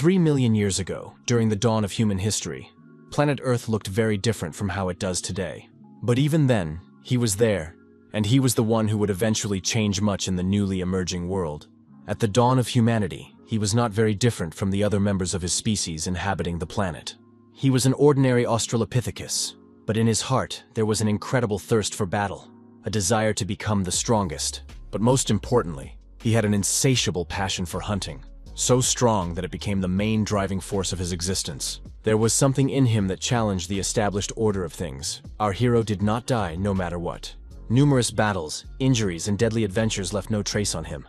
3 million years ago, during the dawn of human history, planet Earth looked very different from how it does today. But even then, he was there, and he was the one who would eventually change much in the newly emerging world. At the dawn of humanity, he was not very different from the other members of his species inhabiting the planet. He was an ordinary Australopithecus, but in his heart there was an incredible thirst for battle, a desire to become the strongest. But most importantly, he had an insatiable passion for hunting, so strong that it became the main driving force of his existence. There was something in him that challenged the established order of things. Our hero did not die no matter what. Numerous battles, injuries, and deadly adventures left no trace on him.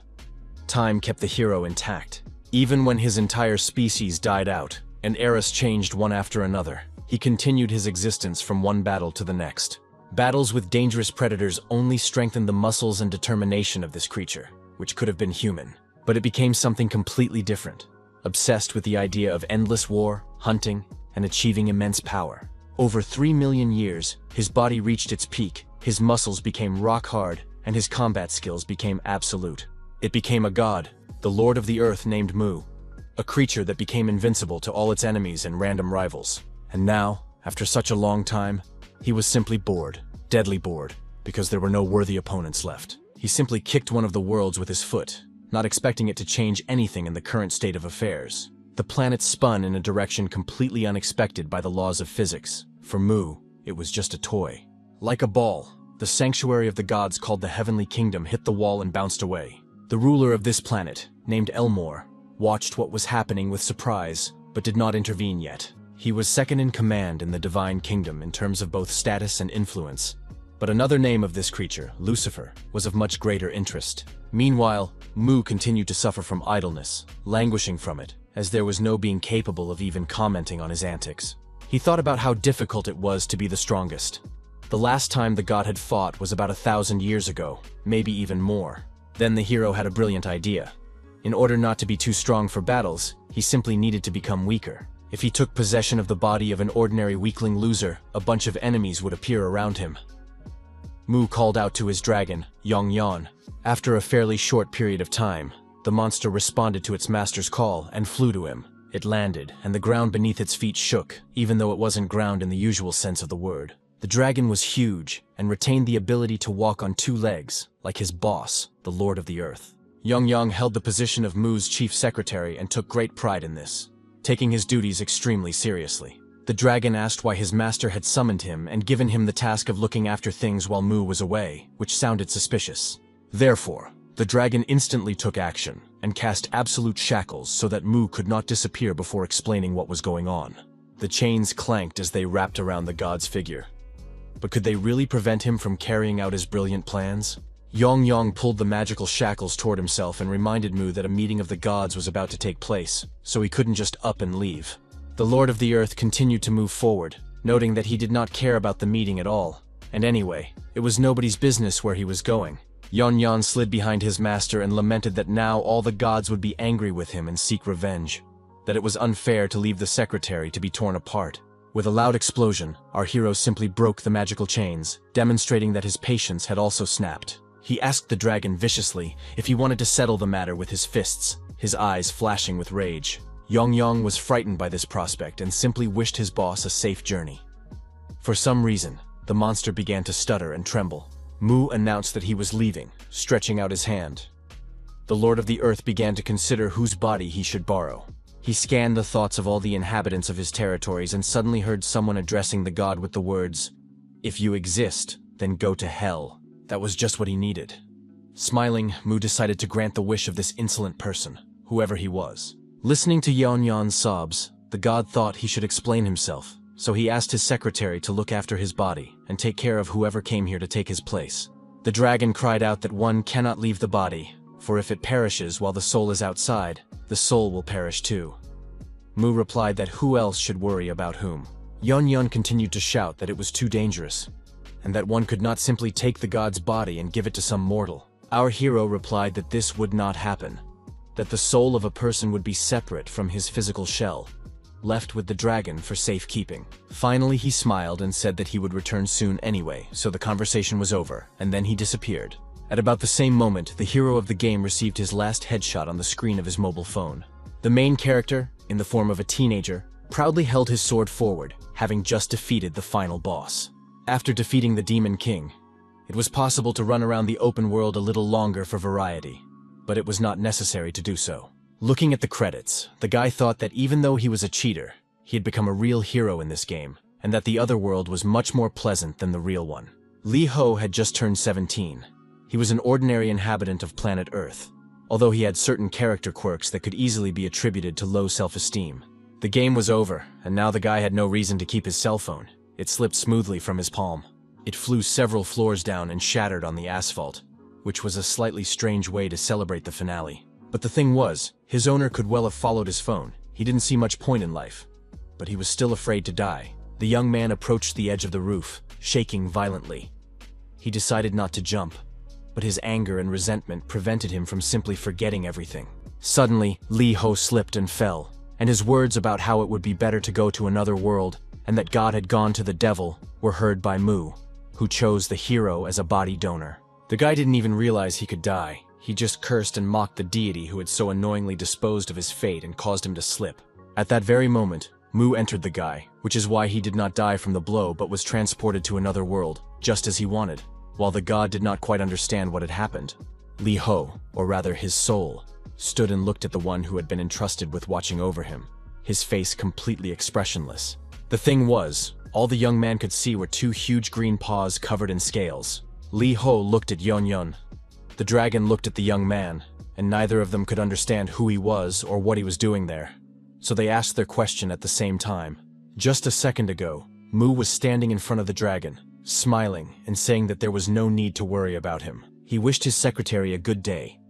Time kept the hero intact. Even when his entire species died out, and eras changed one after another, he continued his existence from one battle to the next. Battles with dangerous predators only strengthened the muscles and determination of this creature, which could have been human. But it became something completely different, obsessed with the idea of endless war, hunting, and achieving immense power. Over 3 million years, his body reached its peak, his muscles became rock hard, and his combat skills became absolute. It became a god, the lord of the earth named Mu, a creature that became invincible to all its enemies and random rivals. And now, after such a long time, he was simply bored, deadly bored, because there were no worthy opponents left. He simply kicked one of the worlds with his foot, not expecting it to change anything in the current state of affairs. The planet spun in a direction completely unexpected by the laws of physics. For Mu, it was just a toy. Like a ball, the sanctuary of the gods called the Heavenly Kingdom hit the wall and bounced away. The ruler of this planet, named Elmore, watched what was happening with surprise, but did not intervene yet. He was second in command in the Divine Kingdom in terms of both status and influence. But another name of this creature, Lucifer, was of much greater interest. Meanwhile, Mu continued to suffer from idleness, languishing from it, as there was no being capable of even commenting on his antics. He thought about how difficult it was to be the strongest. The last time the god had fought was about 1,000 years ago, maybe even more. Then the hero had a brilliant idea. In order not to be too strong for battles, he simply needed to become weaker. If he took possession of the body of an ordinary weakling loser, a bunch of enemies would appear around him. Mu called out to his dragon, Yong. After a fairly short period of time, the monster responded to its master's call and flew to him. It landed, and the ground beneath its feet shook, even though it wasn't ground in the usual sense of the word. The dragon was huge, and retained the ability to walk on 2 legs, like his boss, the Lord of the Earth. Yong held the position of Mu's chief secretary and took great pride in this, taking his duties extremely seriously. The dragon asked why his master had summoned him and given him the task of looking after things while Mu was away, which sounded suspicious. Therefore, the dragon instantly took action and cast absolute shackles so that Mu could not disappear before explaining what was going on. The chains clanked as they wrapped around the god's figure. But could they really prevent him from carrying out his brilliant plans? Yong pulled the magical shackles toward himself and reminded Mu that a meeting of the gods was about to take place, so he couldn't just up and leave. The Lord of the Earth continued to move forward, noting that he did not care about the meeting at all. And anyway, it was nobody's business where he was going. Yon slid behind his master and lamented that now all the gods would be angry with him and seek revenge. That it was unfair to leave the secretary to be torn apart. With a loud explosion, our hero simply broke the magical chains, demonstrating that his patience had also snapped. He asked the dragon viciously if he wanted to settle the matter with his fists, his eyes flashing with rage. Yong was frightened by this prospect and simply wished his boss a safe journey. For some reason, the monster began to stutter and tremble. Mu announced that he was leaving, stretching out his hand. The Lord of the Earth began to consider whose body he should borrow. He scanned the thoughts of all the inhabitants of his territories and suddenly heard someone addressing the god with the words, "If you exist, then go to hell." That was just what he needed. Smiling, Mu decided to grant the wish of this insolent person, whoever he was. Listening to Yon's sobs, the god thought he should explain himself, so he asked his secretary to look after his body and take care of whoever came here to take his place. The dragon cried out that one cannot leave the body, for if it perishes while the soul is outside, the soul will perish too. Mu replied that who else should worry about whom. Yon continued to shout that it was too dangerous, and that one could not simply take the god's body and give it to some mortal. Our hero replied that this would not happen, that the soul of a person would be separate from his physical shell, left with the dragon for safekeeping. Finally, he smiled and said that he would return soon anyway, so the conversation was over, and then he disappeared. At about the same moment, the hero of the game received his last headshot on the screen of his mobile phone. The main character, in the form of a teenager, proudly held his sword forward, having just defeated the final boss. After defeating the Demon King, it was possible to run around the open world a little longer for variety, but it was not necessary to do so. Looking at the credits, the guy thought that even though he was a cheater, he had become a real hero in this game, and that the other world was much more pleasant than the real one. Lee Ho had just turned 17. He was an ordinary inhabitant of planet Earth, although he had certain character quirks that could easily be attributed to low self-esteem. The game was over, and now the guy had no reason to keep his cell phone. It slipped smoothly from his palm. It flew several floors down and shattered on the asphalt, which was a slightly strange way to celebrate the finale. But the thing was, his owner could well have followed his phone. He didn't see much point in life, but he was still afraid to die. The young man approached the edge of the roof, shaking violently. He decided not to jump, but his anger and resentment prevented him from simply forgetting everything. Suddenly, Lee Ho slipped and fell, and his words about how it would be better to go to another world and that God had gone to the devil were heard by Mu, who chose the hero as a body donor. The guy didn't even realize he could die. He just cursed and mocked the deity who had so annoyingly disposed of his fate and caused him to slip. At that very moment, Mu entered the guy, which is why he did not die from the blow but was transported to another world, just as he wanted. While the god did not quite understand what had happened, Lee Ho, or rather his soul, stood and looked at the one who had been entrusted with watching over him, his face completely expressionless. The thing was, all the young man could see were two huge green paws covered in scales. Lee Ho looked at Yon Yon. The dragon looked at the young man, and neither of them could understand who he was or what he was doing there. So they asked their question at the same time. Just a second ago, Mu was standing in front of the dragon, smiling and saying that there was no need to worry about him. He wished his secretary a good day,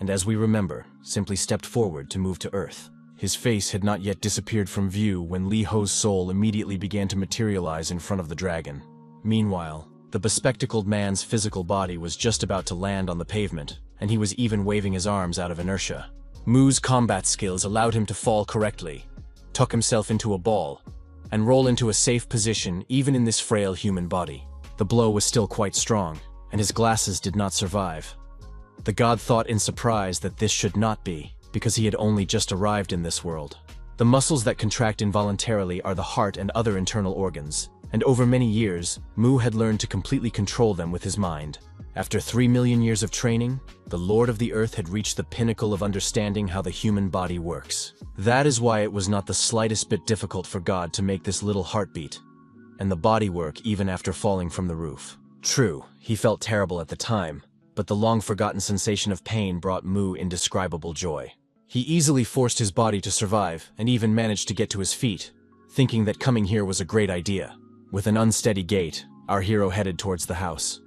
and as we remember, simply stepped forward to move to Earth. His face had not yet disappeared from view when Lee Ho's soul immediately began to materialize in front of the dragon. Meanwhile, the bespectacled man's physical body was just about to land on the pavement, and he was even waving his arms out of inertia. Mu's combat skills allowed him to fall correctly, tuck himself into a ball, and roll into a safe position even in this frail human body. The blow was still quite strong, and his glasses did not survive. The god thought in surprise that this should not be, because he had only just arrived in this world. The muscles that contract involuntarily are the heart and other internal organs, and over many years, Mu had learned to completely control them with his mind. After 3 million years of training, the Lord of the Earth had reached the pinnacle of understanding how the human body works. That is why it was not the slightest bit difficult for God to make this little heartbeat, and the body work even after falling from the roof. True, he felt terrible at the time, but the long-forgotten sensation of pain brought Mu indescribable joy. He easily forced his body to survive and even managed to get to his feet, thinking that coming here was a great idea. With an unsteady gait, our hero headed towards the house.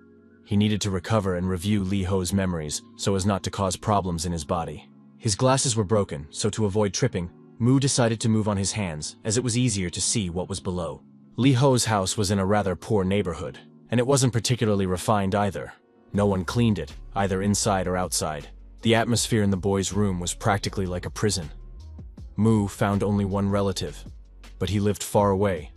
He needed to recover and review Lee Ho's memories so as not to cause problems in his body. His glasses were broken, so to avoid tripping, Mu decided to move on his hands as it was easier to see what was below. Lee Ho's house was in a rather poor neighborhood, and it wasn't particularly refined either. No one cleaned it, either inside or outside. The atmosphere in the boy's room was practically like a prison. Mu found only one relative, but he lived far away.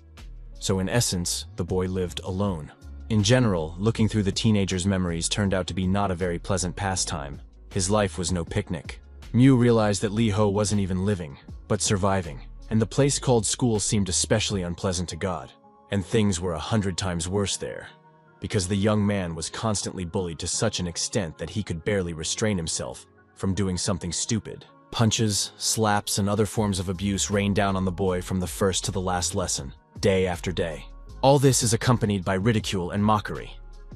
So in essence, the boy lived alone. In general, looking through the teenager's memories turned out to be not a very pleasant pastime. His life was no picnic. Mu realized that Lee Ho wasn't even living, but surviving, and the place called school seemed especially unpleasant to God. And things were 100 times worse there, because the young man was constantly bullied to such an extent that he could barely restrain himself from doing something stupid. Punches, slaps, and other forms of abuse rained down on the boy from the first to the last lesson, day after day. All this is accompanied by ridicule and mockery.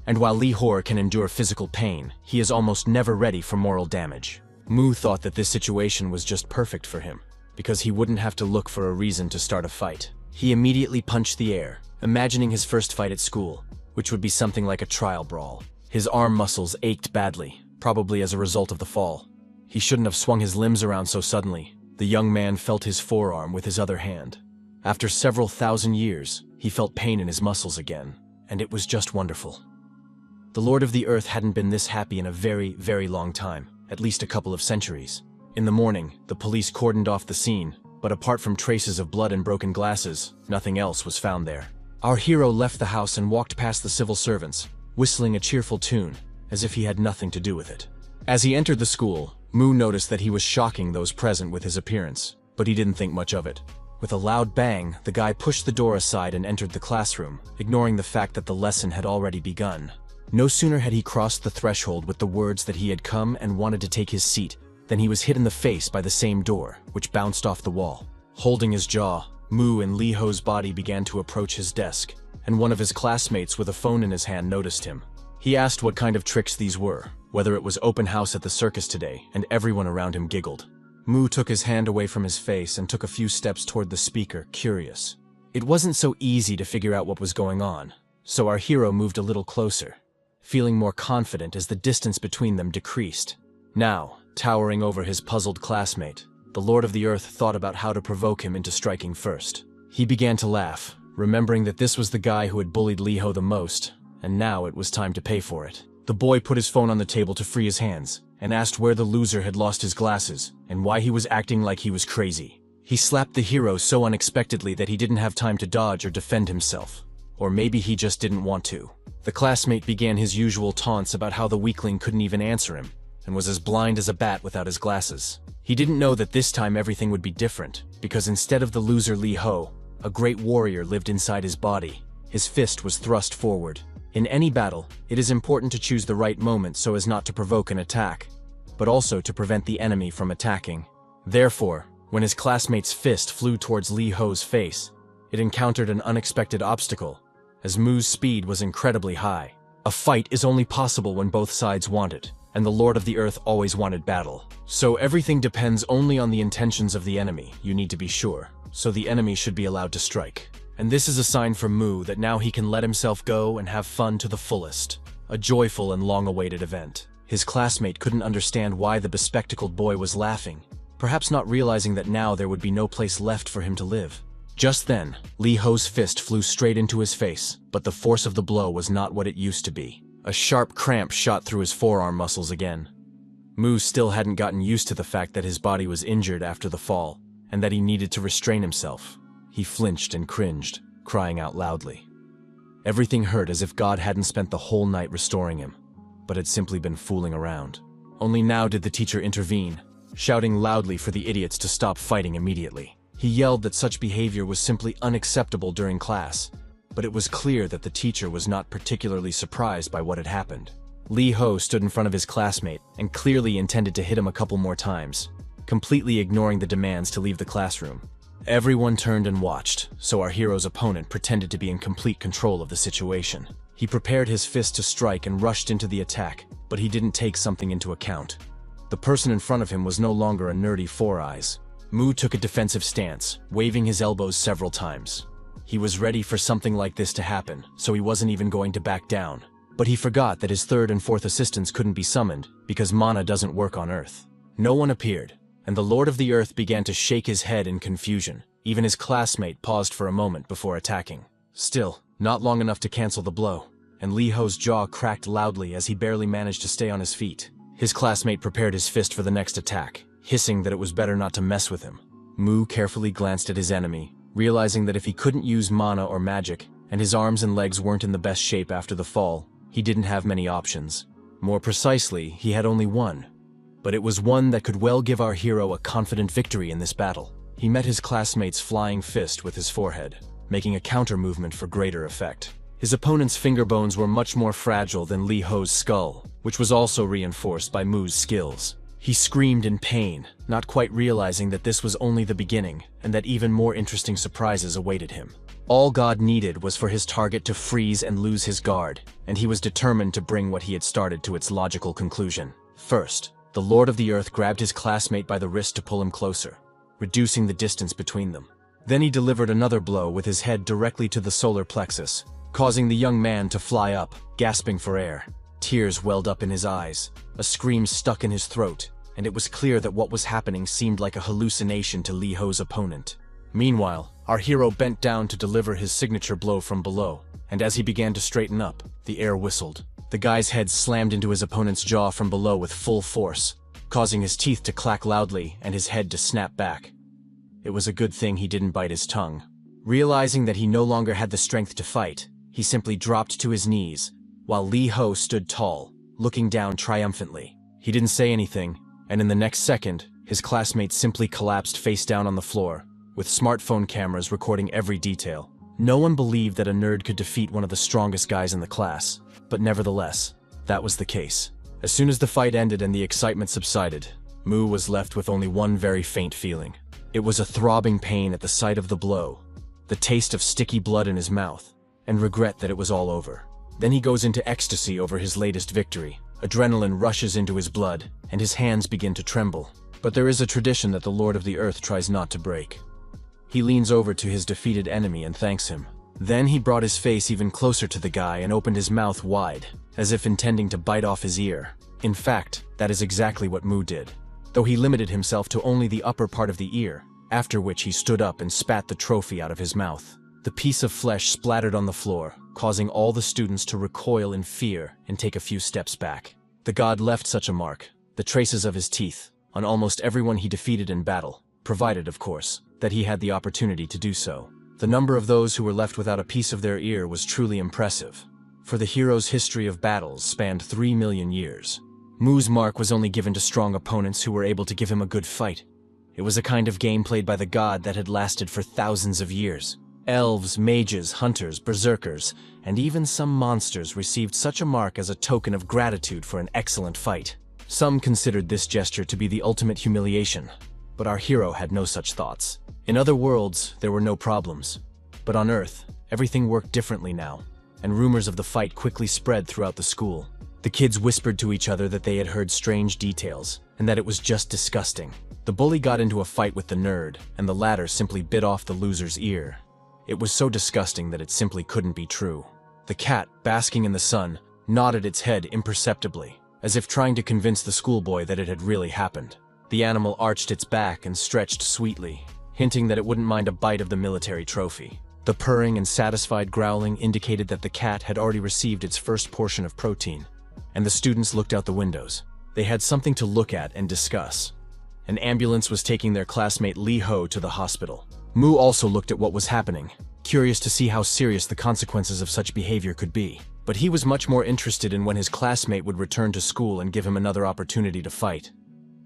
And while Lee Ho can endure physical pain, he is almost never ready for moral damage. Mu thought that this situation was just perfect for him, because he wouldn't have to look for a reason to start a fight. He immediately punched the air, imagining his first fight at school, which would be something like a trial brawl. His arm muscles ached badly, probably as a result of the fall. He shouldn't have swung his limbs around so suddenly. The young man felt his forearm with his other hand. After several thousand years, he felt pain in his muscles again, and it was just wonderful. The Lord of the Earth hadn't been this happy in a very, very long time, at least a couple of centuries. In the morning, the police cordoned off the scene, but apart from traces of blood and broken glasses, nothing else was found there. Our hero left the house and walked past the civil servants, whistling a cheerful tune, as if he had nothing to do with it. As he entered the school, Mu noticed that he was shocking those present with his appearance, but he didn't think much of it. With a loud bang, the guy pushed the door aside and entered the classroom, ignoring the fact that the lesson had already begun. No sooner had he crossed the threshold with the words that he had come and wanted to take his seat than he was hit in the face by the same door, which bounced off the wall. Holding his jaw, Mu and Lee Ho's body began to approach his desk, and one of his classmates with a phone in his hand noticed him. He asked what kind of tricks these were, whether it was open house at the circus today, and everyone around him giggled. Mu took his hand away from his face and took a few steps toward the speaker, curious. It wasn't so easy to figure out what was going on, so our hero moved a little closer, feeling more confident as the distance between them decreased. Now, towering over his puzzled classmate, the Lord of the Earth thought about how to provoke him into striking first. He began to laugh, remembering that this was the guy who had bullied Lee Ho the most, and now it was time to pay for it. The boy put his phone on the table to free his hands, and asked where the loser had lost his glasses, and why he was acting like he was crazy. He slapped the hero so unexpectedly that he didn't have time to dodge or defend himself. Or maybe he just didn't want to. The classmate began his usual taunts about how the weakling couldn't even answer him, and was as blind as a bat without his glasses. He didn't know that this time everything would be different, because instead of the loser Lee Ho, a great warrior lived inside his body. His fist was thrust forward. In any battle, it is important to choose the right moment so as not to provoke an attack, but also to prevent the enemy from attacking. Therefore, when his classmate's fist flew towards Lee Ho's face, it encountered an unexpected obstacle, as Mu's speed was incredibly high. A fight is only possible when both sides want it, and the Lord of the Earth always wanted battle. So everything depends only on the intentions of the enemy, you need to be sure, so the enemy should be allowed to strike. And this is a sign from Mu that now he can let himself go and have fun to the fullest. A joyful and long-awaited event. His classmate couldn't understand why the bespectacled boy was laughing, perhaps not realizing that now there would be no place left for him to live. Just then, Lee Ho's fist flew straight into his face, but the force of the blow was not what it used to be. A sharp cramp shot through his forearm muscles again. Mu still hadn't gotten used to the fact that his body was injured after the fall, and that he needed to restrain himself. He flinched and cringed, crying out loudly. Everything hurt as if God hadn't spent the whole night restoring him, but had simply been fooling around. Only now did the teacher intervene, shouting loudly for the idiots to stop fighting immediately. He yelled that such behavior was simply unacceptable during class, but it was clear that the teacher was not particularly surprised by what had happened. Lee Ho stood in front of his classmate and clearly intended to hit him a couple more times, completely ignoring the demands to leave the classroom. Everyone turned and watched, so our hero's opponent pretended to be in complete control of the situation. He prepared his fist to strike and rushed into the attack, but he didn't take something into account. The person in front of him was no longer a nerdy Four Eyes. Mu took a defensive stance, waving his elbows several times. He was ready for something like this to happen, so he wasn't even going to back down. But he forgot that his third and fourth assistants couldn't be summoned, because mana doesn't work on Earth. No one appeared, and the Lord of the Earth began to shake his head in confusion. Even his classmate paused for a moment before attacking. Still, not long enough to cancel the blow, and Lee Ho's jaw cracked loudly as he barely managed to stay on his feet. His classmate prepared his fist for the next attack, hissing that it was better not to mess with him. Mu carefully glanced at his enemy, realizing that if he couldn't use mana or magic, and his arms and legs weren't in the best shape after the fall, he didn't have many options. More precisely, he had only one. But it was one that could well give our hero a confident victory in this battle. He met his classmate's flying fist with his forehead, making a counter movement for greater effect. His opponent's finger bones were much more fragile than Lee Ho's skull, which was also reinforced by Mu's skills. He screamed in pain, not quite realizing that this was only the beginning, and that even more interesting surprises awaited him. All God needed was for his target to freeze and lose his guard, and he was determined to bring what he had started to its logical conclusion. First, the Lord of the Earth grabbed his classmate by the wrist to pull him closer, reducing the distance between them. Then he delivered another blow with his head directly to the solar plexus, causing the young man to fly up, gasping for air. Tears welled up in his eyes, a scream stuck in his throat, and it was clear that what was happening seemed like a hallucination to Lee Ho's opponent. Meanwhile, our hero bent down to deliver his signature blow from below, and as he began to straighten up, the air whistled. The guy's head slammed into his opponent's jaw from below with full force, causing his teeth to clack loudly and his head to snap back. It was a good thing he didn't bite his tongue. Realizing that he no longer had the strength to fight, he simply dropped to his knees, while Lee Ho stood tall, looking down triumphantly. He didn't say anything, and in the next second, his classmates simply collapsed face down on the floor, with smartphone cameras recording every detail. No one believed that a nerd could defeat one of the strongest guys in the class, but nevertheless, that was the case. As soon as the fight ended and the excitement subsided, Mu was left with only one very faint feeling. It was a throbbing pain at the sight of the blow, the taste of sticky blood in his mouth, and regret that it was all over. Then he goes into ecstasy over his latest victory. Adrenaline rushes into his blood, and his hands begin to tremble. But there is a tradition that the Lord of the Earth tries not to break. He leans over to his defeated enemy and thanks him. Then he brought his face even closer to the guy and opened his mouth wide, as if intending to bite off his ear. In fact, that is exactly what Mu did, though he limited himself to only the upper part of the ear, after which he stood up and spat the trophy out of his mouth. The piece of flesh splattered on the floor, causing all the students to recoil in fear and take a few steps back. The god left such a mark, the traces of his teeth, on almost everyone he defeated in battle, provided, of course, that he had the opportunity to do so. The number of those who were left without a piece of their ear was truly impressive, for the hero's history of battles spanned 3 million years. Mu's mark was only given to strong opponents who were able to give him a good fight. It was a kind of game played by the god that had lasted for thousands of years. Elves, mages, hunters, berserkers, and even some monsters received such a mark as a token of gratitude for an excellent fight. Some considered this gesture to be the ultimate humiliation, but our hero had no such thoughts. In other worlds, there were no problems. But on Earth, everything worked differently now, and rumors of the fight quickly spread throughout the school. The kids whispered to each other that they had heard strange details, and that it was just disgusting. The bully got into a fight with the nerd, and the latter simply bit off the loser's ear. It was so disgusting that it simply couldn't be true. The cat, basking in the sun, nodded its head imperceptibly, as if trying to convince the schoolboy that it had really happened. The animal arched its back and stretched sweetly, hinting that it wouldn't mind a bite of the military trophy. The purring and satisfied growling indicated that the cat had already received its first portion of protein, and the students looked out the windows. They had something to look at and discuss. An ambulance was taking their classmate Lee Ho to the hospital. Mu also looked at what was happening, curious to see how serious the consequences of such behavior could be. But he was much more interested in when his classmate would return to school and give him another opportunity to fight.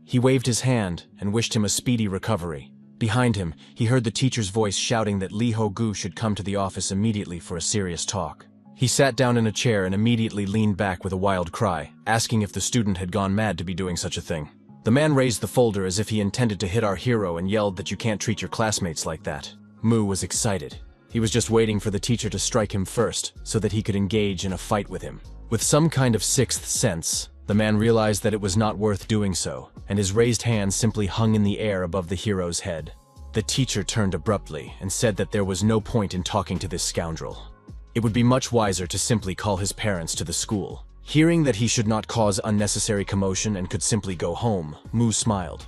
He waved his hand and wished him a speedy recovery. Behind him, he heard the teacher's voice shouting that Lee Ho-gu should come to the office immediately for a serious talk. He sat down in a chair and immediately leaned back with a wild cry, asking if the student had gone mad to be doing such a thing. The man raised the folder as if he intended to hit our hero and yelled that you can't treat your classmates like that. Mu was excited. He was just waiting for the teacher to strike him first, so that he could engage in a fight with him. With some kind of sixth sense, the man realized that it was not worth doing so, and his raised hand simply hung in the air above the hero's head. The teacher turned abruptly and said that there was no point in talking to this scoundrel. It would be much wiser to simply call his parents to the school. Hearing that he should not cause unnecessary commotion and could simply go home, Mu smiled.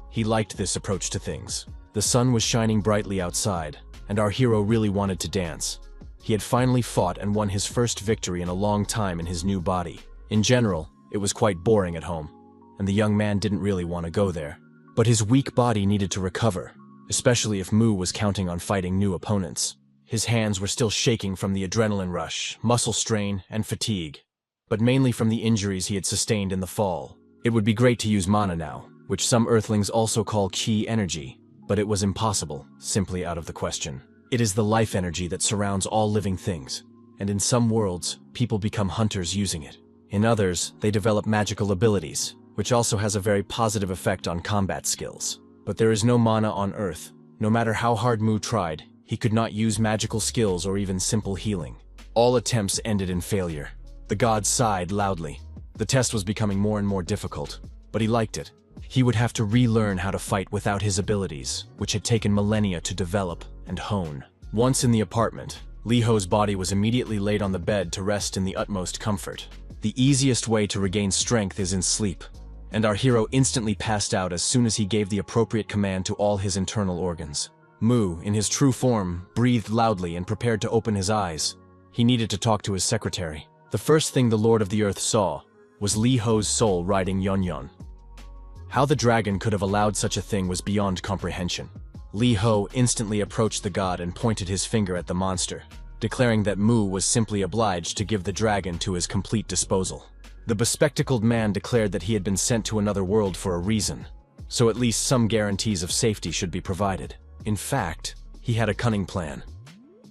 He liked this approach to things. The sun was shining brightly outside, and our hero really wanted to dance. He had finally fought and won his first victory in a long time in his new body. In general, it was quite boring at home, and the young man didn't really want to go there. But his weak body needed to recover, especially if Mu was counting on fighting new opponents. His hands were still shaking from the adrenaline rush, muscle strain, and fatigue, but mainly from the injuries he had sustained in the fall. It would be great to use mana now, which some Earthlings also call chi energy, but it was impossible, simply out of the question. It is the life energy that surrounds all living things, and in some worlds, people become hunters using it. In others, they develop magical abilities, which also has a very positive effect on combat skills. But there is no mana on Earth. No matter how hard Mu tried, he could not use magical skills or even simple healing. All attempts ended in failure. The god sighed loudly. The test was becoming more and more difficult, but he liked it. He would have to relearn how to fight without his abilities, which had taken millennia to develop and hone. Once in the apartment, Lee Ho's body was immediately laid on the bed to rest in the utmost comfort. The easiest way to regain strength is in sleep, and our hero instantly passed out as soon as he gave the appropriate command to all his internal organs. Mu, in his true form, breathed loudly and prepared to open his eyes. He needed to talk to his secretary. The first thing the Lord of the Earth saw was Lee Ho's soul riding Yon. How the dragon could have allowed such a thing was beyond comprehension. Lee Ho instantly approached the god and pointed his finger at the monster, declaring that Mu was simply obliged to give the dragon to his complete disposal. The bespectacled man declared that he had been sent to another world for a reason, so at least some guarantees of safety should be provided. In fact, he had a cunning plan.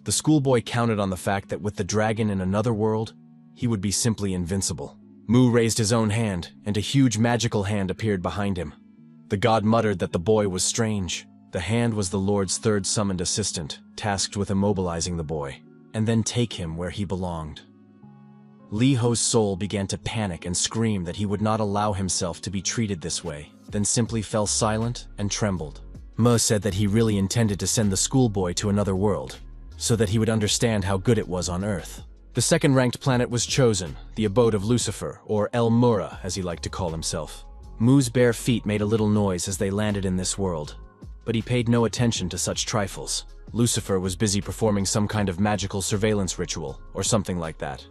The schoolboy counted on the fact that with the dragon in another world, he would be simply invincible. Mu raised his own hand, and a huge magical hand appeared behind him. The god muttered that the boy was strange. The hand was the Lord's third summoned assistant, tasked with immobilizing the boy, and then take him where he belonged. Li Ho's soul began to panic and scream that he would not allow himself to be treated this way, then simply fell silent and trembled. Mu said that he really intended to send the schoolboy to another world, so that he would understand how good it was on Earth. The second-ranked planet was chosen, the abode of Lucifer, or El Mura, as he liked to call himself. Mu's bare feet made a little noise as they landed in this world, but he paid no attention to such trifles. Lucifer was busy performing some kind of magical surveillance ritual, or something like that,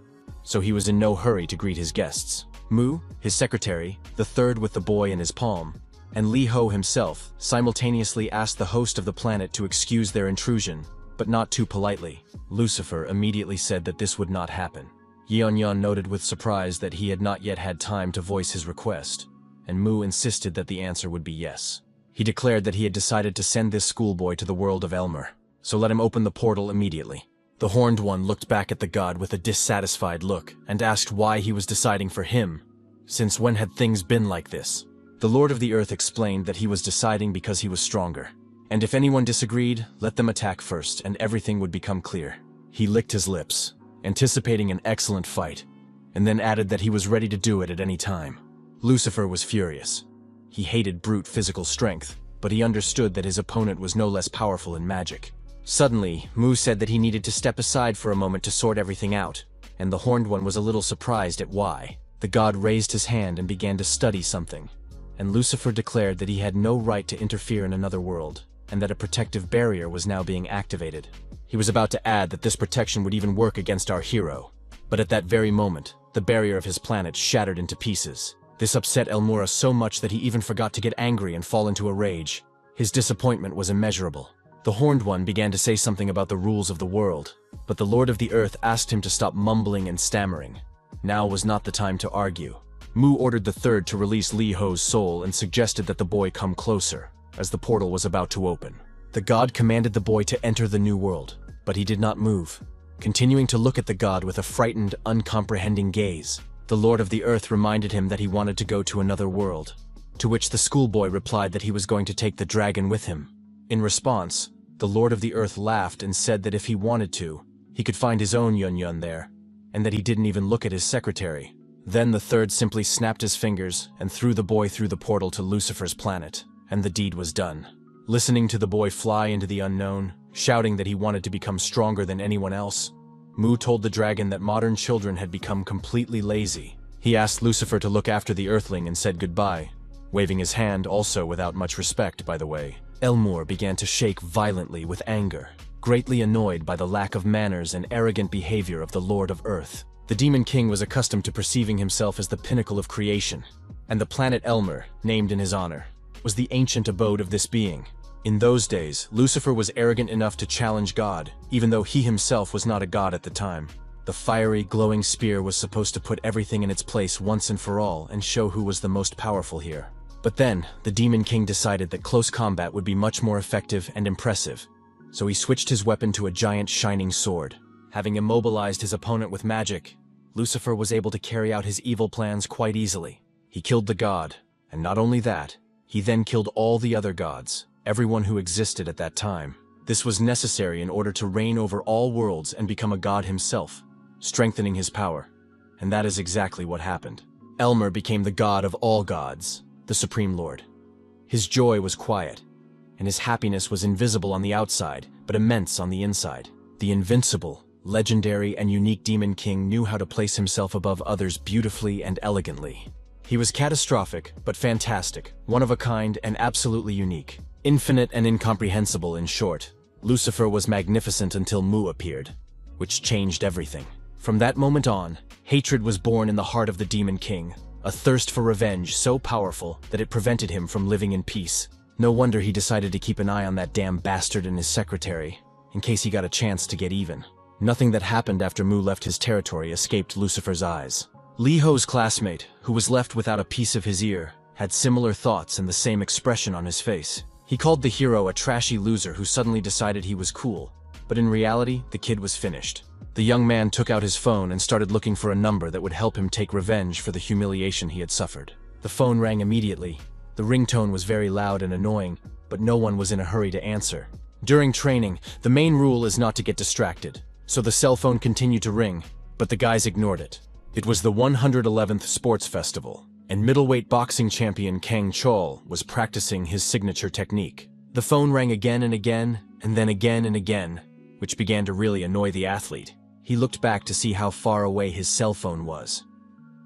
so he was in no hurry to greet his guests. Mu, his secretary, the third with the boy in his palm, and Li Ho himself simultaneously asked the host of the planet to excuse their intrusion, but not too politely. Lucifer immediately said that this would not happen. Yeon-yeon noted with surprise that he had not yet had time to voice his request, and Mu insisted that the answer would be yes. He declared that he had decided to send this schoolboy to the world of Elmer, so let him open the portal immediately. The Horned One looked back at the god with a dissatisfied look and asked why he was deciding for him. Since when had things been like this? The Lord of the Earth explained that he was deciding because he was stronger, and if anyone disagreed, let them attack first and everything would become clear. He licked his lips, anticipating an excellent fight, and then added that he was ready to do it at any time. Lucifer was furious. He hated brute physical strength, but he understood that his opponent was no less powerful in magic. Suddenly, Mu said that he needed to step aside for a moment to sort everything out, and the Horned One was a little surprised at why. The god raised his hand and began to study something, and Lucifer declared that he had no right to interfere in another world, and that a protective barrier was now being activated. He was about to add that this protection would even work against our hero, but at that very moment, the barrier of his planet shattered into pieces. This upset Elmura so much that he even forgot to get angry and fall into a rage. His disappointment was immeasurable. The Horned One began to say something about the rules of the world, but the Lord of the Earth asked him to stop mumbling and stammering. Now was not the time to argue. Mu ordered the third to release Li Ho's soul and suggested that the boy come closer, as the portal was about to open. The god commanded the boy to enter the new world, but he did not move, continuing to look at the god with a frightened, uncomprehending gaze. The Lord of the Earth reminded him that he wanted to go to another world, to which the schoolboy replied that he was going to take the dragon with him. In response, the Lord of the Earth laughed and said that if he wanted to, he could find his own Yun-Yun there, and that he didn't even look at his secretary. Then the third simply snapped his fingers and threw the boy through the portal to Lucifer's planet, and the deed was done. Listening to the boy fly into the unknown, shouting that he wanted to become stronger than anyone else, Mu told the dragon that modern children had become completely lazy. He asked Lucifer to look after the Earthling and said goodbye, waving his hand also without much respect, by the way. Elmur began to shake violently with anger, greatly annoyed by the lack of manners and arrogant behavior of the Lord of Earth. The Demon King was accustomed to perceiving himself as the pinnacle of creation, and the planet Elmer, named in his honor, was the ancient abode of this being. In those days, Lucifer was arrogant enough to challenge God, even though he himself was not a god at the time. The fiery, glowing spear was supposed to put everything in its place once and for all and show who was the most powerful here. But then, the Demon King decided that close combat would be much more effective and impressive, so he switched his weapon to a giant shining sword. Having immobilized his opponent with magic, Lucifer was able to carry out his evil plans quite easily. He killed the god, and not only that, he then killed all the other gods, everyone who existed at that time. This was necessary in order to reign over all worlds and become a god himself, strengthening his power. And that is exactly what happened. Elmer became the god of all gods, the Supreme Lord. His joy was quiet, and his happiness was invisible on the outside, but immense on the inside. The invincible, legendary, and unique Demon King knew how to place himself above others beautifully and elegantly. He was catastrophic, but fantastic, one of a kind, and absolutely unique. Infinite and incomprehensible, in short. Lucifer was magnificent until Mu appeared, which changed everything. From that moment on, hatred was born in the heart of the Demon King, a thirst for revenge so powerful that it prevented him from living in peace. No wonder he decided to keep an eye on that damn bastard and his secretary, in case he got a chance to get even. Nothing that happened after Mu left his territory escaped Lucifer's eyes. Li Ho's classmate, who was left without a piece of his ear, had similar thoughts and the same expression on his face. He called the hero a trashy loser who suddenly decided he was cool, but in reality, the kid was finished. The young man took out his phone and started looking for a number that would help him take revenge for the humiliation he had suffered. The phone rang immediately. The ringtone was very loud and annoying, but no one was in a hurry to answer. During training, the main rule is not to get distracted, so the cell phone continued to ring, but the guys ignored it. It was the 111th Sports Festival, and middleweight boxing champion Kang Chol was practicing his signature technique. The phone rang again and again, and then again and again, which began to really annoy the athlete. He looked back to see how far away his cell phone was.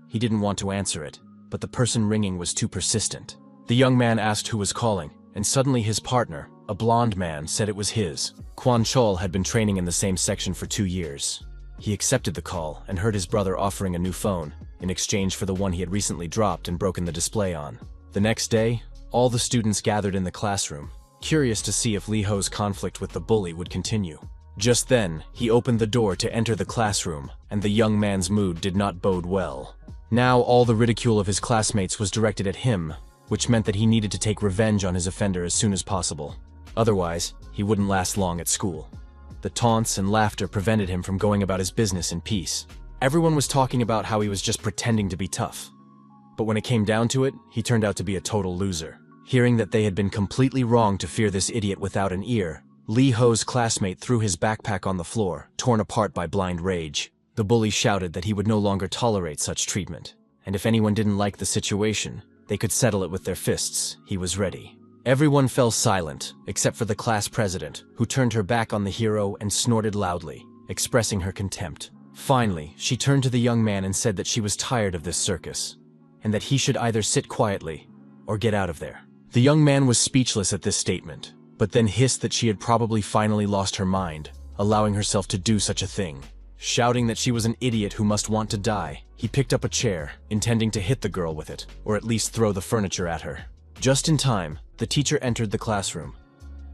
He didn't want to answer it, but the person ringing was too persistent. The young man asked who was calling, and suddenly his partner, a blonde man, said it was his. Kwon Chol had been training in the same section for 2 years. He accepted the call and heard his brother offering a new phone, in exchange for the one he had recently dropped and broken the display on. The next day, all the students gathered in the classroom, curious to see if Lee Ho's conflict with the bully would continue. Just then, he opened the door to enter the classroom, and the young man's mood did not bode well. Now all the ridicule of his classmates was directed at him, which meant that he needed to take revenge on his offender as soon as possible. Otherwise, he wouldn't last long at school. The taunts and laughter prevented him from going about his business in peace. Everyone was talking about how he was just pretending to be tough. But when it came down to it, he turned out to be a total loser. Hearing that they had been completely wrong to fear this idiot without an ear, Lee Ho's classmate threw his backpack on the floor, torn apart by blind rage. The bully shouted that he would no longer tolerate such treatment, and if anyone didn't like the situation, they could settle it with their fists. He was ready. Everyone fell silent, except for the class president, who turned her back on the hero and snorted loudly, expressing her contempt. Finally, she turned to the young man and said that she was tired of this circus, and that he should either sit quietly or get out of there. The young man was speechless at this statement, but then hissed that she had probably finally lost her mind, allowing herself to do such a thing. Shouting that she was an idiot who must want to die, he picked up a chair, intending to hit the girl with it, or at least throw the furniture at her. Just in time, the teacher entered the classroom.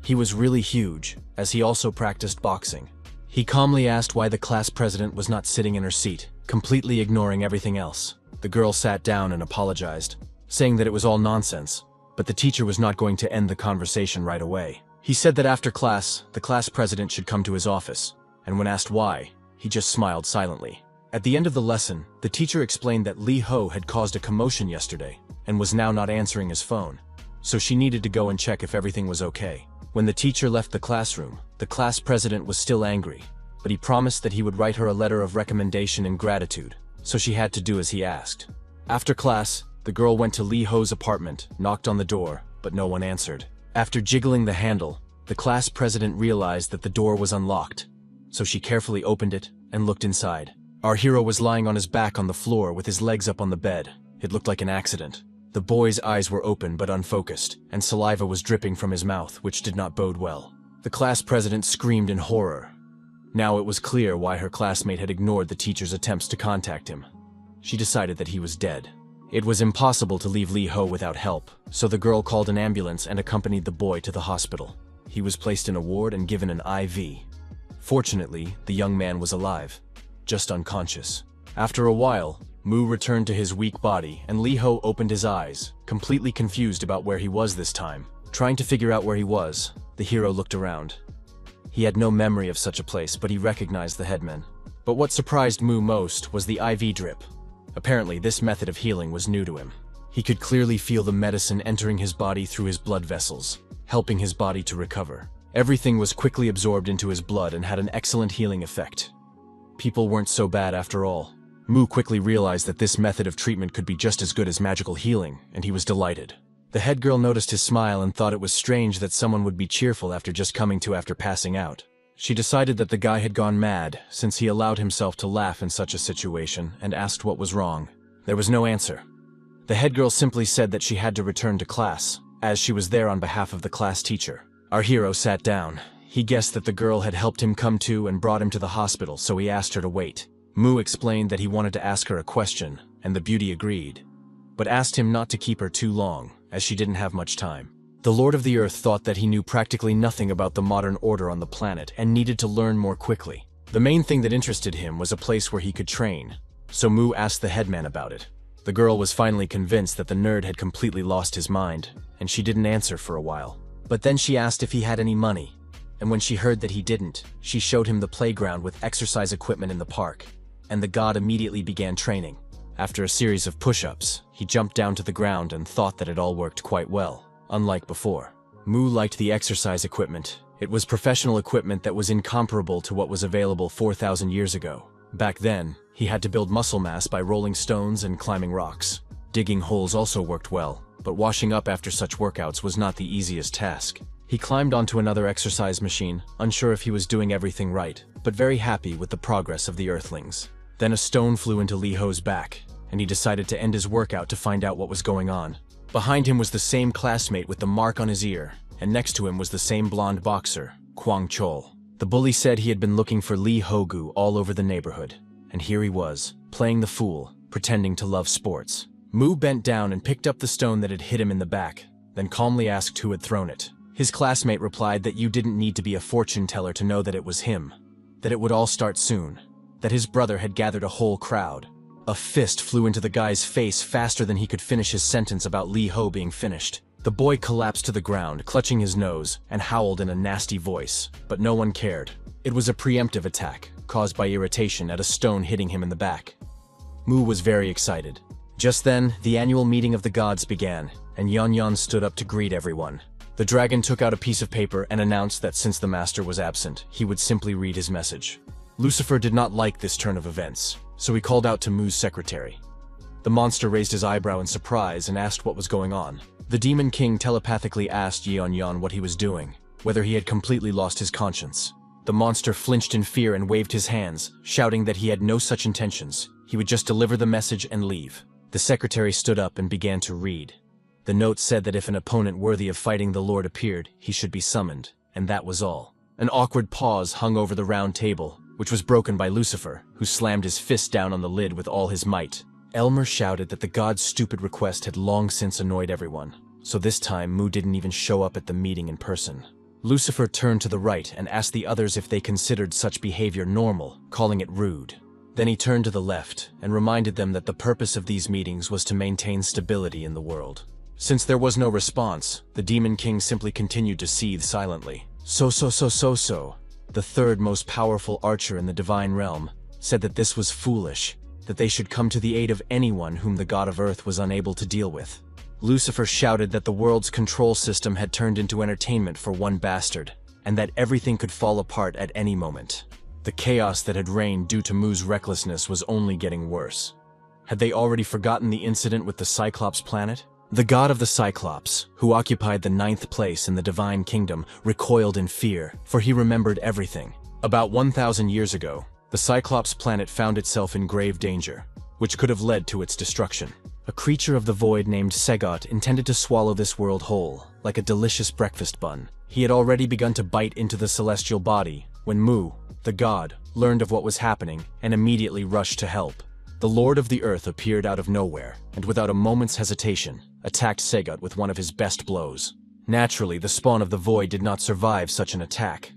He was really huge, as he also practiced boxing. He calmly asked why the class president was not sitting in her seat, completely ignoring everything else. The girl sat down and apologized, saying that it was all nonsense, but the teacher was not going to end the conversation right away. He said that after class, the class president should come to his office, and when asked why, he just smiled silently. At the end of the lesson, the teacher explained that Lee Ho had caused a commotion yesterday, and was now not answering his phone, so she needed to go and check if everything was okay. When the teacher left the classroom, the class president was still angry, but he promised that he would write her a letter of recommendation and gratitude, so she had to do as he asked. After class, the girl went to Lee Ho's apartment, knocked on the door, but no one answered. After jiggling the handle, the class president realized that the door was unlocked, so she carefully opened it and looked inside. Our hero was lying on his back on the floor with his legs up on the bed. It looked like an accident. The boy's eyes were open but unfocused, and saliva was dripping from his mouth, which did not bode well. The class president screamed in horror. Now it was clear why her classmate had ignored the teacher's attempts to contact him. She decided that he was dead. It was impossible to leave Lee Ho without help, so the girl called an ambulance and accompanied the boy to the hospital. He was placed in a ward and given an IV. Fortunately, the young man was alive, just unconscious. After a while, Mu returned to his weak body, and Lee Ho opened his eyes, completely confused about where he was this time. Trying to figure out where he was, the hero looked around. He had no memory of such a place, but he recognized the headman. But what surprised Mu most was the IV drip. Apparently, this method of healing was new to him. He could clearly feel the medicine entering his body through his blood vessels, helping his body to recover. Everything was quickly absorbed into his blood and had an excellent healing effect. People weren't so bad after all. Mu quickly realized that this method of treatment could be just as good as magical healing, and he was delighted. The head girl noticed his smile and thought it was strange that someone would be cheerful after just coming to after passing out. She decided that the guy had gone mad, since he allowed himself to laugh in such a situation, and asked what was wrong. There was no answer. The head girl simply said that she had to return to class, as she was there on behalf of the class teacher. Our hero sat down. He guessed that the girl had helped him come to and brought him to the hospital, so he asked her to wait. Mu explained that he wanted to ask her a question, and the beauty agreed, but asked him not to keep her too long, as she didn't have much time. The Lord of the Earth thought that he knew practically nothing about the modern order on the planet and needed to learn more quickly. The main thing that interested him was a place where he could train, so Mu asked the headman about it. The girl was finally convinced that the nerd had completely lost his mind, and she didn't answer for a while. But then she asked if he had any money, and when she heard that he didn't, she showed him the playground with exercise equipment in the park, and the god immediately began training. After a series of push-ups, he jumped down to the ground and thought that it all worked quite well, unlike before. Mu liked the exercise equipment. It was professional equipment that was incomparable to what was available 4,000 years ago. Back then, he had to build muscle mass by rolling stones and climbing rocks. Digging holes also worked well, but washing up after such workouts was not the easiest task. He climbed onto another exercise machine, unsure if he was doing everything right, but very happy with the progress of the Earthlings. Then a stone flew into Lee Ho's back, and he decided to end his workout to find out what was going on. Behind him was the same classmate with the mark on his ear, and next to him was the same blonde boxer, Kwang Chol. The bully said he had been looking for Lee Hogu all over the neighborhood, and here he was, playing the fool, pretending to love sports. Mu bent down and picked up the stone that had hit him in the back, then calmly asked who had thrown it. His classmate replied that you didn't need to be a fortune teller to know that it was him, that it would all start soon, that his brother had gathered a whole crowd. A fist flew into the guy's face faster than he could finish his sentence about Lee Ho being finished. The boy collapsed to the ground, clutching his nose, and howled in a nasty voice, but no one cared. It was a preemptive attack, caused by irritation at a stone hitting him in the back. Mu was very excited. Just then, the annual meeting of the gods began, and Yan Yan stood up to greet everyone. The dragon took out a piece of paper and announced that since the master was absent, he would simply read his message. Lucifer did not like this turn of events, so he called out to Mu's secretary. The monster raised his eyebrow in surprise and asked what was going on. The Demon King telepathically asked Yeon Yan what he was doing, whether he had completely lost his conscience. The monster flinched in fear and waved his hands, shouting that he had no such intentions. He would just deliver the message and leave. The secretary stood up and began to read. The note said that if an opponent worthy of fighting the Lord appeared, he should be summoned, and that was all. An awkward pause hung over the round table, which was broken by Lucifer, who slammed his fist down on the lid with all his might. Elmer shouted that the god's stupid request had long since annoyed everyone, so this time Mu didn't even show up at the meeting in person. Lucifer turned to the right and asked the others if they considered such behavior normal, calling it rude. Then he turned to the left and reminded them that the purpose of these meetings was to maintain stability in the world. Since there was no response, the Demon King simply continued to seethe silently. So. The third most powerful archer in the divine realm said that this was foolish, that they should come to the aid of anyone whom the god of earth was unable to deal with. Lucifer shouted that the world's control system had turned into entertainment for one bastard, and that everything could fall apart at any moment. The chaos that had reigned due to Mu's recklessness was only getting worse. Had they already forgotten the incident with the Cyclops planet? The god of the Cyclops, who occupied the 9th place in the divine kingdom, recoiled in fear, for he remembered everything. About 1,000 years ago, the Cyclops planet found itself in grave danger, which could have led to its destruction. A creature of the void named Segot intended to swallow this world whole, like a delicious breakfast bun. He had already begun to bite into the celestial body when Mu, the god, learned of what was happening and immediately rushed to help. The Lord of the Earth appeared out of nowhere, and without a moment's hesitation, attacked Segot with one of his best blows. Naturally, the spawn of the void did not survive such an attack,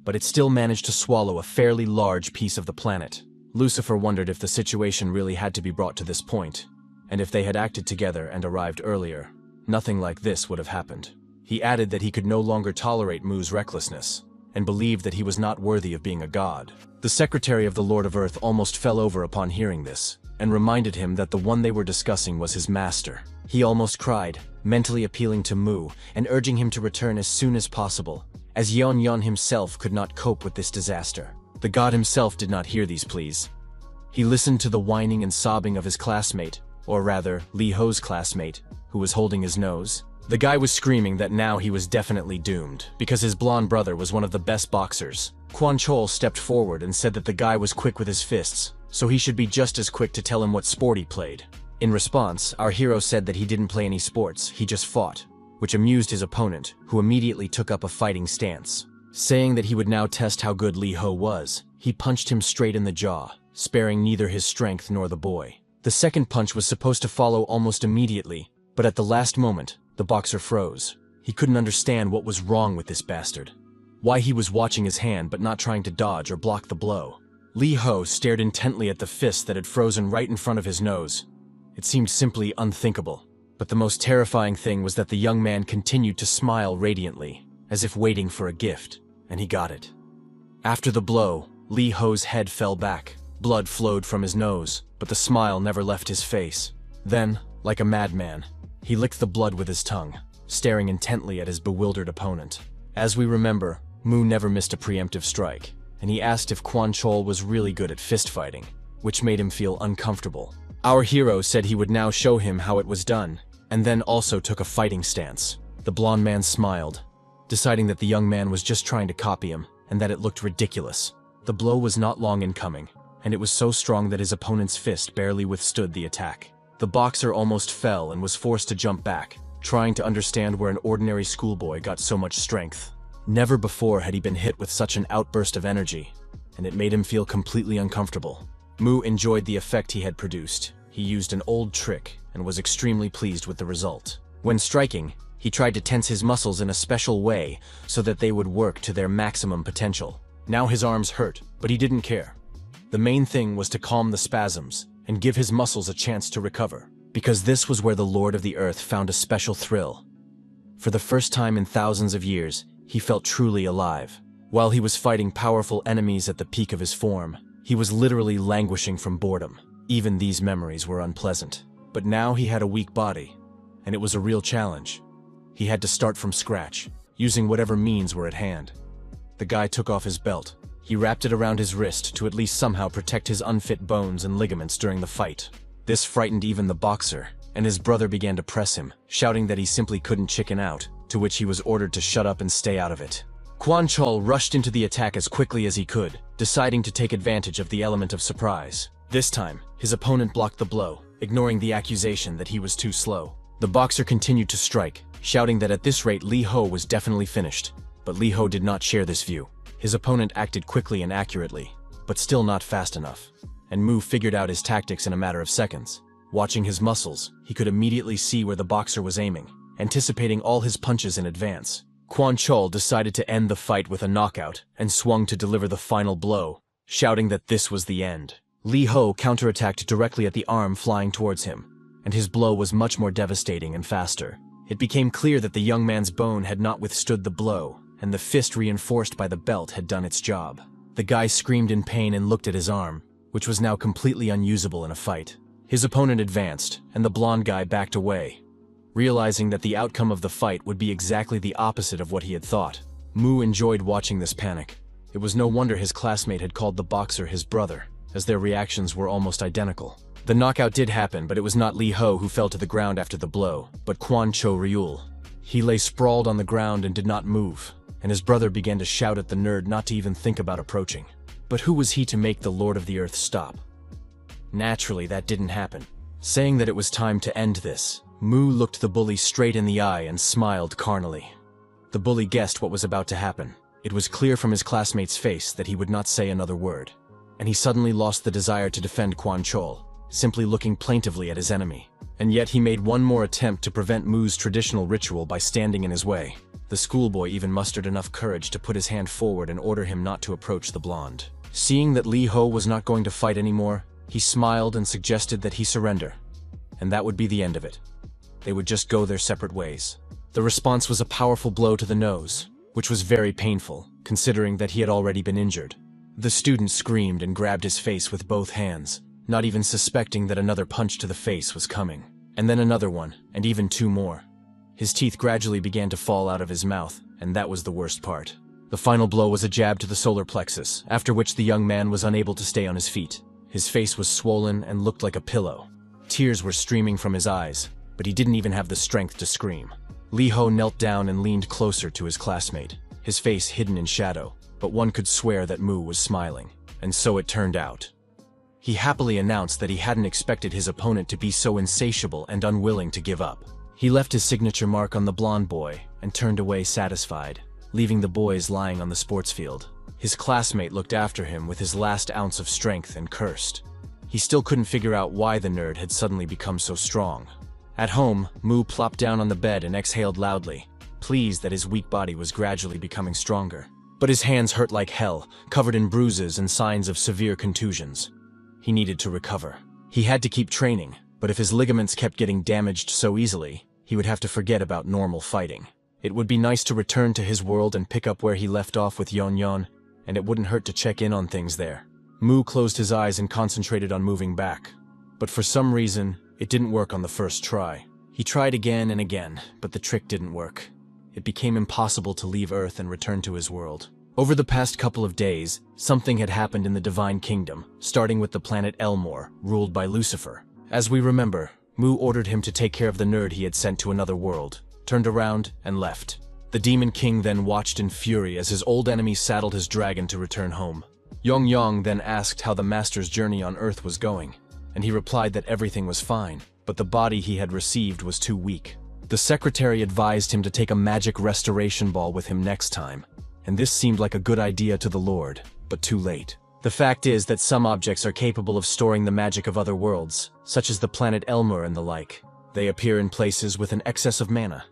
but it still managed to swallow a fairly large piece of the planet. Lucifer wondered if the situation really had to be brought to this point, and if they had acted together and arrived earlier, nothing like this would have happened. He added that he could no longer tolerate Mu's recklessness, and believed that he was not worthy of being a god. The secretary of the Lord of Earth almost fell over upon hearing this, and reminded him that the one they were discussing was his master. He almost cried, mentally appealing to Mu and urging him to return as soon as possible, as Yeon Yeon himself could not cope with this disaster. The god himself did not hear these pleas. He listened to the whining and sobbing of his classmate, or rather, Lee Ho's classmate, who was holding his nose. The guy was screaming that now he was definitely doomed, because his blonde brother was one of the best boxers. Kwon Chol stepped forward and said that the guy was quick with his fists, so he should be just as quick to tell him what sport he played. In response, our hero said that he didn't play any sports, he just fought, which amused his opponent, who immediately took up a fighting stance. Saying that he would now test how good Lee Ho was, he punched him straight in the jaw, sparing neither his strength nor the boy. The second punch was supposed to follow almost immediately, but at the last moment, the boxer froze. He couldn't understand what was wrong with this bastard. Why he was watching his hand but not trying to dodge or block the blow. Lee Ho stared intently at the fist that had frozen right in front of his nose, It seemed simply unthinkable. But the most terrifying thing was that the young man continued to smile radiantly, as if waiting for a gift, and he got it. After the blow, Lee Ho's head fell back. Blood flowed from his nose, but the smile never left his face. Then, like a madman, he licked the blood with his tongue, staring intently at his bewildered opponent. As we remember, Mu never missed a preemptive strike, and he asked if Kwon Chol was really good at fist-fighting, which made him feel uncomfortable. Our hero said he would now show him how it was done, and then also took a fighting stance. The blonde man smiled, deciding that the young man was just trying to copy him, and that it looked ridiculous. The blow was not long in coming, and it was so strong that his opponent's fist barely withstood the attack. The boxer almost fell and was forced to jump back, trying to understand where an ordinary schoolboy got so much strength. Never before had he been hit with such an outburst of energy, and it made him feel completely uncomfortable. Mu enjoyed the effect he had produced. He used an old trick and was extremely pleased with the result. When striking, he tried to tense his muscles in a special way so that they would work to their maximum potential. Now his arms hurt, but he didn't care. The main thing was to calm the spasms and give his muscles a chance to recover, because this was where the Lord of the Earth found a special thrill. For the first time in thousands of years, he felt truly alive. While he was fighting powerful enemies at the peak of his form, he was literally languishing from boredom. Even these memories were unpleasant. But now he had a weak body, and it was a real challenge. He had to start from scratch, using whatever means were at hand. The guy took off his belt. He wrapped it around his wrist to at least somehow protect his unfit bones and ligaments during the fight. This frightened even the boxer, and his brother began to press him, shouting that he simply couldn't chicken out, to which he was ordered to shut up and stay out of it. Kwon Chol rushed into the attack as quickly as he could, deciding to take advantage of the element of surprise. This time, his opponent blocked the blow, ignoring the accusation that he was too slow. The boxer continued to strike, shouting that at this rate Lee Ho was definitely finished. But Lee Ho did not share this view. His opponent acted quickly and accurately, but still not fast enough. And Mu figured out his tactics in a matter of seconds. Watching his muscles, he could immediately see where the boxer was aiming, anticipating all his punches in advance. Kwon Chol decided to end the fight with a knockout and swung to deliver the final blow, shouting that this was the end. Lee Ho counterattacked directly at the arm flying towards him, and his blow was much more devastating and faster. It became clear that the young man's bone had not withstood the blow, and the fist reinforced by the belt had done its job. The guy screamed in pain and looked at his arm, which was now completely unusable in a fight. His opponent advanced, and the blonde guy backed away, realizing that the outcome of the fight would be exactly the opposite of what he had thought. Mu enjoyed watching this panic. It was no wonder his classmate had called the boxer his brother, as their reactions were almost identical. The knockout did happen, but it was not Lee Ho who fell to the ground after the blow, but Kwon Cho Ryul. He lay sprawled on the ground and did not move, and his brother began to shout at the nerd not to even think about approaching. But who was he to make the Lord of the Earth stop? Naturally, that didn't happen. Saying that it was time to end this, Mu looked the bully straight in the eye and smiled carnally. The bully guessed what was about to happen. It was clear from his classmate's face that he would not say another word, and he suddenly lost the desire to defend Kwon Chol, simply looking plaintively at his enemy. And yet he made one more attempt to prevent Mu's traditional ritual by standing in his way. The schoolboy even mustered enough courage to put his hand forward and order him not to approach the blonde. Seeing that Lee Ho was not going to fight anymore, he smiled and suggested that he surrender, and that would be the end of it. They would just go their separate ways. The response was a powerful blow to the nose, which was very painful, considering that he had already been injured. The student screamed and grabbed his face with both hands, not even suspecting that another punch to the face was coming. And then another one, and even two more. His teeth gradually began to fall out of his mouth, and that was the worst part. The final blow was a jab to the solar plexus, after which the young man was unable to stay on his feet. His face was swollen and looked like a pillow. Tears were streaming from his eyes, but he didn't even have the strength to scream. Lee Ho knelt down and leaned closer to his classmate, his face hidden in shadow, but one could swear that Mu was smiling. And so it turned out. He happily announced that he hadn't expected his opponent to be so insatiable and unwilling to give up. He left his signature mark on the blonde boy and turned away satisfied, leaving the boys lying on the sports field. His classmate looked after him with his last ounce of strength and cursed. He still couldn't figure out why the nerd had suddenly become so strong. At home, Mu plopped down on the bed and exhaled loudly, pleased that his weak body was gradually becoming stronger. But his hands hurt like hell, covered in bruises and signs of severe contusions. He needed to recover. He had to keep training, But if his ligaments kept getting damaged so easily, he would have to forget about normal fighting. It would be nice to return to his world and pick up where he left off with Yon Yon, and it wouldn't hurt to check in on things there. Mu closed his eyes and concentrated on moving back. But for some reason, it didn't work on the first try. He tried again and again, but the trick didn't work. It became impossible to leave Earth and return to his world. Over the past couple of days, something had happened in the Divine Kingdom, starting with the planet Elmore, ruled by Lucifer. As we remember, Mu ordered him to take care of the nerd he had sent to another world, turned around, and left. The Demon King then watched in fury as his old enemy saddled his dragon to return home. Yong Yong then asked how the Master's journey on Earth was going, and he replied that everything was fine, but the body he had received was too weak. The secretary advised him to take a magic restoration ball with him next time, and this seemed like a good idea to the Lord, but too late. The fact is that some objects are capable of storing the magic of other worlds, such as the planet Elmer and the like. They appear in places with an excess of mana.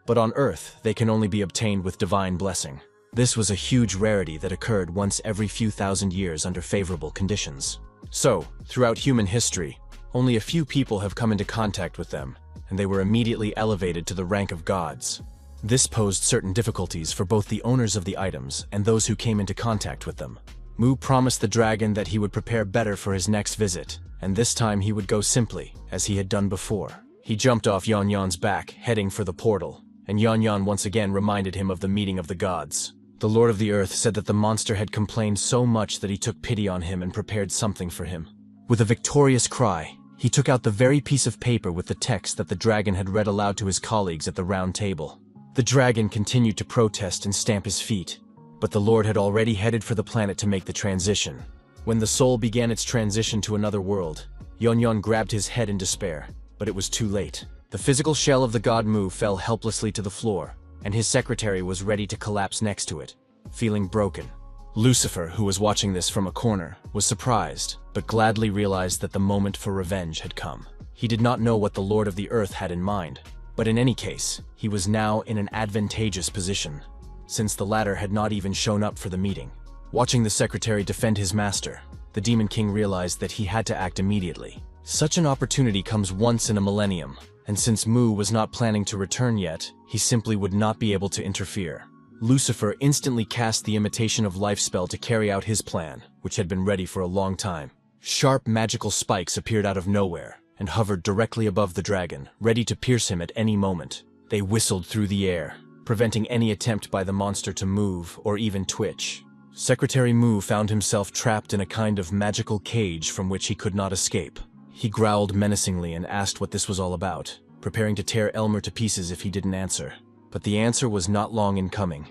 But on Earth, they can only be obtained with divine blessing. This was a huge rarity that occurred once every few thousand years under favorable conditions. So, throughout human history, only a few people have come into contact with them, and they were immediately elevated to the rank of gods. This posed certain difficulties for both the owners of the items and those who came into contact with them. Mu promised the dragon that he would prepare better for his next visit, and this time he would go simply, as he had done before. He jumped off Yon Yon's back, heading for the portal, and Yon Yon once again reminded him of the meeting of the gods. The Lord of the Earth said that the monster had complained so much that he took pity on him and prepared something for him. With a victorious cry, he took out the very piece of paper with the text that the dragon had read aloud to his colleagues at the round table. The dragon continued to protest and stamp his feet, but the Lord had already headed for the planet to make the transition. When the soul began its transition to another world, Yon Yon grabbed his head in despair, but it was too late. The physical shell of the god Mu fell helplessly to the floor, and his secretary was ready to collapse next to it, feeling broken. Lucifer, who was watching this from a corner, was surprised, but gladly realized that the moment for revenge had come. He did not know what the Lord of the Earth had in mind, but in any case, he was now in an advantageous position, since the latter had not even shown up for the meeting. Watching the secretary defend his master, the Demon King realized that he had to act immediately. Such an opportunity comes once in a millennium, and since Mu was not planning to return yet, he simply would not be able to interfere. Lucifer instantly cast the Imitation of Life spell to carry out his plan, which had been ready for a long time. Sharp magical spikes appeared out of nowhere and hovered directly above the dragon, ready to pierce him at any moment. They whistled through the air, preventing any attempt by the monster to move or even twitch. Secretary Mu found himself trapped in a kind of magical cage from which he could not escape. He growled menacingly and asked what this was all about, preparing to tear Elmer to pieces if he didn't answer. But the answer was not long in coming.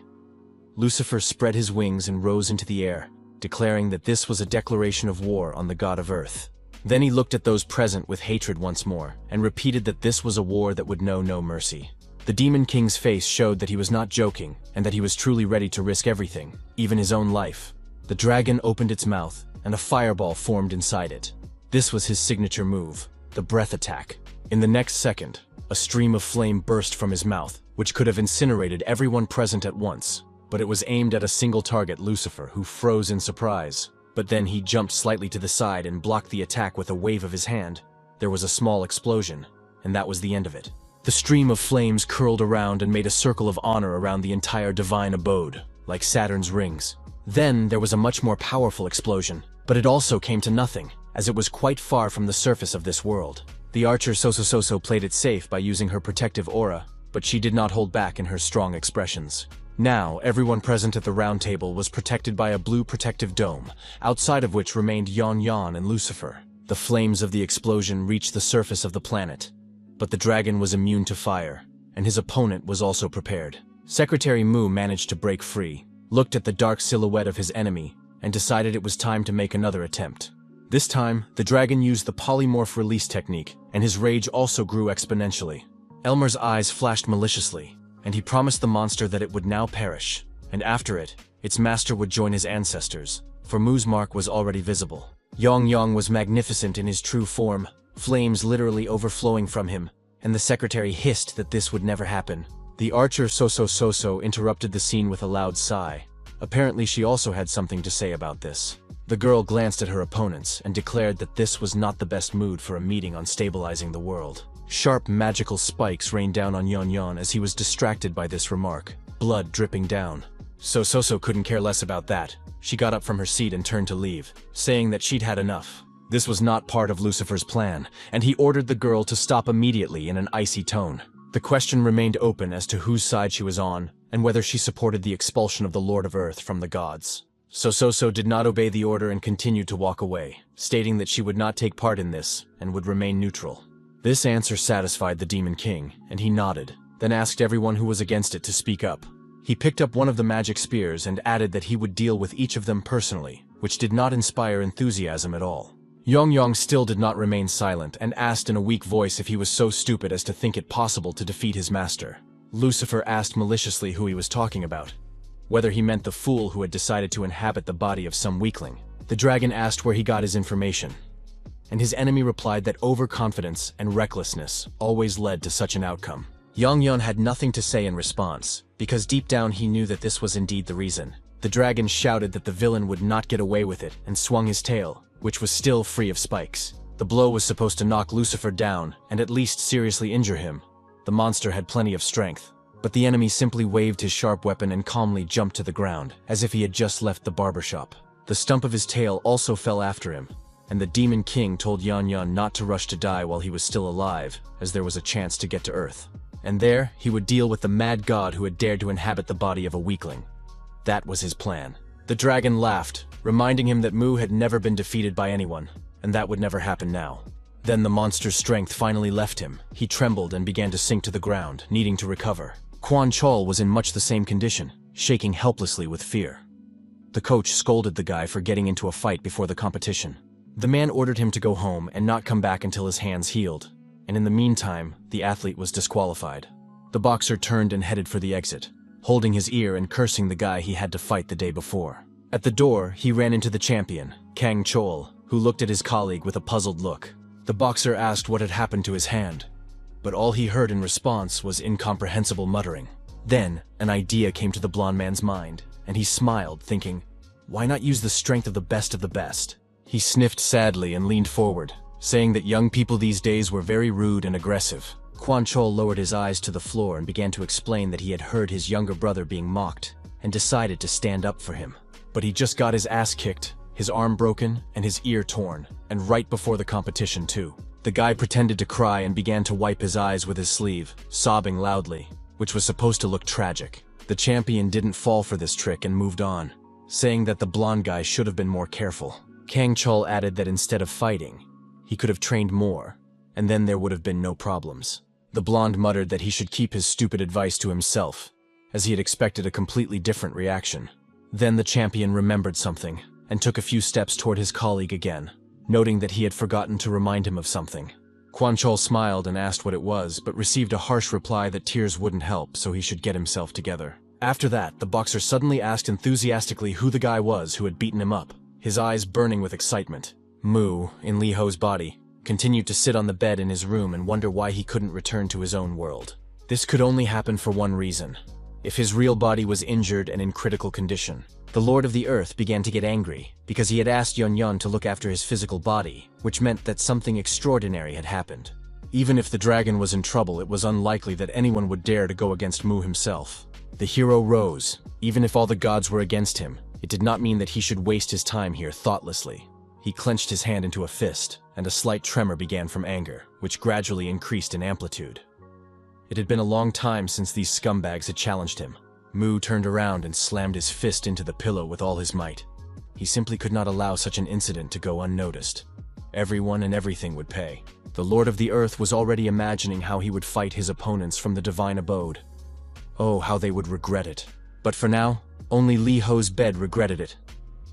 Lucifer spread his wings and rose into the air, declaring that this was a declaration of war on the god of Earth. Then he looked at those present with hatred once more, and repeated that this was a war that would know no mercy. The Demon King's face showed that he was not joking, and that he was truly ready to risk everything, even his own life. The dragon opened its mouth, and a fireball formed inside it. This was his signature move, the breath attack. In the next second, a stream of flame burst from his mouth, which could have incinerated everyone present at once, but it was aimed at a single target, Lucifer, who froze in surprise. But then he jumped slightly to the side and blocked the attack with a wave of his hand. There was a small explosion, and that was the end of it. The stream of flames curled around and made a circle of honor around the entire divine abode, like Saturn's rings. Then there was a much more powerful explosion, but it also came to nothing, as it was quite far from the surface of this world. The archer Soso played it safe by using her protective aura, but she did not hold back in her strong expressions. Now, everyone present at the round table was protected by a blue protective dome, outside of which remained Yon Yon and Lucifer. The flames of the explosion reached the surface of the planet, but the dragon was immune to fire, and his opponent was also prepared. Secretary Mu managed to break free, looked at the dark silhouette of his enemy, and decided it was time to make another attempt. This time, the dragon used the polymorph release technique, and his rage also grew exponentially. Elmer's eyes flashed maliciously, and he promised the monster that it would now perish, and after it, its master would join his ancestors, for Mu's mark was already visible. Yong Yong was magnificent in his true form, flames literally overflowing from him, and the secretary hissed that this would never happen. The archer Soso interrupted the scene with a loud sigh. Apparently she also had something to say about this. The girl glanced at her opponents and declared that this was not the best mood for a meeting on stabilizing the world. Sharp magical spikes rained down on Yon Yon as he was distracted by this remark, blood dripping down. So couldn't care less about that. She got up from her seat and turned to leave, saying that she'd had enough. This was not part of Lucifer's plan, and he ordered the girl to stop immediately in an icy tone. The question remained open as to whose side she was on, and whether she supported the expulsion of the Lord of Earth from the gods. So did not obey the order and continued to walk away, stating that she would not take part in this and would remain neutral. This answer satisfied the Demon King, and he nodded, then asked everyone who was against it to speak up. He picked up one of the magic spears and added that he would deal with each of them personally, which did not inspire enthusiasm at all. Yong still did not remain silent and asked in a weak voice if he was so stupid as to think it possible to defeat his master. Lucifer asked maliciously who he was talking about, whether he meant the fool who had decided to inhabit the body of some weakling. The dragon asked where he got his information, and his enemy replied that overconfidence and recklessness always led to such an outcome. Yon had nothing to say in response, because deep down he knew that this was indeed the reason. The dragon shouted that the villain would not get away with it and swung his tail, which was still free of spikes. The blow was supposed to knock Lucifer down and at least seriously injure him. The monster had plenty of strength, but the enemy simply waved his sharp weapon and calmly jumped to the ground, as if he had just left the barber shop. The stump of his tail also fell after him, and the Demon King told Yon not to rush to die while he was still alive, as there was a chance to get to Earth. And there, he would deal with the mad god who had dared to inhabit the body of a weakling. That was his plan. The dragon laughed, reminding him that Mu had never been defeated by anyone, and that would never happen now. Then the monster's strength finally left him. He trembled and began to sink to the ground, needing to recover. Quan Chol was in much the same condition, shaking helplessly with fear. The coach scolded the guy for getting into a fight before the competition. The man ordered him to go home and not come back until his hands healed, and in the meantime, the athlete was disqualified. The boxer turned and headed for the exit, holding his ear and cursing the guy he had to fight the day before. At the door, he ran into the champion, Kang Chol, who looked at his colleague with a puzzled look. The boxer asked what had happened to his hand, but all he heard in response was incomprehensible muttering. Then, an idea came to the blonde man's mind, and he smiled, thinking, why not use the strength of the best? He sniffed sadly and leaned forward, saying that young people these days were very rude and aggressive. Quan Chol lowered his eyes to the floor and began to explain that he had heard his younger brother being mocked, and decided to stand up for him. But he just got his ass kicked, his arm broken, and his ear torn, and right before the competition too. The guy pretended to cry and began to wipe his eyes with his sleeve, sobbing loudly, which was supposed to look tragic. The champion didn't fall for this trick and moved on, saying that the blonde guy should have been more careful. Kang Chol added that instead of fighting, he could have trained more, and then there would have been no problems. The blonde muttered that he should keep his stupid advice to himself, as he had expected a completely different reaction. Then the champion remembered something, and took a few steps toward his colleague again, noting that he had forgotten to remind him of something. Quan Chol smiled and asked what it was, but received a harsh reply that tears wouldn't help, so he should get himself together. After that, the boxer suddenly asked enthusiastically who the guy was who had beaten him up, his eyes burning with excitement. Mu, in Li Ho's body, continued to sit on the bed in his room and wonder why he couldn't return to his own world. This could only happen for one reason: if his real body was injured and in critical condition. The Lord of the Earth began to get angry, because he had asked Yon to look after his physical body, which meant that something extraordinary had happened. Even if the dragon was in trouble, it was unlikely that anyone would dare to go against Mu himself. The hero rose. Even if all the gods were against him, it did not mean that he should waste his time here thoughtlessly. He clenched his hand into a fist, and a slight tremor began from anger, which gradually increased in amplitude. It had been a long time since these scumbags had challenged him. Mu turned around and slammed his fist into the pillow with all his might. He simply could not allow such an incident to go unnoticed. Everyone and everything would pay. The Lord of the Earth was already imagining how he would fight his opponents from the divine abode. Oh, how they would regret it. But for now, only Li Ho's bed regretted it,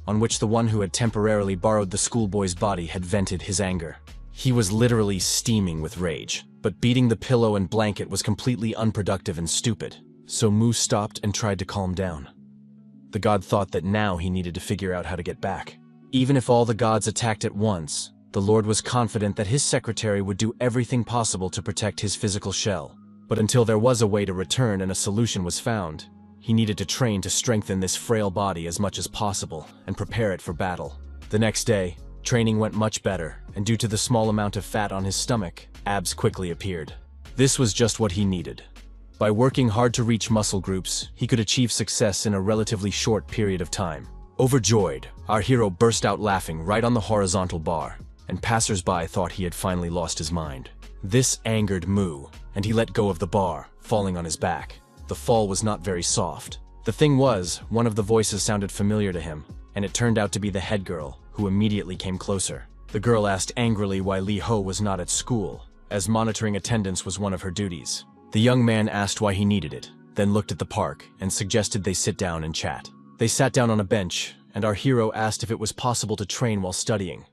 on which the one who had temporarily borrowed the schoolboy's body had vented his anger. He was literally steaming with rage, but beating the pillow and blanket was completely unproductive and stupid. So Mu stopped and tried to calm down. The god thought that now he needed to figure out how to get back. Even if all the gods attacked at once, the Lord was confident that his secretary would do everything possible to protect his physical shell. But until there was a way to return and a solution was found, he needed to train to strengthen this frail body as much as possible and prepare it for battle. The next day, training went much better, and due to the small amount of fat on his stomach, abs quickly appeared. This was just what he needed. By working hard to reach muscle groups, he could achieve success in a relatively short period of time. Overjoyed, our hero burst out laughing right on the horizontal bar, and passers-by thought he had finally lost his mind. This angered Mu, and he let go of the bar, falling on his back. The fall was not very soft. The thing was, one of the voices sounded familiar to him, and it turned out to be the head girl, who immediately came closer. The girl asked angrily why Lee Ho was not at school, as monitoring attendance was one of her duties. The young man asked why he needed it, then looked at the park and suggested they sit down and chat. They sat down on a bench, and our hero asked if it was possible to train while studying,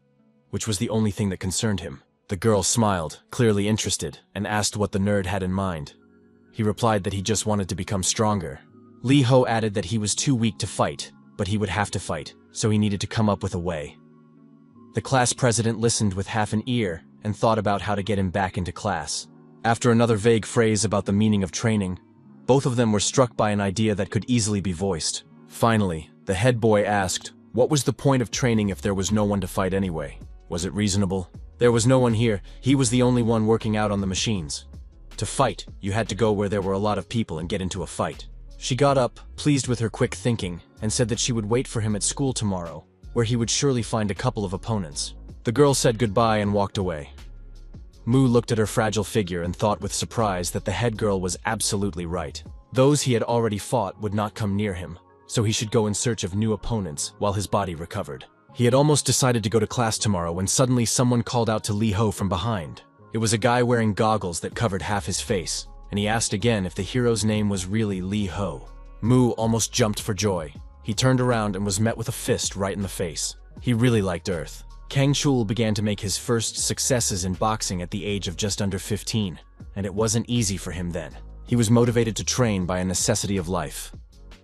which was the only thing that concerned him. The girl smiled, clearly interested, and asked what the nerd had in mind. He replied that he just wanted to become stronger. Lee Ho added that he was too weak to fight, but he would have to fight, so he needed to come up with a way. The class president listened with half an ear and thought about how to get him back into class. After another vague phrase about the meaning of training, both of them were struck by an idea that could easily be voiced. Finally, the head boy asked, what was the point of training if there was no one to fight anyway? Was it reasonable? There was no one here. He was the only one working out on the machines. To fight, you had to go where there were a lot of people and get into a fight. She got up, pleased with her quick thinking, and said that she would wait for him at school tomorrow, where he would surely find a couple of opponents. The girl said goodbye and walked away. Mu looked at her fragile figure and thought with surprise that the head girl was absolutely right. Those he had already fought would not come near him, so he should go in search of new opponents while his body recovered. He had almost decided to go to class tomorrow when suddenly someone called out to Lee Ho from behind. It was a guy wearing goggles that covered half his face, and he asked again if the hero's name was really Lee Ho. Mu almost jumped for joy. He turned around and was met with a fist right in the face. He really liked Earth. Kang Chul began to make his first successes in boxing at the age of just under 15, and it wasn't easy for him then. He was motivated to train by a necessity of life.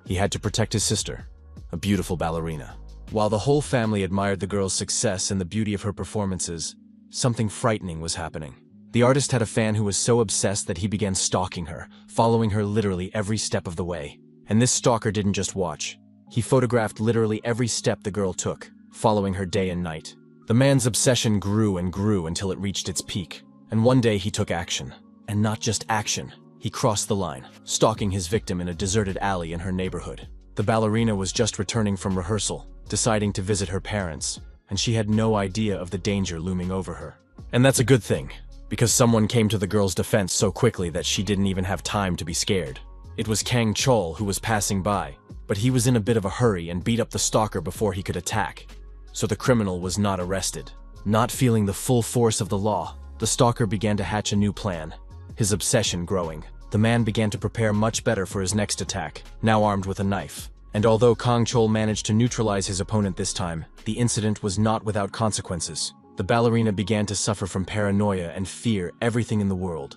He had to protect his sister, a beautiful ballerina. While the whole family admired the girl's success and the beauty of her performances, something frightening was happening. The artist had a fan who was so obsessed that he began stalking her, following her literally every step of the way. And this stalker didn't just watch. He photographed literally every step the girl took, following her day and night. The man's obsession grew and grew until it reached its peak. And one day he took action. And not just action. He crossed the line, stalking his victim in a deserted alley in her neighborhood. The ballerina was just returning from rehearsal, deciding to visit her parents, and she had no idea of the danger looming over her. And that's a good thing, because someone came to the girl's defense so quickly that she didn't even have time to be scared. It was Kang Chol who was passing by, but he was in a bit of a hurry and beat up the stalker before he could attack, so the criminal was not arrested. Not feeling the full force of the law, the stalker began to hatch a new plan, his obsession growing. The man began to prepare much better for his next attack, now armed with a knife. And although Kang Chol managed to neutralize his opponent this time, the incident was not without consequences. The ballerina began to suffer from paranoia and fear everything in the world.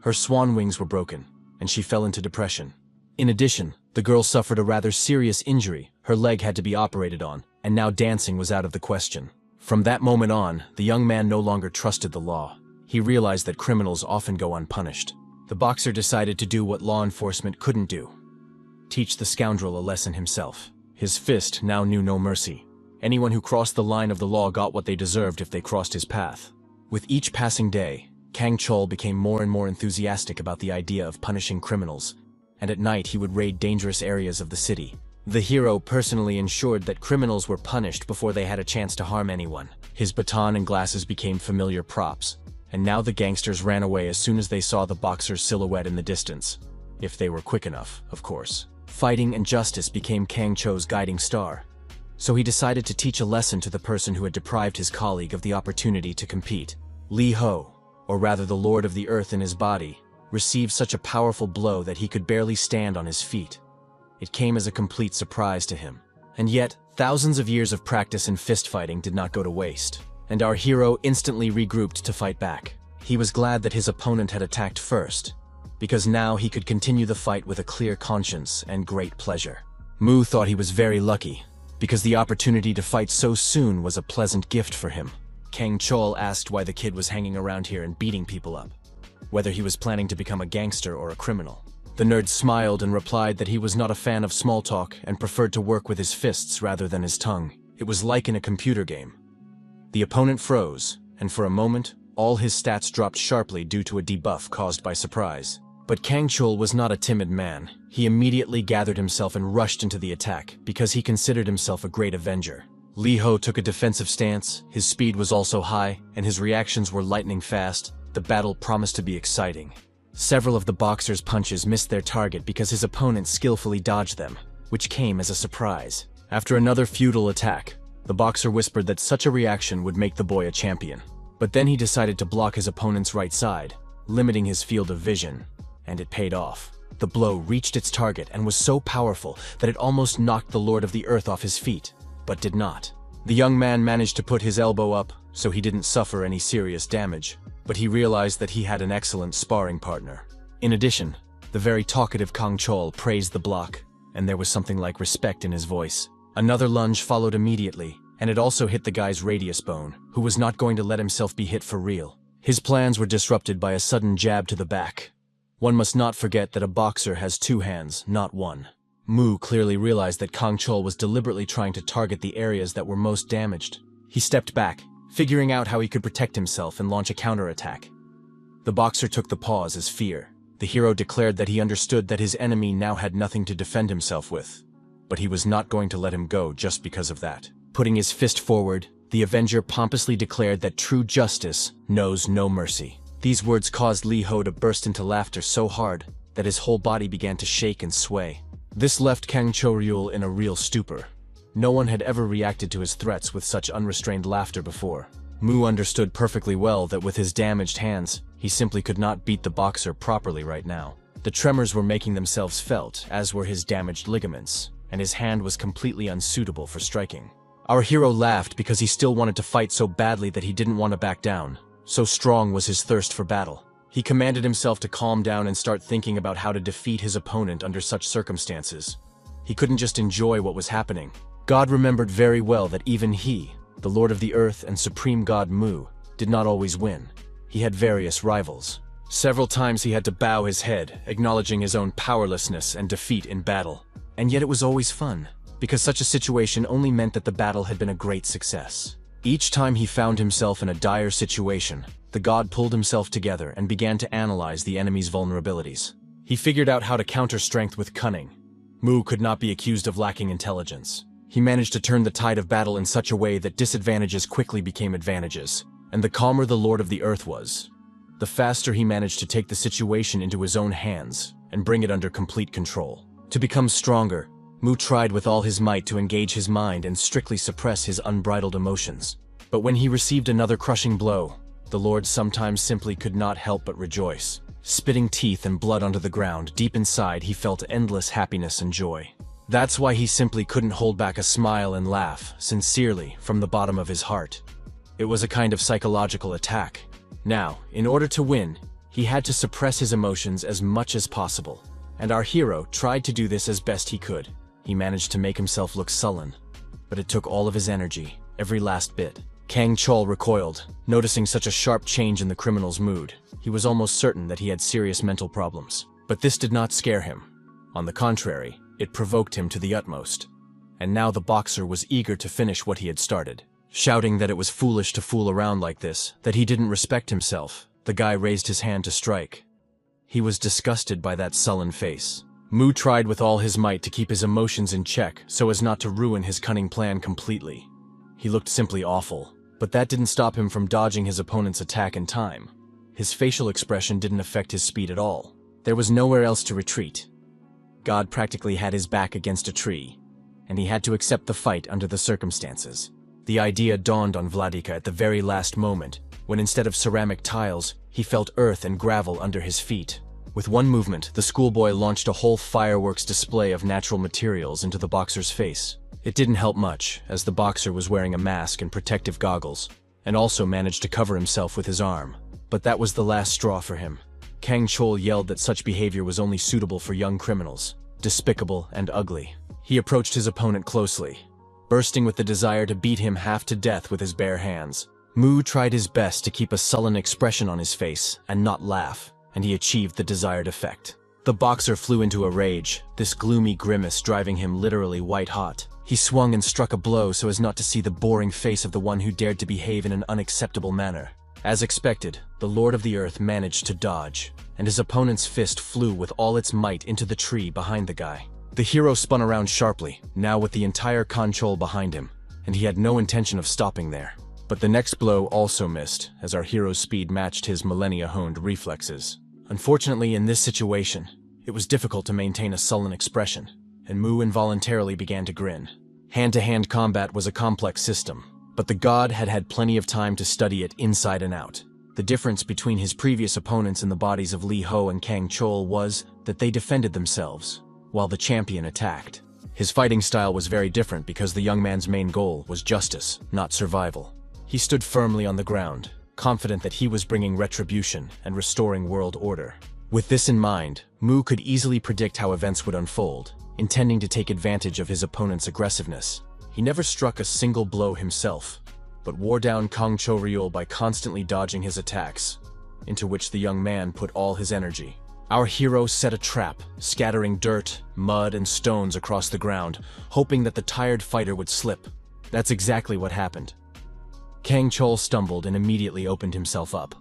Her swan wings were broken, and she fell into depression. In addition, the girl suffered a rather serious injury. Her leg had to be operated on, and now dancing was out of the question. From that moment on, the young man no longer trusted the law. He realized that criminals often go unpunished. The boxer decided to do what law enforcement couldn't do: teach the scoundrel a lesson himself. His fist now knew no mercy. Anyone who crossed the line of the law got what they deserved if they crossed his path. With each passing day, Kang Chol became more and more enthusiastic about the idea of punishing criminals, and at night he would raid dangerous areas of the city. The hero personally ensured that criminals were punished before they had a chance to harm anyone. His baton and glasses became familiar props, and now the gangsters ran away as soon as they saw the boxer's silhouette in the distance. If they were quick enough, of course. Fighting and justice became Kang Cho's guiding star. So he decided to teach a lesson to the person who had deprived his colleague of the opportunity to compete. Lee Ho, or rather the Lord of the Earth in his body, received such a powerful blow that he could barely stand on his feet. It came as a complete surprise to him. And yet, thousands of years of practice in fistfighting did not go to waste, and our hero instantly regrouped to fight back. He was glad that his opponent had attacked first, because now he could continue the fight with a clear conscience and great pleasure. Mu thought he was very lucky, because the opportunity to fight so soon was a pleasant gift for him. Kang Chol asked why the kid was hanging around here and beating people up, whether he was planning to become a gangster or a criminal. The nerd smiled and replied that he was not a fan of small talk and preferred to work with his fists rather than his tongue. It was like in a computer game. The opponent froze, and for a moment, all his stats dropped sharply due to a debuff caused by surprise. But Kang Chul was not a timid man. He immediately gathered himself and rushed into the attack because he considered himself a great avenger. Lee Ho took a defensive stance, his speed was also high, and his reactions were lightning fast. The battle promised to be exciting. Several of the boxer's punches missed their target because his opponent skillfully dodged them, which came as a surprise. After another futile attack, the boxer whispered that such a reaction would make the boy a champion. But then he decided to block his opponent's right side, limiting his field of vision. And it paid off. The blow reached its target and was so powerful that it almost knocked the Lord of the Earth off his feet, but did not. The young man managed to put his elbow up, so he didn't suffer any serious damage, but he realized that he had an excellent sparring partner. In addition, the very talkative Kang Chul praised the block, and there was something like respect in his voice. Another lunge followed immediately, and it also hit the guy's radius bone, who was not going to let himself be hit for real. His plans were disrupted by a sudden jab to the back. One must not forget that a boxer has two hands, not one. Mu clearly realized that Kang Chul was deliberately trying to target the areas that were most damaged. He stepped back, figuring out how he could protect himself and launch a counterattack. The boxer took the pause as fear. The hero declared that he understood that his enemy now had nothing to defend himself with. But he was not going to let him go just because of that. Putting his fist forward, the Avenger pompously declared that true justice knows no mercy. These words caused Lee Ho to burst into laughter so hard that his whole body began to shake and sway. This left Kang Choryul in a real stupor. No one had ever reacted to his threats with such unrestrained laughter before. Mu understood perfectly well that with his damaged hands, he simply could not beat the boxer properly right now. The tremors were making themselves felt, as were his damaged ligaments, and his hand was completely unsuitable for striking. Our hero laughed because he still wanted to fight so badly that he didn't want to back down. So strong was his thirst for battle. He commanded himself to calm down and start thinking about how to defeat his opponent under such circumstances. He couldn't just enjoy what was happening. God remembered very well that even he, the Lord of the Earth and Supreme God Mu, did not always win. He had various rivals. Several times he had to bow his head, acknowledging his own powerlessness and defeat in battle. And yet it was always fun, because such a situation only meant that the battle had been a great success. Each time he found himself in a dire situation, the god pulled himself together and began to analyze the enemy's vulnerabilities. He figured out how to counter strength with cunning. Mu could not be accused of lacking intelligence. He managed to turn the tide of battle in such a way that disadvantages quickly became advantages. And the calmer the Lord of the Earth was, the faster he managed to take the situation into his own hands and bring it under complete control. To become stronger, Mu tried with all his might to engage his mind and strictly suppress his unbridled emotions. But when he received another crushing blow, the Lord sometimes simply could not help but rejoice. Spitting teeth and blood onto the ground, deep inside he felt endless happiness and joy. That's why he simply couldn't hold back a smile and laugh, sincerely, from the bottom of his heart. It was a kind of psychological attack. Now, in order to win, he had to suppress his emotions as much as possible. And our hero tried to do this as best he could. He managed to make himself look sullen, but it took all of his energy, every last bit. Kang Chul recoiled, noticing such a sharp change in the criminal's mood. He was almost certain that he had serious mental problems. But this did not scare him. On the contrary, it provoked him to the utmost. And now the boxer was eager to finish what he had started. Shouting that it was foolish to fool around like this, that he didn't respect himself, the guy raised his hand to strike. He was disgusted by that sullen face. Mu tried with all his might to keep his emotions in check so as not to ruin his cunning plan completely. He looked simply awful, but that didn't stop him from dodging his opponent's attack in time. His facial expression didn't affect his speed at all. There was nowhere else to retreat. God practically had his back against a tree, and he had to accept the fight under the circumstances. The idea dawned on Vladika at the very last moment, when instead of ceramic tiles, he felt earth and gravel under his feet. With one movement, the schoolboy launched a whole fireworks display of natural materials into the boxer's face. It didn't help much, as the boxer was wearing a mask and protective goggles, and also managed to cover himself with his arm. But that was the last straw for him. Kang Chul yelled that such behavior was only suitable for young criminals, despicable and ugly. He approached his opponent closely, bursting with the desire to beat him half to death with his bare hands. Mu tried his best to keep a sullen expression on his face and not laugh, and he achieved the desired effect. The boxer flew into a rage, this gloomy grimace driving him literally white-hot. He swung and struck a blow so as not to see the boring face of the one who dared to behave in an unacceptable manner. As expected, the Lord of the Earth managed to dodge, and his opponent's fist flew with all its might into the tree behind the guy. The hero spun around sharply, now with the entire control behind him, and he had no intention of stopping there. But the next blow also missed, as our hero's speed matched his millennia-honed reflexes. Unfortunately, in this situation, it was difficult to maintain a sullen expression, and Mu involuntarily began to grin. Hand-to-hand combat was a complex system, but the god had had plenty of time to study it inside and out. The difference between his previous opponents in the bodies of Li Ho and Kang Chol was that they defended themselves, while the champion attacked. His fighting style was very different because the young man's main goal was justice, not survival. He stood firmly on the ground, confident that he was bringing retribution and restoring world order. With this in mind, Mu could easily predict how events would unfold, intending to take advantage of his opponent's aggressiveness. He never struck a single blow himself, but wore down Kang Cho-ryul by constantly dodging his attacks, into which the young man put all his energy. Our hero set a trap, scattering dirt, mud, and stones across the ground, hoping that the tired fighter would slip. That's exactly what happened. Kang Chol stumbled and immediately opened himself up.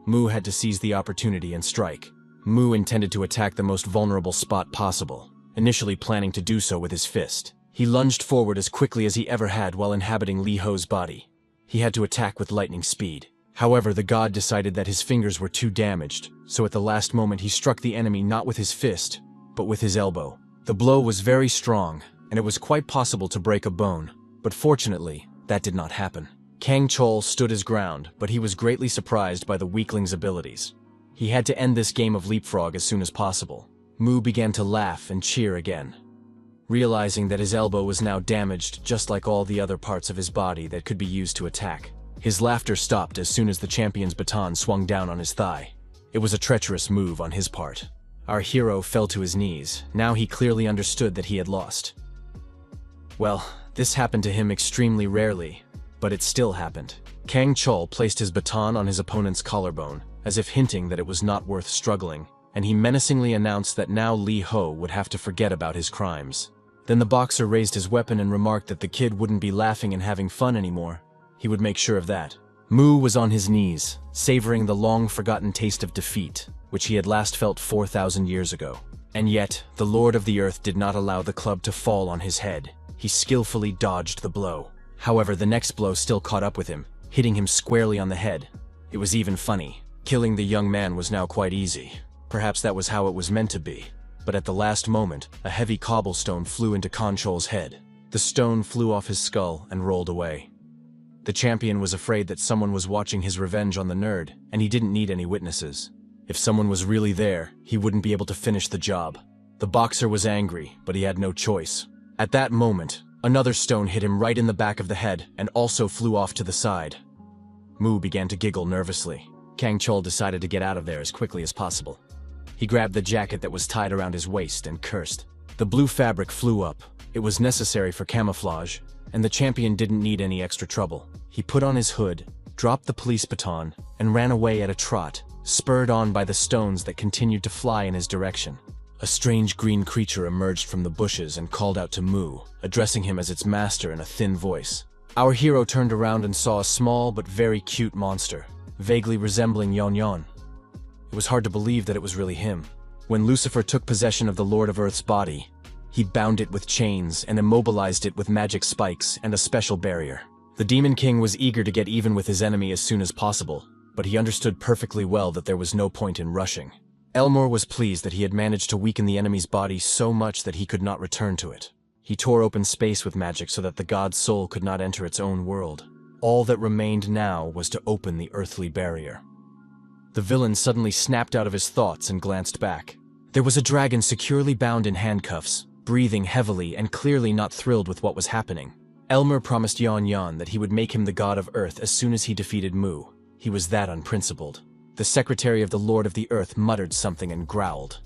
Mu had to seize the opportunity and strike. Mu intended to attack the most vulnerable spot possible, initially planning to do so with his fist. He lunged forward as quickly as he ever had while inhabiting Li Ho's body. He had to attack with lightning speed. However, the god decided that his fingers were too damaged, so at the last moment he struck the enemy not with his fist, but with his elbow. The blow was very strong, and it was quite possible to break a bone, but fortunately, that did not happen. Kang Chol stood his ground, but he was greatly surprised by the weakling's abilities. He had to end this game of leapfrog as soon as possible. Mu began to laugh and cheer again, realizing that his elbow was now damaged just like all the other parts of his body that could be used to attack. His laughter stopped as soon as the champion's baton swung down on his thigh. It was a treacherous move on his part. Our hero fell to his knees. Now he clearly understood that he had lost. Well, this happened to him extremely rarely, but it still happened. Kang Chol placed his baton on his opponent's collarbone, as if hinting that it was not worth struggling, and he menacingly announced that now Li Ho would have to forget about his crimes. Then the boxer raised his weapon and remarked that the kid wouldn't be laughing and having fun anymore. He would make sure of that. Mu was on his knees, savoring the long-forgotten taste of defeat, which he had last felt 4,000 years ago. And yet, the Lord of the Earth did not allow the club to fall on his head. He skillfully dodged the blow. However, the next blow still caught up with him, hitting him squarely on the head. It was even funny. Killing the young man was now quite easy. Perhaps that was how it was meant to be. But at the last moment, a heavy cobblestone flew into Konchol's head. The stone flew off his skull and rolled away. The champion was afraid that someone was watching his revenge on the nerd, and he didn't need any witnesses. If someone was really there, he wouldn't be able to finish the job. The boxer was angry, but he had no choice. At that moment, another stone hit him right in the back of the head and also flew off to the side. Mu began to giggle nervously. Kang Chol decided to get out of there as quickly as possible. He grabbed the jacket that was tied around his waist and cursed. The blue fabric flew up. It was necessary for camouflage, and the champion didn't need any extra trouble. He put on his hood, dropped the police baton, and ran away at a trot, spurred on by the stones that continued to fly in his direction. A strange green creature emerged from the bushes and called out to Mu, addressing him as its master in a thin voice. Our hero turned around and saw a small but very cute monster, vaguely resembling Yon Yon. It was hard to believe that it was really him. When Lucifer took possession of the Lord of Earth's body, he bound it with chains and immobilized it with magic spikes and a special barrier. The Demon King was eager to get even with his enemy as soon as possible, but he understood perfectly well that there was no point in rushing. Elmore was pleased that he had managed to weaken the enemy's body so much that he could not return to it. He tore open space with magic so that the god's soul could not enter its own world. All that remained now was to open the earthly barrier. The villain suddenly snapped out of his thoughts and glanced back. There was a dragon securely bound in handcuffs, breathing heavily and clearly not thrilled with what was happening. Elmer promised Yon Yon that he would make him the god of Earth as soon as he defeated Mu. He was that unprincipled. The secretary of the Lord of the Earth muttered something and growled.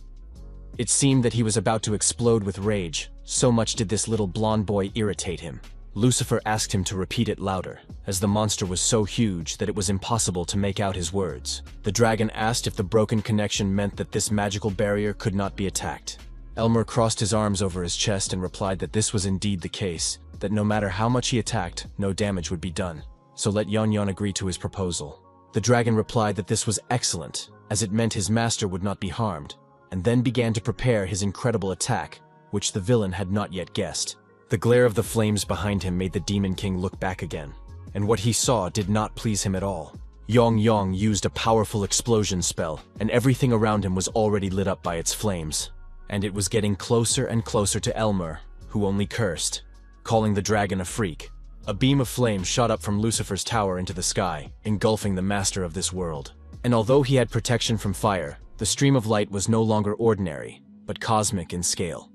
It seemed that he was about to explode with rage, so much did this little blonde boy irritate him. Lucifer asked him to repeat it louder, as the monster was so huge that it was impossible to make out his words. The dragon asked if the broken connection meant that this magical barrier could not be attacked. Elmer crossed his arms over his chest and replied that this was indeed the case, that no matter how much he attacked, no damage would be done. So let Yon Yon agree to his proposal. The dragon replied that this was excellent, as it meant his master would not be harmed, and then began to prepare his incredible attack, which the villain had not yet guessed. The glare of the flames behind him made the Demon King look back again, and what he saw did not please him at all. Yong Yong used a powerful explosion spell, and everything around him was already lit up by its flames. And it was getting closer and closer to Elmer, who only cursed, calling the dragon a freak. A beam of flame shot up from Lucifer's tower into the sky, engulfing the master of this world. And although he had protection from fire, the stream of light was no longer ordinary, but cosmic in scale.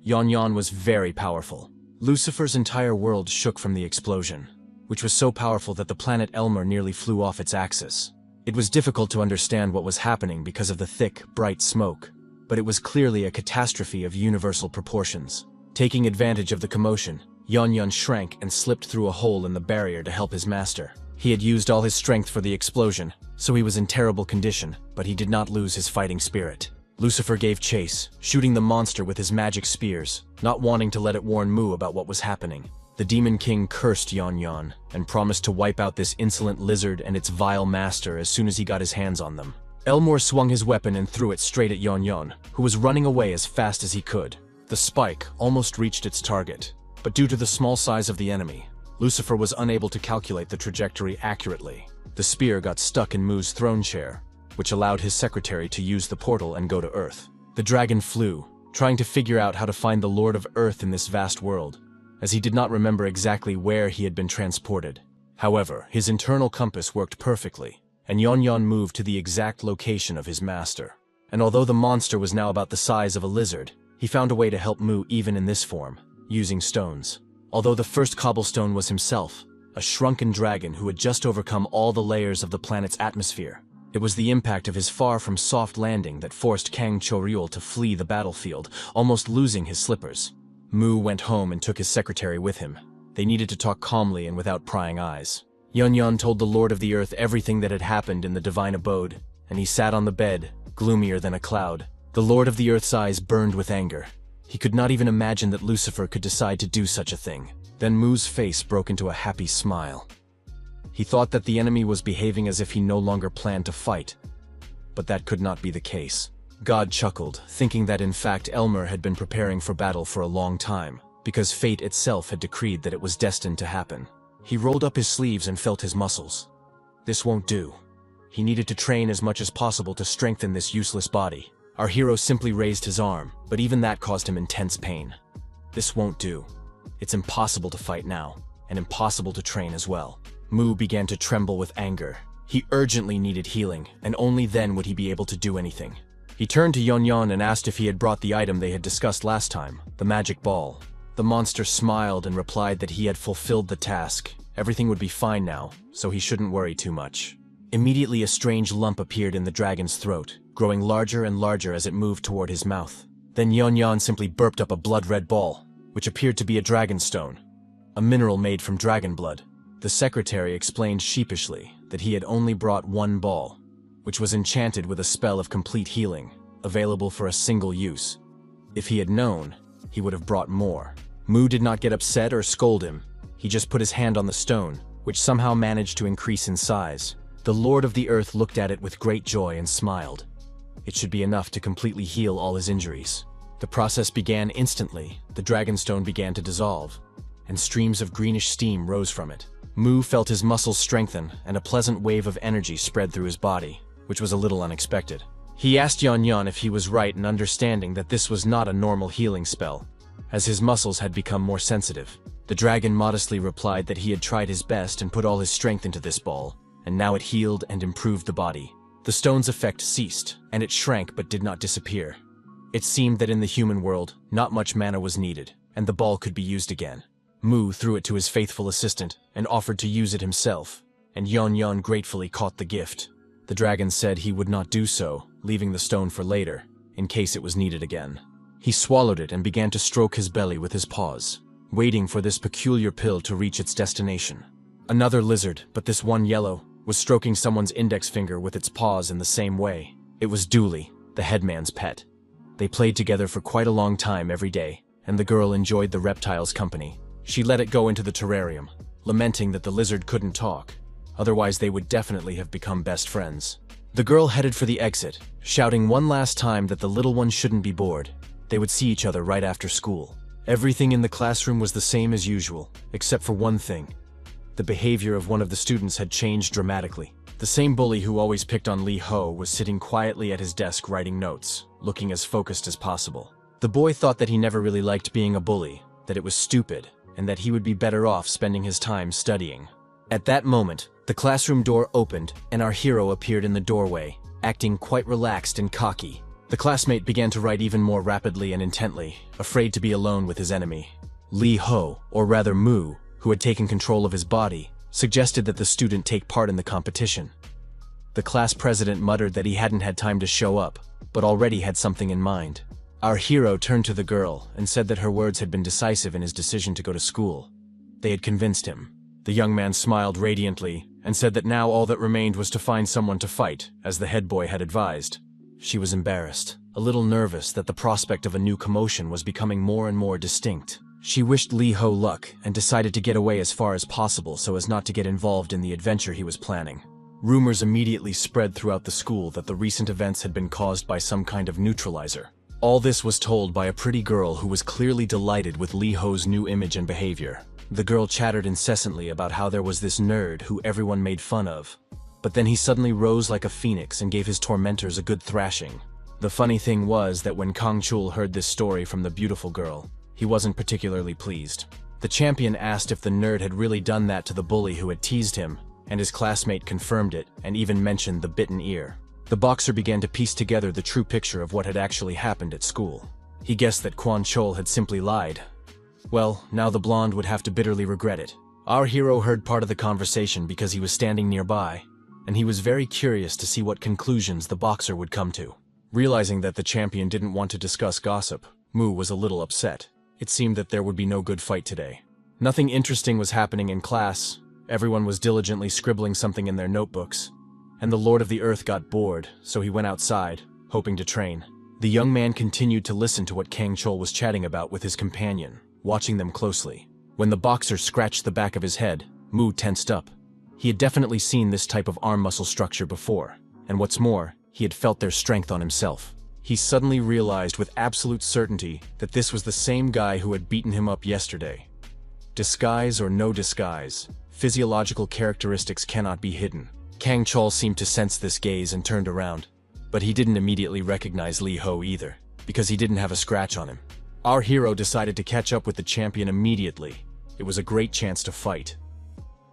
Yon Yon was very powerful. Lucifer's entire world shook from the explosion, which was so powerful that the planet Elmer nearly flew off its axis. It was difficult to understand what was happening because of the thick, bright smoke, but it was clearly a catastrophe of universal proportions. Taking advantage of the commotion, Yon Yon shrank and slipped through a hole in the barrier to help his master. He had used all his strength for the explosion, so he was in terrible condition, but he did not lose his fighting spirit. Lucifer gave chase, shooting the monster with his magic spears, not wanting to let it warn Mu about what was happening. The Demon King cursed Yon Yon and promised to wipe out this insolent lizard and its vile master as soon as he got his hands on them. Elmore swung his weapon and threw it straight at Yon Yon, who was running away as fast as he could. The spike almost reached its target, but due to the small size of the enemy, Lucifer was unable to calculate the trajectory accurately. The spear got stuck in Mu's throne chair, which allowed his secretary to use the portal and go to Earth. The dragon flew, trying to figure out how to find the Lord of Earth in this vast world, as he did not remember exactly where he had been transported. However, his internal compass worked perfectly, and Yon Yon moved to the exact location of his master. And although the monster was now about the size of a lizard, he found a way to help Mu even in this form, using stones. Although the first cobblestone was himself, a shrunken dragon who had just overcome all the layers of the planet's atmosphere. It was the impact of his far-from-soft landing that forced Kang Choryul to flee the battlefield, almost losing his slippers. Mu went home and took his secretary with him. They needed to talk calmly and without prying eyes. Yon Yon told the Lord of the Earth everything that had happened in the divine abode, and he sat on the bed, gloomier than a cloud. The Lord of the Earth's eyes burned with anger. He could not even imagine that Lucifer could decide to do such a thing. Then Mu's face broke into a happy smile. He thought that the enemy was behaving as if he no longer planned to fight, but that could not be the case. God chuckled, thinking that in fact Elmer had been preparing for battle for a long time, because fate itself had decreed that it was destined to happen. He rolled up his sleeves and felt his muscles. This won't do. He needed to train as much as possible to strengthen this useless body. Our hero simply raised his arm, but even that caused him intense pain. This won't do. It's impossible to fight now, and impossible to train as well. Mu began to tremble with anger. He urgently needed healing, and only then would he be able to do anything. He turned to Yon Yon and asked if he had brought the item they had discussed last time, the magic ball. The monster smiled and replied that he had fulfilled the task. Everything would be fine now, so he shouldn't worry too much. Immediately a strange lump appeared in the dragon's throat, growing larger and larger as it moved toward his mouth. Then Yon Yon simply burped up a blood-red ball, which appeared to be a dragonstone, a mineral made from dragon blood. The secretary explained sheepishly that he had only brought one ball, which was enchanted with a spell of complete healing, available for a single use. If he had known, he would have brought more. Mu did not get upset or scold him. He just put his hand on the stone, which somehow managed to increase in size. The Lord of the Earth looked at it with great joy and smiled. It should be enough to completely heal all his injuries. The process began instantly. The dragonstone began to dissolve, and streams of greenish steam rose from it. Mu felt his muscles strengthen, and a pleasant wave of energy spread through his body, which was a little unexpected. He asked Yon Yon if he was right in understanding that this was not a normal healing spell, as his muscles had become more sensitive. The dragon modestly replied that he had tried his best and put all his strength into this ball, and now it healed and improved the body. The stone's effect ceased, and it shrank but did not disappear. It seemed that in the human world, not much mana was needed, and the ball could be used again. Mu threw it to his faithful assistant and offered to use it himself, and Yon Yon gratefully caught the gift. The dragon said he would not do so, leaving the stone for later, in case it was needed again. He swallowed it and began to stroke his belly with his paws. waiting for this peculiar pill to reach its destination. Another lizard, but this one yellow, was stroking someone's index finger with its paws in the same way. It was Dooley, the headman's pet. They played together for quite a long time every day, and the girl enjoyed the reptile's company. She let it go into the terrarium, lamenting that the lizard couldn't talk. Otherwise, they would definitely have become best friends. The girl headed for the exit, shouting one last time that the little one shouldn't be bored. They would see each other right after school. Everything in the classroom was the same as usual, except for one thing. The behavior of one of the students had changed dramatically. The same bully who always picked on Lee Ho was sitting quietly at his desk writing notes, looking as focused as possible. The boy thought that he never really liked being a bully, that it was stupid, and that he would be better off spending his time studying. At that moment, the classroom door opened, and our hero appeared in the doorway, acting quite relaxed and cocky. The classmate began to write even more rapidly and intently, afraid to be alone with his enemy. Lee Ho, or rather Mu, who had taken control of his body, suggested that the student take part in the competition. The class president muttered that he hadn't had time to show up, but already had something in mind. Our hero turned to the girl and said that her words had been decisive in his decision to go to school. They had convinced him. The young man smiled radiantly and said that now all that remained was to find someone to fight, as the head boy had advised. She was embarrassed, a little nervous that the prospect of a new commotion was becoming more and more distinct. She wished Lee Ho luck and decided to get away as far as possible so as not to get involved in the adventure he was planning. Rumors immediately spread throughout the school that the recent events had been caused by some kind of neutralizer. All this was told by a pretty girl who was clearly delighted with Lee Ho's new image and behavior. The girl chattered incessantly about how there was this nerd who everyone made fun of. But then he suddenly rose like a phoenix and gave his tormentors a good thrashing. The funny thing was that when Kang Chul heard this story from the beautiful girl, he wasn't particularly pleased. The champion asked if the nerd had really done that to the bully who had teased him, and his classmate confirmed it and even mentioned the bitten ear. The boxer began to piece together the true picture of what had actually happened at school. He guessed that Kwon Chol had simply lied. Well, now the blonde would have to bitterly regret it. Our hero heard part of the conversation because he was standing nearby, and he was very curious to see what conclusions the boxer would come to. Realizing that the champion didn't want to discuss gossip, Mu was a little upset. It seemed that there would be no good fight today. Nothing interesting was happening in class. Everyone was diligently scribbling something in their notebooks. And the Lord of the Earth got bored, so he went outside, hoping to train. The young man continued to listen to what Kang Chol was chatting about with his companion, watching them closely. When the boxer scratched the back of his head, Mu tensed up. He had definitely seen this type of arm muscle structure before, and what's more, he had felt their strength on himself. He suddenly realized with absolute certainty that this was the same guy who had beaten him up yesterday. Disguise or no disguise, physiological characteristics cannot be hidden. Kang Chol seemed to sense this gaze and turned around, but he didn't immediately recognize Lee Ho either, because he didn't have a scratch on him. Our hero decided to catch up with the champion immediately. It was a great chance to fight.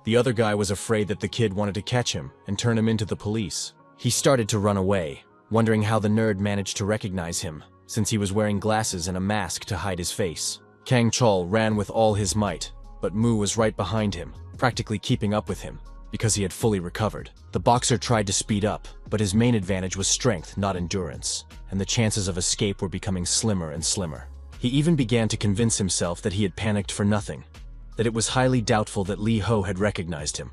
The other guy was afraid that the kid wanted to catch him and turn him into the police. He started to run away, wondering how the nerd managed to recognize him, since he was wearing glasses and a mask to hide his face. Kang Chol ran with all his might, but Mu was right behind him, practically keeping up with him, because he had fully recovered. The boxer tried to speed up, but his main advantage was strength, not endurance, and the chances of escape were becoming slimmer and slimmer. He even began to convince himself that he had panicked for nothing, that it was highly doubtful that Lee Ho had recognized him,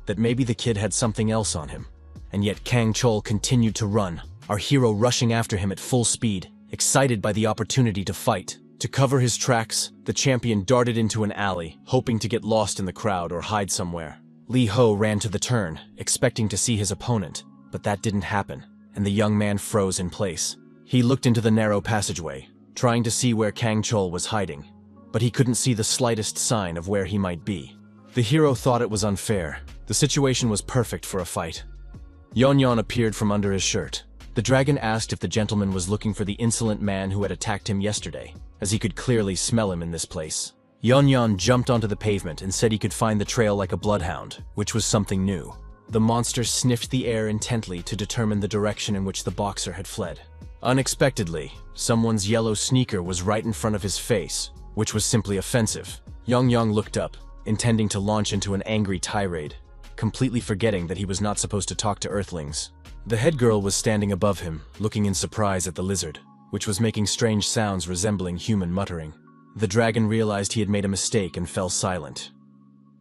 that maybe the kid had something else on him. And yet Kang Chol continued to run, our hero rushing after him at full speed, excited by the opportunity to fight. To cover his tracks, the champion darted into an alley, hoping to get lost in the crowd or hide somewhere. Lee Ho ran to the turn, expecting to see his opponent, but that didn't happen, and the young man froze in place. He looked into the narrow passageway, trying to see where Kang Chol was hiding, but he couldn't see the slightest sign of where he might be. The hero thought it was unfair. The situation was perfect for a fight. Yon Yon appeared from under his shirt. The dragon asked if the gentleman was looking for the insolent man who had attacked him yesterday, as he could clearly smell him in this place. Yon Yon jumped onto the pavement and said he could find the trail like a bloodhound, which was something new. The monster sniffed the air intently to determine the direction in which the boxer had fled. Unexpectedly, someone's yellow sneaker was right in front of his face, which was simply offensive. Yang Yang looked up, intending to launch into an angry tirade, completely forgetting that he was not supposed to talk to earthlings. The head girl was standing above him, looking in surprise at the lizard, which was making strange sounds resembling human muttering. The dragon realized he had made a mistake and fell silent.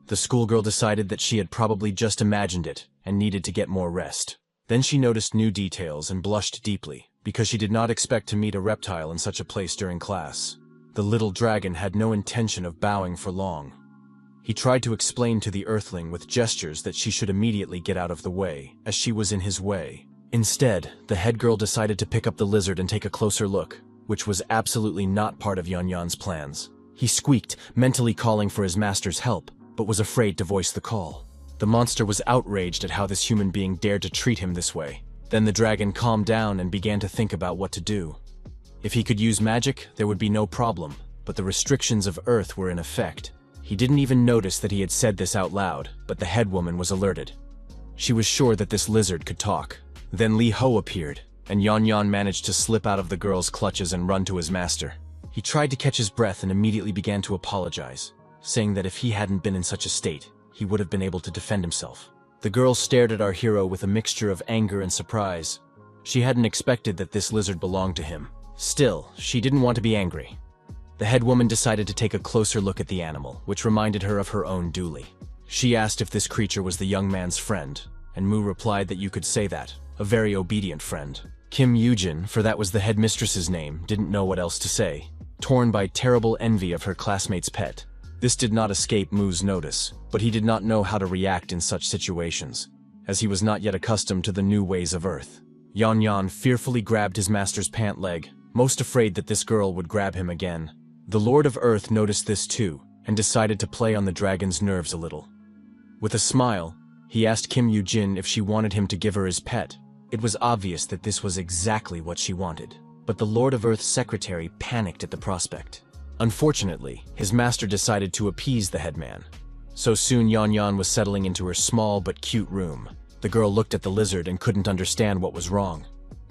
The schoolgirl decided that she had probably just imagined it and needed to get more rest. Then she noticed new details and blushed deeply, because she did not expect to meet a reptile in such a place during class. The little dragon had no intention of bowing for long. He tried to explain to the earthling with gestures that she should immediately get out of the way, as she was in his way. Instead, the head girl decided to pick up the lizard and take a closer look, which was absolutely not part of Yanyan's plans. He squeaked, mentally calling for his master's help, but was afraid to voice the call. The monster was outraged at how this human being dared to treat him this way. Then the dragon calmed down and began to think about what to do. If he could use magic, there would be no problem, but the restrictions of Earth were in effect. He didn't even notice that he had said this out loud, but the head woman was alerted. She was sure that this lizard could talk. Then Li Ho appeared, and Yanyan managed to slip out of the girl's clutches and run to his master. He tried to catch his breath and immediately began to apologize, saying that if he hadn't been in such a state, he would have been able to defend himself. The girl stared at our hero with a mixture of anger and surprise. She hadn't expected that this lizard belonged to him. Still, she didn't want to be angry. The head woman decided to take a closer look at the animal, which reminded her of her own Dooley. She asked if this creature was the young man's friend, and Mu replied that you could say that, a very obedient friend. Kim Yujin, for that was the headmistress's name, didn't know what else to say, torn by terrible envy of her classmate's pet. This did not escape Mu's notice, but he did not know how to react in such situations, as he was not yet accustomed to the new ways of Earth. Yanyan fearfully grabbed his master's pant leg, most afraid that this girl would grab him again. The Lord of Earth noticed this too, and decided to play on the dragon's nerves a little. With a smile, he asked Kim Yujin if she wanted him to give her his pet. It was obvious that this was exactly what she wanted, but the Lord of Earth's secretary panicked at the prospect. Unfortunately, his master decided to appease the headman. So soon Yanyan was settling into her small but cute room. The girl looked at the lizard and couldn't understand what was wrong.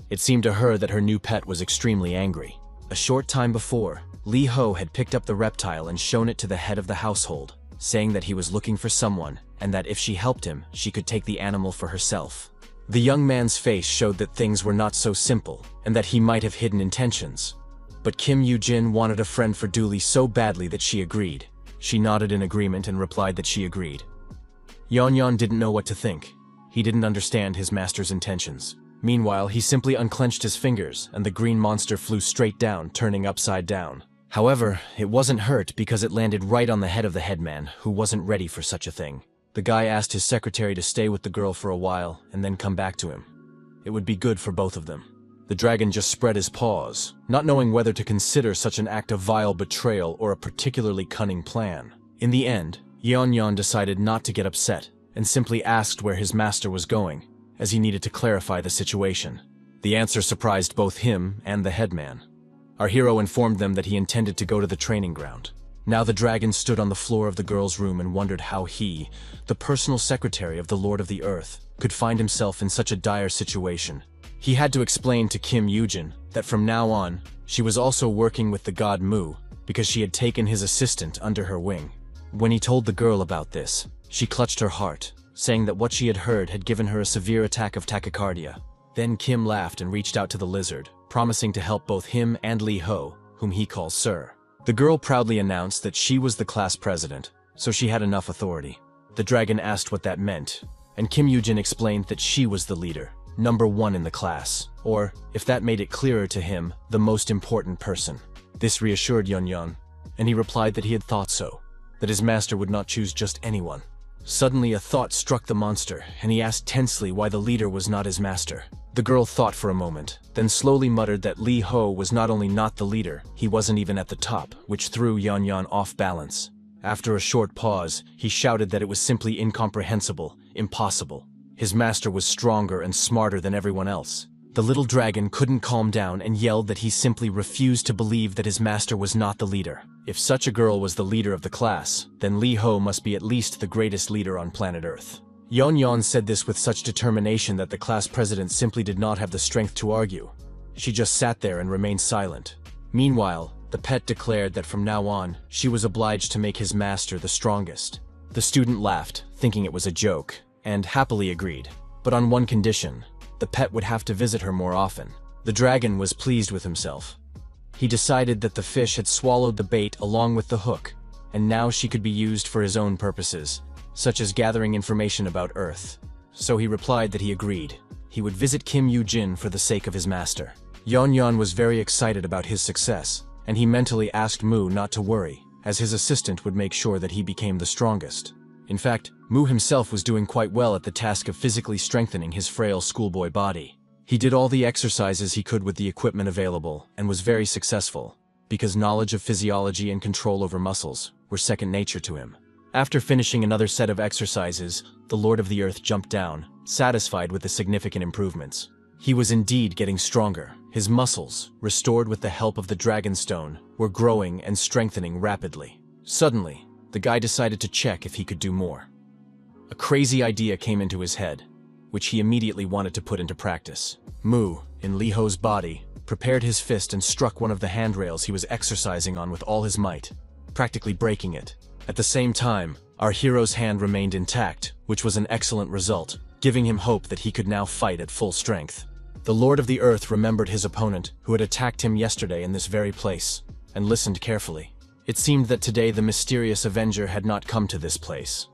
It seemed to her that her new pet was extremely angry. A short time before, Li Ho had picked up the reptile and shown it to the head of the household, saying that he was looking for someone, and that if she helped him, she could take the animal for herself. The young man's face showed that things were not so simple, and that he might have hidden intentions. But Kim Yujin wanted a friend for Dooley so badly that she agreed. She nodded in agreement and replied that she agreed. Yanyan didn't know what to think. He didn't understand his master's intentions. Meanwhile, he simply unclenched his fingers, and the green monster flew straight down, turning upside down. However, it wasn't hurt because it landed right on the head of the headman, who wasn't ready for such a thing. The guy asked his secretary to stay with the girl for a while and then come back to him. It would be good for both of them. The dragon just spread his paws, not knowing whether to consider such an act of vile betrayal or a particularly cunning plan. In the end, Yanyan decided not to get upset and simply asked where his master was going, as he needed to clarify the situation. The answer surprised both him and the headman. Our hero informed them that he intended to go to the training ground. Now the dragon stood on the floor of the girl's room and wondered how he, the personal secretary of the Lord of the Earth, could find himself in such a dire situation. He had to explain to Kim Yujin that from now on, she was also working with the god Mu because she had taken his assistant under her wing. When he told the girl about this, she clutched her heart, saying that what she had heard had given her a severe attack of tachycardia. Then Kim laughed and reached out to the lizard, promising to help both him and Li Ho, whom he calls Sir. The girl proudly announced that she was the class president, so she had enough authority. The dragon asked what that meant, and Kim Yujin explained that she was the leader, number one in the class, or, if that made it clearer to him, the most important person. This reassured Yanyan, and he replied that he had thought so, that his master would not choose just anyone. Suddenly a thought struck the monster, and he asked tensely why the leader was not his master. The girl thought for a moment, then slowly muttered that Li Ho was not only not the leader, he wasn't even at the top, which threw Yanyan off balance. After a short pause, he shouted that it was simply incomprehensible, impossible. His master was stronger and smarter than everyone else. The little dragon couldn't calm down and yelled that he simply refused to believe that his master was not the leader. If such a girl was the leader of the class, then Li Ho must be at least the greatest leader on planet Earth. Yanyan said this with such determination that the class president simply did not have the strength to argue. She just sat there and remained silent. Meanwhile, the pet declared that from now on, she was obliged to make his master the strongest. The student laughed, thinking it was a joke, and happily agreed, but on one condition: the pet would have to visit her more often. The dragon was pleased with himself. He decided that the fish had swallowed the bait along with the hook, and now she could be used for his own purposes, such as gathering information about Earth. So he replied that he agreed. He would visit Kim Yoo-jin for the sake of his master. Yeon-yeon was very excited about his success, and he mentally asked Moo not to worry, as his assistant would make sure that he became the strongest. In fact, Moo himself was doing quite well at the task of physically strengthening his frail schoolboy body. He did all the exercises he could with the equipment available, and was very successful, because knowledge of physiology and control over muscles were second nature to him. After finishing another set of exercises, the Lord of the Earth jumped down, satisfied with the significant improvements. He was indeed getting stronger. His muscles, restored with the help of the Dragonstone, were growing and strengthening rapidly. Suddenly, the guy decided to check if he could do more. A crazy idea came into his head, which he immediately wanted to put into practice. Moo, in Lee Ho's body, prepared his fist and struck one of the handrails he was exercising on with all his might, practically breaking it. At the same time, our hero's hand remained intact, which was an excellent result, giving him hope that he could now fight at full strength. The Lord of the Earth remembered his opponent, who had attacked him yesterday in this very place, and listened carefully. It seemed that today the mysterious Avenger had not come to this place,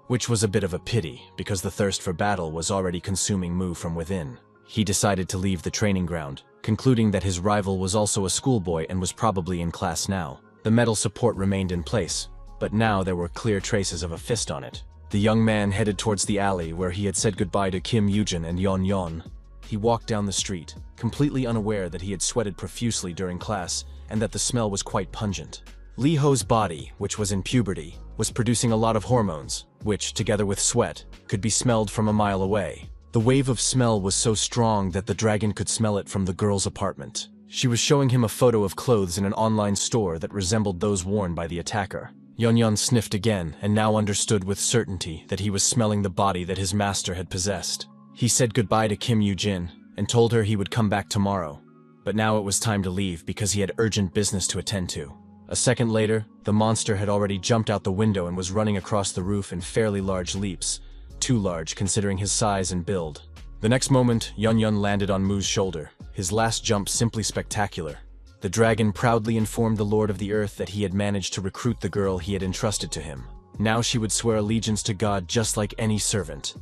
which was a bit of a pity, because the thirst for battle was already consuming Moo from within. He decided to leave the training ground, concluding that his rival was also a schoolboy and was probably in class now. The metal support remained in place, but now there were clear traces of a fist on it. The young man headed towards the alley where he had said goodbye to Kim Yoo-jin and Yeon-yeon. He walked down the street, completely unaware that he had sweated profusely during class and that the smell was quite pungent. Lee Ho's body, which was in puberty, was producing a lot of hormones, which, together with sweat, could be smelled from a mile away. The wave of smell was so strong that the dragon could smell it from the girl's apartment. She was showing him a photo of clothes in an online store that resembled those worn by the attacker. Yeon-yeon sniffed again and now understood with certainty that he was smelling the body that his master had possessed. He said goodbye to Kim Yoo-jin and told her he would come back tomorrow, but now it was time to leave because he had urgent business to attend to. A second later, the monster had already jumped out the window and was running across the roof in fairly large leaps, too large considering his size and build. The next moment, Yeon-yeon landed on Moo's shoulder, his last jump simply spectacular. The dragon proudly informed the Lord of the Earth that he had managed to recruit the girl he had entrusted to him. Now she would swear allegiance to God just like any servant.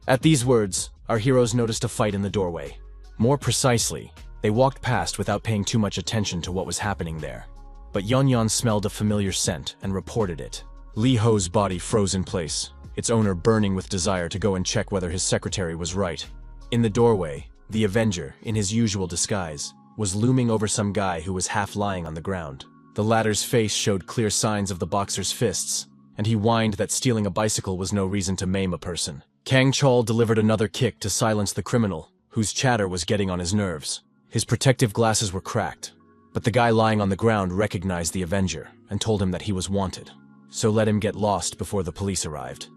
At these words, our heroes noticed a fight in the doorway. More precisely, they walked past without paying too much attention to what was happening there. But Yeon-yeon smelled a familiar scent and reported it. Lee Ho's body froze in place, its owner burning with desire to go and check whether his secretary was right. In the doorway, the Avenger, in his usual disguise, was looming over some guy who was half lying on the ground. The latter's face showed clear signs of the boxer's fists, and he whined that stealing a bicycle was no reason to maim a person. Kang Chol delivered another kick to silence the criminal, whose chatter was getting on his nerves. His protective glasses were cracked, but the guy lying on the ground recognized the Avenger and told him that he was wanted, so let him get lost before the police arrived.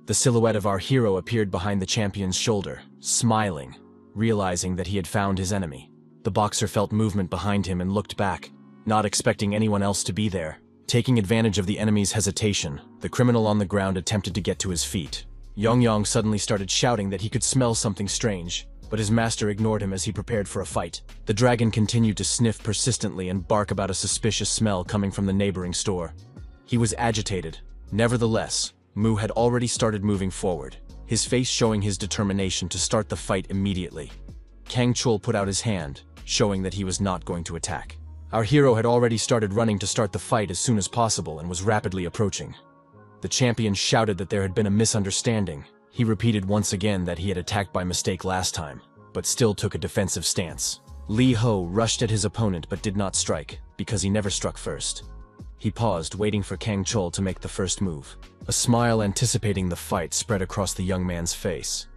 The silhouette of our hero appeared behind the champion's shoulder, smiling, realizing that he had found his enemy. The boxer felt movement behind him and looked back, not expecting anyone else to be there. Taking advantage of the enemy's hesitation, the criminal on the ground attempted to get to his feet. Yeon-yeon suddenly started shouting that he could smell something strange, but his master ignored him as he prepared for a fight. The dragon continued to sniff persistently and bark about a suspicious smell coming from the neighboring store. He was agitated. Nevertheless, Moo had already started moving forward, his face showing his determination to start the fight immediately. Kang Chul put out his hand, showing that he was not going to attack. Our hero had already started running to start the fight as soon as possible and was rapidly approaching. The champion shouted that there had been a misunderstanding. He repeated once again that he had attacked by mistake last time, but still took a defensive stance. Lee Ho rushed at his opponent but did not strike, because he never struck first. He paused, waiting for Kang Chul to make the first move. A smile anticipating the fight spread across the young man's face,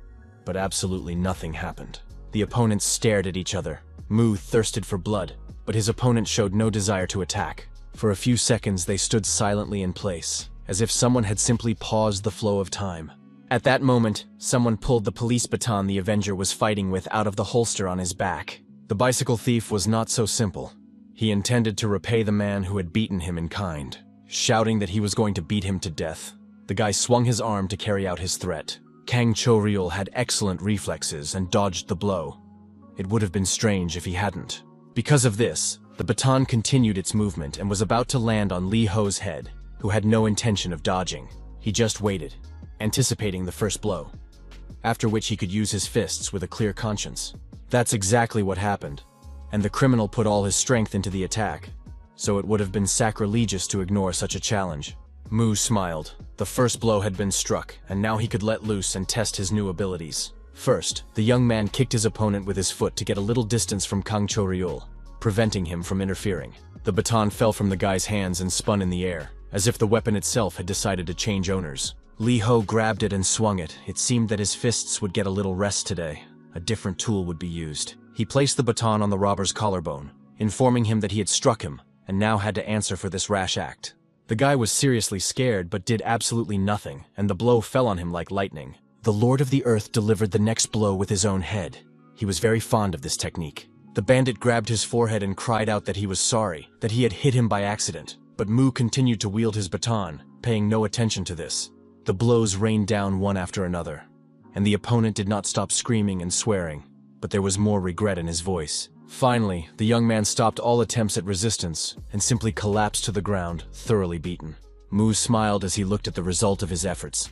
but absolutely nothing happened. The opponents stared at each other. Moo thirsted for blood, but his opponent showed no desire to attack. For a few seconds they stood silently in place, as if someone had simply paused the flow of time. At that moment, someone pulled the police baton the Avenger was fighting with out of the holster on his back. The bicycle thief was not so simple. He intended to repay the man who had beaten him in kind, shouting that he was going to beat him to death. The guy swung his arm to carry out his threat. Kang Cho-ryul had excellent reflexes and dodged the blow. It would have been strange if he hadn't. Because of this, The baton continued its movement and was about to land on Li Ho's head, who had no intention of dodging. He just waited, anticipating the first blow, after which he could use his fists with a clear conscience. That's exactly what happened, and the criminal put all his strength into the attack, so it would have been sacrilegious to ignore such a challenge. Mu smiled. The first blow had been struck, and now he could let loose and test his new abilities. First, the young man kicked his opponent with his foot to get a little distance from Kang Cho-ryul, preventing him from interfering. The baton fell from the guy's hands and spun in the air, as if the weapon itself had decided to change owners. Li Ho grabbed it and swung it. It seemed that his fists would get a little rest today. A different tool would be used. He placed the baton on the robber's collarbone, informing him that he had struck him, and now had to answer for this rash act. The guy was seriously scared but did absolutely nothing, and the blow fell on him like lightning. The Lord of the Earth delivered the next blow with his own head. He was very fond of this technique. The bandit grabbed his forehead and cried out that he was sorry, that he had hit him by accident. But Mu continued to wield his baton, paying no attention to this. The blows rained down one after another, and the opponent did not stop screaming and swearing, but there was more regret in his voice. Finally, the young man stopped all attempts at resistance and simply collapsed to the ground, thoroughly beaten. Mu smiled as he looked at the result of his efforts.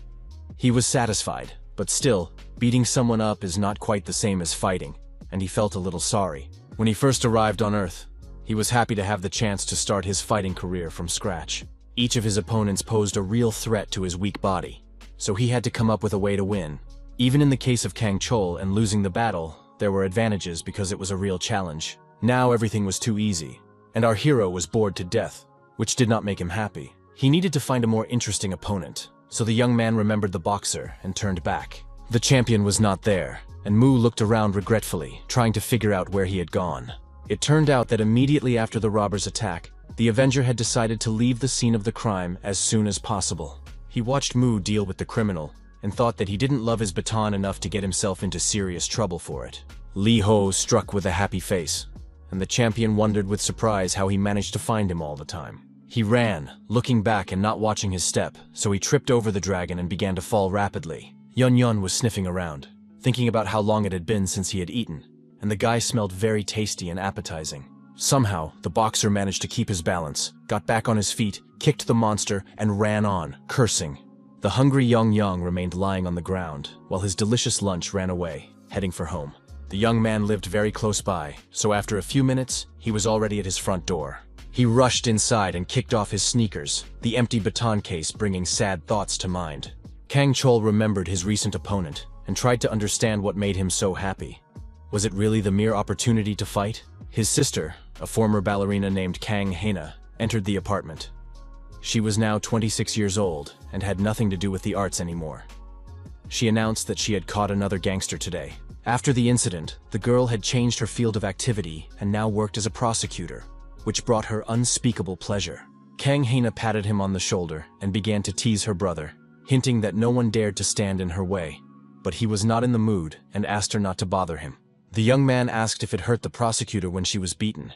He was satisfied, but still, beating someone up is not quite the same as fighting, and he felt a little sorry. When he first arrived on Earth, he was happy to have the chance to start his fighting career from scratch. Each of his opponents posed a real threat to his weak body, so he had to come up with a way to win. Even in the case of Kang Chol and losing the battle, there were advantages because it was a real challenge. Now everything was too easy, and our hero was bored to death, which did not make him happy. He needed to find a more interesting opponent, so the young man remembered the boxer and turned back. The champion was not there, and Mu looked around regretfully, trying to figure out where he had gone. It turned out that immediately after the robber's attack, the Avenger had decided to leave the scene of the crime as soon as possible. He watched Mu deal with the criminal, and thought that he didn't love his baton enough to get himself into serious trouble for it. Li Ho struck with a happy face, and the champion wondered with surprise how he managed to find him all the time. He ran, looking back and not watching his step, so he tripped over the dragon and began to fall rapidly. Yun Yun was sniffing around, thinking about how long it had been since he had eaten, and the guy smelled very tasty and appetizing. Somehow, the boxer managed to keep his balance, got back on his feet, kicked the monster, and ran on, cursing. The hungry Yong Yong remained lying on the ground, while his delicious lunch ran away, heading for home. The young man lived very close by, so after a few minutes, he was already at his front door. He rushed inside and kicked off his sneakers, the empty baton case bringing sad thoughts to mind. Kang Chol remembered his recent opponent, and tried to understand what made him so happy. Was it really the mere opportunity to fight? His sister, a former ballerina named Kang Hena, entered the apartment. She was now 26 years old, and had nothing to do with the arts anymore. She announced that she had caught another gangster today. After the incident, the girl had changed her field of activity and now worked as a prosecutor, which brought her unspeakable pleasure. Kang Hena patted him on the shoulder and began to tease her brother, hinting that no one dared to stand in her way. But he was not in the mood and asked her not to bother him. The young man asked if it hurt the prosecutor when she was beaten,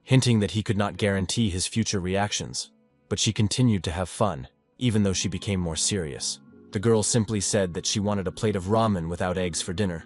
hinting that he could not guarantee his future reactions. But she continued to have fun, even though she became more serious. The girl simply said that she wanted a plate of ramen without eggs for dinner,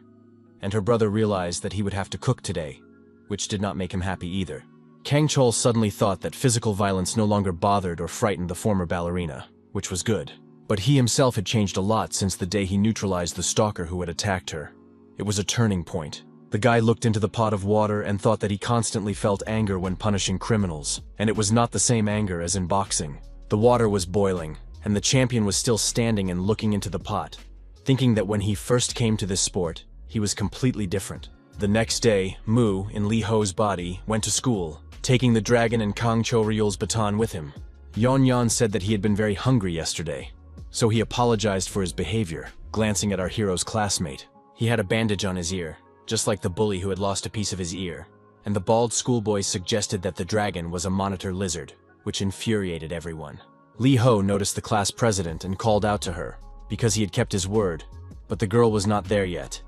and her brother realized that he would have to cook today, which did not make him happy either. Kang Chol suddenly thought that physical violence no longer bothered or frightened the former ballerina, which was good. But he himself had changed a lot since the day he neutralized the stalker who had attacked her. It was a turning point. The guy looked into the pot of water and thought that he constantly felt anger when punishing criminals, and it was not the same anger as in boxing. The water was boiling, and the champion was still standing and looking into the pot, thinking that when he first came to this sport, he was completely different. The next day, Mu, in Li Ho's body, went to school, taking the dragon and Kang Cho-ryul's baton with him. Yon Yan said that he had been very hungry yesterday, so he apologized for his behavior, glancing at our hero's classmate. He had a bandage on his ear, just like the bully who had lost a piece of his ear, and the bald schoolboy suggested that the dragon was a monitor lizard, which infuriated everyone. Li Ho noticed the class president and called out to her, because he had kept his word, but the girl was not there yet.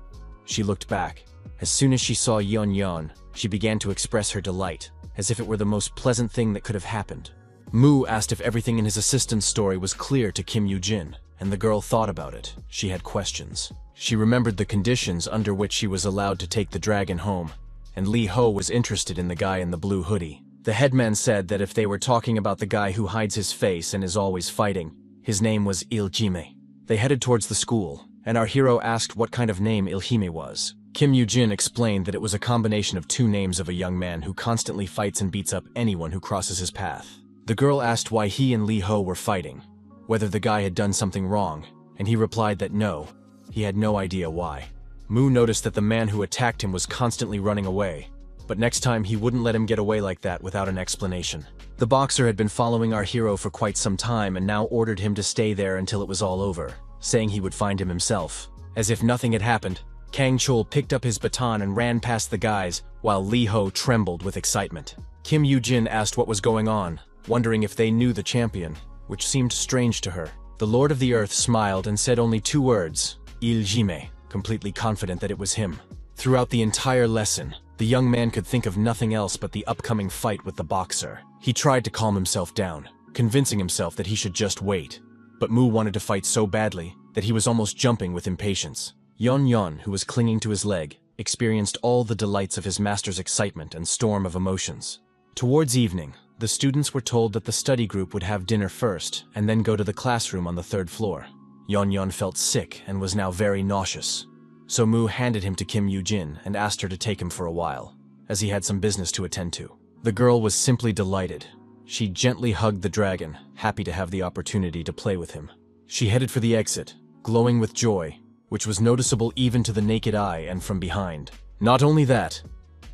She looked back. As soon as she saw Yon Yon, she began to express her delight, as if it were the most pleasant thing that could have happened. Mu asked if everything in his assistant's story was clear to Kim Yoo-jin, and the girl thought about it. She had questions. She remembered the conditions under which she was allowed to take the dragon home, and Li Ho was interested in the guy in the blue hoodie. The headman said that if they were talking about the guy who hides his face and is always fighting, his name was Iljime. They headed towards the school, and our hero asked what kind of name Iljime was. Kim Yoo-jin explained that it was a combination of two names of a young man who constantly fights and beats up anyone who crosses his path. The girl asked why he and Lee Ho were fighting, whether the guy had done something wrong, and he replied that no, he had no idea why. Moo noticed that the man who attacked him was constantly running away, but next time he wouldn't let him get away like that without an explanation. The boxer had been following our hero for quite some time and now ordered him to stay there until it was all over, saying he would find him himself. As if nothing had happened, Kang Chul picked up his baton and ran past the guys, while Lee Ho trembled with excitement. Kim Yoo-jin asked what was going on, wondering if they knew the champion, which seemed strange to her. The Lord of the Earth smiled and said only two words, Iljime, completely confident that it was him. Throughout the entire lesson, the young man could think of nothing else but the upcoming fight with the boxer. He tried to calm himself down, convincing himself that he should just wait. But Moo wanted to fight so badly that he was almost jumping with impatience. Yon, who was clinging to his leg, experienced all the delights of his master's excitement and storm of emotions. Towards evening, the students were told that the study group would have dinner first and then go to the classroom on the third floor. Yon felt sick and was now very nauseous. So Moo handed him to Kim Yoo-jin and asked her to take him for a while, as he had some business to attend to. The girl was simply delighted. She gently hugged the dragon, happy to have the opportunity to play with him. She headed for the exit, glowing with joy, which was noticeable even to the naked eye and from behind. Not only that,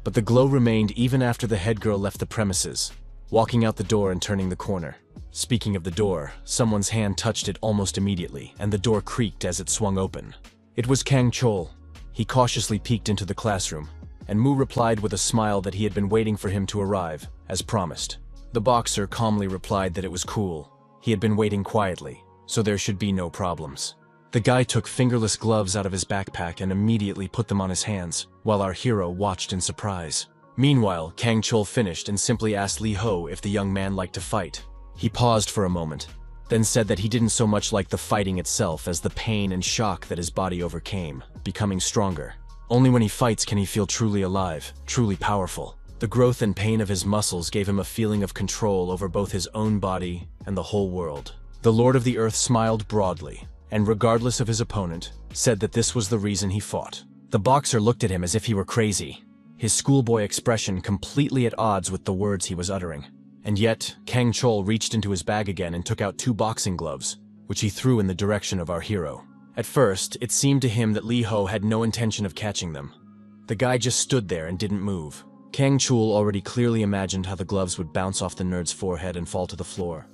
but the glow remained even after the head girl left the premises, walking out the door and turning the corner. Speaking of the door, someone's hand touched it almost immediately, and the door creaked as it swung open. It was Kang Chul. He cautiously peeked into the classroom, and Moo replied with a smile that he had been waiting for him to arrive, as promised. The boxer calmly replied that it was cool. He had been waiting quietly, so there should be no problems. The guy took fingerless gloves out of his backpack and immediately put them on his hands, while our hero watched in surprise. Meanwhile, Kang Chul finished and simply asked Lee Ho if the young man liked to fight. He paused for a moment, then said that he didn't so much like the fighting itself as the pain and shock that his body overcame, becoming stronger. Only when he fights can he feel truly alive, truly powerful. The growth and pain of his muscles gave him a feeling of control over both his own body and the whole world. The Lord of the Earth smiled broadly, and regardless of his opponent, said that this was the reason he fought. The boxer looked at him as if he were crazy, his schoolboy expression completely at odds with the words he was uttering. And yet, Kang Chul reached into his bag again and took out two boxing gloves, which he threw in the direction of our hero. At first, it seemed to him that Lee Ho had no intention of catching them. The guy just stood there and didn't move. Kang Chul already clearly imagined how the gloves would bounce off the nerd's forehead and fall to the floor.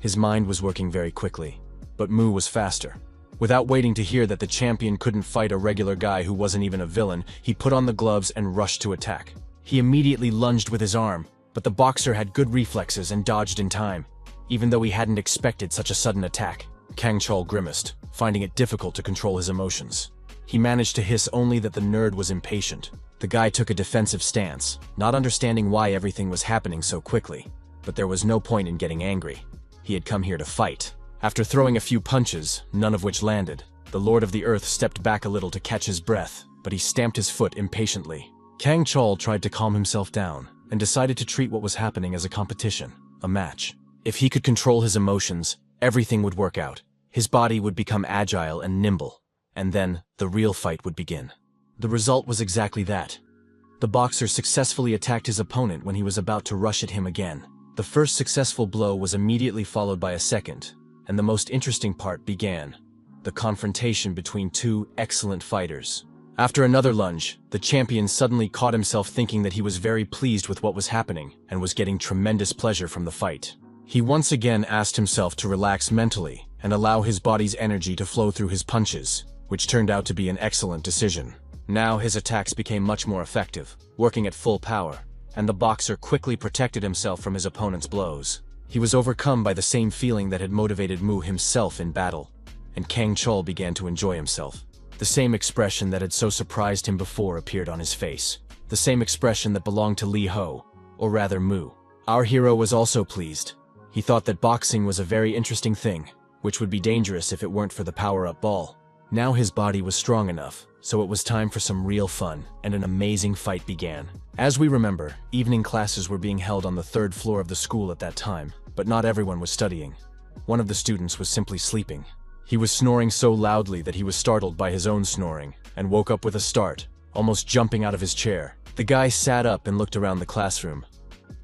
His mind was working very quickly, but Moo was faster. Without waiting to hear that the champion couldn't fight a regular guy who wasn't even a villain, he put on the gloves and rushed to attack. He immediately lunged with his arm, but the boxer had good reflexes and dodged in time, even though he hadn't expected such a sudden attack. Kang Chul grimaced, finding it difficult to control his emotions. He managed to hiss only that the nerd was impatient. The guy took a defensive stance, not understanding why everything was happening so quickly. But there was no point in getting angry. He had come here to fight. After throwing a few punches, none of which landed, the Lord of the Earth stepped back a little to catch his breath, but he stamped his foot impatiently. Kang Chul tried to calm himself down, and decided to treat what was happening as a competition, a match. If he could control his emotions, everything would work out. His body would become agile and nimble, and then the real fight would begin. The result was exactly that. The boxer successfully attacked his opponent when he was about to rush at him again. The first successful blow was immediately followed by a second, and the most interesting part began: the confrontation between two excellent fighters. After another lunge, the champion suddenly caught himself thinking that he was very pleased with what was happening and was getting tremendous pleasure from the fight. He once again asked himself to relax mentally and allow his body's energy to flow through his punches, which turned out to be an excellent decision. Now his attacks became much more effective, working at full power, and the boxer quickly protected himself from his opponent's blows. He was overcome by the same feeling that had motivated Moo himself in battle, and Kang Chul began to enjoy himself. The same expression that had so surprised him before appeared on his face. The same expression that belonged to Lee Ho, or rather Moo. Our hero was also pleased. He thought that boxing was a very interesting thing, which would be dangerous if it weren't for the power-up ball. Now his body was strong enough, so it was time for some real fun, and an amazing fight began. As we remember, evening classes were being held on the 3rd floor of the school at that time, but not everyone was studying. One of the students was simply sleeping. He was snoring so loudly that he was startled by his own snoring, and woke up with a start, almost jumping out of his chair. The guy sat up and looked around the classroom.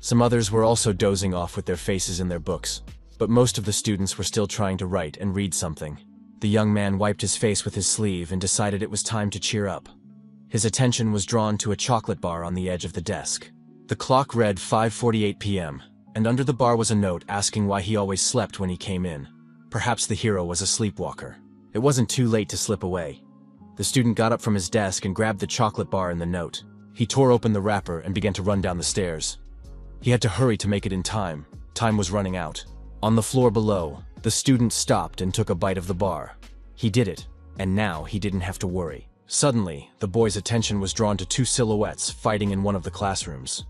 Some others were also dozing off with their faces in their books, but most of the students were still trying to write and read something. The young man wiped his face with his sleeve and decided it was time to cheer up. His attention was drawn to a chocolate bar on the edge of the desk. The clock read 5:48 p.m., and under the bar was a note asking why he always slept when he came in. Perhaps the hero was a sleepwalker. It wasn't too late to slip away. The student got up from his desk and grabbed the chocolate bar and the note. He tore open the wrapper and began to run down the stairs. He had to hurry to make it in time. Time was running out. On the floor below, the student stopped and took a bite of the bar. He did it, and now he didn't have to worry. Suddenly, the boy's attention was drawn to 2 silhouettes fighting in one of the classrooms.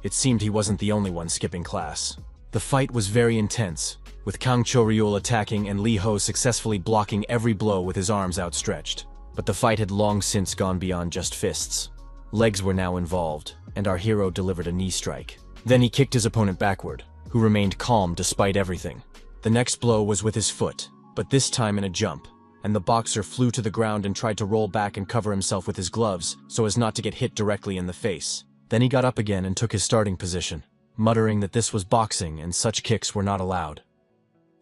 It seemed he wasn't the only one skipping class. The fight was very intense, with Kang Cho-ryul attacking and Lee Ho successfully blocking every blow with his arms outstretched. But the fight had long since gone beyond just fists. Legs were now involved, and our hero delivered a knee strike. Then he kicked his opponent backward, who remained calm despite everything. The next blow was with his foot, but this time in a jump, and the boxer flew to the ground and tried to roll back and cover himself with his gloves so as not to get hit directly in the face. Then he got up again and took his starting position, muttering that this was boxing and such kicks were not allowed.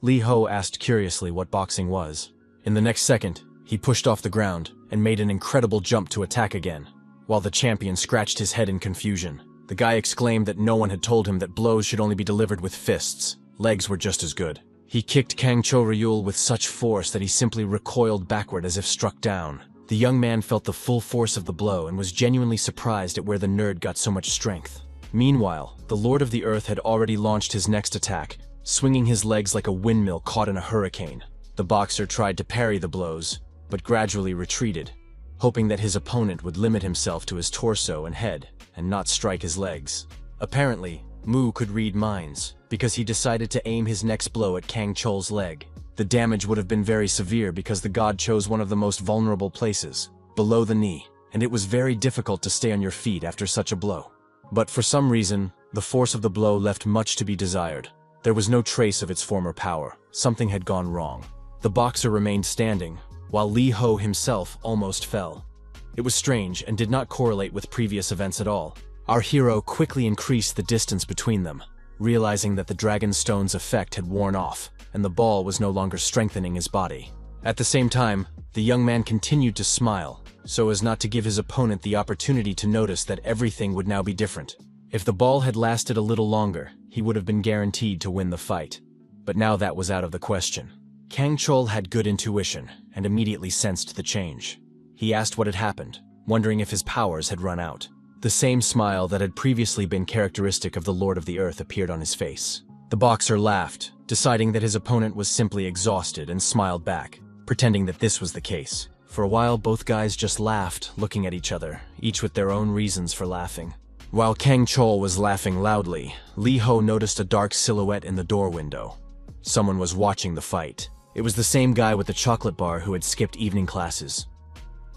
Lee Ho asked curiously what boxing was. In the next second, he pushed off the ground and made an incredible jump to attack again. While the champion scratched his head in confusion, the guy exclaimed that no one had told him that blows should only be delivered with fists. Legs were just as good. He kicked Kang Cho-ryul with such force that he simply recoiled backward as if struck down. The young man felt the full force of the blow and was genuinely surprised at where the nerd got so much strength. Meanwhile, the Lord of the Earth had already launched his next attack, swinging his legs like a windmill caught in a hurricane. The boxer tried to parry the blows, but gradually retreated, hoping that his opponent would limit himself to his torso and head and not strike his legs. Apparently, Mu could read minds, because he decided to aim his next blow at Kang Chol's leg. The damage would have been very severe because the god chose one of the most vulnerable places, below the knee, and it was very difficult to stay on your feet after such a blow. But for some reason, the force of the blow left much to be desired. There was no trace of its former power. Something had gone wrong. The boxer remained standing, while Lee Ho himself almost fell. It was strange and did not correlate with previous events at all. Our hero quickly increased the distance between them, realizing that the Dragonstone's effect had worn off, and the ball was no longer strengthening his body. At the same time, the young man continued to smile, so as not to give his opponent the opportunity to notice that everything would now be different. If the ball had lasted a little longer, he would have been guaranteed to win the fight. But now that was out of the question. Kang Chol had good intuition, and immediately sensed the change. He asked what had happened, wondering if his powers had run out. The same smile that had previously been characteristic of the Lord of the Earth appeared on his face. The boxer laughed, deciding that his opponent was simply exhausted, and smiled back, pretending that this was the case. For a while, both guys just laughed, looking at each other, each with their own reasons for laughing. While Kang Chol was laughing loudly, Lee Ho noticed a dark silhouette in the door window. Someone was watching the fight. It was the same guy with the chocolate bar who had skipped evening classes.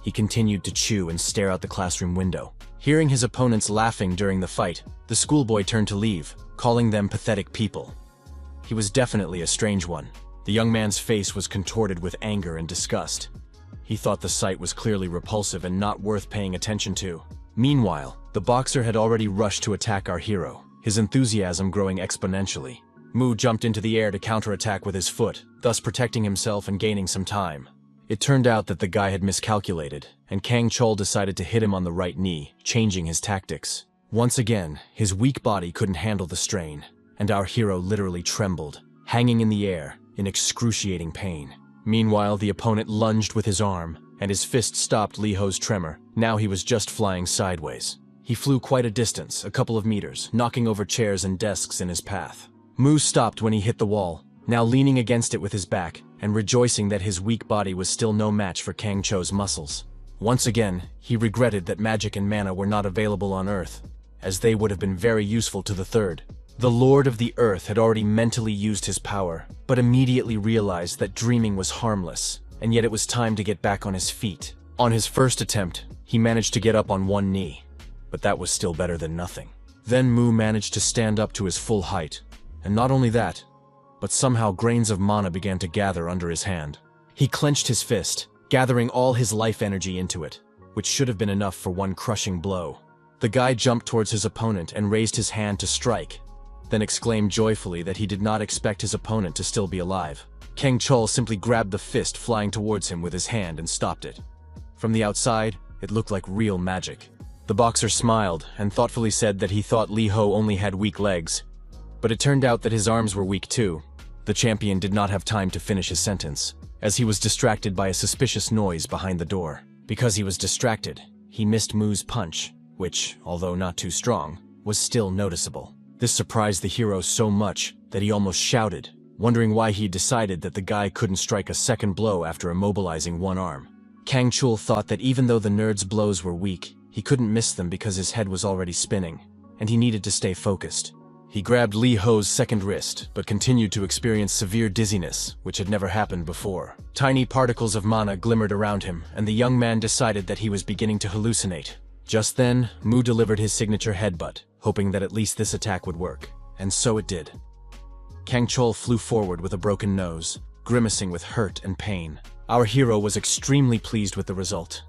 He continued to chew and stare out the classroom window. Hearing his opponents laughing during the fight, the schoolboy turned to leave, calling them pathetic people. He was definitely a strange one. The young man's face was contorted with anger and disgust. He thought the sight was clearly repulsive and not worth paying attention to. Meanwhile, the boxer had already rushed to attack our hero, his enthusiasm growing exponentially. Mu jumped into the air to counterattack with his foot, thus protecting himself and gaining some time. It turned out that the guy had miscalculated, and Kang Chol decided to hit him on the right knee, changing his tactics. Once again, his weak body couldn't handle the strain, and our hero literally trembled, hanging in the air, in excruciating pain. Meanwhile, the opponent lunged with his arm, and his fist stopped Lee Ho's tremor. Now he was just flying sideways. He flew quite a distance, a couple of meters, knocking over chairs and desks in his path. Mu stopped when he hit the wall, now leaning against it with his back, and rejoicing that his weak body was still no match for Kang Cho's muscles. Once again, he regretted that magic and mana were not available on Earth, as they would have been very useful to the third. The Lord of the Earth had already mentally used his power, but immediately realized that dreaming was harmless. and yet it was time to get back on his feet. On his first attempt, he managed to get up on one knee, but that was still better than nothing. Then Mu managed to stand up to his full height, and not only that, but somehow grains of mana began to gather under his hand. He clenched his fist, gathering all his life energy into it, which should have been enough for one crushing blow. The guy jumped towards his opponent and raised his hand to strike, then exclaimed joyfully that he did not expect his opponent to still be alive. Kang Chul simply grabbed the fist flying towards him with his hand and stopped it. From the outside, it looked like real magic. The boxer smiled and thoughtfully said that he thought Li Ho only had weak legs, but it turned out that his arms were weak too. The champion did not have time to finish his sentence, as he was distracted by a suspicious noise behind the door. Because he was distracted, he missed Mu's punch, which, although not too strong, was still noticeable. This surprised the hero so much that he almost shouted, wondering why he decided that the guy couldn't strike a second blow after immobilizing one arm. Kang Chul thought that even though the nerd's blows were weak, he couldn't miss them because his head was already spinning, and he needed to stay focused. He grabbed Li Ho's second wrist, but continued to experience severe dizziness, which had never happened before. Tiny particles of mana glimmered around him, and the young man decided that he was beginning to hallucinate. Just then, Mu delivered his signature headbutt, hoping that at least this attack would work. And so it did. Kang Chul flew forward with a broken nose, grimacing with hurt and pain. Our hero was extremely pleased with the result.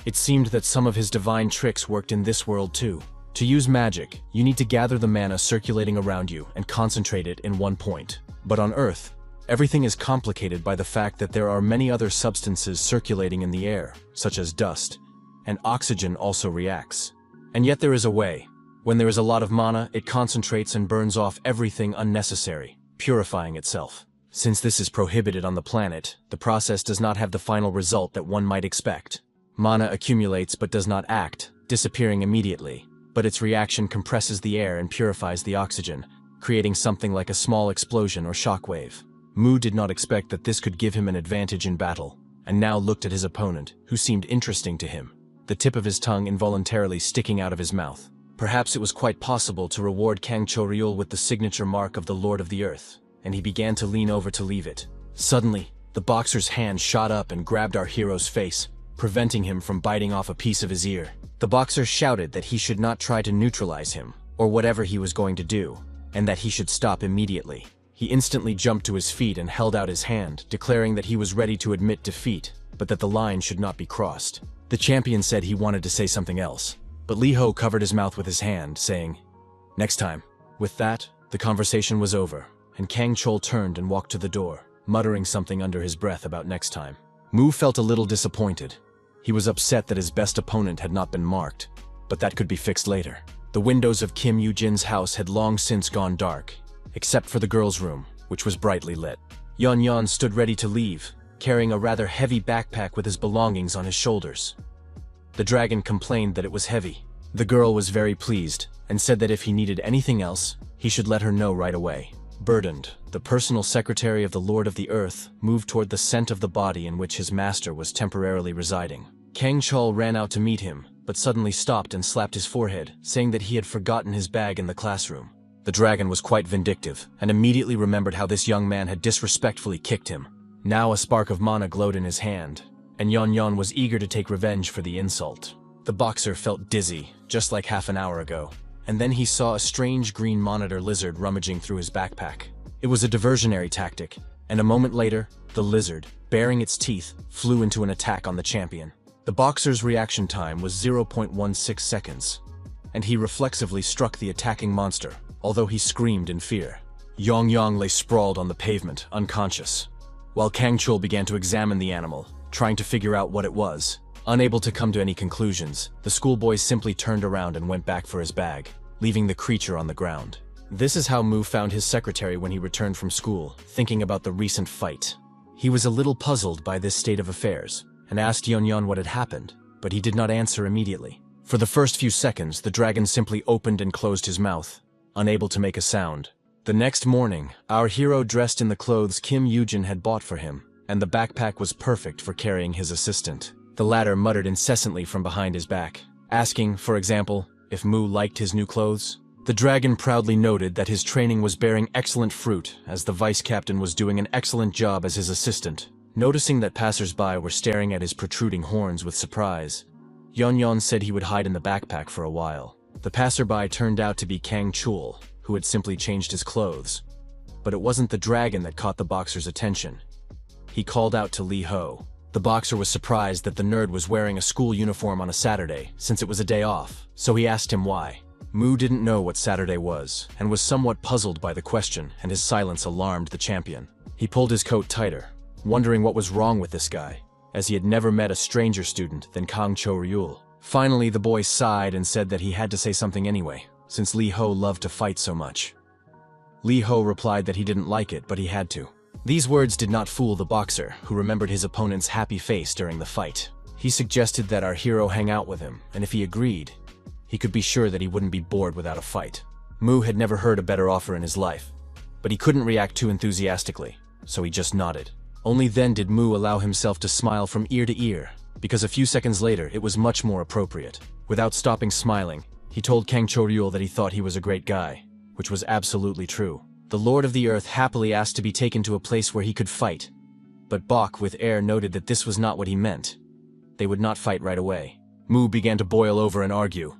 It seemed that some of his divine tricks worked in this world too. To use magic, you need to gather the mana circulating around you and concentrate it in one point. But on Earth, everything is complicated by the fact that there are many other substances circulating in the air, such as dust, and oxygen also reacts. And yet there is a way. When there is a lot of mana, it concentrates and burns off everything unnecessary, purifying itself. Since this is prohibited on the planet, the process does not have the final result that one might expect. Mana accumulates but does not act, disappearing immediately, but its reaction compresses the air and purifies the oxygen, creating something like a small explosion or shockwave. Mu did not expect that this could give him an advantage in battle, and now looked at his opponent, who seemed interesting to him, the tip of his tongue involuntarily sticking out of his mouth. Perhaps it was quite possible to reward Kang Choryul with the signature mark of the Lord of the Earth, and he began to lean over to leave it. Suddenly, the boxer's hand shot up and grabbed our hero's face, preventing him from biting off a piece of his ear. The boxer shouted that he should not try to neutralize him, or whatever he was going to do, and that he should stop immediately. He instantly jumped to his feet and held out his hand, declaring that he was ready to admit defeat, but that the line should not be crossed. The champion said he wanted to say something else, but Li Ho covered his mouth with his hand, saying, "Next time." With that, the conversation was over, and Kang Chul turned and walked to the door, muttering something under his breath about next time. Mu felt a little disappointed. He was upset that his best opponent had not been marked, but that could be fixed later. The windows of Kim Yoo-jin's house had long since gone dark, except for the girls' room, which was brightly lit. Yeon Yeon stood ready to leave, carrying a rather heavy backpack with his belongings on his shoulders. The dragon complained that it was heavy. The girl was very pleased, and said that if he needed anything else, he should let her know right away. Burdened, the personal secretary of the Lord of the Earth moved toward the scent of the body in which his master was temporarily residing. Kang Chul ran out to meet him, but suddenly stopped and slapped his forehead, saying that he had forgotten his bag in the classroom. The dragon was quite vindictive, and immediately remembered how this young man had disrespectfully kicked him. Now a spark of mana glowed in his hand, and Yeon Yeon was eager to take revenge for the insult. The boxer felt dizzy, just like half an hour ago, and then he saw a strange green monitor lizard rummaging through his backpack. It was a diversionary tactic, and a moment later, the lizard, baring its teeth, flew into an attack on the champion. The boxer's reaction time was 0.16 seconds, and he reflexively struck the attacking monster, although he screamed in fear. Yong Yang lay sprawled on the pavement, unconscious, while Kang Chul began to examine the animal, trying to figure out what it was. Unable to come to any conclusions, the schoolboy simply turned around and went back for his bag, leaving the creature on the ground. This is how Mu found his secretary when he returned from school, thinking about the recent fight. He was a little puzzled by this state of affairs, and asked Yeon Yeon what had happened, but he did not answer immediately. For the first few seconds, the dragon simply opened and closed his mouth, unable to make a sound. The next morning, our hero dressed in the clothes Kim Yoo-jin had bought for him, and the backpack was perfect for carrying his assistant. The latter muttered incessantly from behind his back, asking, for example, if Mu liked his new clothes. The dragon proudly noted that his training was bearing excellent fruit, as the vice captain was doing an excellent job as his assistant. Noticing that passers-by were staring at his protruding horns with surprise, Yon said he would hide in the backpack for a while. The passerby turned out to be Kang Chul, who had simply changed his clothes. But it wasn't the dragon that caught the boxer's attention. He called out to Lee Ho. The boxer was surprised that the nerd was wearing a school uniform on a Saturday, since it was a day off, so he asked him why. Mu didn't know what Saturday was, and was somewhat puzzled by the question, and his silence alarmed the champion. He pulled his coat tighter, wondering what was wrong with this guy, as he had never met a stranger student than Kang Cho-ryul. Finally, the boy sighed and said that he had to say something anyway, since Lee Ho loved to fight so much. Lee Ho replied that he didn't like it, but he had to. These words did not fool the boxer, who remembered his opponent's happy face during the fight. He suggested that our hero hang out with him, and if he agreed, he could be sure that he wouldn't be bored without a fight. Mu had never heard a better offer in his life, but he couldn't react too enthusiastically, so he just nodded. Only then did Mu allow himself to smile from ear to ear, because a few seconds later it was much more appropriate. Without stopping smiling, he told Kang Cho-ryul that he thought he was a great guy, which was absolutely true. The Lord of the Earth happily asked to be taken to a place where he could fight, but Bok with air noted that this was not what he meant. They would not fight right away. Mu began to boil over and argue.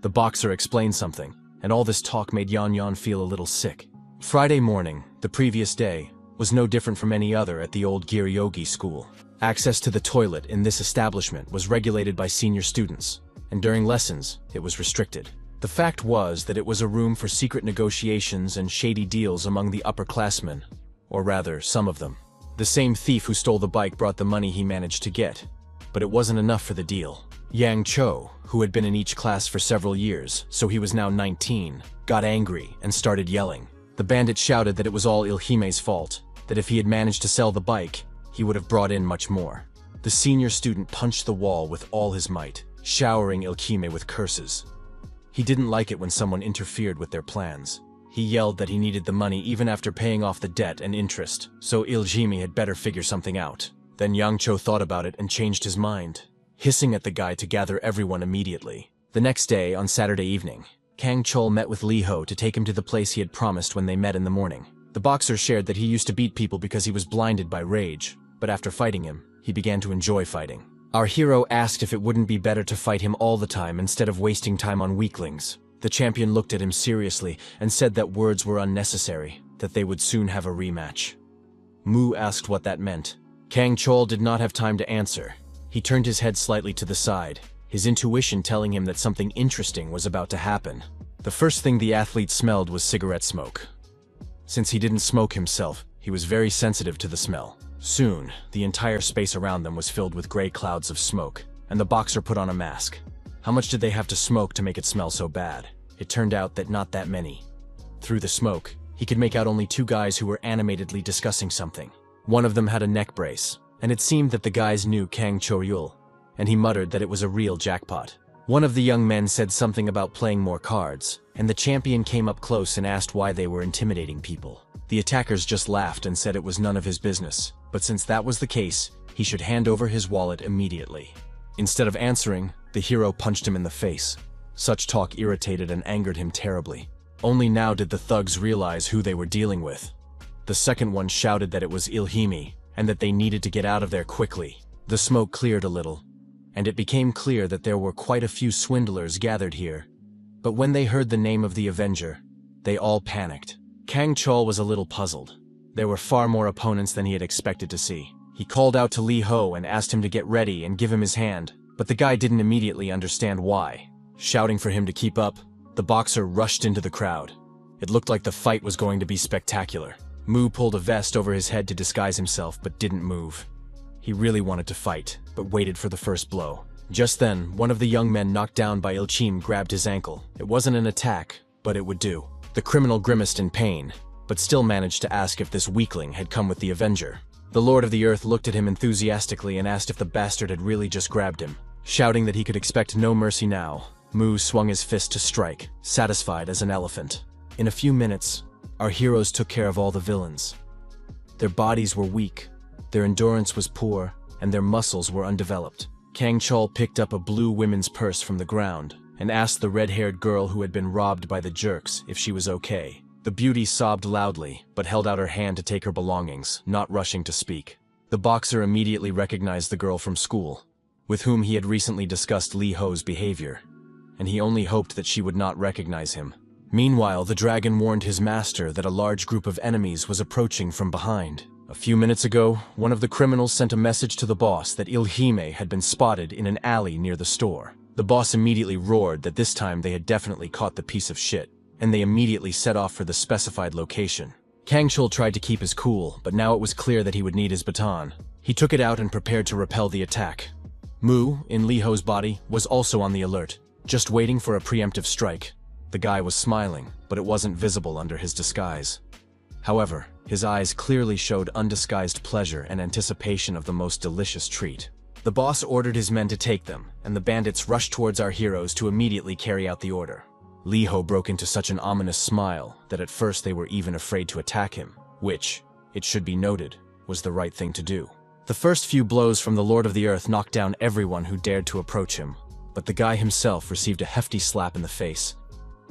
The boxer explained something, and all this talk made Yan feel a little sick. Friday morning, the previous day, was no different from any other at the old Giryogi school. Access to the toilet in this establishment was regulated by senior students, and during lessons, it was restricted. The fact was that it was a room for secret negotiations and shady deals among the upperclassmen, or rather, some of them. The same thief who stole the bike brought the money he managed to get, but it wasn't enough for the deal. Yang Cho, who had been in each class for several years, so he was now 19, got angry and started yelling. The bandit shouted that it was all Ilhime's fault, that if he had managed to sell the bike, he would have brought in much more. The senior student punched the wall with all his might, showering Ilhime with curses. He didn't like it when someone interfered with their plans. He yelled that he needed the money even after paying off the debt and interest, so Ilhime had better figure something out. Then Yang Cho thought about it and changed his mind, hissing at the guy to gather everyone immediately. The next day, on Saturday evening, Kang Chul met with Lee Ho to take him to the place he had promised when they met in the morning. The boxer shared that he used to beat people because he was blinded by rage, but after fighting him, he began to enjoy fighting. Our hero asked if it wouldn't be better to fight him all the time instead of wasting time on weaklings. The champion looked at him seriously and said that words were unnecessary, that they would soon have a rematch. Mu asked what that meant. Kang Chul did not have time to answer. He turned his head slightly to the side, his intuition telling him that something interesting was about to happen. The first thing the athlete smelled was cigarette smoke. Since he didn't smoke himself, he was very sensitive to the smell. Soon, the entire space around them was filled with gray clouds of smoke, and the boxer put on a mask. How much did they have to smoke to make it smell so bad? It turned out that not that many. Through the smoke, he could make out only two guys who were animatedly discussing something. One of them had a neck brace, and it seemed that the guys knew Kang Cho-ryul, and he muttered that it was a real jackpot. One of the young men said something about playing more cards, and the champion came up close and asked why they were intimidating people. The attackers just laughed and said it was none of his business, but since that was the case, he should hand over his wallet immediately. Instead of answering, the hero punched him in the face. Such talk irritated and angered him terribly. Only now did the thugs realize who they were dealing with. The second one shouted that it was Ilhime, and that they needed to get out of there quickly. The smoke cleared a little, and it became clear that there were quite a few swindlers gathered here. But when they heard the name of the Avenger, they all panicked. Kang Chul was a little puzzled. There were far more opponents than he had expected to see. He called out to Lee Ho and asked him to get ready and give him his hand, but the guy didn't immediately understand why. Shouting for him to keep up, the boxer rushed into the crowd. It looked like the fight was going to be spectacular. Mu pulled a vest over his head to disguise himself, but didn't move. He really wanted to fight, but waited for the first blow. Just then, one of the young men knocked down by Ilchim grabbed his ankle. It wasn't an attack, but it would do. The criminal grimaced in pain, but still managed to ask if this weakling had come with the Avenger. The Lord of the Earth looked at him enthusiastically and asked if the bastard had really just grabbed him. Shouting that he could expect no mercy now, Mu swung his fist to strike, satisfied as an elephant. In a few minutes, our heroes took care of all the villains. Their bodies were weak, their endurance was poor, and their muscles were undeveloped. Kang Chul picked up a blue women's purse from the ground and asked the red-haired girl who had been robbed by the jerks if she was okay. The beauty sobbed loudly, but held out her hand to take her belongings, not rushing to speak. The boxer immediately recognized the girl from school, with whom he had recently discussed Li Ho's behavior, and he only hoped that she would not recognize him. Meanwhile, the dragon warned his master that a large group of enemies was approaching from behind. A few minutes ago, one of the criminals sent a message to the boss that Ilhime had been spotted in an alley near the store. The boss immediately roared that this time they had definitely caught the piece of shit, and they immediately set off for the specified location. Kangchul tried to keep his cool, but now it was clear that he would need his baton. He took it out and prepared to repel the attack. Mu, in Li Ho's body, was also on the alert, just waiting for a preemptive strike. The guy was smiling, but it wasn't visible under his disguise. However, his eyes clearly showed undisguised pleasure and anticipation of the most delicious treat. The boss ordered his men to take them, and the bandits rushed towards our heroes to immediately carry out the order. Li Ho broke into such an ominous smile that at first they were even afraid to attack him, which, it should be noted, was the right thing to do. The first few blows from the Lord of the Earth knocked down everyone who dared to approach him, but the guy himself received a hefty slap in the face,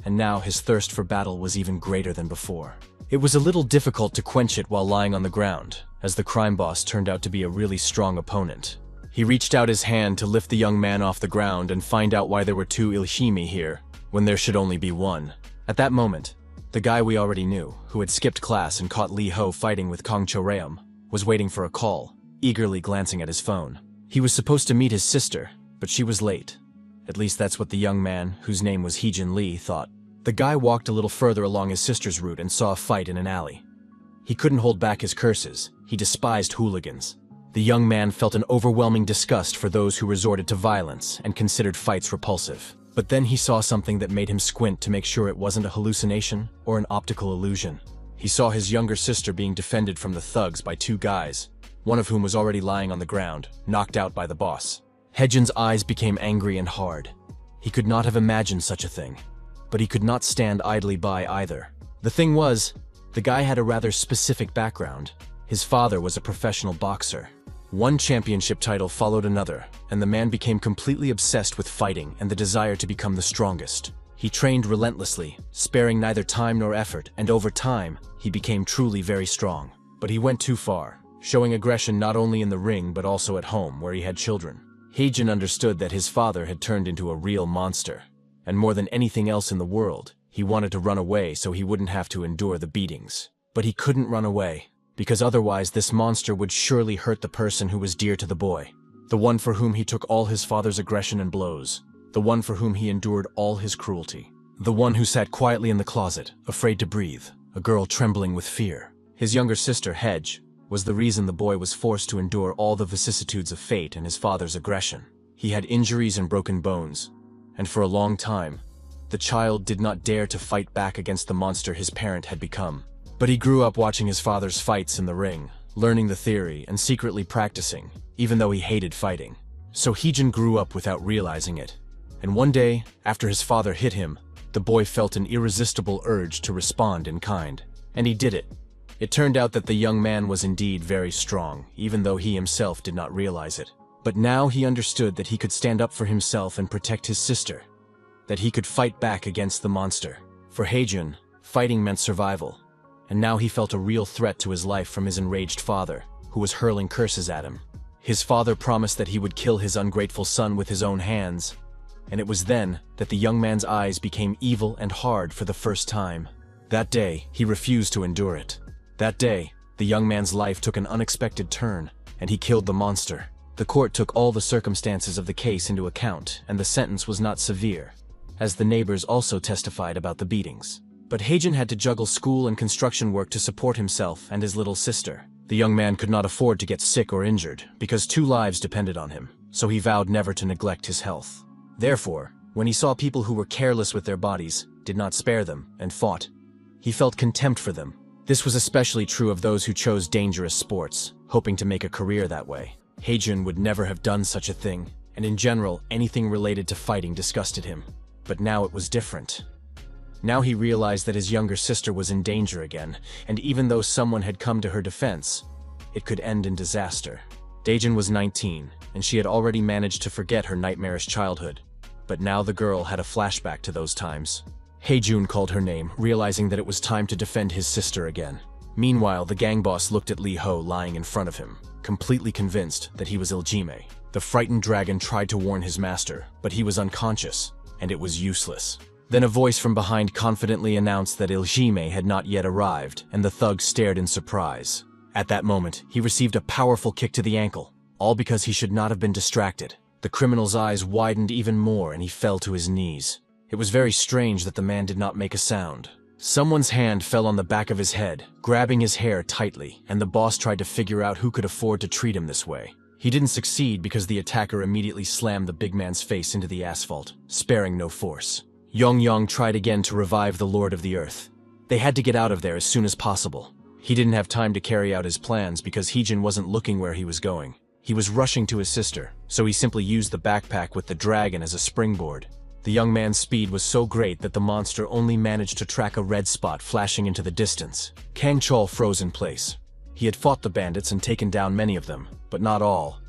and now his thirst for battle was even greater than before. It was a little difficult to quench it while lying on the ground, as the crime boss turned out to be a really strong opponent. He reached out his hand to lift the young man off the ground and find out why there were two Ilhime here, when there should only be one. At that moment, the guy we already knew, who had skipped class and caught Li Ho fighting with Kang Choreum, was waiting for a call, eagerly glancing at his phone. He was supposed to meet his sister, but she was late. At least that's what the young man, whose name was Heejin Lee, thought. The guy walked a little further along his sister's route and saw a fight in an alley. He couldn't hold back his curses. He despised hooligans. The young man felt an overwhelming disgust for those who resorted to violence and considered fights repulsive. But then he saw something that made him squint to make sure it wasn't a hallucination or an optical illusion. He saw his younger sister being defended from the thugs by two guys, one of whom was already lying on the ground, knocked out by the boss. Heejin's eyes became angry and hard. He could not have imagined such a thing, but he could not stand idly by either. The thing was, the guy had a rather specific background. His father was a professional boxer. One championship title followed another, and the man became completely obsessed with fighting and the desire to become the strongest. He trained relentlessly, sparing neither time nor effort, and over time, he became truly very strong. But he went too far, showing aggression not only in the ring but also at home where he had children. Heejin understood that his father had turned into a real monster, and more than anything else in the world, he wanted to run away so he wouldn't have to endure the beatings. But he couldn't run away, because otherwise this monster would surely hurt the person who was dear to the boy, the one for whom he took all his father's aggression and blows, the one for whom he endured all his cruelty, the one who sat quietly in the closet, afraid to breathe, a girl trembling with fear. His younger sister, Hedge, was the reason the boy was forced to endure all the vicissitudes of fate and his father's aggression. He had injuries and broken bones, and for a long time, the child did not dare to fight back against the monster his parent had become. But he grew up watching his father's fights in the ring, learning the theory and secretly practicing, even though he hated fighting. So Heejin grew up without realizing it. And one day, after his father hit him, the boy felt an irresistible urge to respond in kind. And he did it. It turned out that the young man was indeed very strong, even though he himself did not realize it. But now he understood that he could stand up for himself and protect his sister, that he could fight back against the monster. For Heejin, fighting meant survival, and now he felt a real threat to his life from his enraged father, who was hurling curses at him. His father promised that he would kill his ungrateful son with his own hands, and it was then that the young man's eyes became evil and hard for the first time. That day, he refused to endure it. That day, the young man's life took an unexpected turn, and he killed the monster. The court took all the circumstances of the case into account, and the sentence was not severe, as the neighbors also testified about the beatings. But Heijin had to juggle school and construction work to support himself and his little sister. The young man could not afford to get sick or injured, because 2 lives depended on him, so he vowed never to neglect his health. Therefore, when he saw people who were careless with their bodies, did not spare them, and fought, he felt contempt for them. This was especially true of those who chose dangerous sports, hoping to make a career that way. Heijin would never have done such a thing, and in general, anything related to fighting disgusted him. But now it was different. Now he realized that his younger sister was in danger again, and even though someone had come to her defense, it could end in disaster. Daejin was 19, and she had already managed to forget her nightmarish childhood. But now the girl had a flashback to those times. Heijun called her name, realizing that it was time to defend his sister again. Meanwhile, the gang boss looked at Li Ho lying in front of him, completely convinced that he was Iljime. The frightened dragon tried to warn his master, but he was unconscious, and it was useless. Then a voice from behind confidently announced that Iljime had not yet arrived, and the thug stared in surprise. At that moment, he received a powerful kick to the ankle, all because he should not have been distracted. The criminal's eyes widened even more and he fell to his knees. It was very strange that the man did not make a sound. Someone's hand fell on the back of his head, grabbing his hair tightly, and the boss tried to figure out who could afford to treat him this way. He didn't succeed because the attacker immediately slammed the big man's face into the asphalt, sparing no force. Yong tried again to revive the Lord of the Earth. They had to get out of there as soon as possible. He didn't have time to carry out his plans because Heejin wasn't looking where he was going. He was rushing to his sister, so he simply used the backpack with the dragon as a springboard. The young man's speed was so great that the monster only managed to track a red spot flashing into the distance. Kang Chol froze in place. He had fought the bandits and taken down many of them, but not all.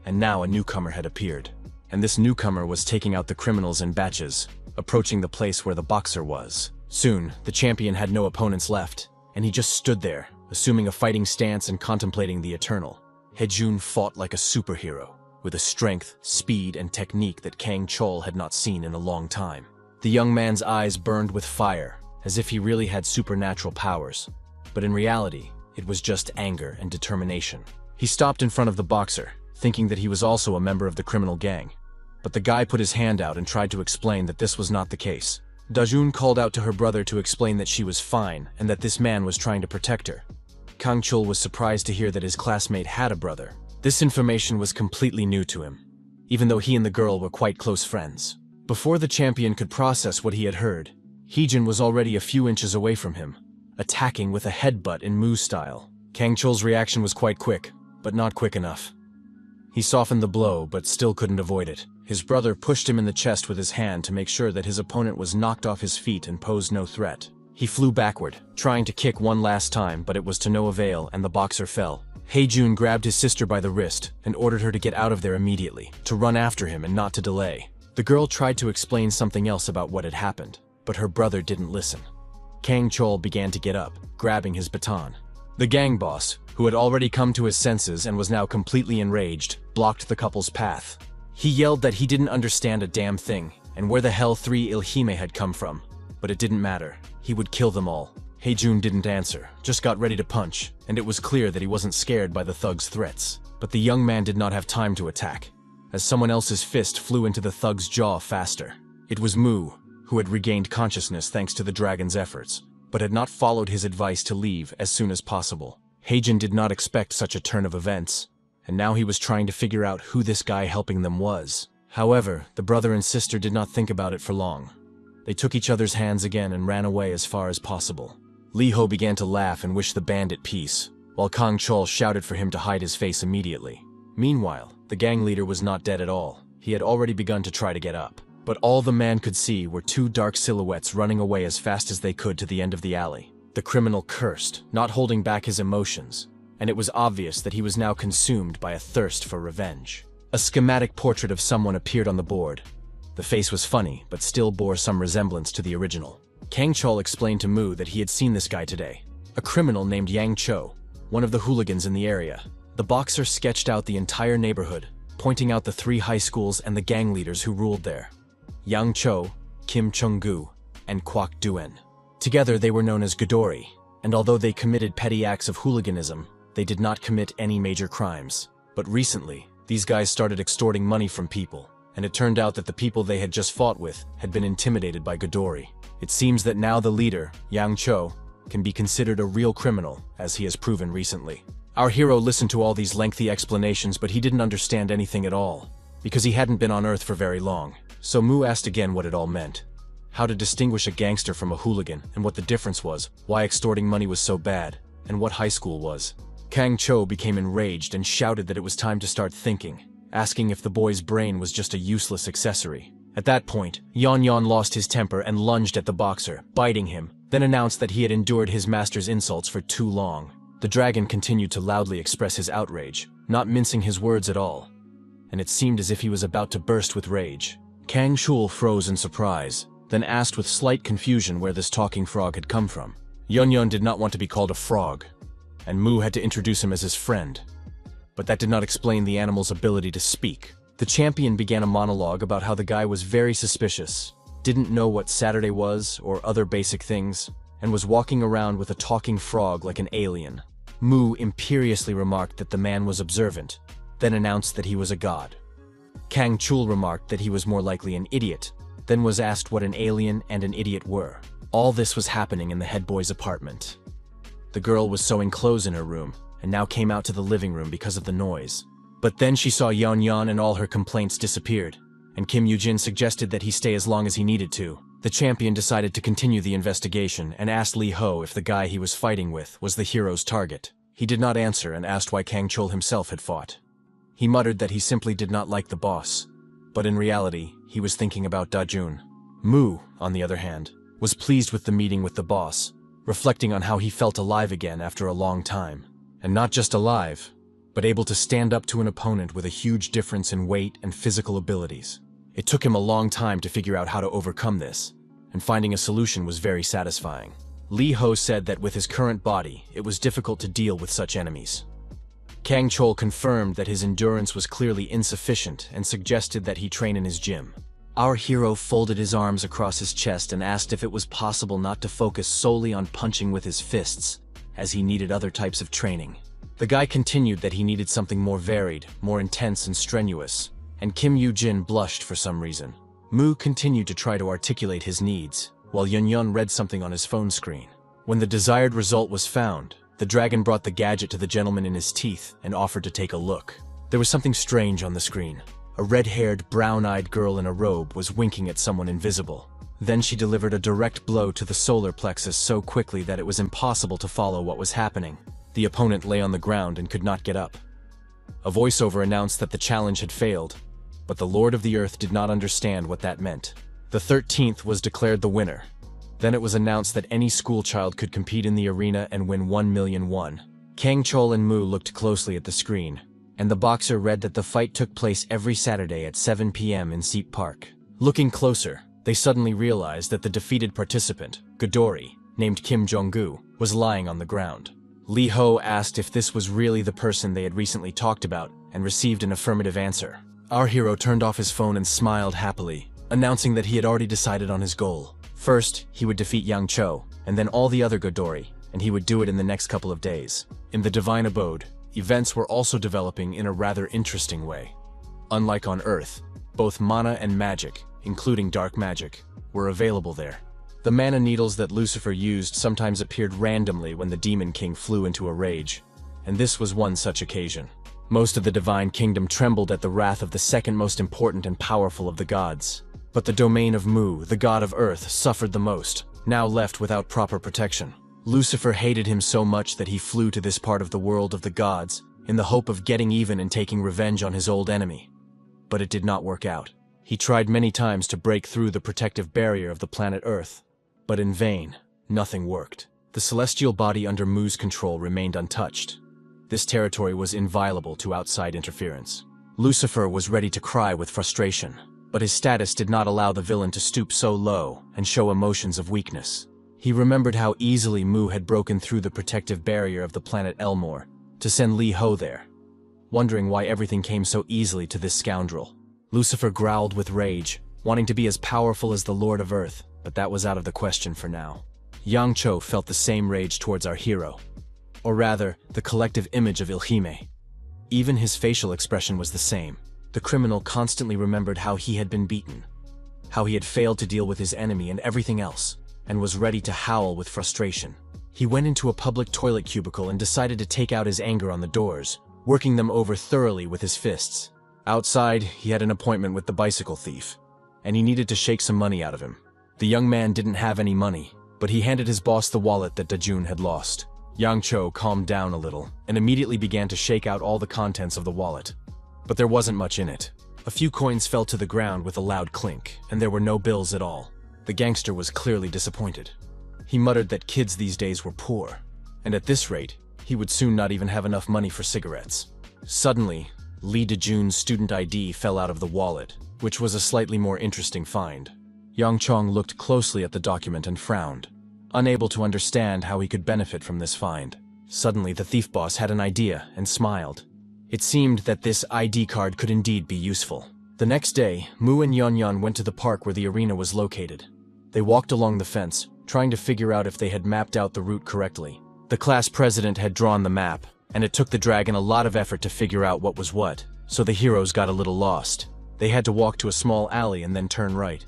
And now a newcomer had appeared. And this newcomer was taking out the criminals in batches, approaching the place where the boxer was. Soon, the champion had no opponents left, and he just stood there, assuming a fighting stance and contemplating the eternal. Hejun fought like a superhero, with a strength, speed, and technique that Kang Chol had not seen in a long time. The young man's eyes burned with fire, as if he really had supernatural powers. But in reality, it was just anger and determination. He stopped in front of the boxer, thinking that he was also a member of the criminal gang. But the guy put his hand out and tried to explain that this was not the case. Dajun called out to her brother to explain that she was fine and that this man was trying to protect her. Kang Chul was surprised to hear that his classmate had a brother. This information was completely new to him, even though he and the girl were quite close friends. Before the champion could process what he had heard, Heejin was already a few inches away from him, attacking with a headbutt in Mu style. Kang Chul's reaction was quite quick, but not quick enough. He softened the blow, but still couldn't avoid it. His brother pushed him in the chest with his hand to make sure that his opponent was knocked off his feet and posed no threat. He flew backward, trying to kick one last time, but it was to no avail and the boxer fell. Heijun grabbed his sister by the wrist and ordered her to get out of there immediately, to run after him and not to delay. The girl tried to explain something else about what had happened, but her brother didn't listen. Kang Chol began to get up, grabbing his baton. The gang boss, who had already come to his senses and was now completely enraged, blocked the couple's path. He yelled that he didn't understand a damn thing, and where the hell 3 Ilhime had come from. But it didn't matter. He would kill them all. Heijun didn't answer, just got ready to punch, and it was clear that he wasn't scared by the thug's threats. But the young man did not have time to attack, as someone else's fist flew into the thug's jaw faster. It was Mu, who had regained consciousness thanks to the dragon's efforts, but had not followed his advice to leave as soon as possible. Heijun did not expect such a turn of events, and now he was trying to figure out who this guy helping them was. However, the brother and sister did not think about it for long. They took each other's hands again and ran away as far as possible. Li Ho began to laugh and wish the bandit peace, while Kang Chol shouted for him to hide his face immediately. Meanwhile, the gang leader was not dead at all. He had already begun to try to get up. But all the man could see were 2 dark silhouettes running away as fast as they could to the end of the alley. The criminal cursed, not holding back his emotions, and it was obvious that he was now consumed by a thirst for revenge. A schematic portrait of someone appeared on the board. The face was funny, but still bore some resemblance to the original. Kang Chol explained to Mu that he had seen this guy today, a criminal named Yang Cho, one of the hooligans in the area. The boxer sketched out the entire neighborhood, pointing out the 3 high schools and the gang leaders who ruled there: Yang Cho, Kim Chung-gu, and Kwak Duen. Together they were known as Godori, and although they committed petty acts of hooliganism, they did not commit any major crimes. But recently, these guys started extorting money from people, and it turned out that the people they had just fought with had been intimidated by Godori. It seems that now the leader, Yang Cho, can be considered a real criminal, as he has proven recently. Our hero listened to all these lengthy explanations, but he didn't understand anything at all, because he hadn't been on Earth for very long. So Mu asked again what it all meant. How to distinguish a gangster from a hooligan, and what the difference was, why extorting money was so bad, and what high school was. Kang Cho became enraged and shouted that it was time to start thinking, asking if the boy's brain was just a useless accessory. At that point, Yan lost his temper and lunged at the boxer, biting him, then announced that he had endured his master's insults for too long. The dragon continued to loudly express his outrage, not mincing his words at all, and it seemed as if he was about to burst with rage. Kang Chul froze in surprise, then asked with slight confusion where this talking frog had come from. Yun did not want to be called a frog, and Mu had to introduce him as his friend. But that did not explain the animal's ability to speak. The champion began a monologue about how the guy was very suspicious, didn't know what Saturday was or other basic things, and was walking around with a talking frog like an alien. Mu imperiously remarked that the man was observant, then announced that he was a god. Kang Chul remarked that he was more likely an idiot, then was asked what an alien and an idiot were. All this was happening in the head boy's apartment. The girl was sewing clothes in her room, and now came out to the living room because of the noise. But then she saw Yeon Yeon and all her complaints disappeared, and Kim Yoo-jin suggested that he stay as long as he needed to. The champion decided to continue the investigation and asked Lee Ho if the guy he was fighting with was the hero's target. He did not answer and asked why Kang Chul himself had fought. He muttered that he simply did not like the boss, but in reality, he was thinking about Da-jun. Mu, on the other hand, was pleased with the meeting with the boss, reflecting on how he felt alive again after a long time. And not just alive, but able to stand up to an opponent with a huge difference in weight and physical abilities. It took him a long time to figure out how to overcome this, and finding a solution was very satisfying. Lee Ho said that with his current body, it was difficult to deal with such enemies. Kang Chul confirmed that his endurance was clearly insufficient and suggested that he train in his gym. Our hero folded his arms across his chest and asked if it was possible not to focus solely on punching with his fists, as he needed other types of training. The guy continued that he needed something more varied, more intense and strenuous, and Kim Yoo-jin blushed for some reason. Mu continued to try to articulate his needs, while Yeon Yeon read something on his phone screen. When the desired result was found, the dragon brought the gadget to the gentleman in his teeth and offered to take a look. There was something strange on the screen. A red-haired, brown-eyed girl in a robe was winking at someone invisible. Then she delivered a direct blow to the solar plexus so quickly that it was impossible to follow what was happening. The opponent lay on the ground and could not get up. A voiceover announced that the challenge had failed, but the Lord of the Earth did not understand what that meant. The 13th was declared the winner. Then it was announced that any schoolchild could compete in the arena and win 1 million won. Kang Chul and Mu looked closely at the screen, and the boxer read that the fight took place every Saturday at 7 p.m. in Seep Park. Looking closer, they suddenly realized that the defeated participant, Godori, named Kim Jong-gu, was lying on the ground. Lee Ho asked if this was really the person they had recently talked about and received an affirmative answer. Our hero turned off his phone and smiled happily, announcing that he had already decided on his goal. First, he would defeat Yang Cho, and then all the other Godori, and he would do it in the next couple of days. In the Divine Abode, events were also developing in a rather interesting way. Unlike on Earth, both mana and magic, including dark magic, were available there. The mana needles that Lucifer used sometimes appeared randomly when the Demon King flew into a rage, and this was one such occasion. Most of the Divine Kingdom trembled at the wrath of the second most important and powerful of the gods. But the domain of Mu, the god of Earth, suffered the most, now left without proper protection. Lucifer hated him so much that he flew to this part of the world of the gods in the hope of getting even and taking revenge on his old enemy. But it did not work out. He tried many times to break through the protective barrier of the planet Earth, but in vain. Nothing worked. The celestial body under Mu's control remained untouched. This territory was inviolable to outside interference. Lucifer was ready to cry with frustration, but his status did not allow the villain to stoop so low and show emotions of weakness. He remembered how easily Mu had broken through the protective barrier of the planet Elmore to send Lee Ho there, wondering why everything came so easily to this scoundrel. Lucifer growled with rage, wanting to be as powerful as the Lord of Earth, but that was out of the question for now. Yang Cho felt the same rage towards our hero, or rather, the collective image of Ilhime. Even his facial expression was the same. The criminal constantly remembered how he had been beaten, how he had failed to deal with his enemy and everything else, and was ready to howl with frustration. He went into a public toilet cubicle and decided to take out his anger on the doors, working them over thoroughly with his fists. Outside, he had an appointment with the bicycle thief, and he needed to shake some money out of him. The young man didn't have any money, but he handed his boss the wallet that Da-jun had lost. Yang Cho calmed down a little and immediately began to shake out all the contents of the wallet. But there wasn't much in it. A few coins fell to the ground with a loud clink, and there were no bills at all. The gangster was clearly disappointed. He muttered that kids these days were poor, and at this rate, he would soon not even have enough money for cigarettes. Suddenly, Lee Da-jun's student ID fell out of the wallet, which was a slightly more interesting find. Yang Chong looked closely at the document and frowned, unable to understand how he could benefit from this find. Suddenly, the thief boss had an idea and smiled. It seemed that this ID card could indeed be useful. The next day, Mu and Yon went to the park where the arena was located. They walked along the fence, trying to figure out if they had mapped out the route correctly. The class president had drawn the map, and it took the dragon a lot of effort to figure out what was what, so the heroes got a little lost. They had to walk to a small alley and then turn right.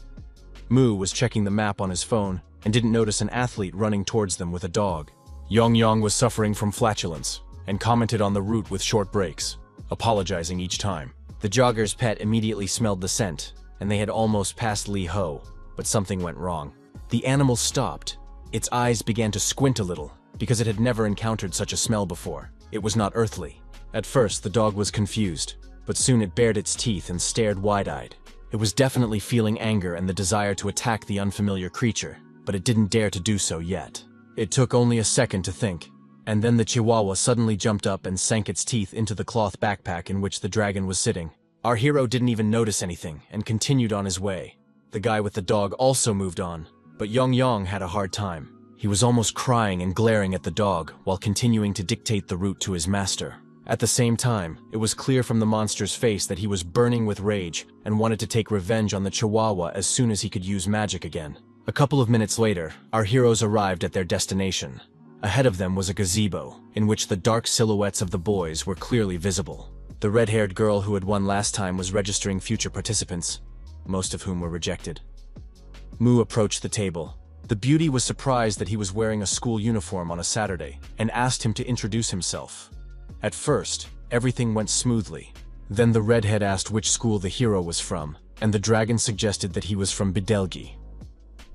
Mu was checking the map on his phone and didn't notice an athlete running towards them with a dog. Yong was suffering from flatulence and commented on the route with short breaks, apologizing each time. The jogger's pet immediately smelled the scent, and they had almost passed Li Ho, but something went wrong. The animal stopped. Its eyes began to squint a little, because it had never encountered such a smell before. It was not earthly. At first, the dog was confused, but soon it bared its teeth and stared wide-eyed. It was definitely feeling anger and the desire to attack the unfamiliar creature, but it didn't dare to do so yet. It took only a second to think, and then the chihuahua suddenly jumped up and sank its teeth into the cloth backpack in which the dragon was sitting. Our hero didn't even notice anything and continued on his way. The guy with the dog also moved on, but Yong had a hard time. He was almost crying and glaring at the dog while continuing to dictate the route to his master. At the same time, it was clear from the monster's face that he was burning with rage and wanted to take revenge on the chihuahua as soon as he could use magic again. A couple of minutes later, our heroes arrived at their destination. Ahead of them was a gazebo, in which the dark silhouettes of the boys were clearly visible. The red-haired girl who had won last time was registering future participants, most of whom were rejected. Mu approached the table. The beauty was surprised that he was wearing a school uniform on a Saturday and asked him to introduce himself. At first, everything went smoothly. Then the redhead asked which school the hero was from, and the dragon suggested that he was from Bidelgi.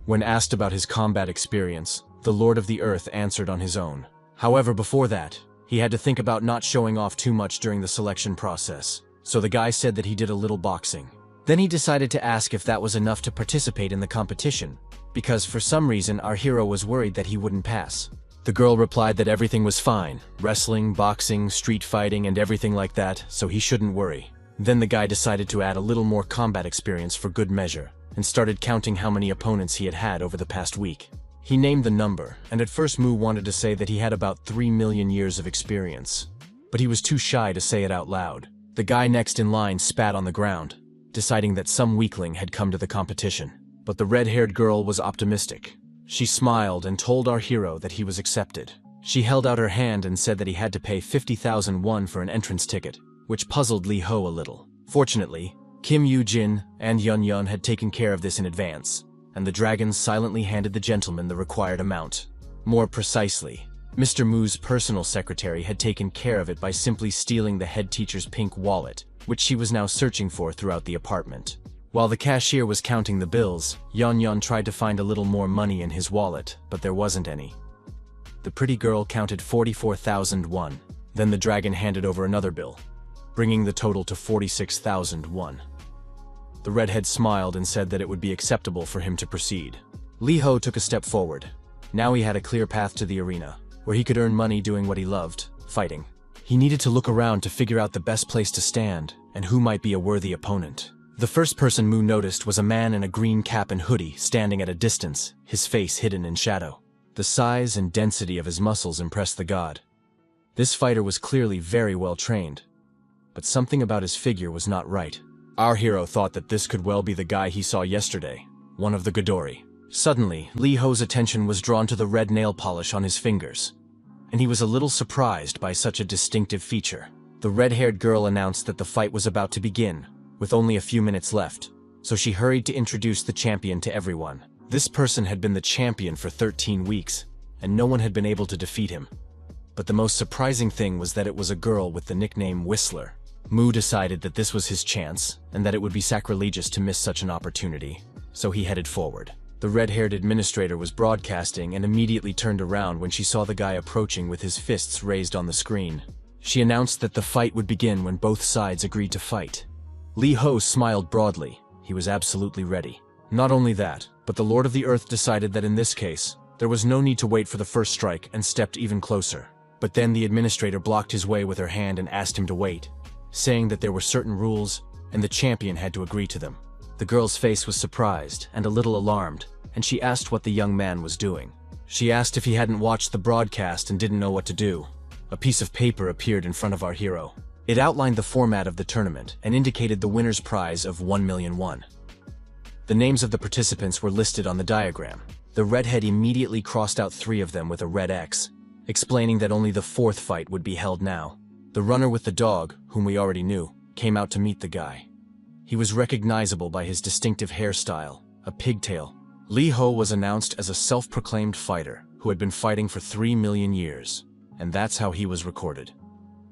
When asked about his combat experience, the Lord of the Earth answered on his own. However, before that, he had to think about not showing off too much during the selection process, so the guy said that he did a little boxing. Then he decided to ask if that was enough to participate in the competition, because for some reason our hero was worried that he wouldn't pass. The girl replied that everything was fine, wrestling, boxing, street fighting, and everything like that, so he shouldn't worry. Then the guy decided to add a little more combat experience for good measure, and started counting how many opponents he had had over the past week. He named the number, and at first Mu wanted to say that he had about 3 million years of experience, but he was too shy to say it out loud. The guy next in line spat on the ground, deciding that some weakling had come to the competition. But the red-haired girl was optimistic. She smiled and told our hero that he was accepted. She held out her hand and said that he had to pay 50,000 won for an entrance ticket, which puzzled Li Ho a little. Fortunately, Kim Yoo-jin and Yun had taken care of this in advance, and the dragons silently handed the gentleman the required amount. More precisely, Mr. Mu's personal secretary had taken care of it by simply stealing the head teacher's pink wallet, which she was now searching for throughout the apartment. While the cashier was counting the bills, Yon tried to find a little more money in his wallet, but there wasn't any. The pretty girl counted 44,000 won. Then the dragon handed over another bill, bringing the total to 46,000 won. The redhead smiled and said that it would be acceptable for him to proceed. Li Ho took a step forward. Now he had a clear path to the arena, where he could earn money doing what he loved, fighting. He needed to look around to figure out the best place to stand and who might be a worthy opponent. The first person Mu noticed was a man in a green cap and hoodie standing at a distance, his face hidden in shadow. The size and density of his muscles impressed the god. This fighter was clearly very well trained, but something about his figure was not right. Our hero thought that this could well be the guy he saw yesterday, one of the Godori. Suddenly, Li Ho's attention was drawn to the red nail polish on his fingers, and he was a little surprised by such a distinctive feature. The red-haired girl announced that the fight was about to begin, with only a few minutes left, so she hurried to introduce the champion to everyone. This person had been the champion for 13 weeks, and no one had been able to defeat him. But the most surprising thing was that it was a girl with the nickname Whistler. Mu decided that this was his chance, and that it would be sacrilegious to miss such an opportunity, so he headed forward. The red-haired administrator was broadcasting and immediately turned around when she saw the guy approaching with his fists raised on the screen. She announced that the fight would begin when both sides agreed to fight. Li Ho smiled broadly. He was absolutely ready. Not only that, but the Lord of the Earth decided that in this case, there was no need to wait for the first strike and stepped even closer. But then the administrator blocked his way with her hand and asked him to wait, saying that there were certain rules and the champion had to agree to them. The girl's face was surprised and a little alarmed, and she asked what the young man was doing. She asked if he hadn't watched the broadcast and didn't know what to do. A piece of paper appeared in front of our hero. It outlined the format of the tournament and indicated the winner's prize of 1,000,000 won. The names of the participants were listed on the diagram. The redhead immediately crossed out 3 of them with a red X, explaining that only the 4th fight would be held now. The runner with the dog, whom we already knew, came out to meet the guy. He was recognizable by his distinctive hairstyle, a pigtail. Li Ho was announced as a self-proclaimed fighter who had been fighting for 3 million years, and that's how he was recorded.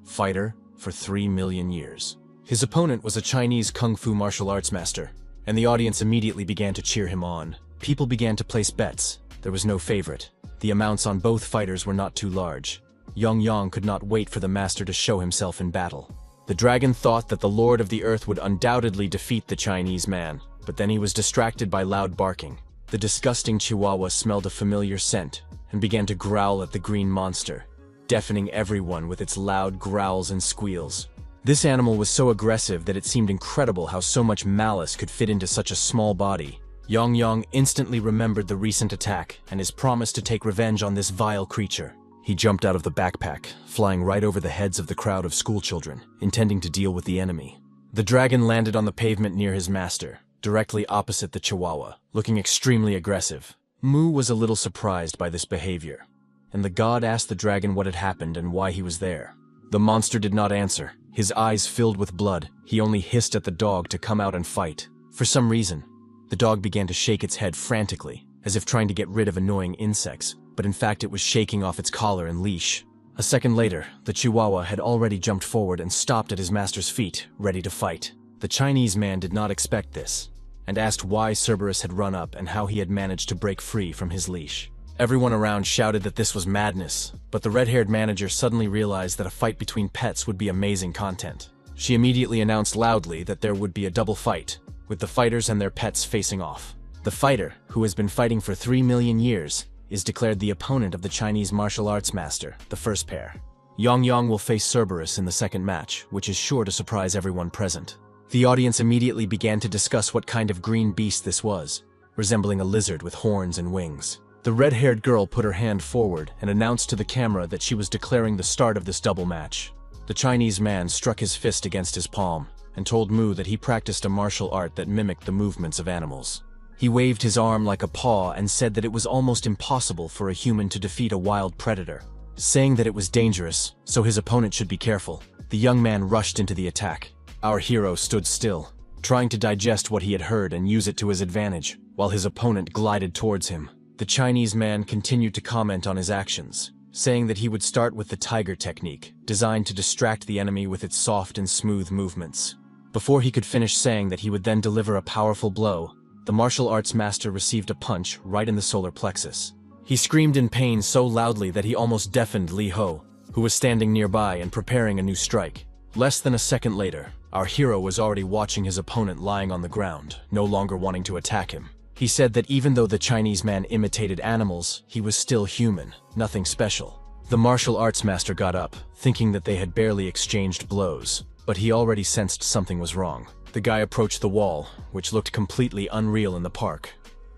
Fighter for 3 million years. His opponent was a Chinese kung fu martial arts master, and the audience immediately began to cheer him on. People began to place bets. There was no favorite. The amounts on both fighters were not too large. Yang could not wait for the master to show himself in battle. The dragon thought that the Lord of the Earth would undoubtedly defeat the Chinese man, but then he was distracted by loud barking. The disgusting chihuahua smelled a familiar scent and began to growl at the green monster, deafening everyone with its loud growls and squeals. This animal was so aggressive that it seemed incredible how so much malice could fit into such a small body. Yang instantly remembered the recent attack and his promise to take revenge on this vile creature. He jumped out of the backpack, flying right over the heads of the crowd of schoolchildren, intending to deal with the enemy. The dragon landed on the pavement near his master, directly opposite the chihuahua, looking extremely aggressive. Mu was a little surprised by this behavior, and the god asked the dragon what had happened and why he was there. The monster did not answer. His eyes filled with blood. He only hissed at the dog to come out and fight. For some reason, the dog began to shake its head frantically, as if trying to get rid of annoying insects, but in fact it was shaking off its collar and leash. A second later, the chihuahua had already jumped forward and stopped at his master's feet, ready to fight. The Chinese man did not expect this, and asked why Cerberus had run up and how he had managed to break free from his leash. Everyone around shouted that this was madness, but the red-haired manager suddenly realized that a fight between pets would be amazing content. She immediately announced loudly that there would be a double fight, with the fighters and their pets facing off. The fighter, who has been fighting for 3 million years, is declared the opponent of the Chinese martial arts master, the first pair. Yang will face Cerberus in the second match, which is sure to surprise everyone present. The audience immediately began to discuss what kind of green beast this was, resembling a lizard with horns and wings. The red-haired girl put her hand forward and announced to the camera that she was declaring the start of this double match. The Chinese man struck his fist against his palm and told Mu that he practiced a martial art that mimicked the movements of animals. He waved his arm like a paw and said that it was almost impossible for a human to defeat a wild predator, saying that it was dangerous, so his opponent should be careful. The young man rushed into the attack. Our hero stood still, trying to digest what he had heard and use it to his advantage, while his opponent glided towards him. The Chinese man continued to comment on his actions, saying that he would start with the tiger technique, designed to distract the enemy with its soft and smooth movements. Before he could finish saying that he would then deliver a powerful blow, the martial arts master received a punch right in the solar plexus. He screamed in pain so loudly that he almost deafened Li Ho, who was standing nearby and preparing a new strike. Less than a second later, our hero was already watching his opponent lying on the ground, no longer wanting to attack him. He said that even though the Chinese man imitated animals, he was still human, nothing special. The martial arts master got up, thinking that they had barely exchanged blows, but he already sensed something was wrong. The guy approached the wall, which looked completely unreal in the park.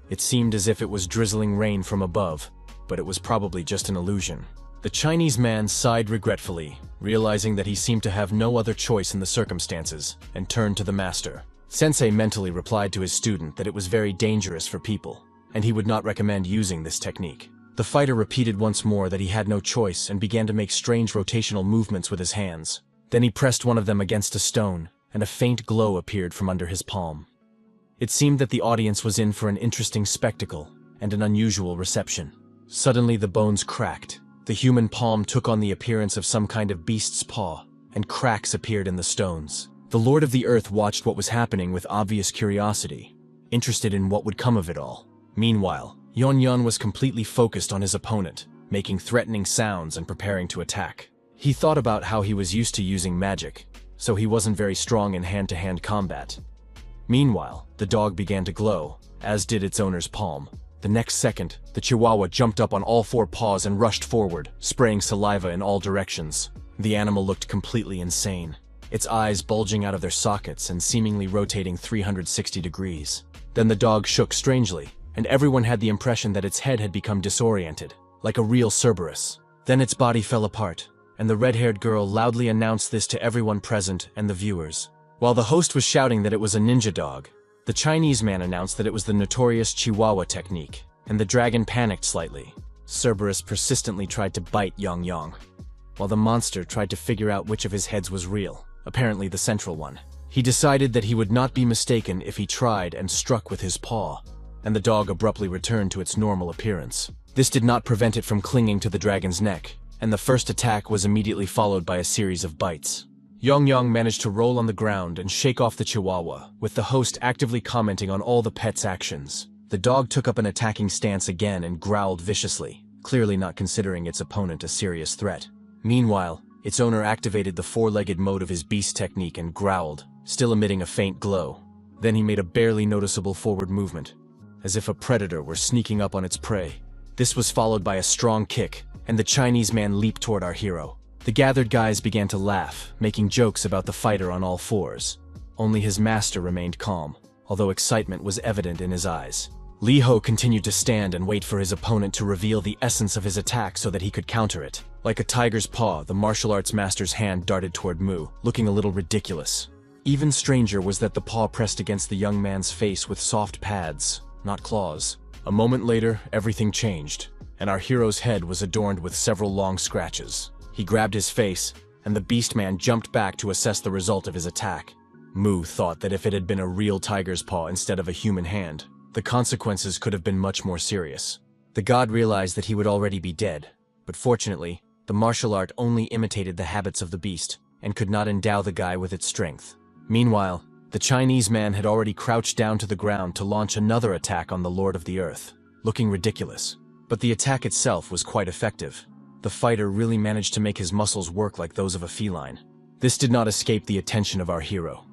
It seemed as if it was drizzling rain from above, but it was probably just an illusion. The Chinese man sighed regretfully, realizing that he seemed to have no other choice in the circumstances, and turned to the master. Sensei mentally replied to his student that it was very dangerous for people, and he would not recommend using this technique. The fighter repeated once more that he had no choice and began to make strange rotational movements with his hands. Then he pressed one of them against a stone, and a faint glow appeared from under his palm. It seemed that the audience was in for an interesting spectacle and an unusual reception. Suddenly the bones cracked. The human palm took on the appearance of some kind of beast's paw, and cracks appeared in the stones. The Lord of the Earth watched what was happening with obvious curiosity, interested in what would come of it all. Meanwhile, Yon was completely focused on his opponent, making threatening sounds and preparing to attack. He thought about how he was used to using magic, so he wasn't very strong in hand-to-hand combat. Meanwhile, the dog began to glow, as did its owner's palm. The next second, the chihuahua jumped up on all 4 paws and rushed forward, spraying saliva in all directions. The animal looked completely insane, its eyes bulging out of their sockets and seemingly rotating 360 degrees. Then the dog shook strangely, and everyone had the impression that its head had become disoriented, like a real Cerberus. Then its body fell apart, and the red-haired girl loudly announced this to everyone present and the viewers. While the host was shouting that it was a ninja dog, the Chinese man announced that it was the notorious Chihuahua technique, and the dragon panicked slightly. Cerberus persistently tried to bite Yang, while the monster tried to figure out which of his heads was real, apparently the central one. He decided that he would not be mistaken if he tried and struck with his paw, and the dog abruptly returned to its normal appearance. This did not prevent it from clinging to the dragon's neck, and the first attack was immediately followed by a series of bites. Yang managed to roll on the ground and shake off the Chihuahua, with the host actively commenting on all the pet's actions. The dog took up an attacking stance again and growled viciously, clearly not considering its opponent a serious threat. Meanwhile, its owner activated the four-legged mode of his beast technique and growled, still emitting a faint glow. Then he made a barely noticeable forward movement, as if a predator were sneaking up on its prey. This was followed by a strong kick, and the Chinese man leaped toward our hero. The gathered guys began to laugh, making jokes about the fighter on all fours. Only his master remained calm, although excitement was evident in his eyes. Li Ho continued to stand and wait for his opponent to reveal the essence of his attack so that he could counter it. Like a tiger's paw, the martial arts master's hand darted toward Mu, looking a little ridiculous. Even stranger was that the paw pressed against the young man's face with soft pads, not claws. A moment later, everything changed, and our hero's head was adorned with several long scratches. He grabbed his face, and the beast man jumped back to assess the result of his attack. Mu thought that if it had been a real tiger's paw instead of a human hand, the consequences could have been much more serious. The god realized that he would already be dead, but fortunately, the martial art only imitated the habits of the beast, and could not endow the guy with its strength. Meanwhile, the Chinese man had already crouched down to the ground to launch another attack on the Lord of the Earth, looking ridiculous. But the attack itself was quite effective. The fighter really managed to make his muscles work like those of a feline. This did not escape the attention of our hero.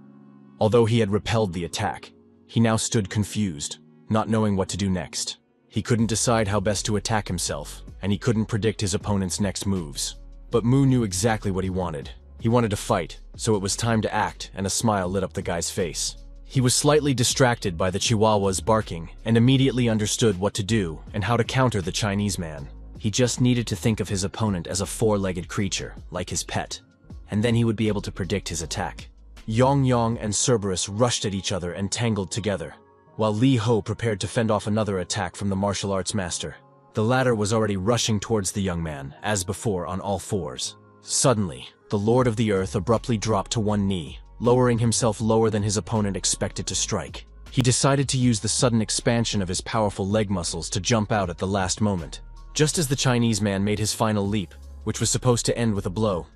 Although he had repelled the attack, he now stood confused, not knowing what to do next. He couldn't decide how best to attack himself, and he couldn't predict his opponent's next moves. But Mu knew exactly what he wanted. He wanted to fight, so it was time to act, and a smile lit up the guy's face. He was slightly distracted by the Chihuahua's barking, and immediately understood what to do and how to counter the Chinese man. He just needed to think of his opponent as a four-legged creature, like his pet, and then he would be able to predict his attack. Yang and Cerberus rushed at each other and tangled together, while Li Ho prepared to fend off another attack from the martial arts master. The latter was already rushing towards the young man, as before, on all fours. Suddenly, the Lord of the Earth abruptly dropped to one knee, lowering himself lower than his opponent expected to strike. He decided to use the sudden expansion of his powerful leg muscles to jump out at the last moment. Just as the Chinese man made his final leap, which was supposed to end with a blow,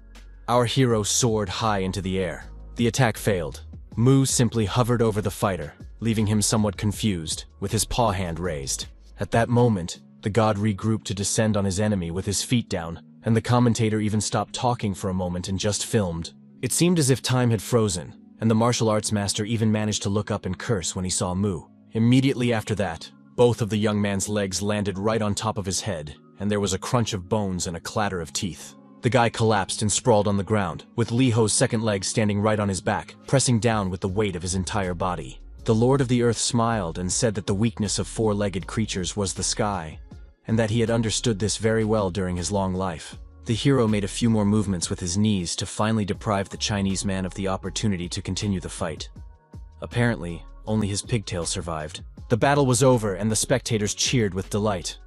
our hero soared high into the air. The attack failed. Mu simply hovered over the fighter, leaving him somewhat confused, with his paw hand raised. At that moment, the god regrouped to descend on his enemy with his feet down, and the commentator even stopped talking for a moment and just filmed. It seemed as if time had frozen, and the martial arts master even managed to look up and curse when he saw Mu. Immediately after that, both of the young man's legs landed right on top of his head, and there was a crunch of bones and a clatter of teeth. The guy collapsed and sprawled on the ground, with Li Ho's second leg standing right on his back, pressing down with the weight of his entire body. The Lord of the Earth smiled and said that the weakness of four-legged creatures was the sky, and that he had understood this very well during his long life. The hero made a few more movements with his knees to finally deprive the Chinese man of the opportunity to continue the fight. Apparently, only his pigtail survived. The battle was over and the spectators cheered with delight.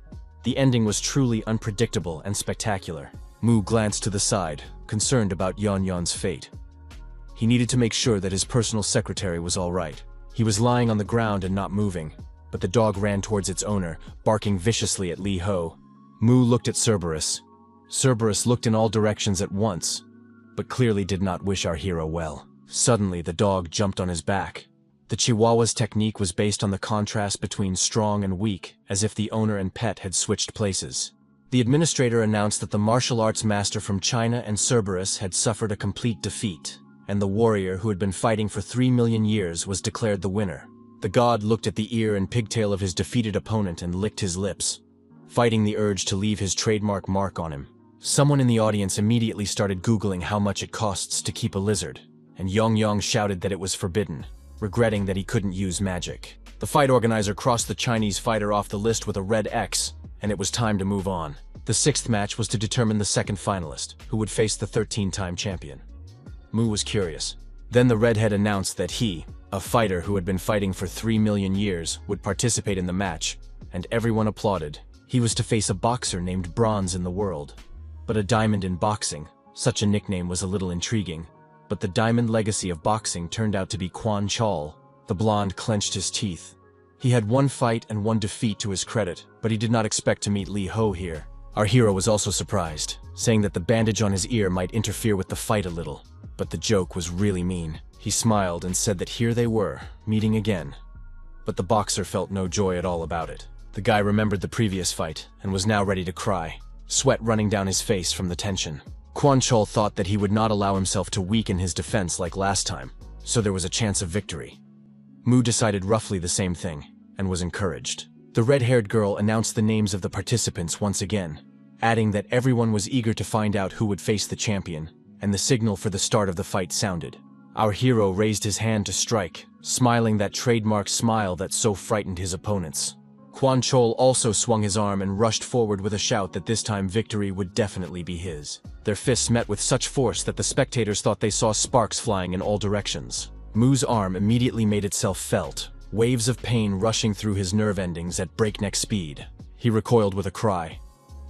The ending was truly unpredictable and spectacular. Mu glanced to the side, concerned about Yan's fate. He needed to make sure that his personal secretary was all right. He was lying on the ground and not moving, but the dog ran towards its owner, barking viciously at Li Ho. Mu looked at Cerberus. Cerberus looked in all directions at once, but clearly did not wish our hero well. Suddenly, the dog jumped on his back. The Chihuahua's technique was based on the contrast between strong and weak, as if the owner and pet had switched places. The administrator announced that the martial arts master from China and Cerberus had suffered a complete defeat, and the warrior who had been fighting for 3 million years was declared the winner. The god looked at the ear and pigtail of his defeated opponent and licked his lips, fighting the urge to leave his trademark mark on him. Someone in the audience immediately started Googling how much it costs to keep a lizard, and Yang shouted that it was forbidden, regretting that he couldn't use magic. The fight organizer crossed the Chinese fighter off the list with a red X, and it was time to move on. The sixth match was to determine the second finalist, who would face the 13-time champion. Mu was curious. Then the redhead announced that he, a fighter who had been fighting for 3 million years, would participate in the match, and everyone applauded. He was to face a boxer named Bronze in the world. But a diamond in boxing, such a nickname was a little intriguing. But the diamond legacy of boxing turned out to be Quan Chol. The blonde clenched his teeth. He had one fight and one defeat to his credit, but he did not expect to meet Li Ho here. Our hero was also surprised, saying that the bandage on his ear might interfere with the fight a little. But the joke was really mean. He smiled and said that here they were, meeting again. But the boxer felt no joy at all about it. The guy remembered the previous fight and was now ready to cry, sweat running down his face from the tension. Quan Chol thought that he would not allow himself to weaken his defense like last time, so there was a chance of victory. Mu decided roughly the same thing, and was encouraged. The red-haired girl announced the names of the participants once again, adding that everyone was eager to find out who would face the champion, and the signal for the start of the fight sounded. Our hero raised his hand to strike, smiling that trademark smile that so frightened his opponents. Quan Chol also swung his arm and rushed forward with a shout that this time victory would definitely be his. Their fists met with such force that the spectators thought they saw sparks flying in all directions. Mu's arm immediately made itself felt, waves of pain rushing through his nerve endings at breakneck speed. He recoiled with a cry.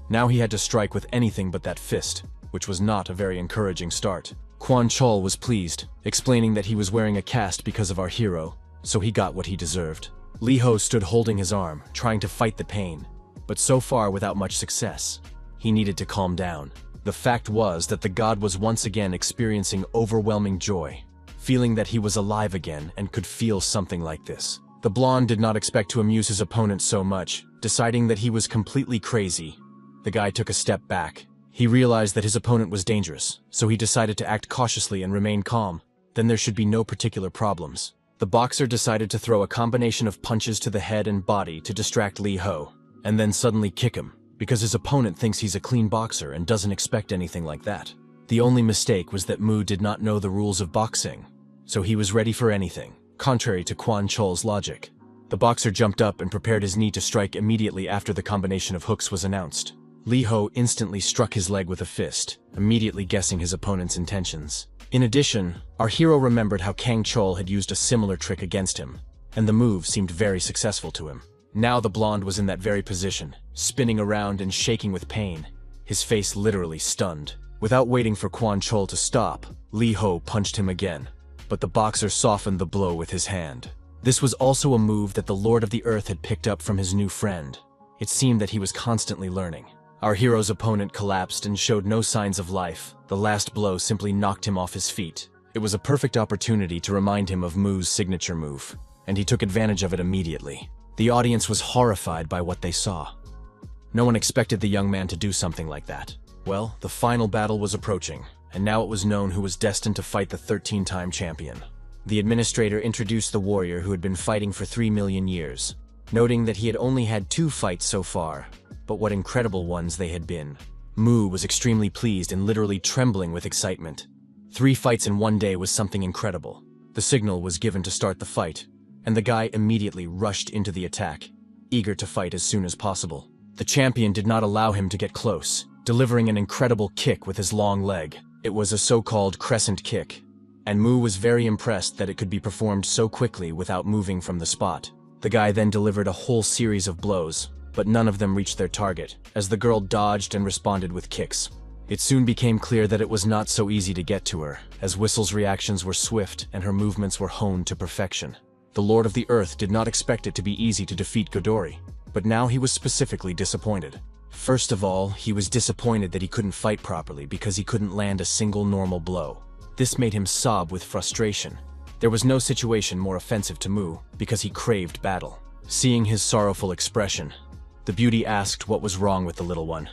Now he had to strike with anything but that fist, which was not a very encouraging start. Quan Chol was pleased, explaining that he was wearing a cast because of our hero, so he got what he deserved. Li Ho stood holding his arm, trying to fight the pain, but so far without much success. He needed to calm down. The fact was that the god was once again experiencing overwhelming joy, feeling that he was alive again and could feel something like this. The blonde did not expect to amuse his opponent so much, deciding that he was completely crazy. The guy took a step back. He realized that his opponent was dangerous, so he decided to act cautiously and remain calm. Then there should be no particular problems. The boxer decided to throw a combination of punches to the head and body to distract Li Ho, and then suddenly kick him, because his opponent thinks he's a clean boxer and doesn't expect anything like that. The only mistake was that Mu did not know the rules of boxing, so he was ready for anything, contrary to Quan Chol's logic. The boxer jumped up and prepared his knee to strike immediately after the combination of hooks was announced. Li Ho instantly struck his leg with a fist, immediately guessing his opponent's intentions. In addition, our hero remembered how Kang Chol had used a similar trick against him, and the move seemed very successful to him. Now the blonde was in that very position, spinning around and shaking with pain, his face literally stunned. Without waiting for Quan Chol to stop, Li Ho punched him again, but the boxer softened the blow with his hand. This was also a move that the Lord of the Earth had picked up from his new friend. It seemed that he was constantly learning. Our hero's opponent collapsed and showed no signs of life. The last blow simply knocked him off his feet. It was a perfect opportunity to remind him of Mu's signature move, and he took advantage of it immediately. The audience was horrified by what they saw. No one expected the young man to do something like that. Well, the final battle was approaching, and now it was known who was destined to fight the 13-time champion. The administrator introduced the warrior who had been fighting for 3 million years, noting that he had only had 2 fights so far, but what incredible ones they had been. Mu was extremely pleased and literally trembling with excitement. 3 fights in one day was something incredible. The signal was given to start the fight, and the guy immediately rushed into the attack, eager to fight as soon as possible. The champion did not allow him to get close, delivering an incredible kick with his long leg. It was a so-called crescent kick, and Mu was very impressed that it could be performed so quickly without moving from the spot. The guy then delivered a whole series of blows, but none of them reached their target, as the girl dodged and responded with kicks. It soon became clear that it was not so easy to get to her, as Whistle's reactions were swift and her movements were honed to perfection. The Lord of the Earth did not expect it to be easy to defeat Godori, but now he was specifically disappointed. First of all, he was disappointed that he couldn't fight properly because he couldn't land a single normal blow. This made him sob with frustration. There was no situation more offensive to Mu, because he craved battle. Seeing his sorrowful expression, the beauty asked what was wrong with the little one.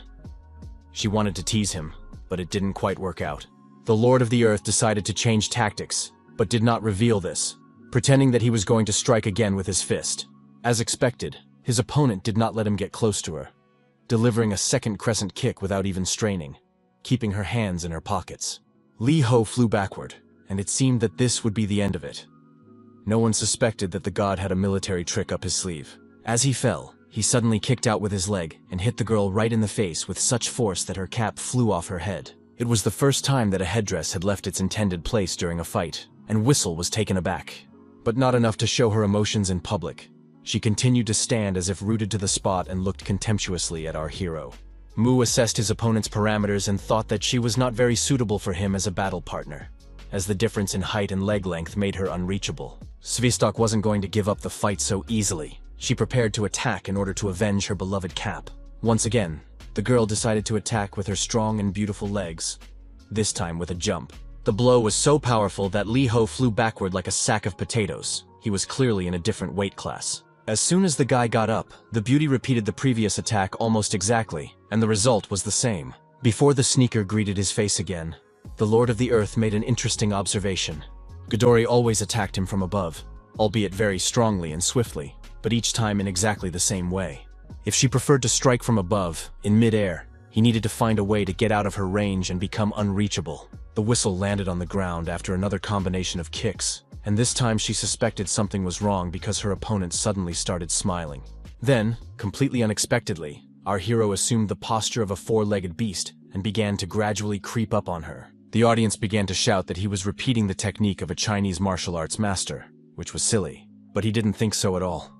She wanted to tease him, but it didn't quite work out. The Lord of the Earth decided to change tactics, but did not reveal this, pretending that he was going to strike again with his fist. As expected, his opponent did not let him get close to her, delivering a second crescent kick without even straining, keeping her hands in her pockets. Li Ho flew backward, and it seemed that this would be the end of it. No one suspected that the god had a military trick up his sleeve. As he fell, he suddenly kicked out with his leg and hit the girl right in the face with such force that her cap flew off her head. It was the first time that a headdress had left its intended place during a fight, and Whistle was taken aback. But not enough to show her emotions in public. She continued to stand as if rooted to the spot and looked contemptuously at our hero. Mu assessed his opponent's parameters and thought that she was not very suitable for him as a battle partner, as the difference in height and leg length made her unreachable. Sviestok wasn't going to give up the fight so easily. She prepared to attack in order to avenge her beloved cap. Once again, the girl decided to attack with her strong and beautiful legs, this time with a jump. The blow was so powerful that Lee Ho flew backward like a sack of potatoes. He was clearly in a different weight class. As soon as the guy got up, the beauty repeated the previous attack almost exactly, and the result was the same. Before the sneaker greeted his face again, the Lord of the Earth made an interesting observation. Godori always attacked him from above, albeit very strongly and swiftly, but each time in exactly the same way. If she preferred to strike from above, in mid-air, he needed to find a way to get out of her range and become unreachable. The whistle landed on the ground after another combination of kicks, and this time she suspected something was wrong because her opponent suddenly started smiling. Then, completely unexpectedly, our hero assumed the posture of a four-legged beast and began to gradually creep up on her. The audience began to shout that he was repeating the technique of a Chinese martial arts master, which was silly, but he didn't think so at all.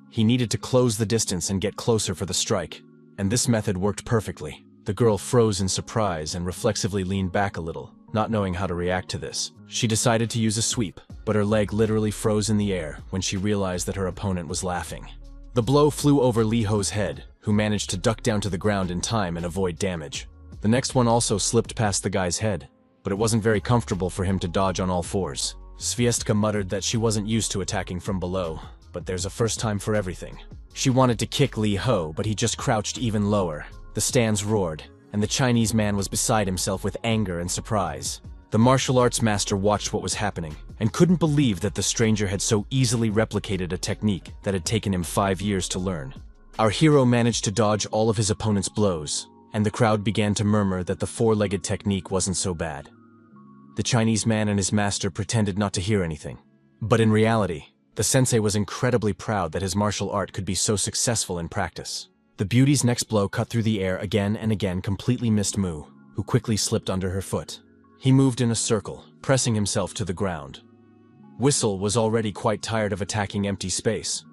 He needed to close the distance and get closer for the strike, and this method worked perfectly. The girl froze in surprise and reflexively leaned back a little, not knowing how to react to this. She decided to use a sweep, but her leg literally froze in the air when she realized that her opponent was laughing. The blow flew over Lee Ho's head, who managed to duck down to the ground in time and avoid damage. The next one also slipped past the guy's head, but it wasn't very comfortable for him to dodge on all fours. Sviestka muttered that she wasn't used to attacking from below, but there's a first time for everything. She wanted to kick Lee Ho, but he just crouched even lower. The stands roared, and the Chinese man was beside himself with anger and surprise. The martial arts master watched what was happening, and couldn't believe that the stranger had so easily replicated a technique that had taken him 5 years to learn. Our hero managed to dodge all of his opponent's blows, and the crowd began to murmur that the four-legged technique wasn't so bad. The Chinese man and his master pretended not to hear anything. But in reality, the sensei was incredibly proud that his martial art could be so successful in practice. The beauty's next blow cut through the air again and again, completely missed Mu, who quickly slipped under her foot. He moved in a circle, pressing himself to the ground. Whistle was already quite tired of attacking empty space.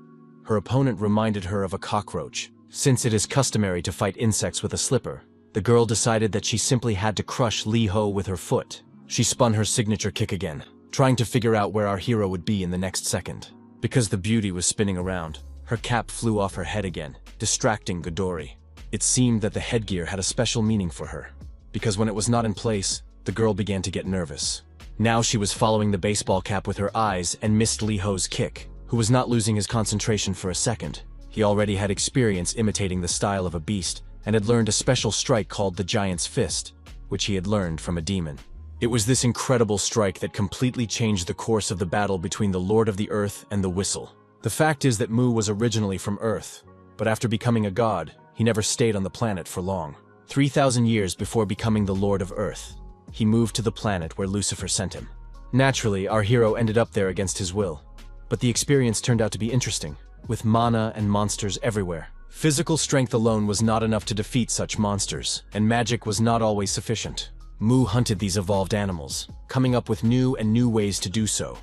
Her opponent reminded her of a cockroach. Since it is customary to fight insects with a slipper, the girl decided that she simply had to crush Lee Ho with her foot. She spun her signature kick again, trying to figure out where our hero would be in the next second. Because the beauty was spinning around, her cap flew off her head again, distracting Godori. It seemed that the headgear had a special meaning for her, because when it was not in place, the girl began to get nervous. Now she was following the baseball cap with her eyes and missed Lee Ho's kick, who was not losing his concentration for a second. He already had experience imitating the style of a beast and had learned a special strike called the Giant's Fist, which he had learned from a demon. It was this incredible strike that completely changed the course of the battle between the Lord of the Earth and the Whistle. The fact is that Mu was originally from Earth, but after becoming a god, he never stayed on the planet for long. 3,000 years before becoming the Lord of Earth, he moved to the planet where Lucifer sent him. Naturally, our hero ended up there against his will, but the experience turned out to be interesting, with mana and monsters everywhere. Physical strength alone was not enough to defeat such monsters, and magic was not always sufficient. Mu hunted these evolved animals, coming up with new ways to do so.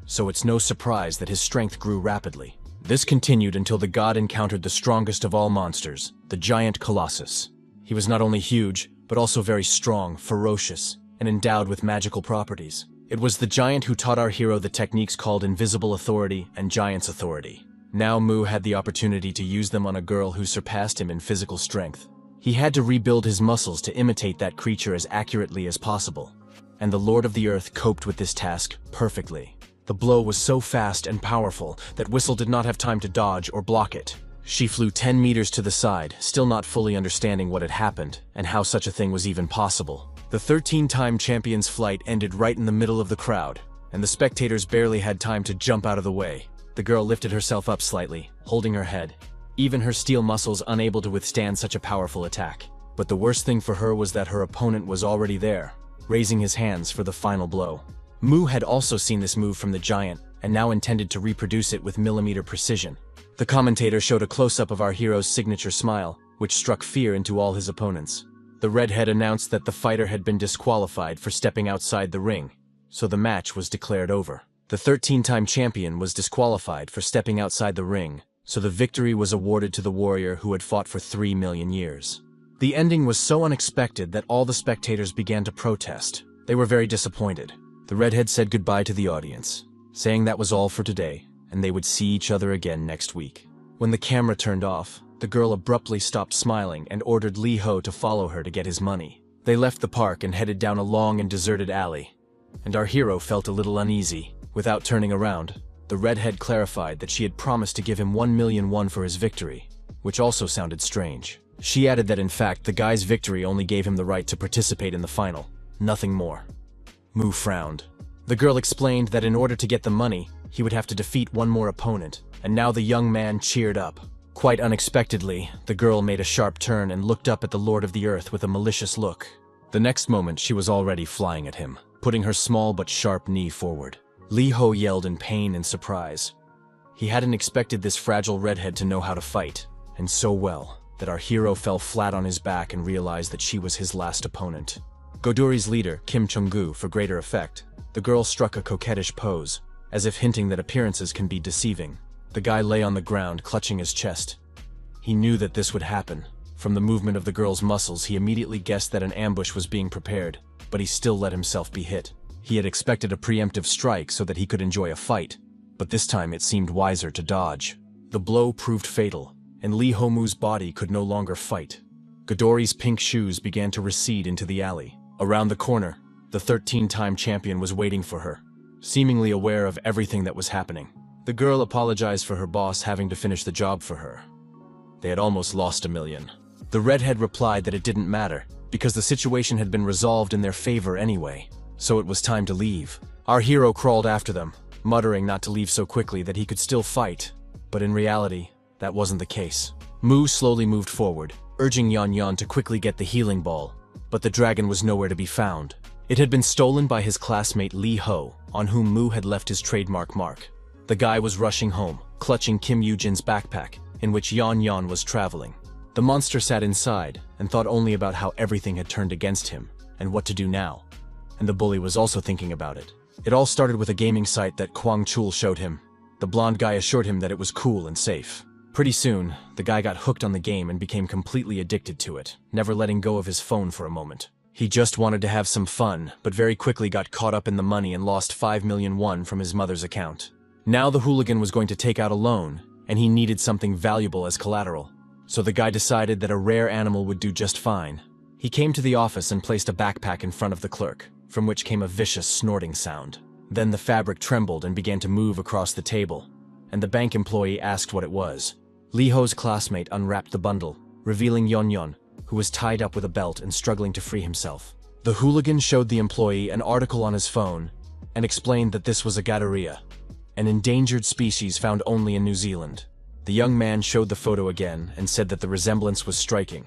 So it's no surprise that his strength grew rapidly. This continued until the god encountered the strongest of all monsters, the giant Colossus. He was not only huge, but also very strong, ferocious, and endowed with magical properties. It was the giant who taught our hero the techniques called Invisible Authority and Giant's Authority. Now Mu had the opportunity to use them on a girl who surpassed him in physical strength. He had to rebuild his muscles to imitate that creature as accurately as possible, and the Lord of the Earth coped with this task perfectly. The blow was so fast and powerful that Whistle did not have time to dodge or block it. She flew 10 meters to the side, still not fully understanding what had happened and how such a thing was even possible. The 13-time champion's flight ended right in the middle of the crowd, and the spectators barely had time to jump out of the way. The girl lifted herself up slightly, holding her head, even her steel muscles unable to withstand such a powerful attack. But the worst thing for her was that her opponent was already there, raising his hands for the final blow. Mu had also seen this move from the giant and now intended to reproduce it with millimeter precision. The commentator showed a close-up of our hero's signature smile, which struck fear into all his opponents. The redhead announced that the fighter had been disqualified for stepping outside the ring, so the match was declared over. The 13-time champion was disqualified for stepping outside the ring, so the victory was awarded to the warrior who had fought for 3 million years. The ending was so unexpected that all the spectators began to protest. They were very disappointed. The redhead said goodbye to the audience, saying that was all for today, and they would see each other again next week. When the camera turned off, the girl abruptly stopped smiling and ordered Lee Ho to follow her to get his money. They left the park and headed down a long and deserted alley, and our hero felt a little uneasy. Without turning around, the redhead clarified that she had promised to give him 1 million won for his victory, which also sounded strange. She added that in fact the guy's victory only gave him the right to participate in the final, nothing more. Mu frowned. The girl explained that in order to get the money, he would have to defeat one more opponent, and now the young man cheered up. Quite unexpectedly, the girl made a sharp turn and looked up at the Lord of the Earth with a malicious look. The next moment she was already flying at him, putting her small but sharp knee forward. Lee Ho yelled in pain and surprise. He hadn't expected this fragile redhead to know how to fight, and so well, that our hero fell flat on his back and realized that she was his last opponent. Goduri's leader, Kim Chung-gu, for greater effect, the girl struck a coquettish pose, as if hinting that appearances can be deceiving. The guy lay on the ground, clutching his chest. He knew that this would happen. From the movement of the girl's muscles, he immediately guessed that an ambush was being prepared, but he still let himself be hit. He had expected a preemptive strike so that he could enjoy a fight, but this time it seemed wiser to dodge. The blow proved fatal, and Lee Ho-mu's body could no longer fight. Godori's pink shoes began to recede into the alley. Around the corner, the 13-time champion was waiting for her, seemingly aware of everything that was happening. The girl apologized for her boss having to finish the job for her. They had almost lost 1 million. The redhead replied that it didn't matter, because the situation had been resolved in their favor anyway, so it was time to leave. Our hero crawled after them, muttering not to leave so quickly that he could still fight, but in reality, that wasn't the case. Mu slowly moved forward, urging Yan Yan to quickly get the healing ball, but the dragon was nowhere to be found. It had been stolen by his classmate Lee Ho, on whom Mu had left his trademark mark. The guy was rushing home, clutching Kim Yoo-jin's backpack, in which Yan Yan was traveling. The monster sat inside and thought only about how everything had turned against him, and what to do now. And the bully was also thinking about it. It all started with a gaming site that Kwang Chul showed him. The blonde guy assured him that it was cool and safe. Pretty soon, the guy got hooked on the game and became completely addicted to it, never letting go of his phone for a moment. He just wanted to have some fun, but very quickly got caught up in the money and lost 5 million won from his mother's account. Now the hooligan was going to take out a loan, and he needed something valuable as collateral. So the guy decided that a rare animal would do just fine. He came to the office and placed a backpack in front of the clerk, from which came a vicious snorting sound. Then the fabric trembled and began to move across the table, and the bank employee asked what it was. Lee Ho's classmate unwrapped the bundle, revealing Yon Yon, who was tied up with a belt and struggling to free himself. The hooligan showed the employee an article on his phone and explained that this was a gadaria, an endangered species found only in New Zealand. The young man showed the photo again and said that the resemblance was striking,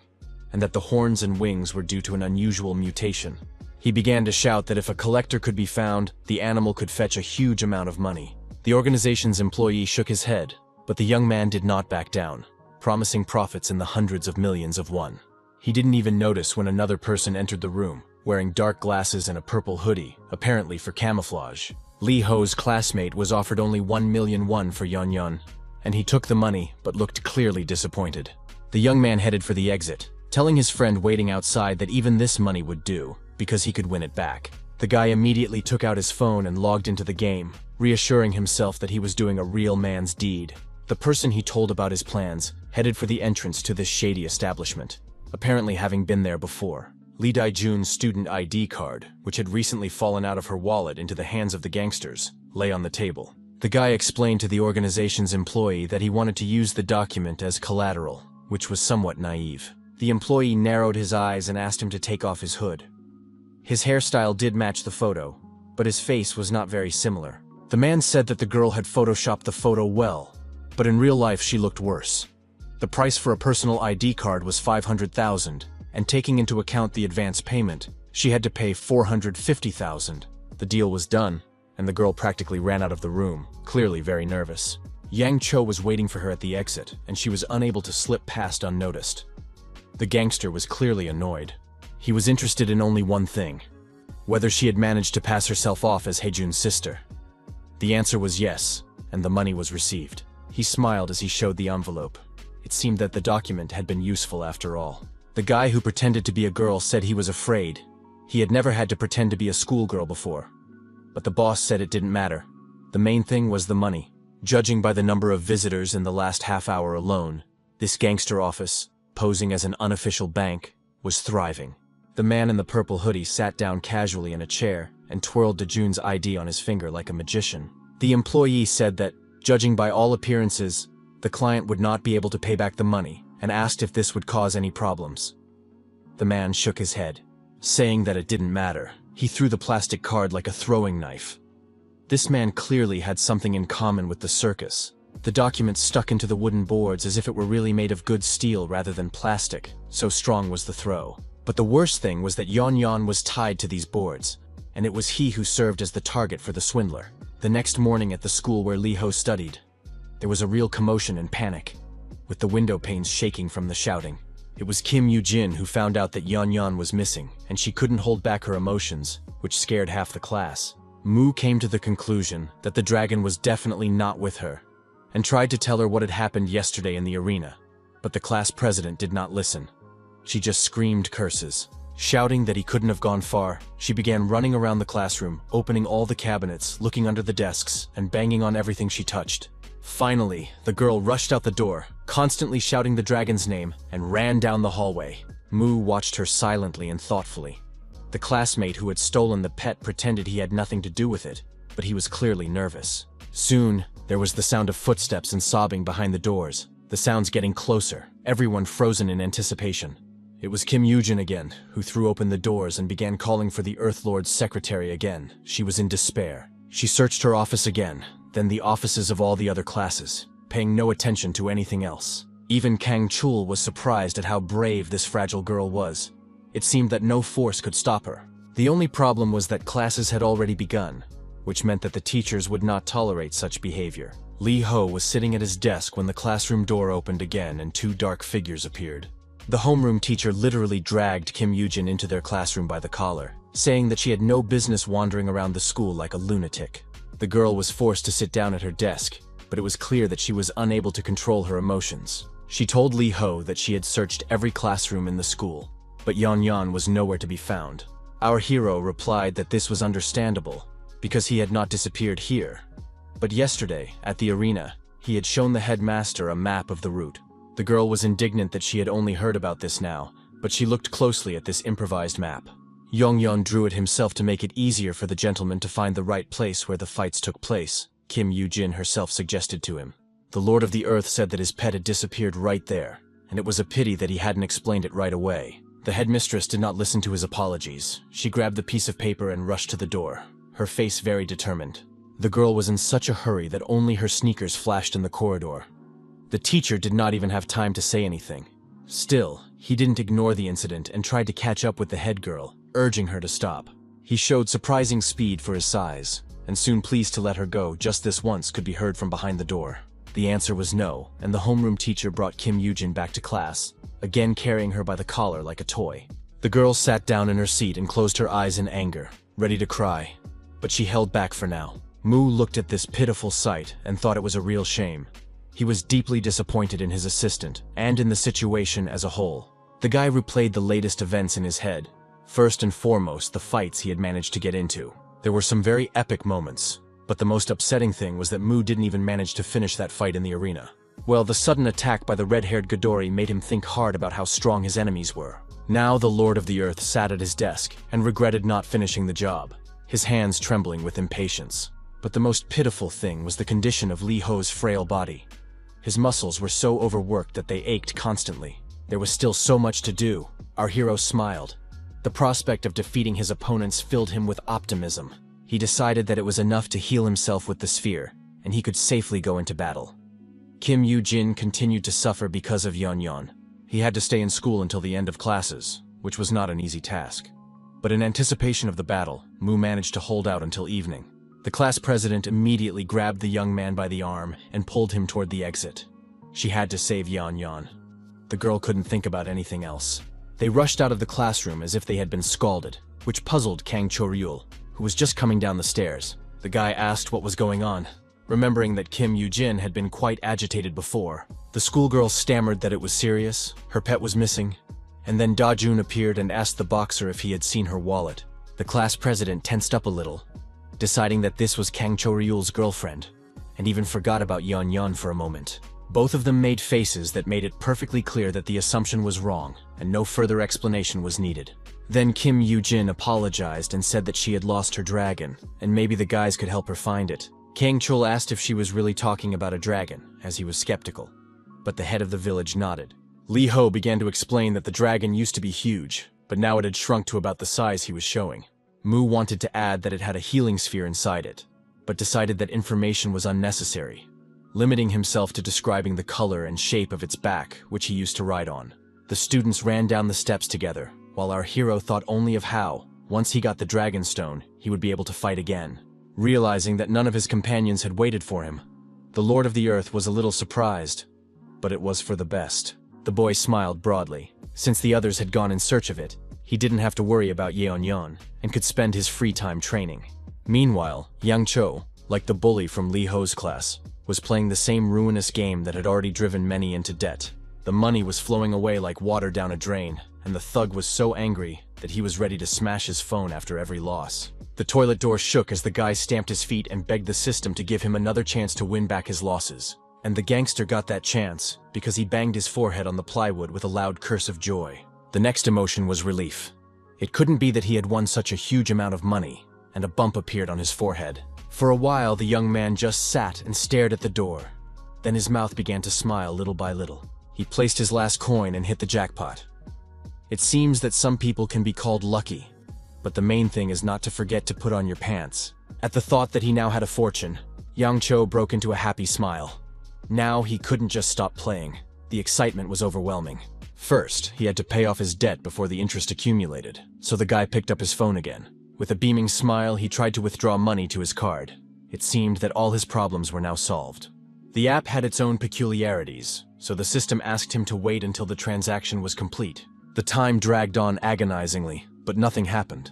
and that the horns and wings were due to an unusual mutation. He began to shout that if a collector could be found, the animal could fetch a huge amount of money. The organization's employee shook his head, but the young man did not back down, promising profits in the hundreds of millions of won. He didn't even notice when another person entered the room, wearing dark glasses and a purple hoodie, apparently for camouflage. Lee Ho's classmate was offered only 1 million won for Yan Yan, and he took the money but looked clearly disappointed. The young man headed for the exit, telling his friend waiting outside that even this money would do, because he could win it back. The guy immediately took out his phone and logged into the game, reassuring himself that he was doing a real man's deed. The person he told about his plans headed for the entrance to this shady establishment, apparently having been there before. Lee Daijun's student ID card, which had recently fallen out of her wallet into the hands of the gangsters, lay on the table. The guy explained to the organization's employee that he wanted to use the document as collateral, which was somewhat naive. The employee narrowed his eyes and asked him to take off his hood. His hairstyle did match the photo, but his face was not very similar. The man said that the girl had photoshopped the photo well, but in real life she looked worse. The price for a personal ID card was 500,000, and taking into account the advance payment, she had to pay 450,000. The deal was done, and the girl practically ran out of the room, clearly very nervous. Yang Cho was waiting for her at the exit, and she was unable to slip past unnoticed. The gangster was clearly annoyed. He was interested in only one thing: whether she had managed to pass herself off as Haejun's sister. The answer was yes, and the money was received. He smiled as he showed the envelope. It seemed that the document had been useful after all. The guy who pretended to be a girl said he was afraid. He had never had to pretend to be a schoolgirl before. But the boss said it didn't matter. The main thing was the money. Judging by the number of visitors in the last half hour alone, this gangster office, posing as an unofficial bank, was thriving. The man in the purple hoodie sat down casually in a chair and twirled Dejun's ID on his finger like a magician. The employee said that, judging by all appearances, the client would not be able to pay back the money, and asked if this would cause any problems. The man shook his head, saying that it didn't matter. He threw the plastic card like a throwing knife. This man clearly had something in common with the circus. The document stuck into the wooden boards as if it were really made of good steel rather than plastic, so strong was the throw. But the worst thing was that Yon was tied to these boards, and it was he who served as the target for the swindler. The next morning at the school where Lee Ho studied, there was a real commotion and panic, with the window panes shaking from the shouting. It was Kim Yoo-jin who found out that Yon was missing, and she couldn't hold back her emotions, which scared half the class. Moo came to the conclusion that the dragon was definitely not with her, and tried to tell her what had happened yesterday in the arena. But the class president did not listen. She just screamed curses. Shouting that he couldn't have gone far, she began running around the classroom, opening all the cabinets, looking under the desks, and banging on everything she touched. Finally, the girl rushed out the door, constantly shouting the dragon's name, and ran down the hallway. Moo watched her silently and thoughtfully. The classmate who had stolen the pet pretended he had nothing to do with it, but he was clearly nervous. Soon, there was the sound of footsteps and sobbing behind the doors, the sounds getting closer, everyone frozen in anticipation. It was Kim Yoo-jin again, who threw open the doors and began calling for the Earth Lord's secretary again. She was in despair. She searched her office again, then the offices of all the other classes, paying no attention to anything else. Even Kang Chul was surprised at how brave this fragile girl was. It seemed that no force could stop her. The only problem was that classes had already begun, which meant that the teachers would not tolerate such behavior. Lee Ho was sitting at his desk when the classroom door opened again and two dark figures appeared. The homeroom teacher literally dragged Kim Yoo-jin into their classroom by the collar, saying that she had no business wandering around the school like a lunatic. The girl was forced to sit down at her desk, but it was clear that she was unable to control her emotions. She told Lee Ho that she had searched every classroom in the school, but Yon was nowhere to be found. Our hero replied that this was understandable, because he had not disappeared here. But yesterday, at the arena, he had shown the headmaster a map of the route. The girl was indignant that she had only heard about this now, but she looked closely at this improvised map. Yongyeon drew it himself to make it easier for the gentleman to find the right place where the fights took place, Kim Yoo-jin herself suggested to him. The Lord of the Earth said that his pet had disappeared right there, and it was a pity that he hadn't explained it right away. The headmistress did not listen to his apologies. She grabbed the piece of paper and rushed to the door, her face very determined. The girl was in such a hurry that only her sneakers flashed in the corridor. The teacher did not even have time to say anything. Still, he didn't ignore the incident and tried to catch up with the head girl, urging her to stop. He showed surprising speed for his size, and soon pleased to let her go just this once could be heard from behind the door. The answer was no, and the homeroom teacher brought Kim Yoo-jin back to class, again carrying her by the collar like a toy. The girl sat down in her seat and closed her eyes in anger, ready to cry, but she held back for now. Moo looked at this pitiful sight and thought it was a real shame. He was deeply disappointed in his assistant, and in the situation as a whole. The guy replayed the latest events in his head. First and foremost, the fights he had managed to get into. There were some very epic moments, but the most upsetting thing was that Moo didn't even manage to finish that fight in the arena. Well, the sudden attack by the red-haired Godori made him think hard about how strong his enemies were. Now the Lord of the Earth sat at his desk and regretted not finishing the job, his hands trembling with impatience. But the most pitiful thing was the condition of Lee Ho's frail body. His muscles were so overworked that they ached constantly. There was still so much to do. Our hero smiled. The prospect of defeating his opponents filled him with optimism. He decided that it was enough to heal himself with the sphere, and he could safely go into battle. Kim Yoo-jin continued to suffer because of Yeon. He had to stay in school until the end of classes, which was not an easy task. But in anticipation of the battle, Moo managed to hold out until evening. The class president immediately grabbed the young man by the arm and pulled him toward the exit. She had to save Yan Yan. The girl couldn't think about anything else. They rushed out of the classroom as if they had been scalded, which puzzled Kang Choryul, who was just coming down the stairs. The guy asked what was going on, remembering that Kim Yoo-jin had been quite agitated before. The schoolgirl stammered that it was serious, her pet was missing, and then Da-jun appeared and asked the boxer if he had seen her wallet. The class president tensed up a little, deciding that this was Kang Choryul's girlfriend, and even forgot about Yan Yan for a moment. Both of them made faces that made it perfectly clear that the assumption was wrong, and no further explanation was needed. Then Kim Yoo-jin apologized and said that she had lost her dragon, and maybe the guys could help her find it. Kang Chul asked if she was really talking about a dragon, as he was skeptical, but the head of the village nodded. Lee Ho began to explain that the dragon used to be huge, but now it had shrunk to about the size he was showing. Mu wanted to add that it had a healing sphere inside it, but decided that information was unnecessary, limiting himself to describing the color and shape of its back, which he used to ride on. The students ran down the steps together, while our hero thought only of how, once he got the dragon stone, he would be able to fight again. Realizing that none of his companions had waited for him, the Lord of the Earth was a little surprised, but it was for the best. The boy smiled broadly. Since the others had gone in search of it, he didn't have to worry about Yeon-yeon and could spend his free time training. Meanwhile, Yang Cho, like the bully from Lee Ho's class, was playing the same ruinous game that had already driven many into debt. The money was flowing away like water down a drain, and the thug was so angry that he was ready to smash his phone after every loss. The toilet door shook as the guy stamped his feet and begged the system to give him another chance to win back his losses. And the gangster got that chance because he banged his forehead on the plywood with a loud curse of joy. The next emotion was relief. It couldn't be that he had won such a huge amount of money, and a bump appeared on his forehead. For a while, the young man just sat and stared at the door. Then his mouth began to smile little by little. He placed his last coin and hit the jackpot. It seems that some people can be called lucky, but the main thing is not to forget to put on your pants. At the thought that he now had a fortune, Yang Cho broke into a happy smile. Now he couldn't just stop playing. The excitement was overwhelming. First, he had to pay off his debt before the interest accumulated, so the guy picked up his phone again. With a beaming smile, he tried to withdraw money to his card. It seemed that all his problems were now solved. The app had its own peculiarities, so the system asked him to wait until the transaction was complete. The time dragged on agonizingly, but nothing happened,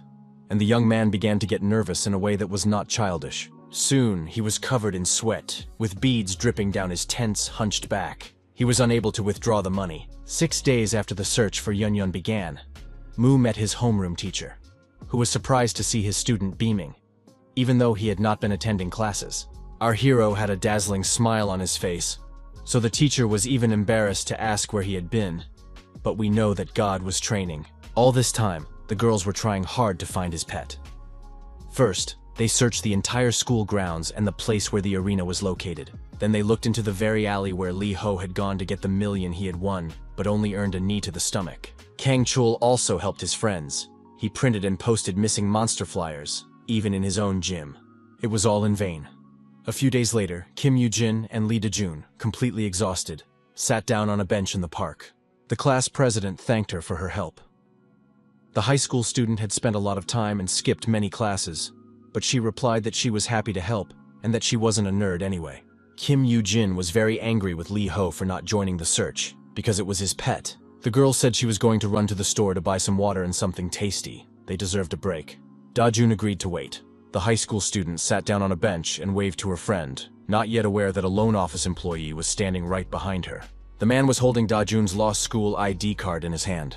and the young man began to get nervous in a way that was not childish. Soon, he was covered in sweat, with beads dripping down his tense, hunched back. He was unable to withdraw the money. 6 days after the search for Yeon-yeon began, Mu met his homeroom teacher, who was surprised to see his student beaming, even though he had not been attending classes. Our hero had a dazzling smile on his face, so the teacher was even embarrassed to ask where he had been, but we know that God was training. All this time, the girls were trying hard to find his pet. First, they searched the entire school grounds and the place where the arena was located. Then they looked into the very alley where Lee Ho had gone to get the million he had won, but only earned a knee to the stomach. Kang Chul also helped his friends. He printed and posted missing monster flyers, even in his own gym. It was all in vain. A few days later, Kim Yoo-jin and Lee Da-jun, completely exhausted, sat down on a bench in the park. The class president thanked her for her help. The high school student had spent a lot of time and skipped many classes, but she replied that she was happy to help and that she wasn't a nerd anyway. Kim Yoo-jin was very angry with Lee Ho for not joining the search, because it was his pet. The girl said she was going to run to the store to buy some water and something tasty. They deserved a break. Da-jun agreed to wait. The high school student sat down on a bench and waved to her friend, not yet aware that a loan office employee was standing right behind her. The man was holding Da-jun's lost school ID card in his hand.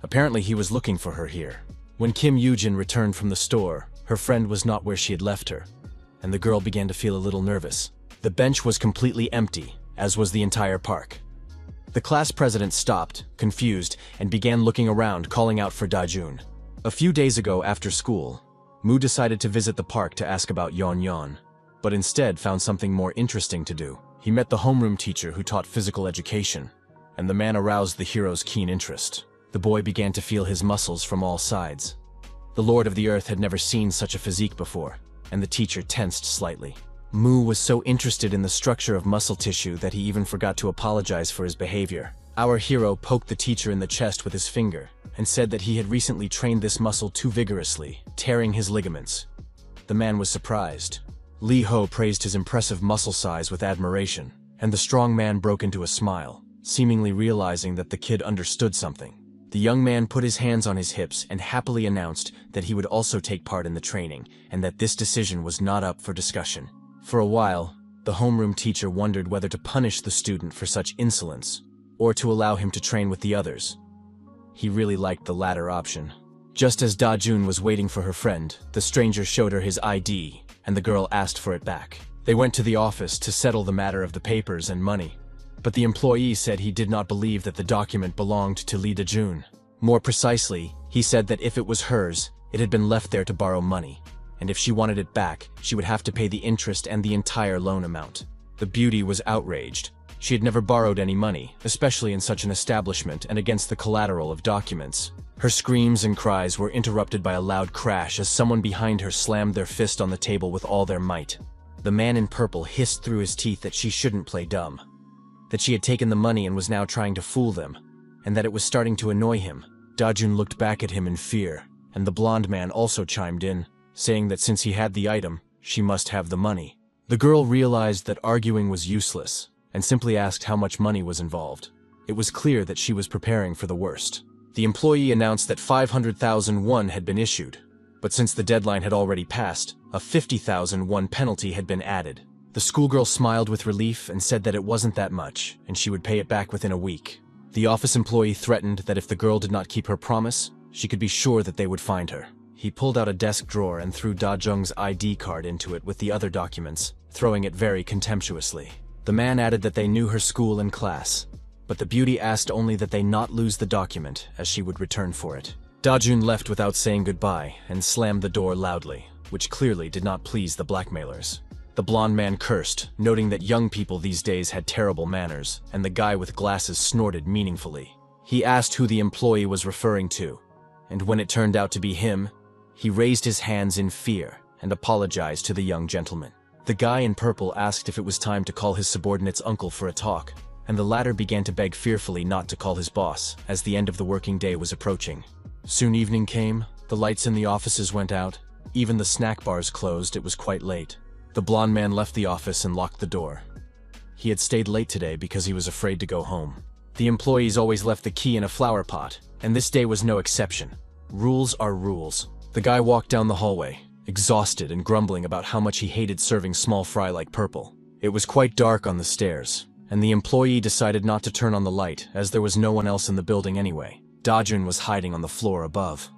Apparently he was looking for her here. When Kim Yoo-jin returned from the store, her friend was not where she had left her, and the girl began to feel a little nervous. The bench was completely empty, as was the entire park. The class president stopped, confused, and began looking around, calling out for Da-jun. A few days ago after school, Mu decided to visit the park to ask about Yeon-yeon, but instead found something more interesting to do. He met the homeroom teacher who taught physical education, and the man aroused the hero's keen interest. The boy began to feel his muscles from all sides. The Lord of the Earth had never seen such a physique before, and the teacher tensed slightly. Mu was so interested in the structure of muscle tissue that he even forgot to apologize for his behavior. Our hero poked the teacher in the chest with his finger and said that he had recently trained this muscle too vigorously, tearing his ligaments. The man was surprised. Lee Ho praised his impressive muscle size with admiration, and the strong man broke into a smile, seemingly realizing that the kid understood something. The young man put his hands on his hips and happily announced that he would also take part in the training, and that this decision was not up for discussion. For a while, the homeroom teacher wondered whether to punish the student for such insolence, or to allow him to train with the others. He really liked the latter option. Just as Da-jun was waiting for her friend, the stranger showed her his ID, and the girl asked for it back. They went to the office to settle the matter of the papers and money, but the employee said he did not believe that the document belonged to Lee Da-jun. More precisely, he said that if it was hers, it had been left there to borrow money, and if she wanted it back, she would have to pay the interest and the entire loan amount. The beauty was outraged. She had never borrowed any money, especially in such an establishment and against the collateral of documents. Her screams and cries were interrupted by a loud crash as someone behind her slammed their fist on the table with all their might. The man in purple hissed through his teeth that she shouldn't play dumb, that she had taken the money and was now trying to fool them, and that it was starting to annoy him. Da-jun looked back at him in fear, and the blonde man also chimed in, saying that since he had the item, she must have the money. The girl realized that arguing was useless, and simply asked how much money was involved. It was clear that she was preparing for the worst. The employee announced that 500,000 won had been issued, but since the deadline had already passed, a 50,000 won penalty had been added. The schoolgirl smiled with relief and said that it wasn't that much, and she would pay it back within a week. The office employee threatened that if the girl did not keep her promise, she could be sure that they would find her. He pulled out a desk drawer and threw Da-jung's ID card into it with the other documents, throwing it very contemptuously. The man added that they knew her school and class, but the beauty asked only that they not lose the document, as she would return for it. Da-jun left without saying goodbye and slammed the door loudly, which clearly did not please the blackmailers. The blonde man cursed, noting that young people these days had terrible manners, and the guy with glasses snorted meaningfully. He asked who the employee was referring to, and when it turned out to be him, he raised his hands in fear and apologized to the young gentleman. The guy in purple asked if it was time to call his subordinate's uncle for a talk, and the latter began to beg fearfully not to call his boss, as the end of the working day was approaching. Soon evening came, the lights in the offices went out, even the snack bars closed. It was quite late. The blonde man left the office and locked the door. He had stayed late today because he was afraid to go home. The employees always left the key in a flower pot, and this day was no exception. Rules are rules. The guy walked down the hallway, exhausted and grumbling about how much he hated serving small fry like purple. It was quite dark on the stairs, and the employee decided not to turn on the light as there was no one else in the building anyway. Da-jun was hiding on the floor above.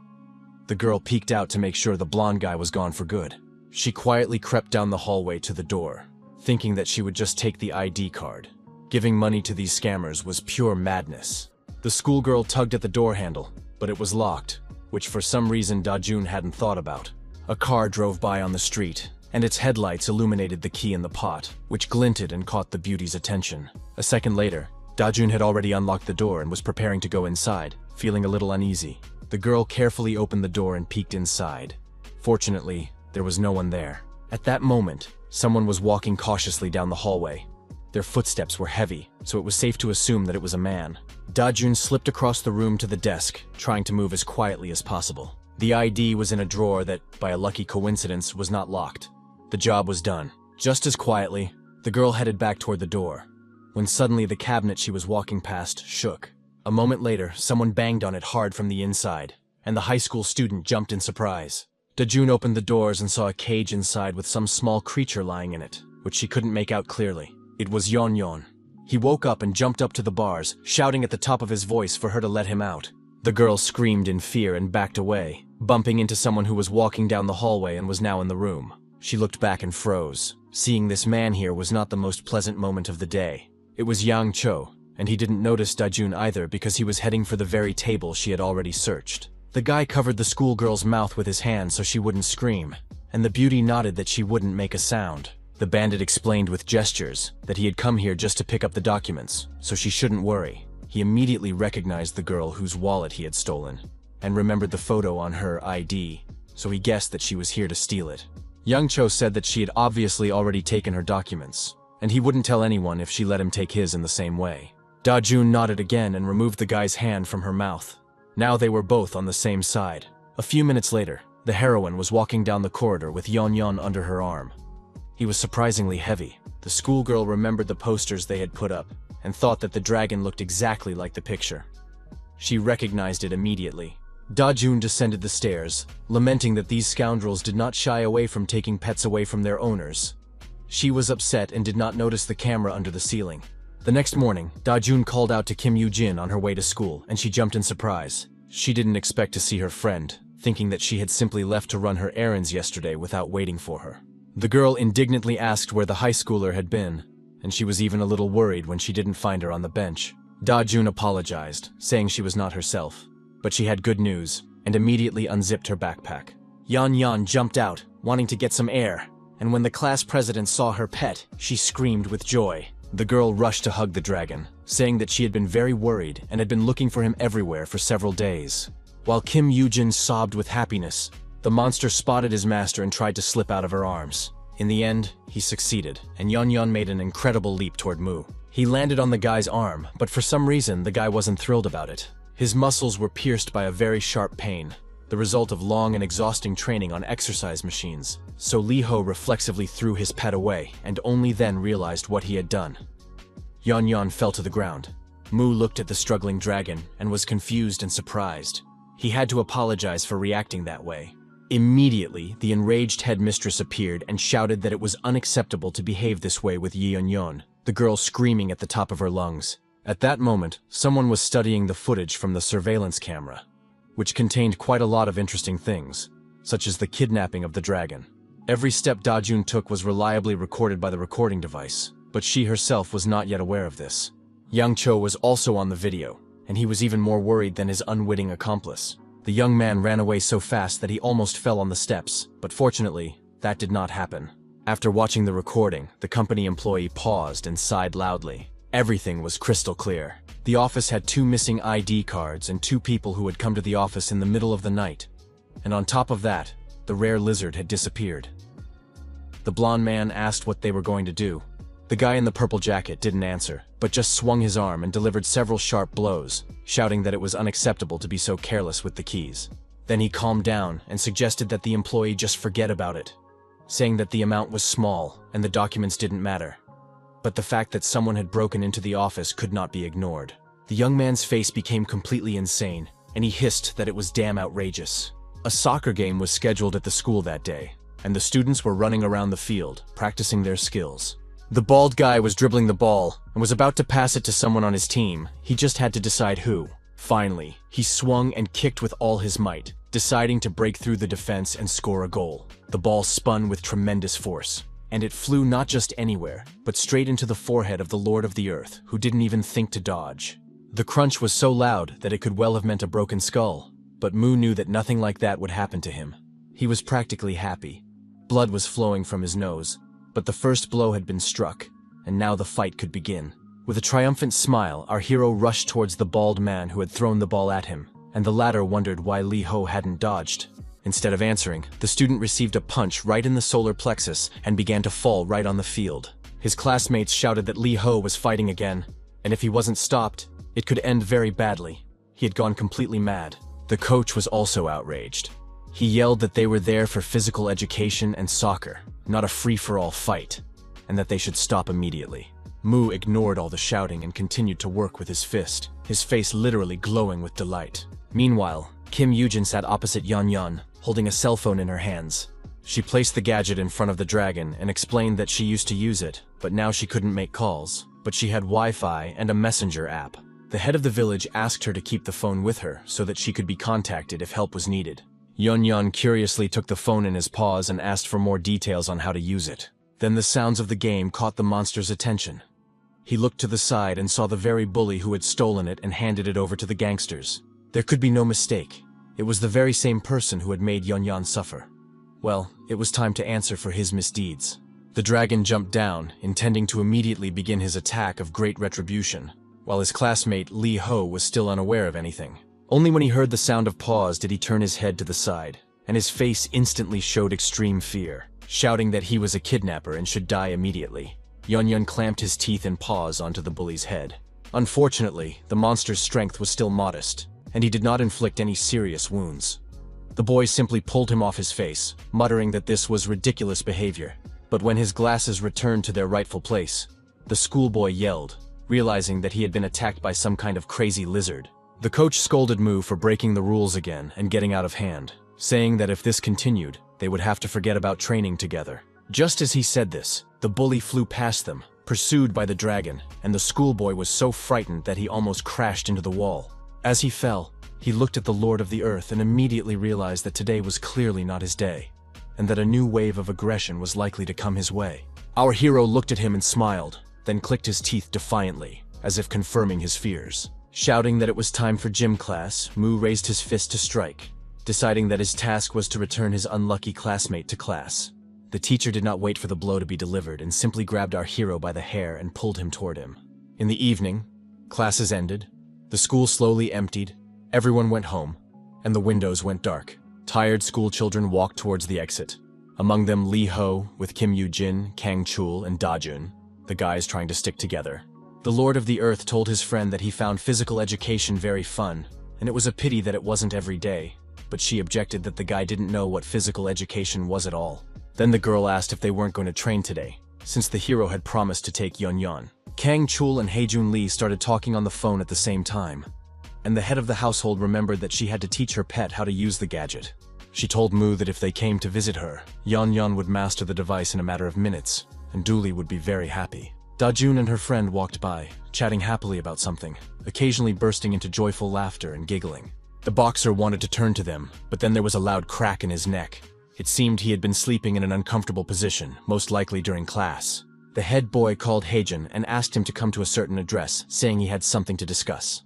The girl peeked out to make sure the blonde guy was gone for good. She quietly crept down the hallway to the door, thinking that she would just take the ID card. Giving money to these scammers was pure madness. The schoolgirl tugged at the door handle, but it was locked, which for some reason Da-jun hadn't thought about. A car drove by on the street, and its headlights illuminated the key in the pot, which glinted and caught the beauty's attention. A second later, Da-jun had already unlocked the door and was preparing to go inside, feeling a little uneasy. The girl carefully opened the door and peeked inside. Fortunately, there was no one there. At that moment, someone was walking cautiously down the hallway. Their footsteps were heavy, so it was safe to assume that it was a man. Da-jun slipped across the room to the desk, trying to move as quietly as possible. The ID was in a drawer that, by a lucky coincidence, was not locked. The job was done. Just as quietly, the girl headed back toward the door, when suddenly the cabinet she was walking past shook. A moment later, someone banged on it hard from the inside, and the high school student jumped in surprise. Da-jun opened the doors and saw a cage inside with some small creature lying in it, which she couldn't make out clearly. It was Yon. He woke up and jumped up to the bars, shouting at the top of his voice for her to let him out. The girl screamed in fear and backed away, bumping into someone who was walking down the hallway and was now in the room. She looked back and froze. Seeing this man here was not the most pleasant moment of the day. It was Yang Cho, and he didn't notice Da-jun either because he was heading for the very table she had already searched. The guy covered the schoolgirl's mouth with his hand so she wouldn't scream, and the beauty nodded that she wouldn't make a sound. The bandit explained with gestures that he had come here just to pick up the documents, so she shouldn't worry. He immediately recognized the girl whose wallet he had stolen, and remembered the photo on her ID, so he guessed that she was here to steal it. Yang Cho said that she had obviously already taken her documents, and he wouldn't tell anyone if she let him take his in the same way. Da-jun nodded again and removed the guy's hand from her mouth. Now they were both on the same side. A few minutes later, the heroine was walking down the corridor with Yon under her arm. He was surprisingly heavy. The schoolgirl remembered the posters they had put up and thought that the dragon looked exactly like the picture. She recognized it immediately. Da-jun descended the stairs, lamenting that these scoundrels did not shy away from taking pets away from their owners. She was upset and did not notice the camera under the ceiling. The next morning, Da-jun called out to Kim Yoo-jin on her way to school, and she jumped in surprise. She didn't expect to see her friend, thinking that she had simply left to run her errands yesterday without waiting for her. The girl indignantly asked where the high schooler had been, and she was even a little worried when she didn't find her on the bench. Da-jun apologized, saying she was not herself. But she had good news, and immediately unzipped her backpack. Yan jumped out, wanting to get some air, and when the class president saw her pet, she screamed with joy. The girl rushed to hug the dragon, saying that she had been very worried and had been looking for him everywhere for several days. While Kim Yoo-jin sobbed with happiness, the monster spotted his master and tried to slip out of her arms. In the end, he succeeded, and Yan made an incredible leap toward Mu. He landed on the guy's arm, but for some reason, the guy wasn't thrilled about it. His muscles were pierced by a very sharp pain, the result of long and exhausting training on exercise machines. So Lee-ho reflexively threw his pet away, and only then realized what he had done. Yan fell to the ground. Mu looked at the struggling dragon and was confused and surprised. He had to apologize for reacting that way. Immediately, the enraged headmistress appeared and shouted that it was unacceptable to behave this way with Yeon, the girl screaming at the top of her lungs. At that moment, someone was studying the footage from the surveillance camera, which contained quite a lot of interesting things, such as the kidnapping of the dragon. Every step Da-jun took was reliably recorded by the recording device, but she herself was not yet aware of this. Yang Cho was also on the video, and he was even more worried than his unwitting accomplice. The young man ran away so fast that he almost fell on the steps, but fortunately, that did not happen. After watching the recording, the company employee paused and sighed loudly. Everything was crystal clear. The office had 2 missing ID cards and 2 people who had come to the office in the middle of the night. And on top of that, the rare lizard had disappeared. The blonde man asked what they were going to do. The guy in the purple jacket didn't answer, but just swung his arm and delivered several sharp blows, shouting that it was unacceptable to be so careless with the keys. Then he calmed down and suggested that the employee just forget about it, saying that the amount was small and the documents didn't matter. But the fact that someone had broken into the office could not be ignored. The young man's face became completely insane, and he hissed that it was damn outrageous. A soccer game was scheduled at the school that day, and the students were running around the field, practicing their skills. The bald guy was dribbling the ball and was about to pass it to someone on his team. He just had to decide who. Finally, he swung and kicked with all his might, deciding to break through the defense and score a goal. The ball spun with tremendous force, and it flew not just anywhere, but straight into the forehead of the Lord of the Earth, who didn't even think to dodge. The crunch was so loud that it could well have meant a broken skull, but Mu knew that nothing like that would happen to him. He was practically happy. Blood was flowing from his nose, but the first blow had been struck, and now the fight could begin. With a triumphant smile, our hero rushed towards the bald man who had thrown the ball at him, and the latter wondered why Lee-ho hadn't dodged. Instead of answering, the student received a punch right in the solar plexus and began to fall right on the field. His classmates shouted that Lee-ho was fighting again, and if he wasn't stopped, it could end very badly. He had gone completely mad. The coach was also outraged. He yelled that they were there for physical education and soccer, not a free-for-all fight, and that they should stop immediately. Mu ignored all the shouting and continued to work with his fist, his face literally glowing with delight. Meanwhile, Kim Yoo-jin sat opposite Yan, holding a cell phone in her hands. She placed the gadget in front of the dragon and explained that she used to use it, but now she couldn't make calls, but she had Wi-Fi and a messenger app. The head of the village asked her to keep the phone with her so that she could be contacted if help was needed. Yan curiously took the phone in his paws and asked for more details on how to use it. Then the sounds of the game caught the monster's attention. He looked to the side and saw the very bully who had stolen it and handed it over to the gangsters. There could be no mistake. It was the very same person who had made Yan suffer. Well, it was time to answer for his misdeeds. The dragon jumped down, intending to immediately begin his attack of great retribution, while his classmate Lee-ho was still unaware of anything. Only when he heard the sound of paws did he turn his head to the side, and his face instantly showed extreme fear, shouting that he was a kidnapper and should die immediately. Yan clamped his teeth and paws onto the bully's head. Unfortunately, the monster's strength was still modest, and he did not inflict any serious wounds. The boy simply pulled him off his face, muttering that this was ridiculous behavior. But when his glasses returned to their rightful place, the schoolboy yelled, realizing that he had been attacked by some kind of crazy lizard. The coach scolded Mu for breaking the rules again and getting out of hand, saying that if this continued, they would have to forget about training together. Just as he said this, the bully flew past them, pursued by the dragon, and the schoolboy was so frightened that he almost crashed into the wall. As he fell, he looked at the Lord of the Earth and immediately realized that today was clearly not his day, and that a new wave of aggression was likely to come his way. Our hero looked at him and smiled, then clicked his teeth defiantly, as if confirming his fears. Shouting that it was time for gym class, Mu raised his fist to strike, deciding that his task was to return his unlucky classmate to class. The teacher did not wait for the blow to be delivered and simply grabbed our hero by the hair and pulled him toward him. In the evening, classes ended, the school slowly emptied, everyone went home, and the windows went dark. Tired school children walked towards the exit. Among them Lee Ho with Kim Yoo-jin, Kang Chul, and Da Jun, the guys trying to stick together. The Lord of the Earth told his friend that he found physical education very fun, and it was a pity that it wasn't every day, but she objected that the guy didn't know what physical education was at all. Then the girl asked if they weren't going to train today, since the hero had promised to take Yeon. Kang Chul and Haejun Lee started talking on the phone at the same time, and the head of the household remembered that she had to teach her pet how to use the gadget. She told Mu that if they came to visit her, Yeon would master the device in a matter of minutes, and Dooley would be very happy. Da-jun and her friend walked by, chatting happily about something, occasionally bursting into joyful laughter and giggling. The boxer wanted to turn to them, but then there was a loud crack in his neck. It seemed he had been sleeping in an uncomfortable position, most likely during class. The head boy called Haejun and asked him to come to a certain address, saying he had something to discuss.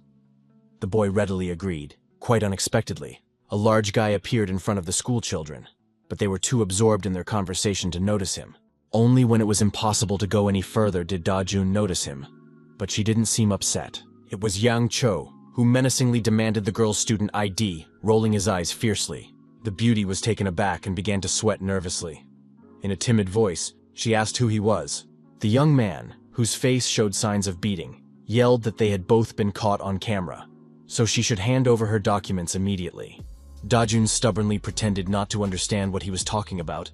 The boy readily agreed. Quite unexpectedly, a large guy appeared in front of the school children, but they were too absorbed in their conversation to notice him. Only when it was impossible to go any further did Da-jun notice him, but she didn't seem upset. It was Yang Cho, who menacingly demanded the girl's student ID, rolling his eyes fiercely. The beauty was taken aback and began to sweat nervously. In a timid voice, she asked who he was. The young man, whose face showed signs of beating, yelled that they had both been caught on camera, so she should hand over her documents immediately. Da-jun stubbornly pretended not to understand what he was talking about,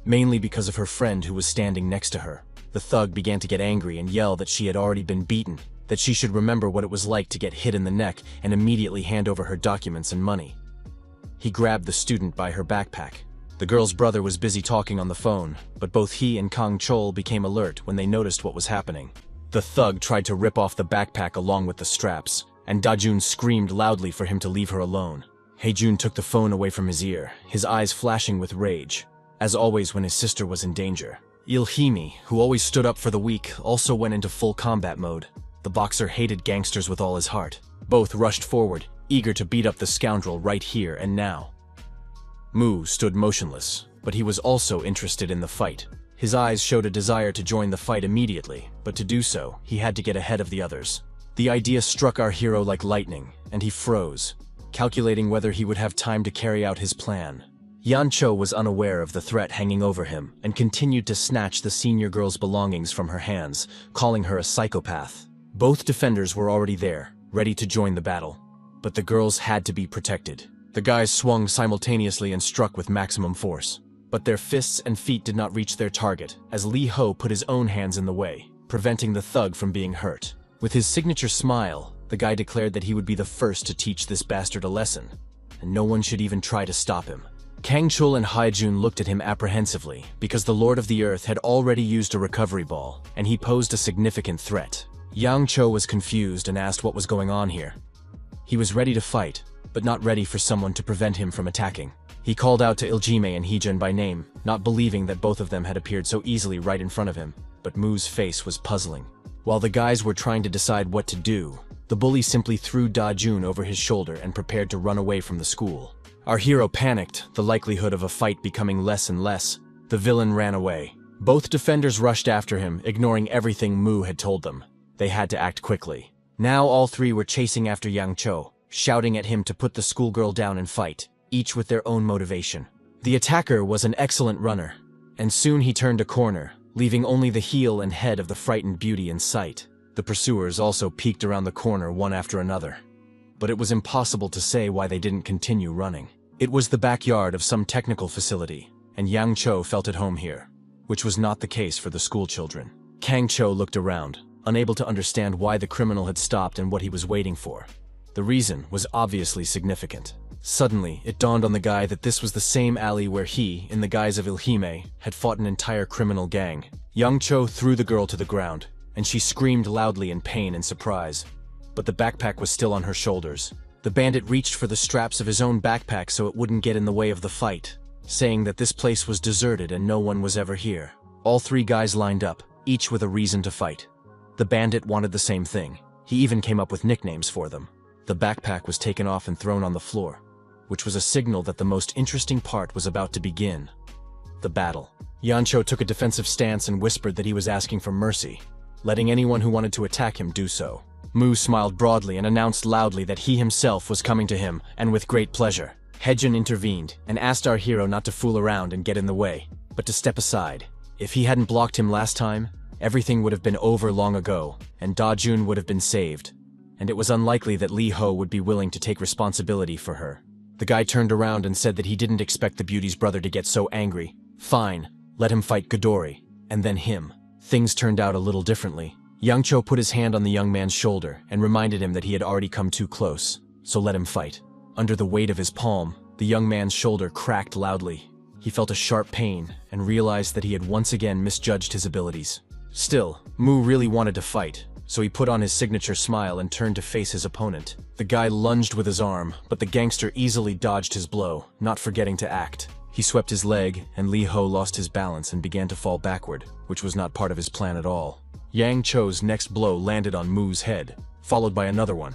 mainly because of her friend who was standing next to her. The thug began to get angry and yell that she had already been beaten, that she should remember what it was like to get hit in the neck and immediately hand over her documents and money. He grabbed the student by her backpack. The girl's brother was busy talking on the phone, but both he and Kang Chol became alert when they noticed what was happening. The thug tried to rip off the backpack along with the straps, and Da-jun screamed loudly for him to leave her alone. Haejun took the phone away from his ear, his eyes flashing with rage, as always when his sister was in danger. Il-himi, who always stood up for the weak, also went into full combat mode. The boxer hated gangsters with all his heart. Both rushed forward, eager to beat up the scoundrel right here and now. Mu stood motionless, but he was also interested in the fight. His eyes showed a desire to join the fight immediately, but to do so, he had to get ahead of the others. The idea struck our hero like lightning, and he froze, calculating whether he would have time to carry out his plan. Yancho was unaware of the threat hanging over him and continued to snatch the senior girl's belongings from her hands, calling her a psychopath. Both defenders were already there, ready to join the battle, but the girls had to be protected. The guys swung simultaneously and struck with maximum force, but their fists and feet did not reach their target, as Lee Ho put his own hands in the way, preventing the thug from being hurt. With his signature smile, the guy declared that he would be the first to teach this bastard a lesson, and no one should even try to stop him. Kang Chul and Haejun looked at him apprehensively, because the Lord of the Earth had already used a recovery ball, and he posed a significant threat. Yang Cho was confused and asked what was going on here. He was ready to fight, but not ready for someone to prevent him from attacking. He called out to Iljime and Heejun by name, not believing that both of them had appeared so easily right in front of him, but Mu's face was puzzling. While the guys were trying to decide what to do, the bully simply threw Da-jun over his shoulder and prepared to run away from the school. Our hero panicked, the likelihood of a fight becoming less and less. The villain ran away. Both defenders rushed after him, ignoring everything Mu had told them. They had to act quickly. Now all three were chasing after Yang Cho, shouting at him to put the schoolgirl down and fight, each with their own motivation. The attacker was an excellent runner, and soon he turned a corner, leaving only the heel and head of the frightened beauty in sight. The pursuers also peeked around the corner one after another, but it was impossible to say why they didn't continue running. It was the backyard of some technical facility, and Yang Cho felt at home here. which was not the case for the school children. Kang Cho looked around, unable to understand why the criminal had stopped and what he was waiting for. The reason was obviously significant. Suddenly, it dawned on the guy that this was the same alley where he, in the guise of Ilhime, had fought an entire criminal gang. Yang Cho threw the girl to the ground, and she screamed loudly in pain and surprise. But the backpack was still on her shoulders. The bandit reached for the straps of his own backpack so it wouldn't get in the way of the fight, saying that this place was deserted and no one was ever here. All three guys lined up, each with a reason to fight. The bandit wanted the same thing. He even came up with nicknames for them. The backpack was taken off and thrown on the floor, which was a signal that the most interesting part was about to begin. The battle. Yancho took a defensive stance and whispered that he was asking for mercy, letting anyone who wanted to attack him do so. Mu smiled broadly and announced loudly that he himself was coming to him, and with great pleasure. Hejun intervened and asked our hero not to fool around and get in the way, but to step aside. If he hadn't blocked him last time, everything would have been over long ago, and Da-jun would have been saved, and it was unlikely that Lee Ho would be willing to take responsibility for her. The guy turned around and said that he didn't expect the beauty's brother to get so angry. Fine, let him fight Godori, and then him. Things turned out a little differently. Yang Cho put his hand on the young man's shoulder and reminded him that he had already come too close, so let him fight. Under the weight of his palm, the young man's shoulder cracked loudly. He felt a sharp pain and realized that he had once again misjudged his abilities. Still, Mu really wanted to fight, so he put on his signature smile and turned to face his opponent. The guy lunged with his arm, but the gangster easily dodged his blow, not forgetting to act. He swept his leg, and Lee Ho lost his balance and began to fall backward, which was not part of his plan at all. Yang Cho's next blow landed on Mu's head, followed by another one.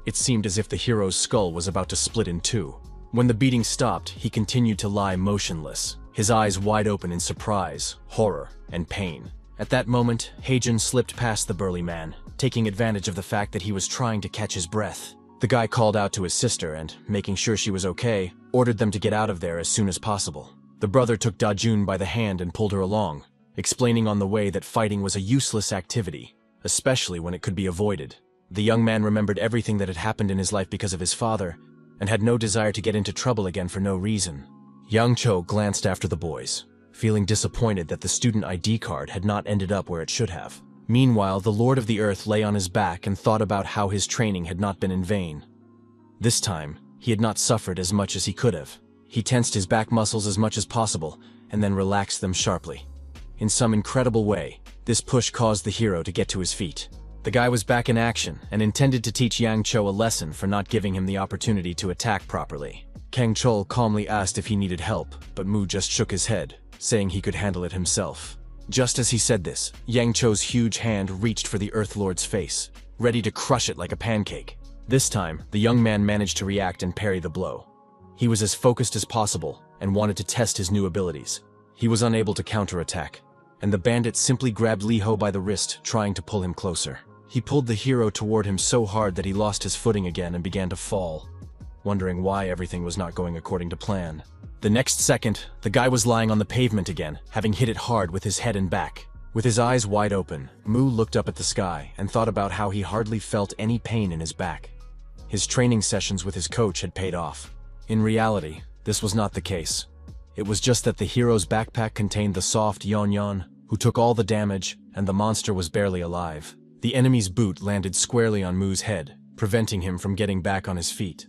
It seemed as if the hero's skull was about to split in two. When the beating stopped, he continued to lie motionless, his eyes wide open in surprise, horror, and pain. At that moment, Heijun slipped past the burly man, taking advantage of the fact that he was trying to catch his breath. The guy called out to his sister and, making sure she was okay, ordered them to get out of there as soon as possible. The brother took Da-jun by the hand and pulled her along, explaining on the way that fighting was a useless activity, especially when it could be avoided. The young man remembered everything that had happened in his life because of his father, and had no desire to get into trouble again for no reason. Yang Cho glanced after the boys, feeling disappointed that the student ID card had not ended up where it should have. Meanwhile, the Lord of the Earth lay on his back and thought about how his training had not been in vain. This time, he had not suffered as much as he could have. He tensed his back muscles as much as possible, and then relaxed them sharply. In some incredible way, this push caused the hero to get to his feet. The guy was back in action and intended to teach Yang Cho a lesson for not giving him the opportunity to attack properly. Kang Chol calmly asked if he needed help, but Mu just shook his head, saying he could handle it himself. Just as he said this, Yang Cho's huge hand reached for the Earth Lord's face, ready to crush it like a pancake. This time, the young man managed to react and parry the blow. He was as focused as possible and wanted to test his new abilities. He was unable to counterattack, and the bandit simply grabbed Lee Ho by the wrist, trying to pull him closer. He pulled the hero toward him so hard that he lost his footing again and began to fall, wondering why everything was not going according to plan. The next second, the guy was lying on the pavement again, having hit it hard with his head and back. With his eyes wide open, Mu looked up at the sky and thought about how he hardly felt any pain in his back. His training sessions with his coach had paid off. In reality, this was not the case. It was just that the hero's backpack contained the soft Yon, who took all the damage, and the monster was barely alive. The enemy's boot landed squarely on Mu's head, preventing him from getting back on his feet.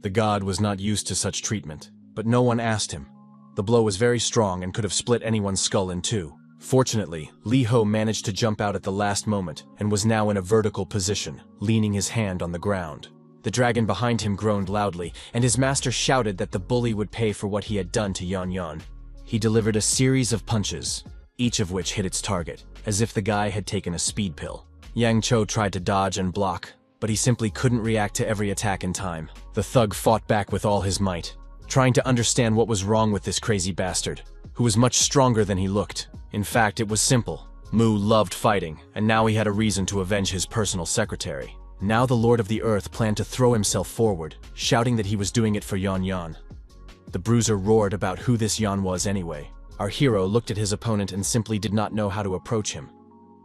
The god was not used to such treatment, but no one asked him. The blow was very strong and could have split anyone's skull in two. Fortunately, Lee Ho managed to jump out at the last moment and was now in a vertical position, leaning his hand on the ground. The dragon behind him groaned loudly, and his master shouted that the bully would pay for what he had done to Yon. He delivered a series of punches, each of which hit its target, as if the guy had taken a speed pill. Yang Cho tried to dodge and block, but he simply couldn't react to every attack in time. The thug fought back with all his might, trying to understand what was wrong with this crazy bastard, who was much stronger than he looked. In fact, it was simple. Mu loved fighting, and now he had a reason to avenge his personal secretary. Now the Lord of the Earth planned to throw himself forward, shouting that he was doing it for Yon. The bruiser roared about who this Yon was anyway. Our hero looked at his opponent and simply did not know how to approach him.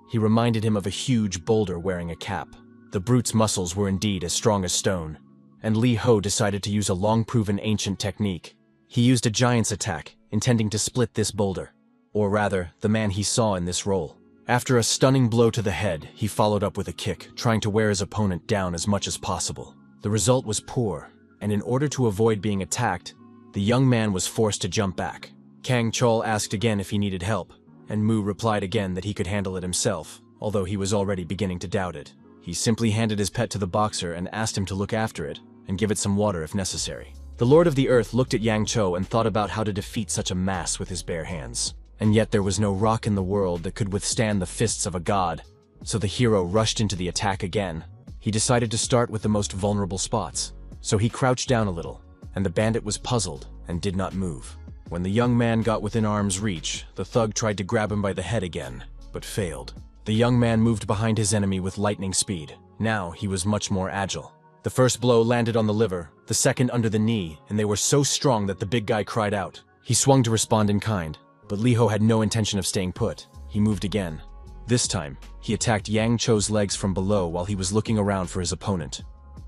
He reminded him of a huge boulder wearing a cap. The brute's muscles were indeed as strong as stone, and Lee Ho decided to use a long-proven ancient technique. He used a giant's attack, intending to split this boulder. or rather, the man he saw in this role. After a stunning blow to the head, he followed up with a kick, trying to wear his opponent down as much as possible. The result was poor, and in order to avoid being attacked, the young man was forced to jump back. Kang Chol asked again if he needed help, and Mu replied again that he could handle it himself, although he was already beginning to doubt it. He simply handed his pet to the boxer and asked him to look after it and give it some water if necessary. The Lord of the Earth looked at Yang Cho and thought about how to defeat such a mass with his bare hands. And yet there was no rock in the world that could withstand the fists of a god, so the hero rushed into the attack again. He decided to start with the most vulnerable spots, so he crouched down a little, and the bandit was puzzled and did not move. When the young man got within arm's reach, the thug tried to grab him by the head again, but failed. The young man moved behind his enemy with lightning speed. Now he was much more agile. The first blow landed on the liver, the second under the knee, and they were so strong that the big guy cried out. He swung to respond in kind, but Li Ho had no intention of staying put. He moved again. This time, he attacked Yang Cho's legs from below while he was looking around for his opponent.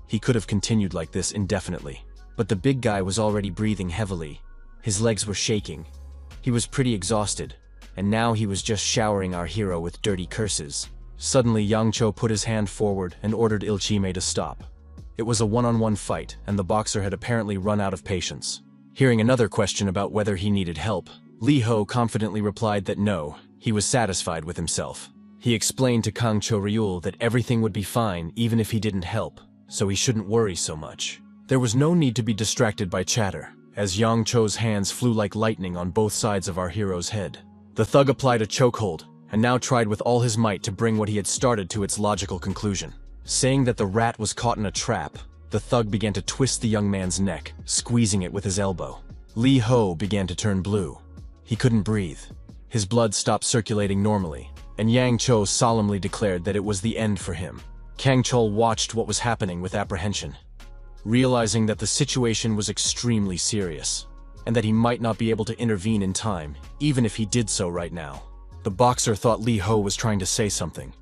He could have continued like this indefinitely, but the big guy was already breathing heavily. His legs were shaking. He was pretty exhausted, and now he was just showering our hero with dirty curses. Suddenly, Yang Cho put his hand forward and ordered Ilchime to stop. It was a one-on-one fight, and the boxer had apparently run out of patience. Hearing another question about whether he needed help, Li Ho confidently replied that no, he was satisfied with himself. He explained to Kang Cho Ryul that everything would be fine even if he didn't help, so he shouldn't worry so much. There was no need to be distracted by chatter, as Yang Cho's hands flew like lightning on both sides of our hero's head. The thug applied a chokehold, and now tried with all his might to bring what he had started to its logical conclusion. Saying that the rat was caught in a trap, the thug began to twist the young man's neck, squeezing it with his elbow. Li Ho began to turn blue. He couldn't breathe. His blood stopped circulating normally, and Yang Cho solemnly declared that it was the end for him. Kang Chol watched what was happening with apprehension, realizing that the situation was extremely serious, and that he might not be able to intervene in time, even if he did so right now. The boxer thought Li Ho was trying to say something.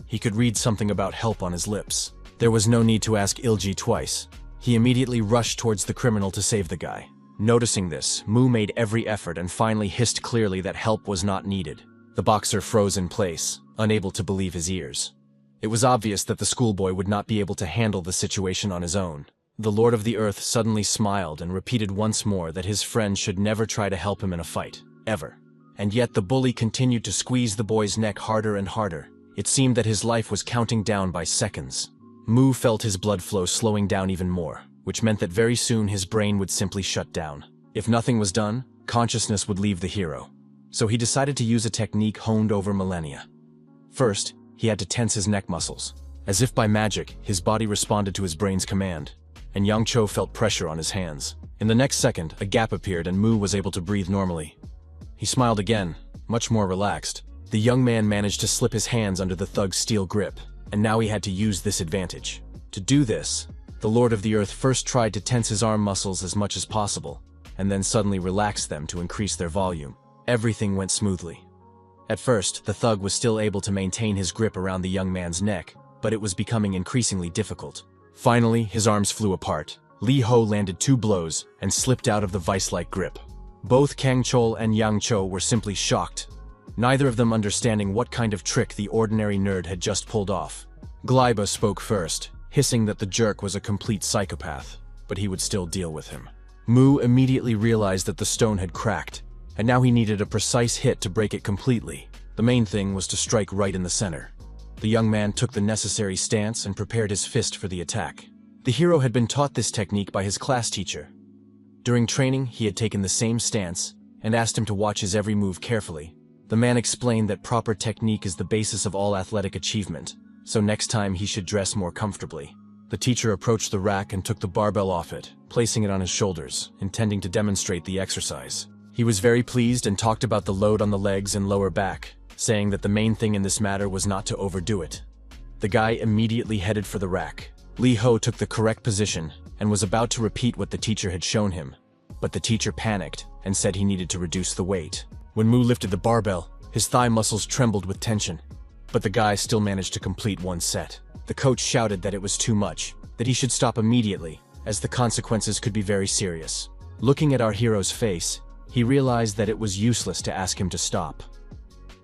He could read something about help on his lips. There was no need to ask Ilji twice. He immediately rushed towards the criminal to save the guy. Noticing this, Mu made every effort and finally hissed clearly that help was not needed. The boxer froze in place, unable to believe his ears. It was obvious that the schoolboy would not be able to handle the situation on his own. The Lord of the Earth suddenly smiled and repeated once more that his friend should never try to help him in a fight, ever. And yet the bully continued to squeeze the boy's neck harder and harder. It seemed that his life was counting down by seconds. Mu felt his blood flow slowing down even more, which meant that very soon his brain would simply shut down. If nothing was done, consciousness would leave the hero. So he decided to use a technique honed over millennia. First, he had to tense his neck muscles. As if by magic, his body responded to his brain's command, and Yang Cho felt pressure on his hands. In the next second, a gap appeared and Mu was able to breathe normally. He smiled again, much more relaxed. The young man managed to slip his hands under the thug's steel grip, and now he had to use this advantage. To do this, the Lord of the Earth first tried to tense his arm muscles as much as possible, and then suddenly relaxed them to increase their volume. Everything went smoothly. At first, the thug was still able to maintain his grip around the young man's neck, but it was becoming increasingly difficult. Finally, his arms flew apart. Li Ho landed 2 blows and slipped out of the vice-like grip. Both Kang Chol and Yang Cho were simply shocked, neither of them understanding what kind of trick the ordinary nerd had just pulled off. Glyba spoke first, hissing that the jerk was a complete psychopath, but he would still deal with him. Mu immediately realized that the stone had cracked, and now he needed a precise hit to break it completely. The main thing was to strike right in the center. The young man took the necessary stance and prepared his fist for the attack. The hero had been taught this technique by his class teacher. During training, he had taken the same stance and asked him to watch his every move carefully. The man explained that proper technique is the basis of all athletic achievement, so next time he should dress more comfortably. The teacher approached the rack and took the barbell off it, placing it on his shoulders, intending to demonstrate the exercise. He was very pleased and talked about the load on the legs and lower back, saying that the main thing in this matter was not to overdo it. The guy immediately headed for the rack. Li Ho took the correct position and was about to repeat what the teacher had shown him, but the teacher panicked and said he needed to reduce the weight. When Mu lifted the barbell, his thigh muscles trembled with tension, but the guy still managed to complete 1 set. The coach shouted that it was too much, that he should stop immediately, as the consequences could be very serious. Looking at our hero's face, He realized that it was useless to ask him to stop.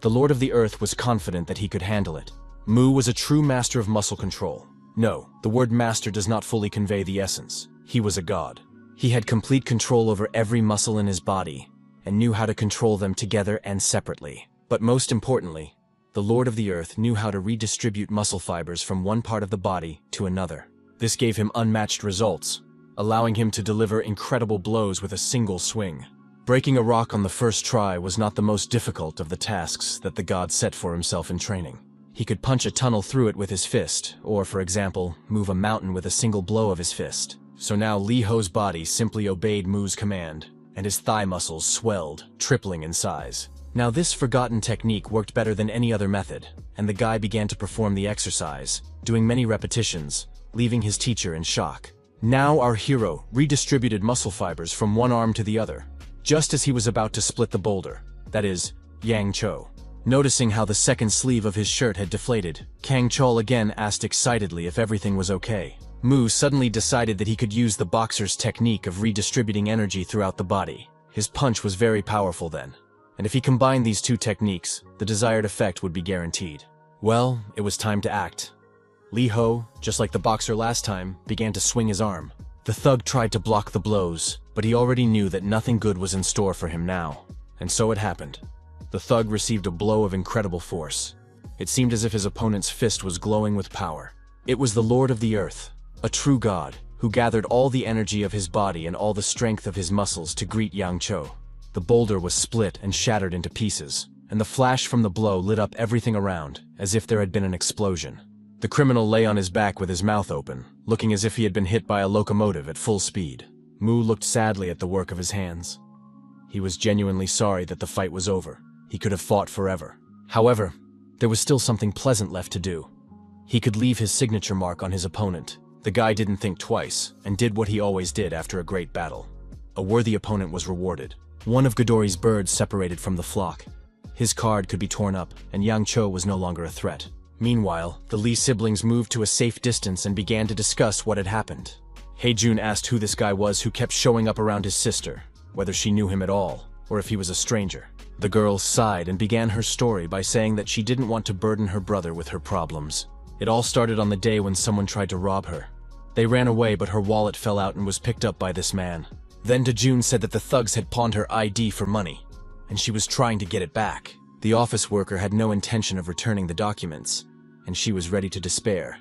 The Lord of the Earth was confident that he could handle it. Mu was a true master of muscle control. No, the word master does not fully convey the essence. He was a god. He had complete control over every muscle in his body, and knew how to control them together and separately. But most importantly, the Lord of the Earth knew how to redistribute muscle fibers from one part of the body to another. This gave him unmatched results, allowing him to deliver incredible blows with a single swing. Breaking a rock on the first try was not the most difficult of the tasks that the god set for himself in training. He could punch a tunnel through it with his fist, or, for example, move a mountain with a single blow of his fist. So now Li Ho's body simply obeyed Mu's command, and his thigh muscles swelled, tripling in size. Now this forgotten technique worked better than any other method, and the guy began to perform the exercise, doing many repetitions, leaving his teacher in shock. Now our hero redistributed muscle fibers from one arm to the other, just as he was about to split the boulder, that is, Yang Cho. Noticing how the second sleeve of his shirt had deflated, Kang Chol again asked excitedly if everything was okay. Mu suddenly decided that he could use the boxer's technique of redistributing energy throughout the body. His punch was very powerful then, and if he combined these two techniques, the desired effect would be guaranteed. Well, it was time to act. Li Ho, just like the boxer last time, began to swing his arm. The thug tried to block the blows, but he already knew that nothing good was in store for him now. And so it happened. The thug received a blow of incredible force. It seemed as if his opponent's fist was glowing with power. It was the Lord of the Earth, a true god, who gathered all the energy of his body and all the strength of his muscles to greet Yang Cho. The boulder was split and shattered into pieces, and the flash from the blow lit up everything around, as if there had been an explosion. The criminal lay on his back with his mouth open, looking as if he had been hit by a locomotive at full speed. Mu looked sadly at the work of his hands. He was genuinely sorry that the fight was over. He could have fought forever. However, there was still something pleasant left to do. He could leave his signature mark on his opponent. The guy didn't think twice, and did what he always did after a great battle. A worthy opponent was rewarded. One of Godori's birds separated from the flock. His card could be torn up, and Yang Cho was no longer a threat. Meanwhile, the Lee siblings moved to a safe distance and began to discuss what had happened. Haejun asked who this guy was who kept showing up around his sister, whether she knew him at all, or if he was a stranger. The girl sighed and began her story by saying that she didn't want to burden her brother with her problems. It all started on the day when someone tried to rob her. They ran away, but her wallet fell out and was picked up by this man. Then Daejun said that the thugs had pawned her ID for money, and she was trying to get it back. The office worker had no intention of returning the documents, and she was ready to despair.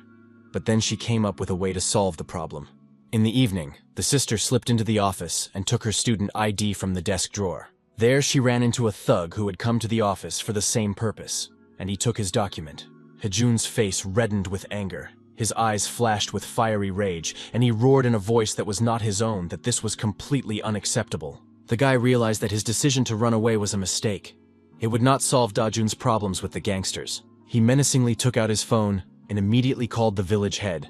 But then she came up with a way to solve the problem. In the evening, the sister slipped into the office and took her student ID from the desk drawer. There she ran into a thug who had come to the office for the same purpose, and he took his document. Haejun's face reddened with anger. His eyes flashed with fiery rage, and he roared in a voice that was not his own that this was completely unacceptable. The guy realized that his decision to run away was a mistake. It would not solve Daejun's problems with the gangsters. He menacingly took out his phone and immediately called the village head,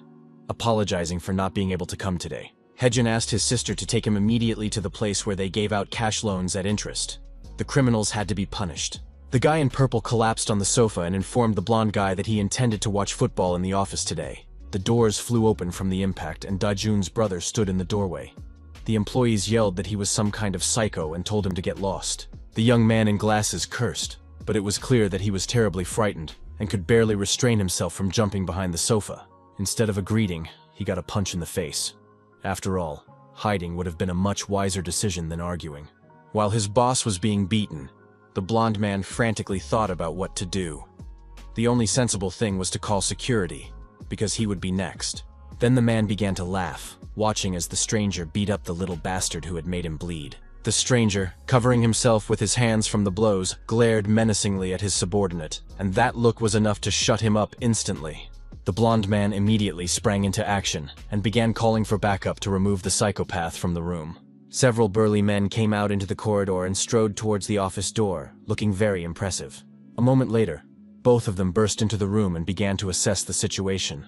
apologizing for not being able to come today. Haejun asked his sister to take him immediately to the place where they gave out cash loans at interest. The criminals had to be punished. The guy in purple collapsed on the sofa and informed the blonde guy that he intended to watch football in the office today. The doors flew open from the impact and Daejun's brother stood in the doorway. The employees yelled that he was some kind of psycho and told him to get lost. The young man in glasses cursed, but it was clear that he was terribly frightened and could barely restrain himself from jumping behind the sofa. Instead of a greeting, he got a punch in the face. After all, hiding would have been a much wiser decision than arguing. While his boss was being beaten, the blonde man frantically thought about what to do. The only sensible thing was to call security, because he would be next. Then the man began to laugh, watching as the stranger beat up the little bastard who had made him bleed. The stranger, covering himself with his hands from the blows, glared menacingly at his subordinate, and that look was enough to shut him up instantly. The blonde man immediately sprang into action and began calling for backup to remove the psychopath from the room. Several burly men came out into the corridor and strode towards the office door, looking very impressive. A moment later, both of them burst into the room and began to assess the situation.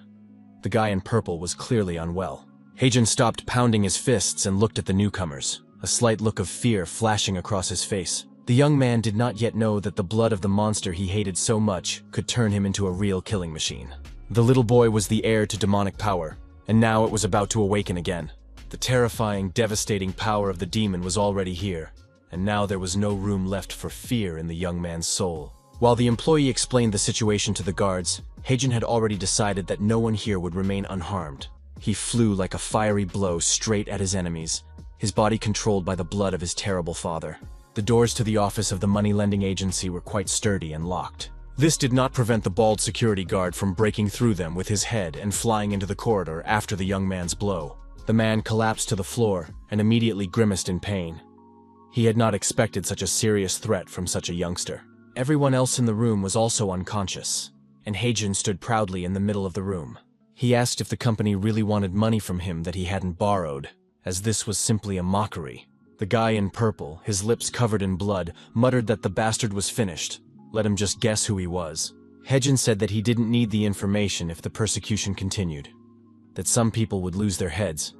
The guy in purple was clearly unwell. Haejun stopped pounding his fists and looked at the newcomers, a slight look of fear flashing across his face. The young man did not yet know that the blood of the monster he hated so much could turn him into a real killing machine. The little boy was the heir to demonic power, and now it was about to awaken again. The terrifying, devastating power of the demon was already here, and now there was no room left for fear in the young man's soul. While the employee explained the situation to the guards, Heijin had already decided that no one here would remain unharmed. He flew like a fiery blow straight at his enemies, his body controlled by the blood of his terrible father. The doors to the office of the money-lending agency were quite sturdy and locked. This did not prevent the bald security guard from breaking through them with his head and flying into the corridor after the young man's blow. The man collapsed to the floor and immediately grimaced in pain. He had not expected such a serious threat from such a youngster. Everyone else in the room was also unconscious, and Heijin stood proudly in the middle of the room. He asked if the company really wanted money from him that he hadn't borrowed, as this was simply a mockery. The guy in purple, his lips covered in blood, muttered that the bastard was finished. Let him just guess who he was. Heijin said that he didn't need the information if the persecution continued, that some people would lose their heads,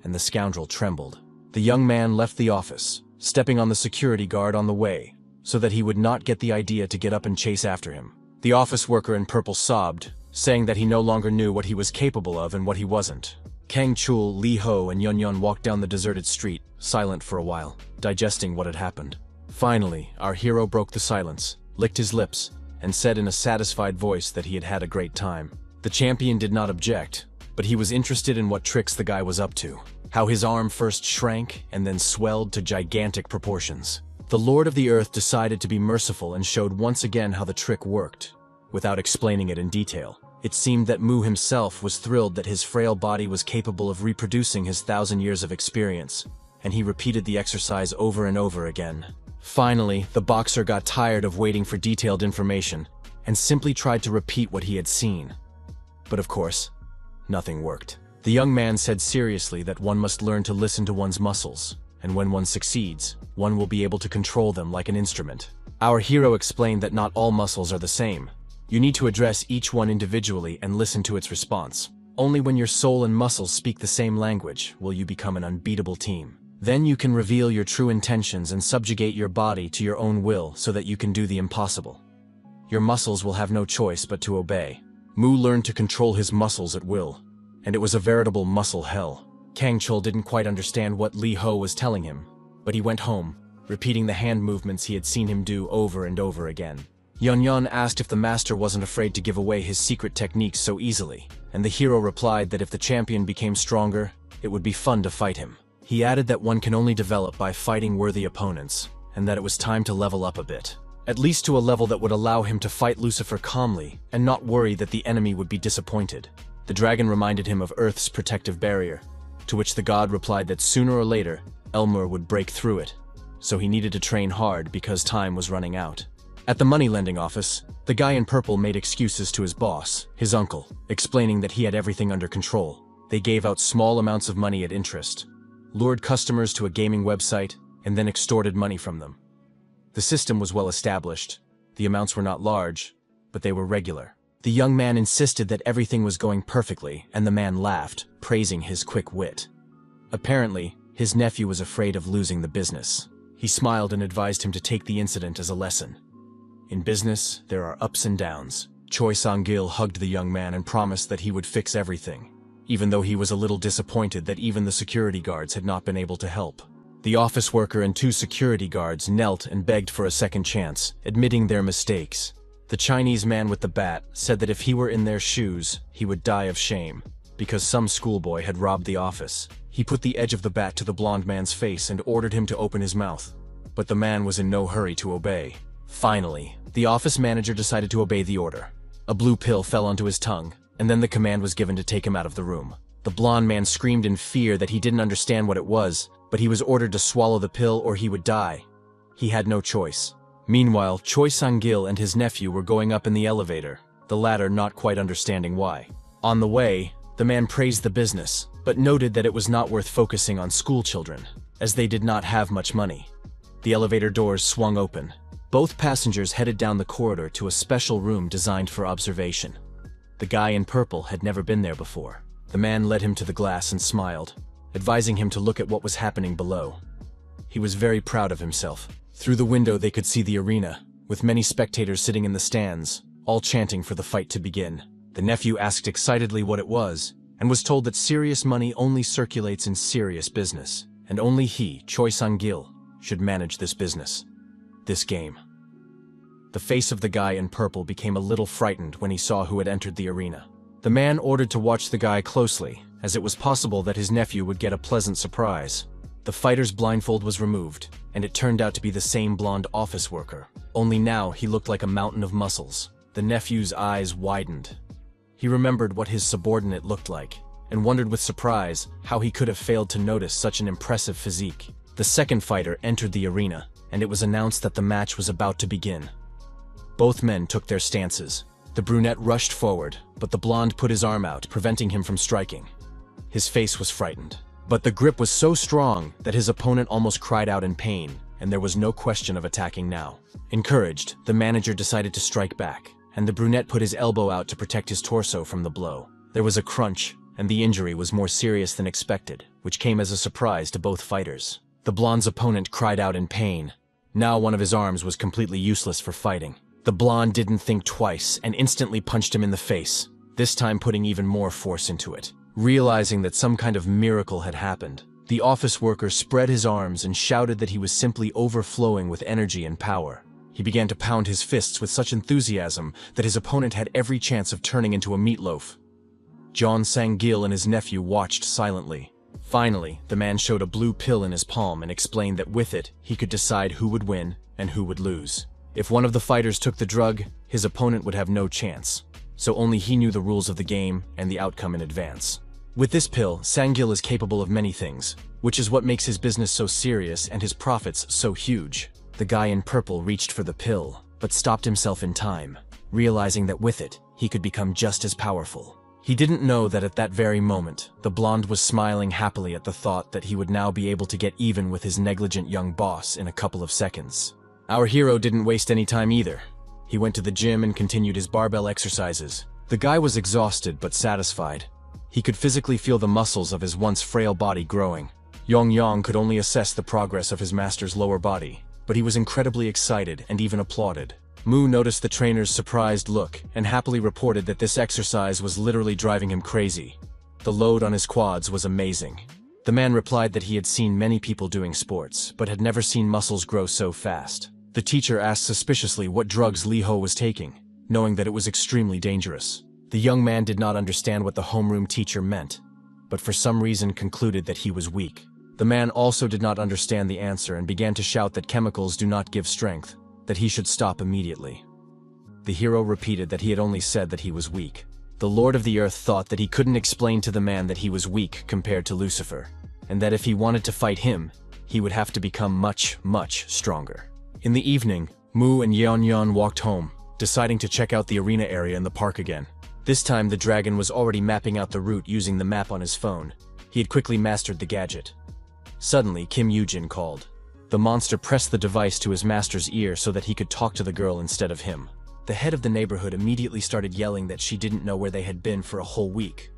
and the scoundrel trembled. The young man left the office, stepping on the security guard on the way, so that he would not get the idea to get up and chase after him. The office worker in purple sobbed, saying that he no longer knew what he was capable of and what he wasn't. Kang Chul, Li Ho, and Yun walked down the deserted street, silent for a while, digesting what had happened. Finally, our hero broke the silence, licked his lips, and said in a satisfied voice that he had had a great time. The champion did not object, but he was interested in what tricks the guy was up to, how his arm first shrank and then swelled to gigantic proportions. The Lord of the Earth decided to be merciful and showed once again how the trick worked, without explaining it in detail. It seemed that Mu himself was thrilled that his frail body was capable of reproducing his 1,000 years of experience, and he repeated the exercise over and over again. Finally, the boxer got tired of waiting for detailed information and simply tried to repeat what he had seen. But of course, nothing worked. The young man said seriously that one must learn to listen to one's muscles, and when one succeeds, one will be able to control them like an instrument. Our hero explained that not all muscles are the same. You need to address each one individually and listen to its response. Only when your soul and muscles speak the same language will you become an unbeatable team. Then you can reveal your true intentions and subjugate your body to your own will so that you can do the impossible. Your muscles will have no choice but to obey. Mu learned to control his muscles at will, and it was a veritable muscle hell. Kang Chul didn't quite understand what Li Ho was telling him, but he went home, repeating the hand movements he had seen him do over and over again. Yun asked if the master wasn't afraid to give away his secret techniques so easily, and the hero replied that if the champion became stronger, it would be fun to fight him. He added that one can only develop by fighting worthy opponents, and that it was time to level up a bit, at least to a level that would allow him to fight Lucifer calmly and not worry that the enemy would be disappointed. The dragon reminded him of Earth's protective barrier, to which the god replied that sooner or later, Elmer would break through it, so he needed to train hard because time was running out. At the money-lending office, the guy in purple made excuses to his boss, his uncle, explaining that he had everything under control. They gave out small amounts of money at interest, lured customers to a gaming website, and then extorted money from them. The system was well established. The amounts were not large, but they were regular. The young man insisted that everything was going perfectly, and the man laughed, praising his quick wit. Apparently, his nephew was afraid of losing the business. He smiled and advised him to take the incident as a lesson. In business, there are ups and downs. Choi Sang-gil hugged the young man and promised that he would fix everything, even though he was a little disappointed that even the security guards had not been able to help. The office worker and 2 security guards knelt and begged for a second chance, admitting their mistakes. The Chinese man with the bat said that if he were in their shoes, he would die of shame, because some schoolboy had robbed the office. He put the edge of the bat to the blonde man's face and ordered him to open his mouth, but the man was in no hurry to obey. Finally, the office manager decided to obey the order. A blue pill fell onto his tongue, and then the command was given to take him out of the room. The blonde man screamed in fear that he didn't understand what it was, but he was ordered to swallow the pill or he would die. He had no choice. Meanwhile, Choi Sang-gil and his nephew were going up in the elevator, the latter not quite understanding why. On the way, the man praised the business, but noted that it was not worth focusing on school children, as they did not have much money. The elevator doors swung open. Both passengers headed down the corridor to a special room designed for observation. The guy in purple had never been there before. The man led him to the glass and smiled, advising him to look at what was happening below. He was very proud of himself. Through the window they could see the arena, with many spectators sitting in the stands, all chanting for the fight to begin. The nephew asked excitedly what it was, and was told that serious money only circulates in serious business, and only he, Choi Sang-gil, should manage this business. This game. The face of the guy in purple became a little frightened when he saw who had entered the arena. The man ordered to watch the guy closely, as it was possible that his nephew would get a pleasant surprise. The fighter's blindfold was removed, and it turned out to be the same blonde office worker. Only now he looked like a mountain of muscles. The nephew's eyes widened. He remembered what his subordinate looked like, and wondered with surprise how he could have failed to notice such an impressive physique. The second fighter entered the arena, and it was announced that the match was about to begin. Both men took their stances. The brunette rushed forward, but the blonde put his arm out, preventing him from striking. His face was frightened, but the grip was so strong that his opponent almost cried out in pain, and there was no question of attacking now. Encouraged, the manager decided to strike back, and the brunette put his elbow out to protect his torso from the blow. There was a crunch, and the injury was more serious than expected, which came as a surprise to both fighters. The blonde's opponent cried out in pain. Now one of his arms was completely useless for fighting. The blonde didn't think twice and instantly punched him in the face, this time putting even more force into it. Realizing that some kind of miracle had happened, the office worker spread his arms and shouted that he was simply overflowing with energy and power. He began to pound his fists with such enthusiasm that his opponent had every chance of turning into a meatloaf. John Sang-gil and his nephew watched silently. Finally, the man showed a blue pill in his palm and explained that with it, he could decide who would win and who would lose. If one of the fighters took the drug, his opponent would have no chance. So only he knew the rules of the game and the outcome in advance. With this pill, Sang-gil is capable of many things, which is what makes his business so serious and his profits so huge. The guy in purple reached for the pill, but stopped himself in time, realizing that with it, he could become just as powerful. He didn't know that at that very moment, the blonde was smiling happily at the thought that he would now be able to get even with his negligent young boss in a couple of seconds. Our hero didn't waste any time either. He went to the gym and continued his barbell exercises. The guy was exhausted but satisfied. He could physically feel the muscles of his once frail body growing. Yong could only assess the progress of his master's lower body, but he was incredibly excited and even applauded. Mu noticed the trainer's surprised look and happily reported that this exercise was literally driving him crazy. The load on his quads was amazing. The man replied that he had seen many people doing sports, but had never seen muscles grow so fast. The teacher asked suspiciously what drugs Li Ho was taking, knowing that it was extremely dangerous. The young man did not understand what the homeroom teacher meant, but for some reason concluded that he was weak. The man also did not understand the answer and began to shout that chemicals do not give strength, that he should stop immediately. The hero repeated that he had only said that he was weak. The Lord of the Earth thought that he couldn't explain to the man that he was weak compared to Lucifer, and that if he wanted to fight him, he would have to become much, much stronger. In the evening, Mu and Yeon walked home, deciding to check out the arena area in the park again. This time the dragon was already mapping out the route using the map on his phone. He had quickly mastered the gadget. Suddenly, Kim Yoo-jin called. The monster pressed the device to his master's ear so that he could talk to the girl instead of him. The head of the neighborhood immediately started yelling that she didn't know where they had been for a whole week.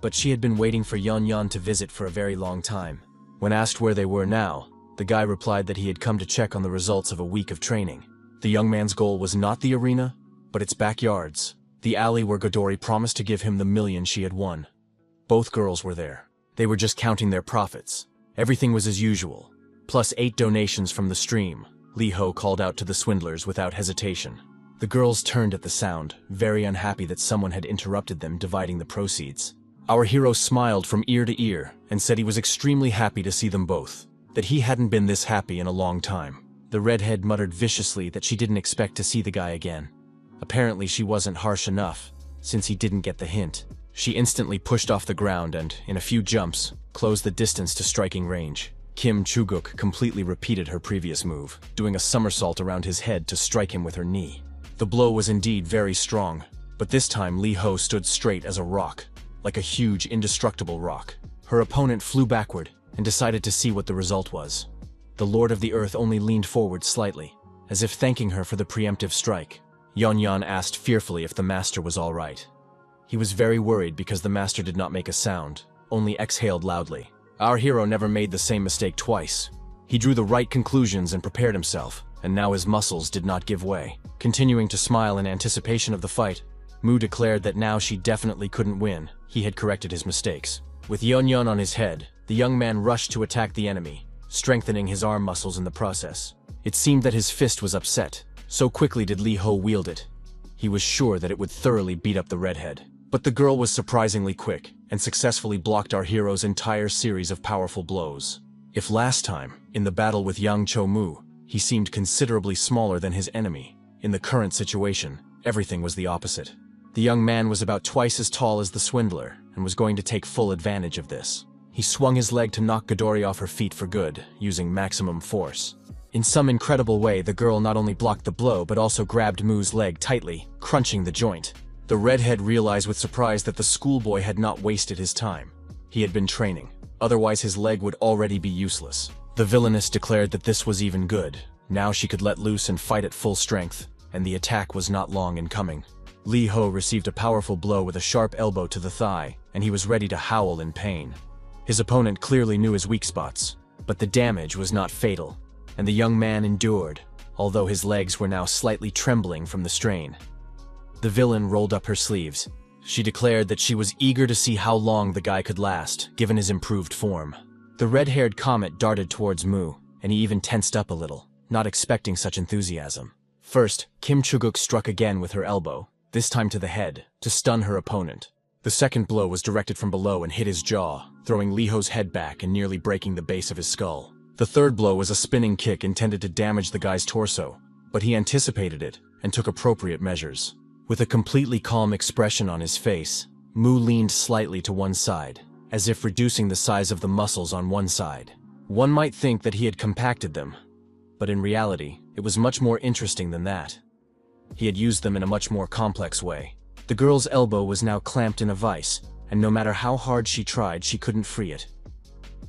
But she had been waiting for Yeon to visit for a very long time. When asked where they were now, the guy replied that he had come to check on the results of a week of training. The young man's goal was not the arena, but its backyards, the alley where Godori promised to give him the million she had won. Both girls were there. They were just counting their profits. Everything was as usual. Plus 8 donations from the stream, Li Ho called out to the swindlers without hesitation. The girls turned at the sound, very unhappy that someone had interrupted them dividing the proceeds. Our hero smiled from ear to ear and said he was extremely happy to see them both, that he hadn't been this happy in a long time. The redhead muttered viciously that she didn't expect to see the guy again. Apparently she wasn't harsh enough, since he didn't get the hint. She instantly pushed off the ground and, in a few jumps, closed the distance to striking range. Kim Chuguk completely repeated her previous move, doing a somersault around his head to strike him with her knee. The blow was indeed very strong, but this time Li Ho stood straight as a rock, like a huge, indestructible rock. Her opponent flew backward and decided to see what the result was. The Lord of the Earth only leaned forward slightly, as if thanking her for the preemptive strike. Yeon asked fearfully if the master was all right. He was very worried because the master did not make a sound, only exhaled loudly. Our hero never made the same mistake twice. He drew the right conclusions and prepared himself, and now his muscles did not give way. Continuing to smile in anticipation of the fight, Mu declared that now she definitely couldn't win. He had corrected his mistakes. With Yeon on his head, the young man rushed to attack the enemy, strengthening his arm muscles in the process. It seemed that his fist was upset. So quickly did Lee Ho wield it. He was sure that it would thoroughly beat up the redhead. But the girl was surprisingly quick and successfully blocked our hero's entire series of powerful blows. If last time, in the battle with Yang Cho Mu, he seemed considerably smaller than his enemy, in the current situation, everything was the opposite. The young man was about twice as tall as the swindler and was going to take full advantage of this. He swung his leg to knock Midori off her feet for good, using maximum force. In some incredible way, the girl not only blocked the blow but also grabbed Mu's leg tightly, crunching the joint. The redhead realized with surprise that the schoolboy had not wasted his time. He had been training, otherwise his leg would already be useless. The villainess declared that this was even good. Now she could let loose and fight at full strength, and the attack was not long in coming. Lee Ho received a powerful blow with a sharp elbow to the thigh, and he was ready to howl in pain. His opponent clearly knew his weak spots, but the damage was not fatal, and the young man endured, although his legs were now slightly trembling from the strain. The villain rolled up her sleeves. She declared that she was eager to see how long the guy could last, given his improved form. The red-haired comet darted towards Mu, and he even tensed up a little, not expecting such enthusiasm. First, Kim Chuguk struck again with her elbow, this time to the head, to stun her opponent. The second blow was directed from below and hit his jaw, throwing Lee Ho's head back and nearly breaking the base of his skull. The third blow was a spinning kick intended to damage the guy's torso, but he anticipated it and took appropriate measures. With a completely calm expression on his face, Mu leaned slightly to one side, as if reducing the size of the muscles on one side. One might think that he had compacted them, but in reality, it was much more interesting than that. He had used them in a much more complex way. The girl's elbow was now clamped in a vice, and no matter how hard she tried, she couldn't free it.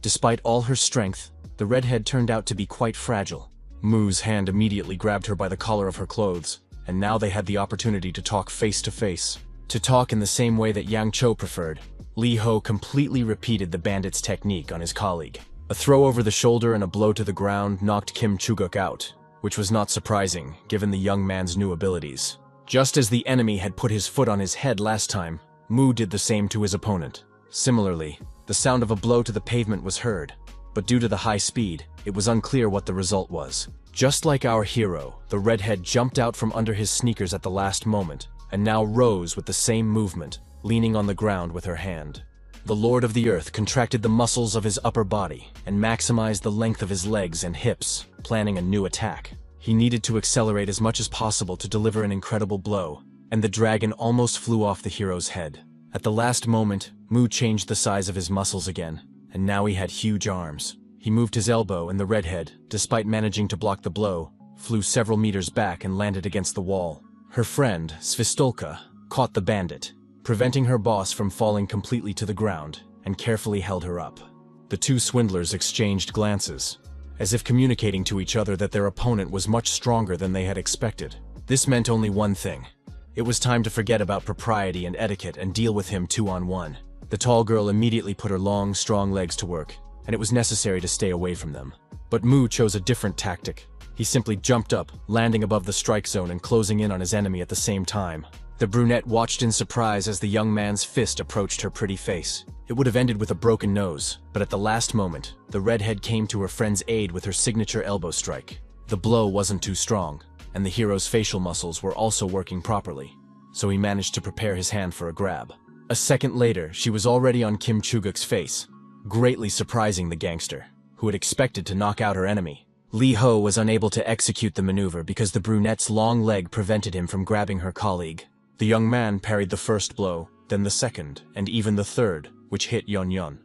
Despite all her strength, the redhead turned out to be quite fragile. Mu's hand immediately grabbed her by the collar of her clothes, and now they had the opportunity to talk face to face. To talk in the same way that Yang Cho preferred, Lee Ho completely repeated the bandit's technique on his colleague. A throw over the shoulder and a blow to the ground knocked Kim Chuguk out, which was not surprising, given the young man's new abilities. Just as the enemy had put his foot on his head last time, Mu did the same to his opponent. Similarly, the sound of a blow to the pavement was heard, but due to the high speed, it was unclear what the result was. Just like our hero, the redhead jumped out from under his sneakers at the last moment, and now rose with the same movement, leaning on the ground with her hand. The Lord of the Earth contracted the muscles of his upper body and maximized the length of his legs and hips, planning a new attack. He needed to accelerate as much as possible to deliver an incredible blow, and the dragon almost flew off the hero's head. At the last moment, Mu changed the size of his muscles again, and now he had huge arms. He moved his elbow, and the redhead, despite managing to block the blow, flew several meters back and landed against the wall. Her friend, Svistolka, caught the bandit, preventing her boss from falling completely to the ground, and carefully held her up. The two swindlers exchanged glances, as if communicating to each other that their opponent was much stronger than they had expected. This meant only one thing. It was time to forget about propriety and etiquette and deal with him 2-on-1. The tall girl immediately put her long, strong legs to work, and it was necessary to stay away from them. But Mu chose a different tactic. He simply jumped up, landing above the strike zone and closing in on his enemy at the same time. The brunette watched in surprise as the young man's fist approached her pretty face. It would have ended with a broken nose, but at the last moment, the redhead came to her friend's aid with her signature elbow strike. The blow wasn't too strong, and the hero's facial muscles were also working properly, so he managed to prepare his hand for a grab. A second later, she was already on Kim Chuguk's face, greatly surprising the gangster, who had expected to knock out her enemy. Lee Ho was unable to execute the maneuver because the brunette's long leg prevented him from grabbing her colleague. The young man parried the first blow, then the second, and even the third, which hit Yon Yon.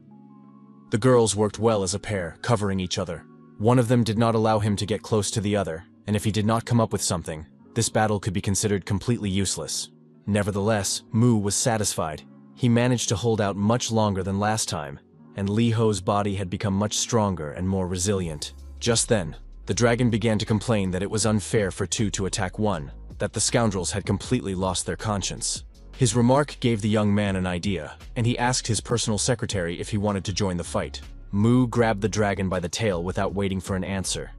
The girls worked well as a pair, covering each other. One of them did not allow him to get close to the other, and if he did not come up with something, this battle could be considered completely useless. Nevertheless, Mu was satisfied. He managed to hold out much longer than last time, and Lee Ho's body had become much stronger and more resilient. Just then, the dragon began to complain that it was unfair for two to attack one, that the scoundrels had completely lost their conscience. His remark gave the young man an idea, and he asked his personal secretary if he wanted to join the fight. Mu grabbed the dragon by the tail without waiting for an answer.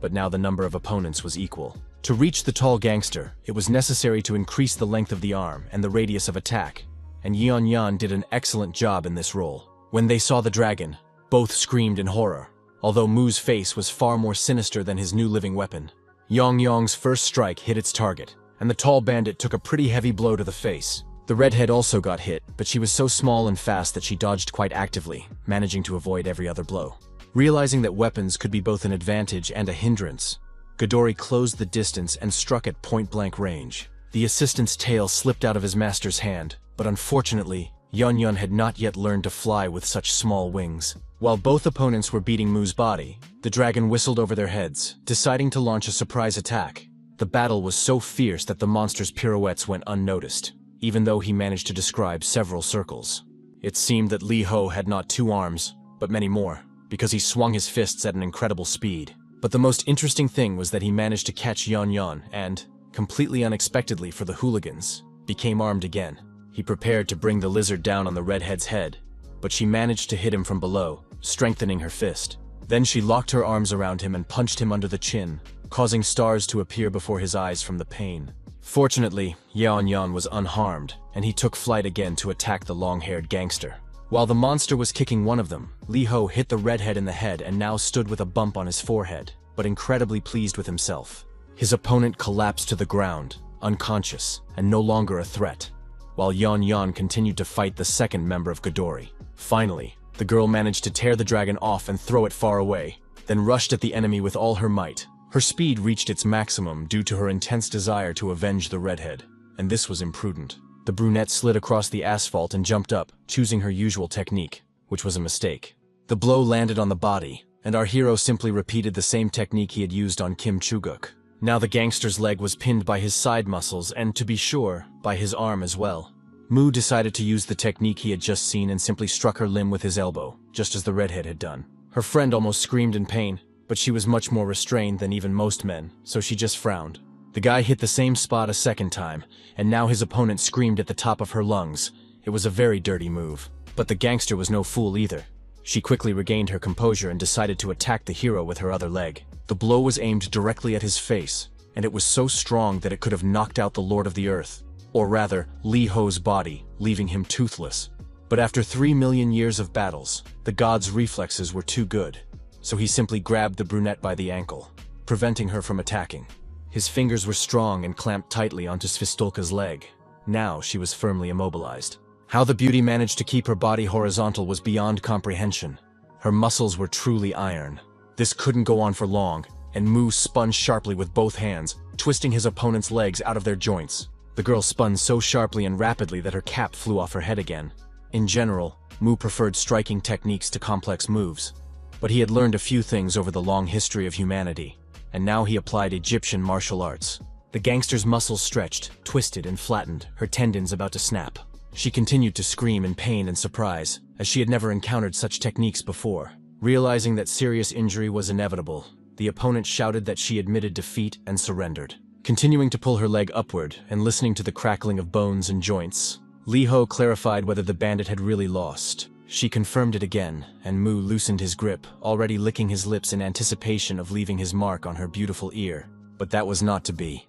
But now the number of opponents was equal. To reach the tall gangster, it was necessary to increase the length of the arm and the radius of attack, and Yeon-Yan did an excellent job in this role. When they saw the dragon, both screamed in horror. although Mu's face was far more sinister than his new living weapon. Yong's first strike hit its target, and the tall bandit took a pretty heavy blow to the face. The redhead also got hit, but she was so small and fast that she dodged quite actively, managing to avoid every other blow. Realizing that weapons could be both an advantage and a hindrance, Godori closed the distance and struck at point-blank range. The assistant's tail slipped out of his master's hand, but unfortunately, Yun had not yet learned to fly with such small wings. While both opponents were beating Mu's body, the dragon whistled over their heads, deciding to launch a surprise attack. The battle was so fierce that the monster's pirouettes went unnoticed, even though he managed to describe several circles. It seemed that Li Ho had not 2 arms, but many more, because he swung his fists at an incredible speed. But the most interesting thing was that he managed to catch Yun and, completely unexpectedly for the hooligans, became armed again. He prepared to bring the lizard down on the redhead's head, but she managed to hit him from below, strengthening her fist. Then she locked her arms around him and punched him under the chin, causing stars to appear before his eyes from the pain. Fortunately, Yun was unharmed, and he took flight again to attack the long-haired gangster. While the monster was kicking one of them, Li Ho hit the redhead in the head and now stood with a bump on his forehead, but incredibly pleased with himself. His opponent collapsed to the ground, unconscious, and no longer a threat, while Yun continued to fight the second member of Godori. Finally, the girl managed to tear the dragon off and throw it far away, then rushed at the enemy with all her might. Her speed reached its maximum due to her intense desire to avenge the redhead, and this was imprudent. The brunette slid across the asphalt and jumped up, choosing her usual technique, which was a mistake. The blow landed on the body, and our hero simply repeated the same technique he had used on Kim Chuguk. Now the gangster's leg was pinned by his side muscles and, to be sure, by his arm as well. Mu decided to use the technique he had just seen and simply struck her limb with his elbow, just as the redhead had done. Her friend almost screamed in pain, but she was much more restrained than even most men, so she just frowned. The guy hit the same spot a second time, and now his opponent screamed at the top of her lungs. It was a very dirty move. But the gangster was no fool either. She quickly regained her composure and decided to attack the hero with her other leg. The blow was aimed directly at his face, and it was so strong that it could have knocked out the Lord of the Earth, or rather, Li Ho's body, leaving him toothless. But after 3 million years of battles, the god's reflexes were too good, so he simply grabbed the brunette by the ankle, preventing her from attacking. His fingers were strong and clamped tightly onto Svistulka's leg. Now she was firmly immobilized. How the beauty managed to keep her body horizontal was beyond comprehension. Her muscles were truly iron. This couldn't go on for long, and Mu spun sharply with both hands, twisting his opponent's legs out of their joints. The girl spun so sharply and rapidly that her cap flew off her head again. In general, Mu preferred striking techniques to complex moves, but he had learned a few things over the long history of humanity, and now he applied Egyptian martial arts. The gangster's muscles stretched, twisted, and flattened, her tendons about to snap. She continued to scream in pain and surprise, as she had never encountered such techniques before. Realizing that serious injury was inevitable, the opponent shouted that she admitted defeat and surrendered. Continuing to pull her leg upward and listening to the crackling of bones and joints, Li Ho clarified whether the bandit had really lost. She confirmed it again, and Mu loosened his grip, already licking his lips in anticipation of leaving his mark on her beautiful ear. But that was not to be.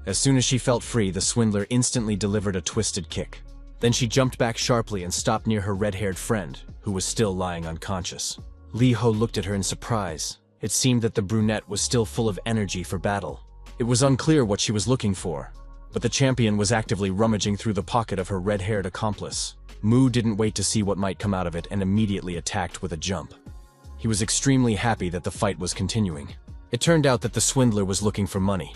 As soon as she felt free, the swindler instantly delivered a twisted kick. Then she jumped back sharply and stopped near her red-haired friend, who was still lying unconscious. Li Ho looked at her in surprise. It seemed that the brunette was still full of energy for battle. It was unclear what she was looking for, but the champion was actively rummaging through the pocket of her red-haired accomplice. Mu didn't wait to see what might come out of it and immediately attacked with a jump. He was extremely happy that the fight was continuing. It turned out that the swindler was looking for money.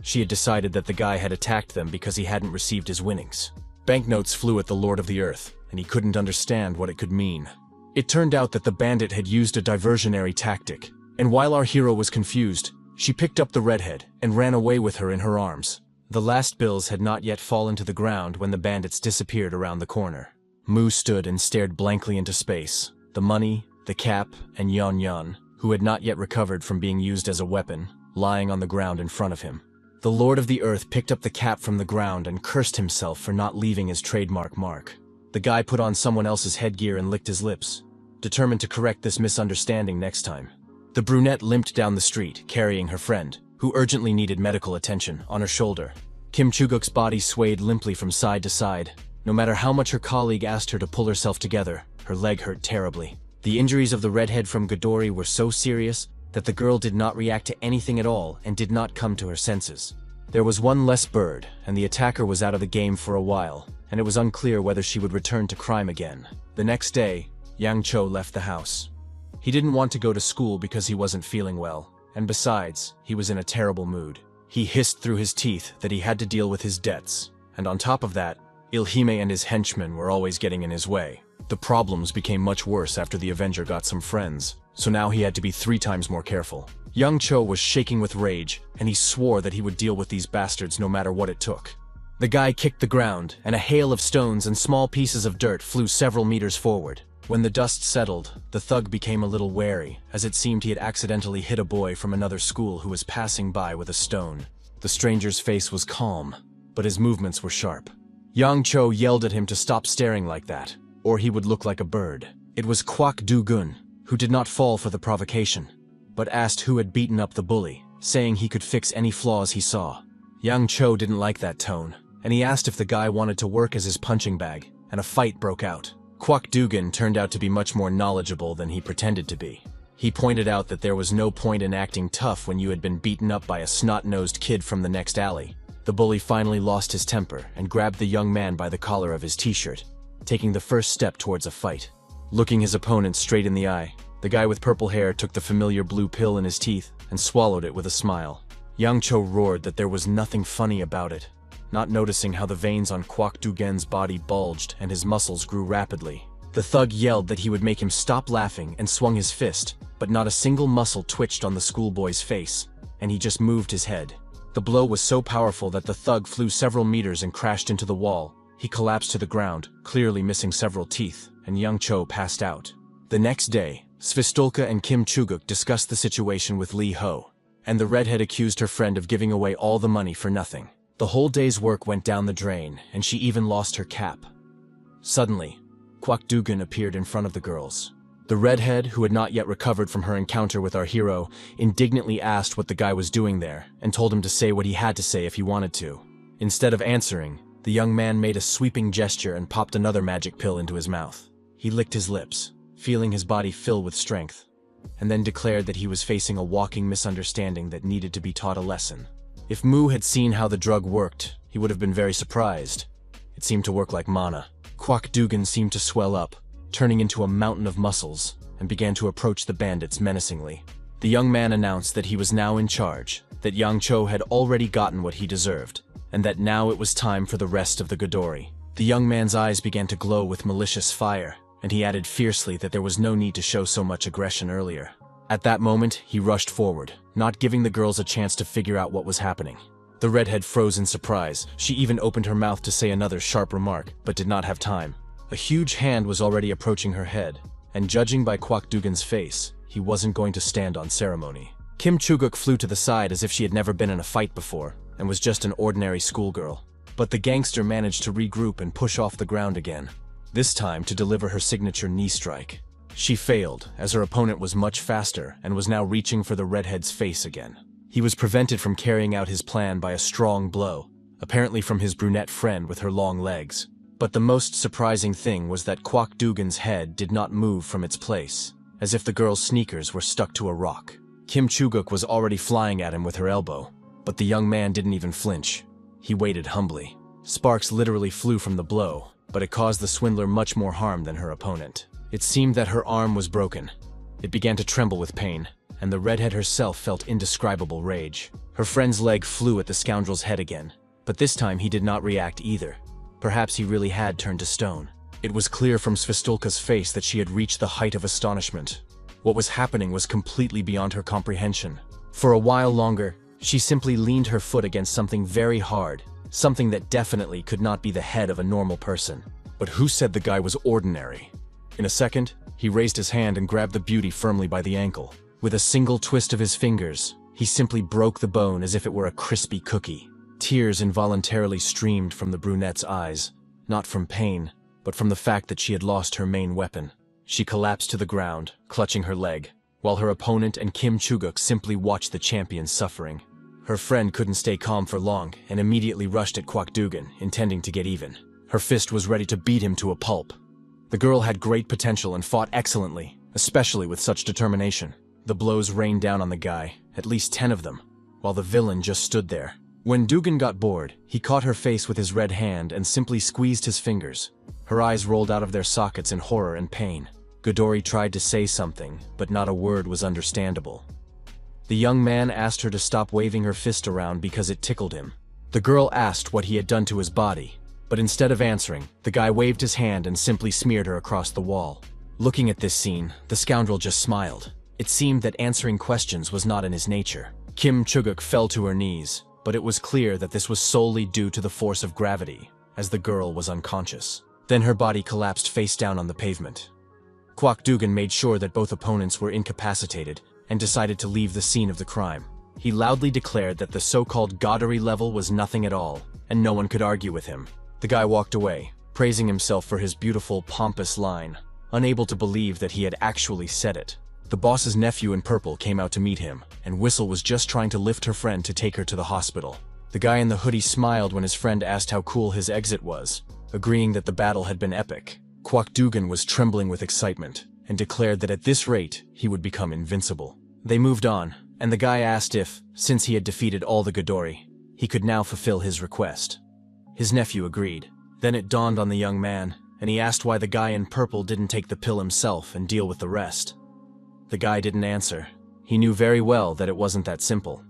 She had decided that the guy had attacked them because he hadn't received his winnings. Banknotes flew at the Lord of the Earth, and he couldn't understand what it could mean. It turned out that the bandit had used a diversionary tactic, and while our hero was confused, she picked up the redhead and ran away with her in her arms. The last bills had not yet fallen to the ground when the bandits disappeared around the corner. Mu stood and stared blankly into space. The money, the cap, and Yun, who had not yet recovered from being used as a weapon, lying on the ground in front of him. The Lord of the Earth picked up the cap from the ground and cursed himself for not leaving his trademark mark. The guy put on someone else's headgear and licked his lips, determined to correct this misunderstanding next time. The brunette limped down the street, carrying her friend, who urgently needed medical attention, on her shoulder. Kim Chuguk's body swayed limply from side to side. No matter how much her colleague asked her to pull herself together, her leg hurt terribly. The injuries of the redhead from Godori were so serious that the girl did not react to anything at all and did not come to her senses. There was one less bird, and the attacker was out of the game for a while, and it was unclear whether she would return to crime again. The next day, Yang Cho left the house. He didn't want to go to school because he wasn't feeling well, and besides, he was in a terrible mood. He hissed through his teeth that he had to deal with his debts, and on top of that, Ilhime and his henchmen were always getting in his way. The problems became much worse after the Avenger got some friends, so now he had to be 3 times more careful. Yang Cho was shaking with rage, and he swore that he would deal with these bastards no matter what it took. The guy kicked the ground, and a hail of stones and small pieces of dirt flew several meters forward. When the dust settled, the thug became a little wary, as it seemed he had accidentally hit a boy from another school who was passing by with a stone. The stranger's face was calm, but his movements were sharp. Yang Cho yelled at him to stop staring like that, or he would look like a bird. It was Kwak Du-gun, who did not fall for the provocation, but asked who had beaten up the bully, saying he could fix any flaws he saw. Yang Cho didn't like that tone, and he asked if the guy wanted to work as his punching bag, and a fight broke out. Kwak Du-gun turned out to be much more knowledgeable than he pretended to be. He pointed out that there was no point in acting tough when you had been beaten up by a snot-nosed kid from the next alley. The bully finally lost his temper and grabbed the young man by the collar of his t-shirt, taking the first step towards a fight. Looking his opponent straight in the eye, the guy with purple hair took the familiar blue pill in his teeth and swallowed it with a smile. Yang Cho roared that there was nothing funny about it, not noticing how the veins on Kwak Du-gun's body bulged and his muscles grew rapidly. The thug yelled that he would make him stop laughing and swung his fist, but not a single muscle twitched on the schoolboy's face, and he just moved his head. The blow was so powerful that the thug flew several meters and crashed into the wall. He collapsed to the ground, clearly missing several teeth, and Yang Cho passed out. The next day, Svistulka and Kim Chuguk discussed the situation with Lee Ho, and the redhead accused her friend of giving away all the money for nothing. The whole day's work went down the drain, and she even lost her cap. Suddenly, Kwak Du-gun appeared in front of the girls. The redhead, who had not yet recovered from her encounter with our hero, indignantly asked what the guy was doing there, and told him to say what he had to say if he wanted to. Instead of answering, the young man made a sweeping gesture and popped another magic pill into his mouth. He licked his lips, feeling his body fill with strength, and then declared that he was facing a walking misunderstanding that needed to be taught a lesson. If Mu had seen how the drug worked, he would have been very surprised. It seemed to work like mana. Kwak Du-gun seemed to swell up, turning into a mountain of muscles, and began to approach the bandits menacingly. The young man announced that he was now in charge, that Yang Cho had already gotten what he deserved, and that now it was time for the rest of the Godori. The young man's eyes began to glow with malicious fire, and he added fiercely that there was no need to show so much aggression earlier. At that moment, he rushed forward, not giving the girls a chance to figure out what was happening. The redhead froze in surprise. She even opened her mouth to say another sharp remark, but did not have time. A huge hand was already approaching her head, and judging by Kwak Du-gun's face, he wasn't going to stand on ceremony. Kim Chuguk flew to the side as if she had never been in a fight before, and was just an ordinary schoolgirl. But the gangster managed to regroup and push off the ground again, this time to deliver her signature knee strike. She failed, as her opponent was much faster and was now reaching for the redhead's face again. He was prevented from carrying out his plan by a strong blow, apparently from his brunette friend with her long legs. But the most surprising thing was that Kwak Du-gun's head did not move from its place, as if the girl's sneakers were stuck to a rock. Kim Chuguk was already flying at him with her elbow, but the young man didn't even flinch. He waited humbly. Sparks literally flew from the blow, but it caused the swindler much more harm than her opponent. It seemed that her arm was broken. It began to tremble with pain, and the redhead herself felt indescribable rage. Her friend's leg flew at the scoundrel's head again, but this time he did not react either. Perhaps he really had turned to stone. It was clear from Svistulka's face that she had reached the height of astonishment. What was happening was completely beyond her comprehension. For a while longer, she simply leaned her foot against something very hard, something that definitely could not be the head of a normal person. But who said the guy was ordinary? In a second, he raised his hand and grabbed the beauty firmly by the ankle. With a single twist of his fingers, he simply broke the bone as if it were a crispy cookie. Tears involuntarily streamed from the brunette's eyes, not from pain, but from the fact that she had lost her main weapon. She collapsed to the ground, clutching her leg, while her opponent and Kim Chuguk simply watched the champion suffering. Her friend couldn't stay calm for long and immediately rushed at Kwak Du-gun, intending to get even. Her fist was ready to beat him to a pulp. The girl had great potential and fought excellently, especially with such determination. The blows rained down on the guy, at least 10 of them, while the villain just stood there. When Dugan got bored, he caught her face with his red hand and simply squeezed his fingers. Her eyes rolled out of their sockets in horror and pain. Godori tried to say something, but not a word was understandable. The young man asked her to stop waving her fist around because it tickled him. The girl asked what he had done to his body, but instead of answering, the guy waved his hand and simply smeared her across the wall. Looking at this scene, the scoundrel just smiled. It seemed that answering questions was not in his nature. Kim Chuguk fell to her knees, but it was clear that this was solely due to the force of gravity, as the girl was unconscious. Then her body collapsed face down on the pavement. Kwak Dugan made sure that both opponents were incapacitated and decided to leave the scene of the crime. He loudly declared that the so-called Goddery level was nothing at all, and no one could argue with him. The guy walked away, praising himself for his beautiful, pompous line, unable to believe that he had actually said it. The boss's nephew in purple came out to meet him, and Whistle was just trying to lift her friend to take her to the hospital. The guy in the hoodie smiled when his friend asked how cool his exit was, agreeing that the battle had been epic. Kwak Dugan was trembling with excitement, and declared that at this rate, he would become invincible. They moved on, and the guy asked if, since he had defeated all the Godori, he could now fulfill his request. His nephew agreed. Then it dawned on the young man, and he asked why the guy in purple didn't take the pill himself and deal with the rest. The guy didn't answer. He knew very well that it wasn't that simple.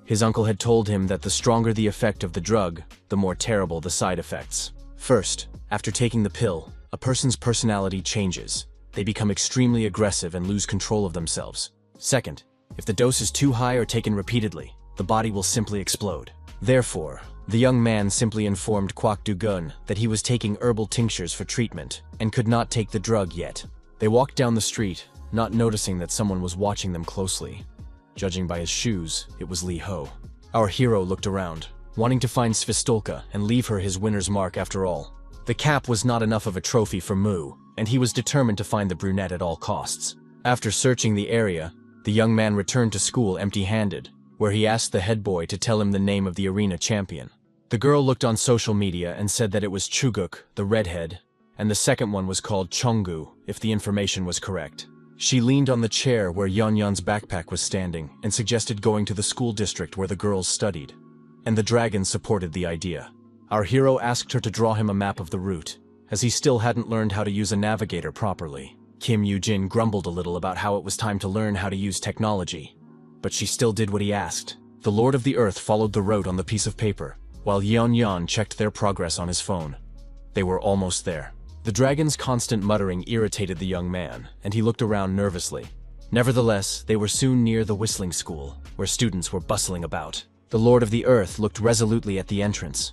His uncle had told him that the stronger the effect of the drug, the more terrible the side effects. First, after taking the pill, a person's personality changes. They become extremely aggressive and lose control of themselves. Second, if the dose is too high or taken repeatedly, the body will simply explode. Therefore, the young man simply informed Kwak Dugan that he was taking herbal tinctures for treatment and could not take the drug yet. They walked down the street, not noticing that someone was watching them closely. Judging by his shoes, it was Lee Ho. Our hero looked around, wanting to find Svistolka and leave her his winner's mark after all. The cap was not enough of a trophy for Mu, and he was determined to find the brunette at all costs. After searching the area, the young man returned to school empty-handed, where he asked the head boy to tell him the name of the arena champion. The girl looked on social media and said that it was Chuguk, the redhead, and the second one was called Chonggu, if the information was correct. She leaned on the chair where Yeonyeon's backpack was standing and suggested going to the school district where the girls studied. And the dragon supported the idea. Our hero asked her to draw him a map of the route, as he still hadn't learned how to use a navigator properly. Kim Yoo-jin grumbled a little about how it was time to learn how to use technology, but she still did what he asked. The Lord of the Earth followed the route on the piece of paper, while Yeonyeon checked their progress on his phone. They were almost there. The dragon's constant muttering irritated the young man, and he looked around nervously. Nevertheless, they were soon near the whistling school, where students were bustling about. The Lord of the Earth looked resolutely at the entrance.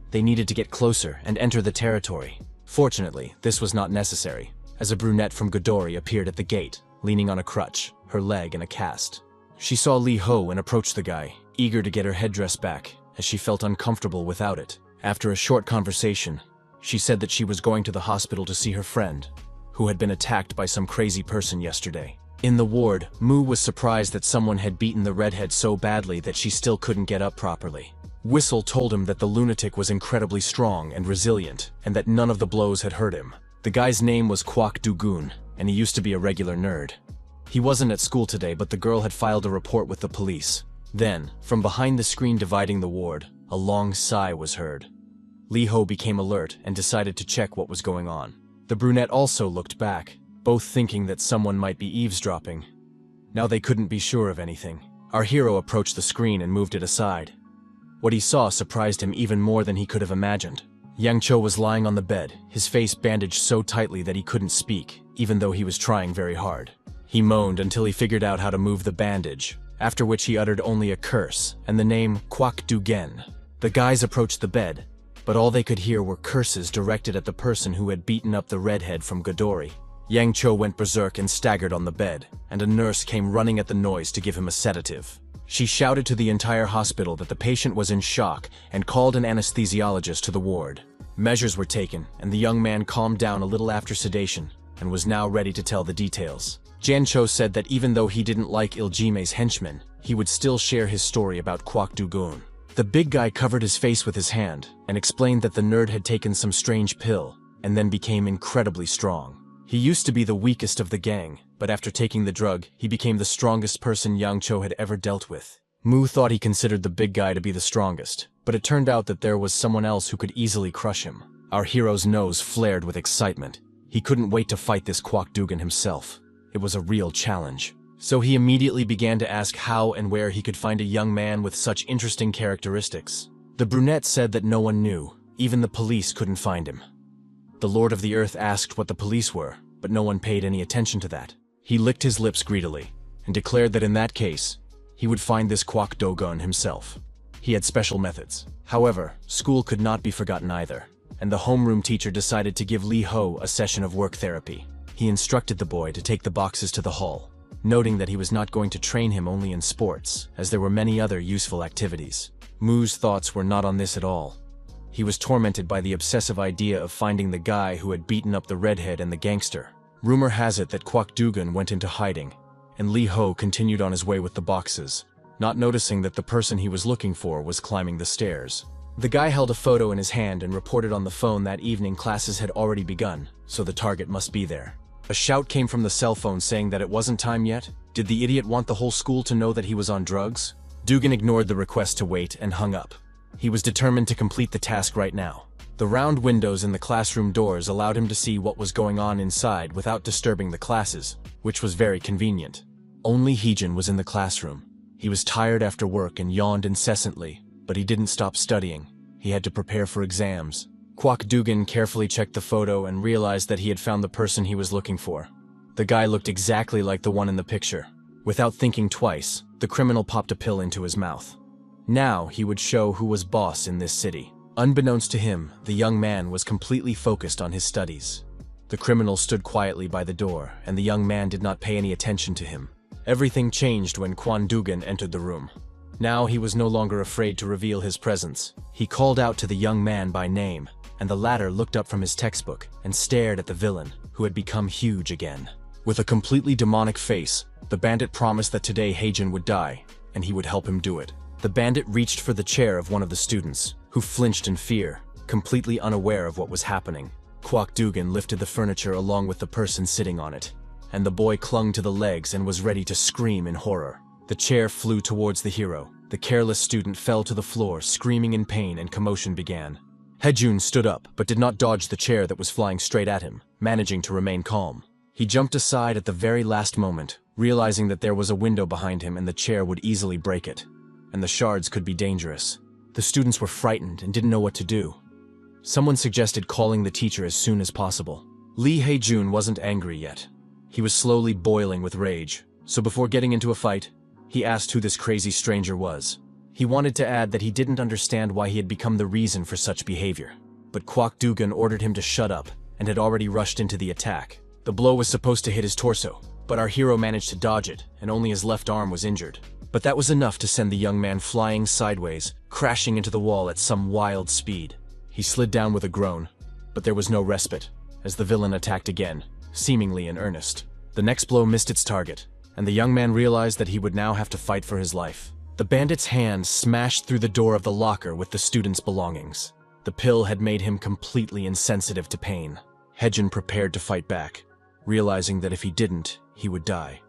They needed to get closer and enter the territory. Fortunately, this was not necessary, as a brunette from Godori appeared at the gate, leaning on a crutch, her leg in a cast. She saw Lee Ho and approached the guy, eager to get her headdress back, as she felt uncomfortable without it. After a short conversation, she said that she was going to the hospital to see her friend, who had been attacked by some crazy person yesterday. In the ward, Mu was surprised that someone had beaten the redhead so badly that she still couldn't get up properly. Whistle told him that the lunatic was incredibly strong and resilient, and that none of the blows had hurt him. The guy's name was Kwak Dugun, and he used to be a regular nerd. He wasn't at school today, but the girl had filed a report with the police. Then, from behind the screen dividing the ward, a long sigh was heard. Lee Ho became alert and decided to check what was going on. The brunette also looked back, both thinking that someone might be eavesdropping. Now they couldn't be sure of anything. Our hero approached the screen and moved it aside. What he saw surprised him even more than he could have imagined. Yang Cho was lying on the bed, his face bandaged so tightly that he couldn't speak, even though he was trying very hard. He moaned until he figured out how to move the bandage, after which he uttered only a curse and the name Kwak Dugen. The guys approached the bed, but all they could hear were curses directed at the person who had beaten up the redhead from Godori. Yang Cho went berserk and staggered on the bed, and a nurse came running at the noise to give him a sedative. She shouted to the entire hospital that the patient was in shock and called an anesthesiologist to the ward. Measures were taken, and the young man calmed down a little after sedation and was now ready to tell the details. Jan Cho said that even though he didn't like Iljime's henchmen, he would still share his story about Kwak Dugun. The big guy covered his face with his hand and explained that the nerd had taken some strange pill and then became incredibly strong. He used to be the weakest of the gang, but after taking the drug, he became the strongest person Yang Cho had ever dealt with. Mu thought he considered the big guy to be the strongest, but it turned out that there was someone else who could easily crush him. Our hero's nose flared with excitement. He couldn't wait to fight this Kwok Dugan himself. It was a real challenge. So he immediately began to ask how and where he could find a young man with such interesting characteristics. The brunette said that no one knew. Even the police couldn't find him. The Lord of the Earth asked what the police were, but no one paid any attention to that. He licked his lips greedily and declared that in that case, he would find this Kwok Dogon himself. He had special methods. However, school could not be forgotten either, and the homeroom teacher decided to give Lee Ho a session of work therapy. He instructed the boy to take the boxes to the hall, noting that he was not going to train him only in sports, as there were many other useful activities. Mu's thoughts were not on this at all. He was tormented by the obsessive idea of finding the guy who had beaten up the redhead and the gangster. Rumor has it that Kwok Dugan went into hiding, and Lee Ho continued on his way with the boxes, not noticing that the person he was looking for was climbing the stairs. The guy held a photo in his hand and reported on the phone that evening classes had already begun, so the target must be there. A shout came from the cell phone saying that it wasn't time yet. Did the idiot want the whole school to know that he was on drugs? Dugan ignored the request to wait and hung up. He was determined to complete the task right now. The round windows in the classroom doors allowed him to see what was going on inside without disturbing the classes, which was very convenient. Only Heejin was in the classroom. He was tired after work and yawned incessantly, but he didn't stop studying. He had to prepare for exams. Kwok Dugan carefully checked the photo and realized that he had found the person he was looking for. The guy looked exactly like the one in the picture. Without thinking twice, the criminal popped a pill into his mouth. Now he would show who was boss in this city. Unbeknownst to him, the young man was completely focused on his studies. The criminal stood quietly by the door, and the young man did not pay any attention to him. Everything changed when Kwon Dugan entered the room. Now he was no longer afraid to reveal his presence. He called out to the young man by name, and the latter looked up from his textbook and stared at the villain, who had become huge again. With a completely demonic face, the bandit promised that today Heijin would die, and he would help him do it. The bandit reached for the chair of one of the students, who flinched in fear, completely unaware of what was happening. Kwok Dugan lifted the furniture along with the person sitting on it, and the boy clung to the legs and was ready to scream in horror. The chair flew towards the hero. The careless student fell to the floor, screaming in pain, and commotion began. Hejun stood up, but did not dodge the chair that was flying straight at him, managing to remain calm. He jumped aside at the very last moment, realizing that there was a window behind him and the chair would easily break it, and the shards could be dangerous. The students were frightened and didn't know what to do. Someone suggested calling the teacher as soon as possible. Lee Hejun wasn't angry yet. He was slowly boiling with rage, so before getting into a fight, he asked who this crazy stranger was. He wanted to add that he didn't understand why he had become the reason for such behavior. But Kwok Dugan ordered him to shut up and had already rushed into the attack. The blow was supposed to hit his torso, but our hero managed to dodge it, and only his left arm was injured. But that was enough to send the young man flying sideways, crashing into the wall at some wild speed. He slid down with a groan, but there was no respite, as the villain attacked again, seemingly in earnest. The next blow missed its target, and the young man realized that he would now have to fight for his life. The bandit's hand smashed through the door of the locker with the student's belongings. The pill had made him completely insensitive to pain. Hejin prepared to fight back, realizing that if he didn't, he would die.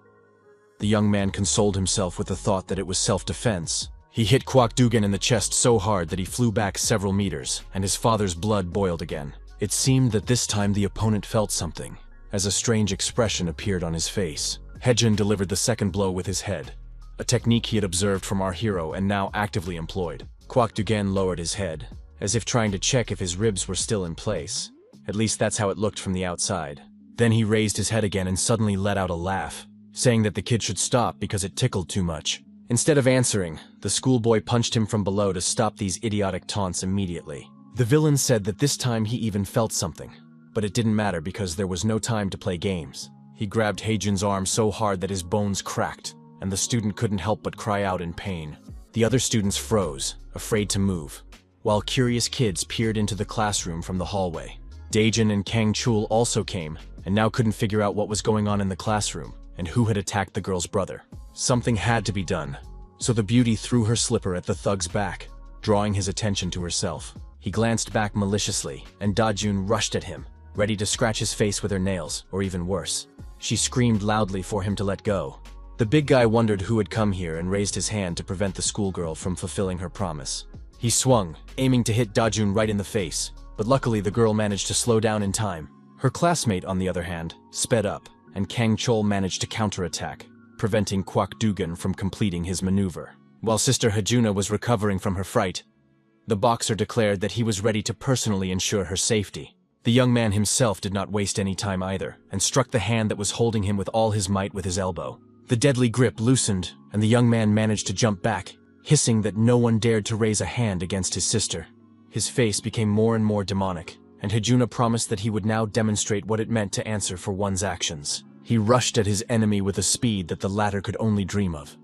The young man consoled himself with the thought that it was self-defense. He hit Kwok Dugan in the chest so hard that he flew back several meters, and his father's blood boiled again. It seemed that this time the opponent felt something, as a strange expression appeared on his face. Hejin delivered the second blow with his head, a technique he had observed from our hero and now actively employed. Kwok Dugan lowered his head, as if trying to check if his ribs were still in place. At least that's how it looked from the outside. Then he raised his head again and suddenly let out a laugh, saying that the kid should stop because it tickled too much. Instead of answering, the schoolboy punched him from below to stop these idiotic taunts immediately. The villain said that this time he even felt something, but it didn't matter because there was no time to play games. He grabbed Heijin's arm so hard that his bones cracked, and the student couldn't help but cry out in pain. The other students froze, afraid to move, while curious kids peered into the classroom from the hallway. Daejin and Kang Chul also came, and now couldn't figure out what was going on in the classroom, and who had attacked the girl's brother. Something had to be done, so the beauty threw her slipper at the thug's back, drawing his attention to herself. He glanced back maliciously, and Dajun rushed at him, ready to scratch his face with her nails, or even worse. She screamed loudly for him to let go. The big guy wondered who had come here and raised his hand to prevent the schoolgirl from fulfilling her promise. He swung, aiming to hit Dajun right in the face, but luckily the girl managed to slow down in time. Her classmate, on the other hand, sped up, and Kang Chol managed to counterattack, preventing Kwak Dugan from completing his maneuver. While Sister Hajuna was recovering from her fright, the boxer declared that he was ready to personally ensure her safety. The young man himself did not waste any time either, and struck the hand that was holding him with all his might with his elbow. The deadly grip loosened, and the young man managed to jump back, hissing that no one dared to raise a hand against his sister. His face became more and more demonic, and Hajuna promised that he would now demonstrate what it meant to answer for one's actions. He rushed at his enemy with a speed that the latter could only dream of,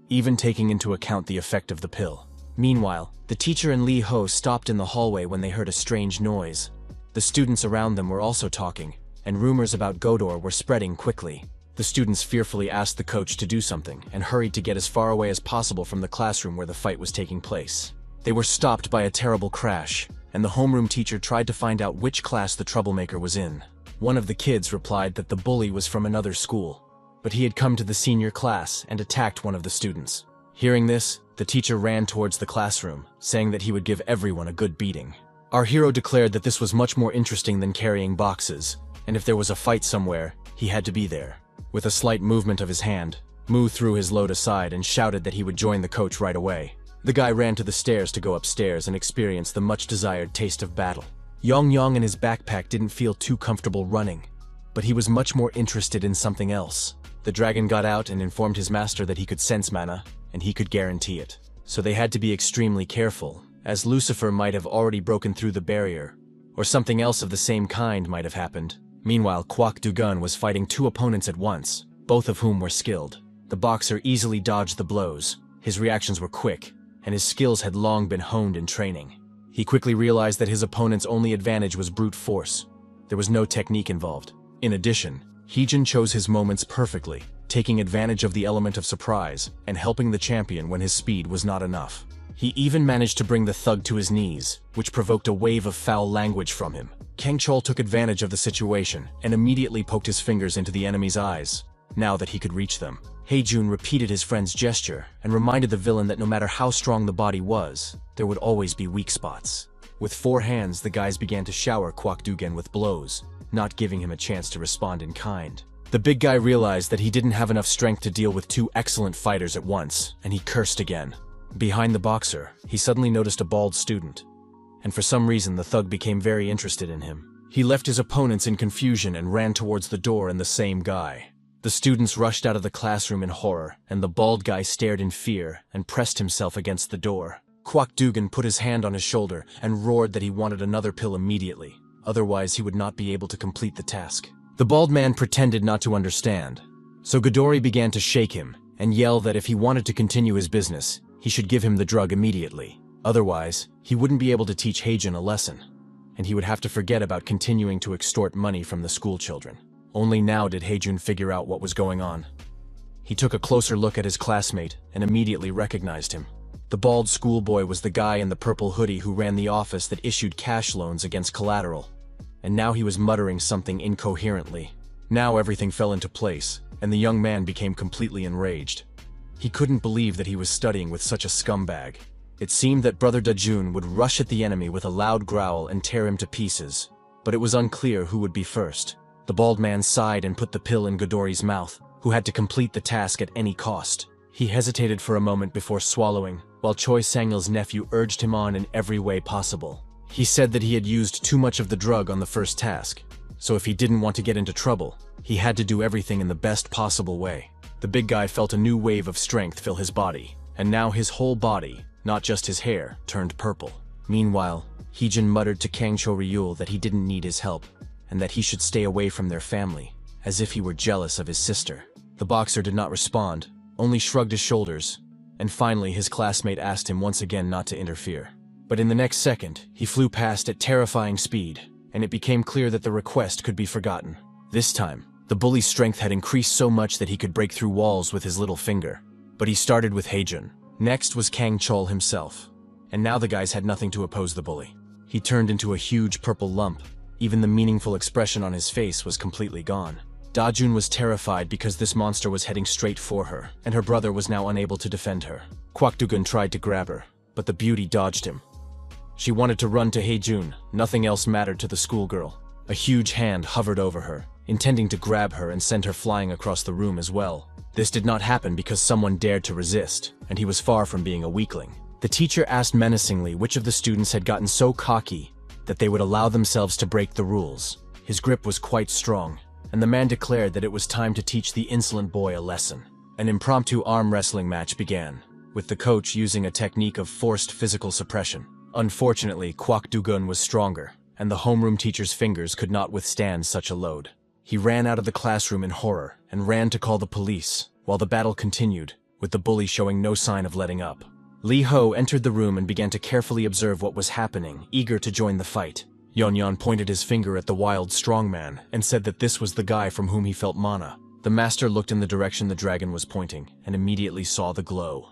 even taking into account the effect of the pill. Meanwhile, the teacher and Lee Ho stopped in the hallway when they heard a strange noise. The students around them were also talking, and rumors about Godor were spreading quickly. The students fearfully asked the coach to do something and hurried to get as far away as possible from the classroom where the fight was taking place. They were stopped by a terrible crash, and the homeroom teacher tried to find out which class the troublemaker was in. One of the kids replied that the bully was from another school, but he had come to the senior class and attacked one of the students. Hearing this, the teacher ran towards the classroom, saying that he would give everyone a good beating. Our hero declared that this was much more interesting than carrying boxes, and if there was a fight somewhere, he had to be there. With a slight movement of his hand, Mu threw his load aside and shouted that he would join the coach right away. The guy ran to the stairs to go upstairs and experience the much-desired taste of battle. Yong and his backpack didn't feel too comfortable running, but he was much more interested in something else. The dragon got out and informed his master that he could sense mana, and he could guarantee it. So they had to be extremely careful, as Lucifer might have already broken through the barrier, or something else of the same kind might have happened. Meanwhile, Kwak Dugan was fighting two opponents at once, both of whom were skilled. The boxer easily dodged the blows, his reactions were quick, and his skills had long been honed in training. He quickly realized that his opponent's only advantage was brute force. There was no technique involved. In addition, Heejin chose his moments perfectly, taking advantage of the element of surprise and helping the champion when his speed was not enough. He even managed to bring the thug to his knees, which provoked a wave of foul language from him. Kang Chol took advantage of the situation and immediately poked his fingers into the enemy's eyes, now that he could reach them. Heijun repeated his friend's gesture and reminded the villain that no matter how strong the body was, there would always be weak spots. With 4 hands, the guys began to shower Kwak Dugan with blows, not giving him a chance to respond in kind. The big guy realized that he didn't have enough strength to deal with 2 excellent fighters at once, and he cursed again. Behind the boxer, he suddenly noticed a bald student, and for some reason the thug became very interested in him. He left his opponents in confusion and ran towards the door and the same guy. The students rushed out of the classroom in horror, and the bald guy stared in fear and pressed himself against the door. Kwak Dugan put his hand on his shoulder and roared that he wanted another pill immediately, otherwise he would not be able to complete the task. The bald man pretended not to understand, so Godori began to shake him and yell that if he wanted to continue his business, he should give him the drug immediately. Otherwise, he wouldn't be able to teach Heijun a lesson, and he would have to forget about continuing to extort money from the school children. Only now did Heijun figure out what was going on. He took a closer look at his classmate and immediately recognized him. The bald schoolboy was the guy in the purple hoodie who ran the office that issued cash loans against collateral, and now he was muttering something incoherently. Now everything fell into place, and the young man became completely enraged. He couldn't believe that he was studying with such a scumbag. It seemed that Brother Dajun would rush at the enemy with a loud growl and tear him to pieces, but it was unclear who would be first. The bald man sighed and put the pill in Godori's mouth, who had to complete the task at any cost. He hesitated for a moment before swallowing, while Choi Sangil's nephew urged him on in every way possible. He said that he had used too much of the drug on the first task, so if he didn't want to get into trouble, he had to do everything in the best possible way. The big guy felt a new wave of strength fill his body, and now his whole body, not just his hair, turned purple. Meanwhile, Heejun muttered to Kang Cho-ryul that he didn't need his help, and that he should stay away from their family, as if he were jealous of his sister. The boxer did not respond, only shrugged his shoulders, and finally his classmate asked him once again not to interfere. But in the next second, he flew past at terrifying speed, and it became clear that the request could be forgotten. This time, the bully's strength had increased so much that he could break through walls with his little finger. But he started with Heijun. Next was Kang Chol himself, and now the guys had nothing to oppose the bully. He turned into a huge purple lump. Even the meaningful expression on his face was completely gone. Dajun was terrified because this monster was heading straight for her, and her brother was now unable to defend her. Kwakdugun tried to grab her, but the beauty dodged him. She wanted to run to Heijun. Nothing else mattered to the schoolgirl. A huge hand hovered over her, intending to grab her and send her flying across the room as well. This did not happen because someone dared to resist, and he was far from being a weakling. The teacher asked menacingly which of the students had gotten so cocky that they would allow themselves to break the rules. His grip was quite strong, and the man declared that it was time to teach the insolent boy a lesson. An impromptu arm wrestling match began, with the coach using a technique of forced physical suppression. Unfortunately, Kwakdugun was stronger, and the homeroom teacher's fingers could not withstand such a load. He ran out of the classroom in horror and ran to call the police, while the battle continued, with the bully showing no sign of letting up. Li Ho entered the room and began to carefully observe what was happening, eager to join the fight. Yeonyeon pointed his finger at the wild strongman and said that this was the guy from whom he felt mana. The master looked in the direction the dragon was pointing and immediately saw the glow.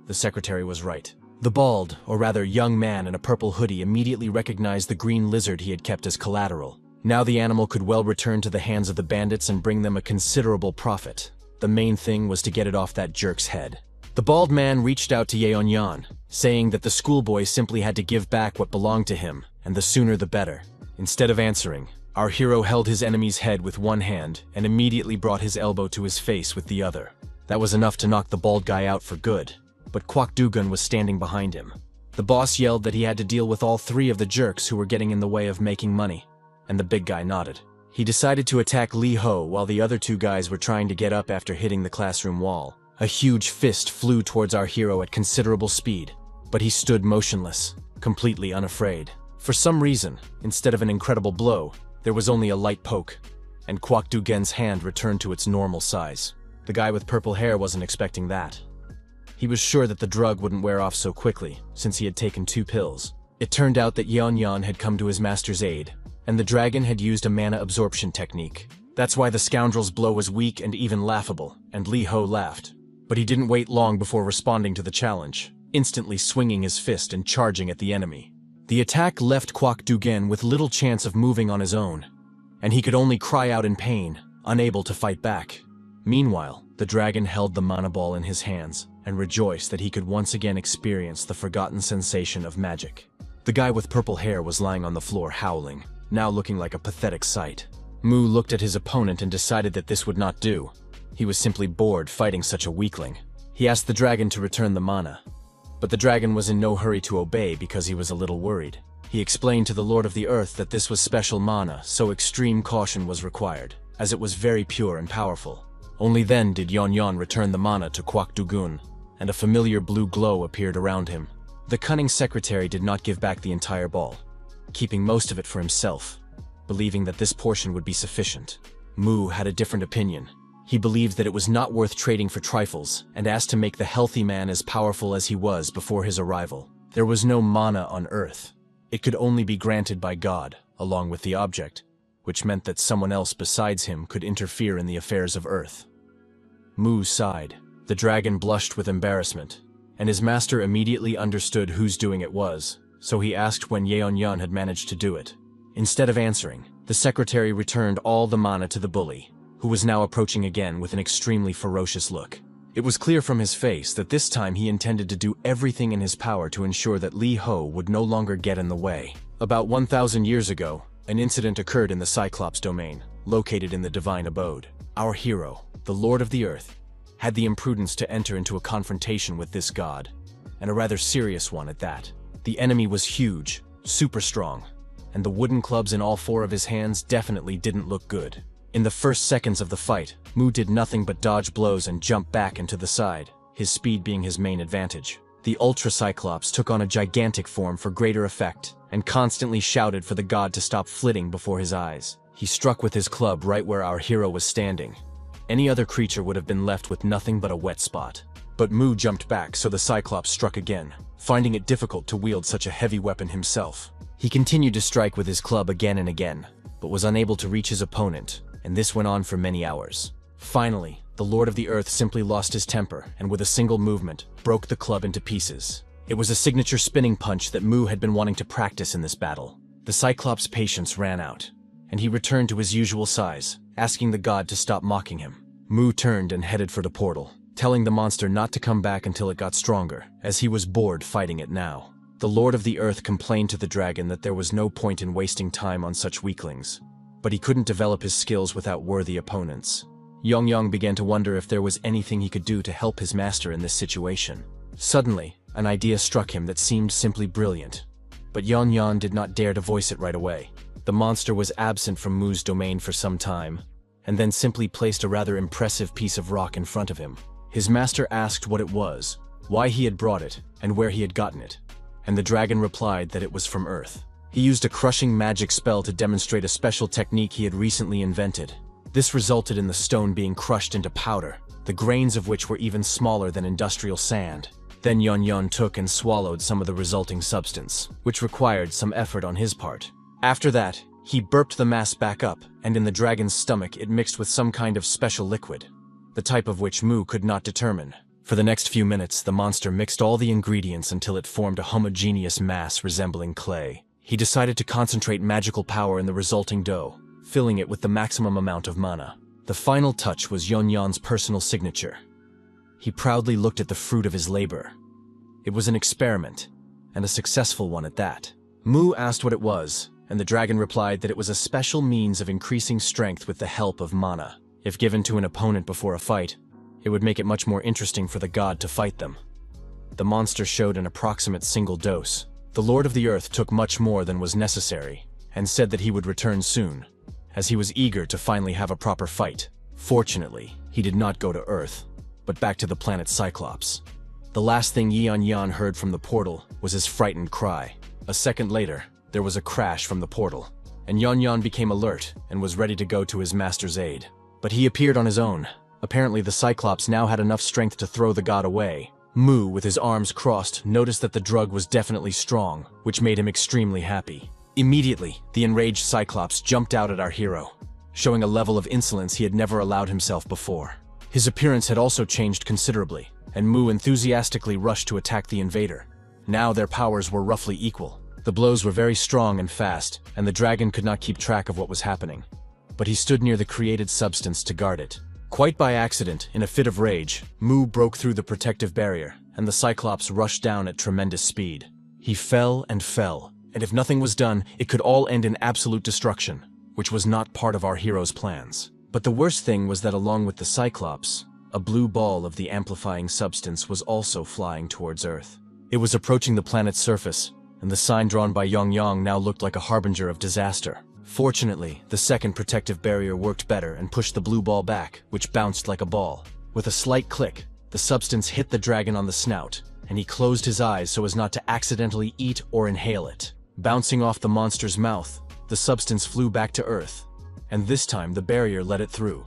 The secretary was right. The bald, or rather young man in a purple hoodie immediately recognized the green lizard he had kept as collateral. Now the animal could well return to the hands of the bandits and bring them a considerable profit. The main thing was to get it off that jerk's head. The bald man reached out to Yeonyeon, saying that the schoolboy simply had to give back what belonged to him, and the sooner the better. Instead of answering, our hero held his enemy's head with one hand and immediately brought his elbow to his face with the other. That was enough to knock the bald guy out for good, but Kwakdugun was standing behind him. The boss yelled that he had to deal with all three of the jerks who were getting in the way of making money, and the big guy nodded. He decided to attack Li Ho while the other two guys were trying to get up after hitting the classroom wall. A huge fist flew towards our hero at considerable speed, but he stood motionless, completely unafraid. For some reason, instead of an incredible blow, there was only a light poke, and Kwakdugen's hand returned to its normal size. The guy with purple hair wasn't expecting that. He was sure that the drug wouldn't wear off so quickly, since he had taken 2 pills. It turned out that Yeonyeon had come to his master's aid, and the dragon had used a mana absorption technique. That's why the scoundrel's blow was weak and even laughable, and Li Ho laughed. But he didn't wait long before responding to the challenge, instantly swinging his fist and charging at the enemy. The attack left Kwakdugen with little chance of moving on his own, and he could only cry out in pain, unable to fight back. Meanwhile, the dragon held the mana ball in his hands and rejoiced that he could once again experience the forgotten sensation of magic. The guy with purple hair was lying on the floor howling, now looking like a pathetic sight. Mu looked at his opponent and decided that this would not do. He was simply bored fighting such a weakling. He asked the dragon to return the mana, but the dragon was in no hurry to obey because he was a little worried. He explained to the Lord of the Earth that this was special mana, so extreme caution was required, as it was very pure and powerful. Only then did Yeonyeon return the mana to Kwakdugun, and a familiar blue glow appeared around him. The cunning secretary did not give back the entire ball, keeping most of it for himself, believing that this portion would be sufficient. Mu had a different opinion. He believed that it was not worth trading for trifles, and asked to make the healthy man as powerful as he was before his arrival. There was no mana on Earth. It could only be granted by God, along with the object, which meant that someone else besides him could interfere in the affairs of Earth. Mu sighed. The dragon blushed with embarrassment, and his master immediately understood whose doing it was, so he asked when Yeonyeon had managed to do it. Instead of answering, the secretary returned all the mana to the bully, who was now approaching again with an extremely ferocious look. It was clear from his face that this time he intended to do everything in his power to ensure that Li Ho would no longer get in the way. About 1,000 years ago, an incident occurred in the Cyclops domain, located in the Divine Abode. Our hero, the Lord of the Earth, had the imprudence to enter into a confrontation with this god, and a rather serious one at that. The enemy was huge, super strong, and the wooden clubs in all 4 of his hands definitely didn't look good. In the first seconds of the fight, Mu did nothing but dodge blows and jump back and to the side, his speed being his main advantage. The Ultra Cyclops took on a gigantic form for greater effect, and constantly shouted for the god to stop flitting before his eyes. He struck with his club right where our hero was standing. Any other creature would have been left with nothing but a wet spot. But Mu jumped back, so the Cyclops struck again, finding it difficult to wield such a heavy weapon himself. He continued to strike with his club again and again, but was unable to reach his opponent, and this went on for many hours. Finally, the Lord of the Earth simply lost his temper and with a single movement, broke the club into pieces. It was a signature spinning punch that Mu had been wanting to practice in this battle. The Cyclops' patience ran out, and he returned to his usual size, asking the god to stop mocking him. Mu turned and headed for the portal, telling the monster not to come back until it got stronger, as he was bored fighting it now. The Lord of the Earth complained to the dragon that there was no point in wasting time on such weaklings, but he couldn't develop his skills without worthy opponents. Yongyang began to wonder if there was anything he could do to help his master in this situation. Suddenly, an idea struck him that seemed simply brilliant, but Yongyang did not dare to voice it right away. The monster was absent from Mu's domain for some time, and then simply placed a rather impressive piece of rock in front of him. His master asked what it was, why he had brought it, and where he had gotten it, and the dragon replied that it was from Earth. He used a crushing magic spell to demonstrate a special technique he had recently invented. This resulted in the stone being crushed into powder, the grains of which were even smaller than industrial sand. Then Yongyang took and swallowed some of the resulting substance, which required some effort on his part. After that, he burped the mass back up, and in the dragon's stomach it mixed with some kind of special liquid, the type of which Mu could not determine. For the next few minutes, the monster mixed all the ingredients until it formed a homogeneous mass resembling clay. He decided to concentrate magical power in the resulting dough, filling it with the maximum amount of mana. The final touch was Yongyang's personal signature. He proudly looked at the fruit of his labor. It was an experiment, and a successful one at that. Mu asked what it was, and the dragon replied that it was a special means of increasing strength with the help of mana. If given to an opponent before a fight, it would make it much more interesting for the god to fight them. The monster showed an approximate single dose. The Lord of the Earth took much more than was necessary, and said that he would return soon, as he was eager to finally have a proper fight. Fortunately, he did not go to Earth, but back to the planet Cyclops. The last thing Yongyang heard from the portal was his frightened cry. A second later, there was a crash from the portal, and Yongyang became alert and was ready to go to his master's aid. But he appeared on his own. Apparently the Cyclops now had enough strength to throw the god away. Mu, with his arms crossed, noticed that the drug was definitely strong, which made him extremely happy. Immediately, the enraged Cyclops jumped out at our hero, showing a level of insolence he had never allowed himself before. His appearance had also changed considerably, and Mu enthusiastically rushed to attack the invader. Now their powers were roughly equal. The blows were very strong and fast, and the dragon could not keep track of what was happening. But he stood near the created substance to guard it. Quite by accident, in a fit of rage, Mu broke through the protective barrier, and the Cyclops rushed down at tremendous speed. He fell, and if nothing was done, it could all end in absolute destruction, which was not part of our hero's plans. But the worst thing was that along with the Cyclops, a blue ball of the amplifying substance was also flying towards Earth. It was approaching the planet's surface, and the sign drawn by Yongyang now looked like a harbinger of disaster. Fortunately, the second protective barrier worked better and pushed the blue ball back, which bounced like a ball. With a slight click, the substance hit the dragon on the snout, and he closed his eyes so as not to accidentally eat or inhale it. Bouncing off the monster's mouth, the substance flew back to Earth, and this time the barrier let it through,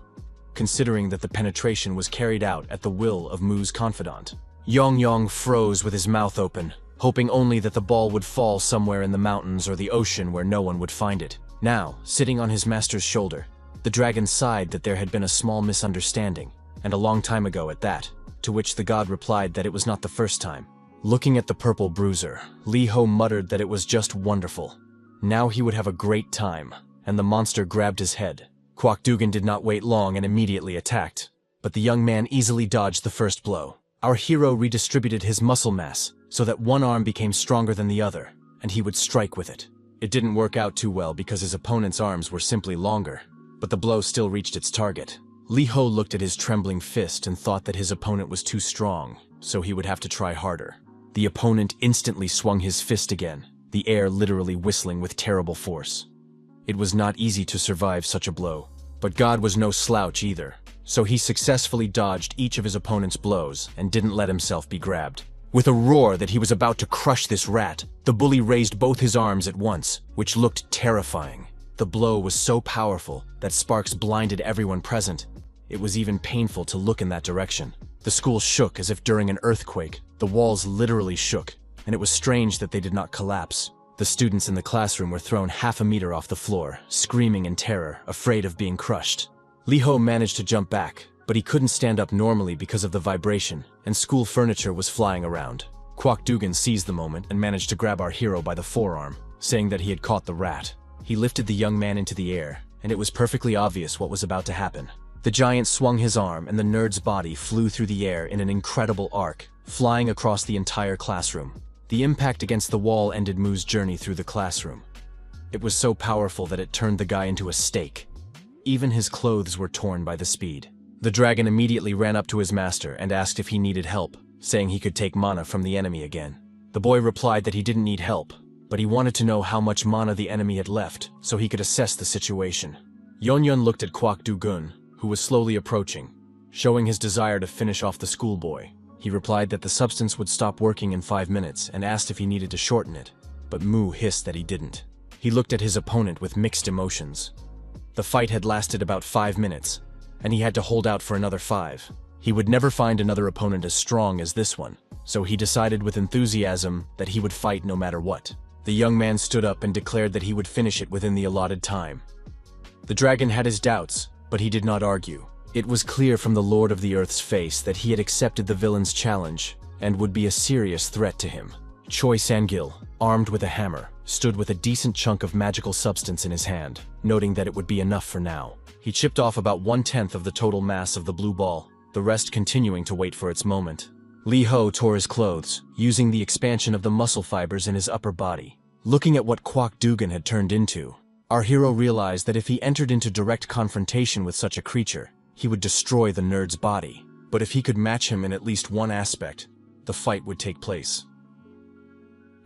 considering that the penetration was carried out at the will of Mu's confidant. Yongyang froze with his mouth open, hoping only that the ball would fall somewhere in the mountains or the ocean where no one would find it. Now, sitting on his master's shoulder, the dragon sighed that there had been a small misunderstanding, and a long time ago at that, to which the god replied that it was not the first time. Looking at the purple bruiser, Li Ho muttered that it was just wonderful. Now he would have a great time, and the monster grabbed his head. Kwok Dugan did not wait long and immediately attacked, but the young man easily dodged the first blow. Our hero redistributed his muscle mass, so that one arm became stronger than the other, and he would strike with it. It didn't work out too well because his opponent's arms were simply longer, but the blow still reached its target. Li Ho looked at his trembling fist and thought that his opponent was too strong, so he would have to try harder. The opponent instantly swung his fist again, the air literally whistling with terrible force. It was not easy to survive such a blow, but God was no slouch either, so he successfully dodged each of his opponent's blows and didn't let himself be grabbed. With a roar that he was about to crush this rat, the bully raised both his arms at once, which looked terrifying. The blow was so powerful that sparks blinded everyone present. It was even painful to look in that direction. The school shook as if during an earthquake. The walls literally shook, and it was strange that they did not collapse. The students in the classroom were thrown half a meter off the floor, screaming in terror, afraid of being crushed. Li Ho managed to jump back, but he couldn't stand up normally because of the vibration, and school furniture was flying around. Kwok Dugan seized the moment and managed to grab our hero by the forearm, saying that he had caught the rat. He lifted the young man into the air, and it was perfectly obvious what was about to happen. The giant swung his arm, and the nerd's body flew through the air in an incredible arc, flying across the entire classroom. The impact against the wall ended Mu's journey through the classroom. It was so powerful that it turned the guy into a steak. Even his clothes were torn by the speed. The dragon immediately ran up to his master and asked if he needed help, saying he could take mana from the enemy again. The boy replied that he didn't need help, but he wanted to know how much mana the enemy had left so he could assess the situation. Yonyun looked at Kwak Du-gun, who was slowly approaching, showing his desire to finish off the schoolboy. He replied that the substance would stop working in 5 minutes and asked if he needed to shorten it, but Mu hissed that he didn't. He looked at his opponent with mixed emotions. The fight had lasted about 5 minutes, and he had to hold out for another 5. He would never find another opponent as strong as this one, so he decided with enthusiasm that he would fight no matter what. The young man stood up and declared that he would finish it within the allotted time. The dragon had his doubts, but he did not argue. It was clear from the Lord of the Earth's face that he had accepted the villain's challenge and would be a serious threat to him. Choi Sangil, armed with a hammer, stood with a decent chunk of magical substance in his hand, noting that it would be enough for now. He chipped off about 1/10 of the total mass of the blue ball, the rest continuing to wait for its moment. Li Ho tore his clothes, using the expansion of the muscle fibers in his upper body. Looking at what Kwak Du-gun had turned into, our hero realized that if he entered into direct confrontation with such a creature, he would destroy the nerd's body. But if he could match him in at least one aspect, the fight would take place.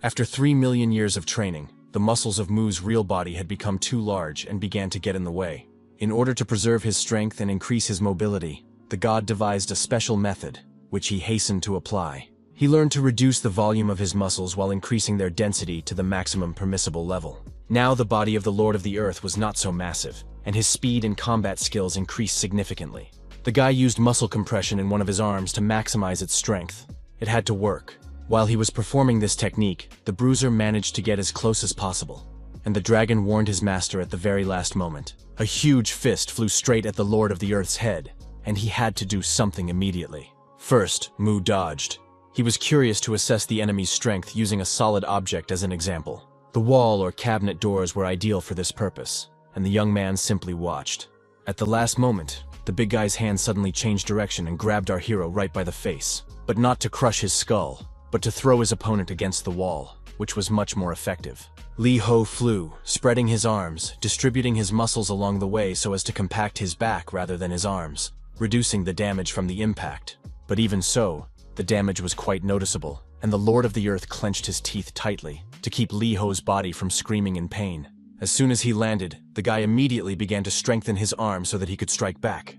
After 3 million years of training, the muscles of Mu's real body had become too large and began to get in the way. In order to preserve his strength and increase his mobility, the god devised a special method, which he hastened to apply. He learned to reduce the volume of his muscles while increasing their density to the maximum permissible level. Now the body of the Lord of the Earth was not so massive, and his speed and combat skills increased significantly. The guy used muscle compression in one of his arms to maximize its strength. It had to work. While he was performing this technique, the bruiser managed to get as close as possible, and the dragon warned his master at the very last moment. A huge fist flew straight at the Lord of the Earth's head, and he had to do something immediately. First, Mu dodged. He was curious to assess the enemy's strength using a solid object as an example. The wall or cabinet doors were ideal for this purpose, and the young man simply watched. At the last moment, the big guy's hand suddenly changed direction and grabbed our hero right by the face, but not to crush his skull, but to throw his opponent against the wall, which was much more effective. Li Ho flew, spreading his arms, distributing his muscles along the way so as to compact his back rather than his arms, reducing the damage from the impact. But even so, the damage was quite noticeable, and the Lord of the Earth clenched his teeth tightly to keep Li Ho's body from screaming in pain. As soon as he landed, the guy immediately began to strengthen his arm so that he could strike back.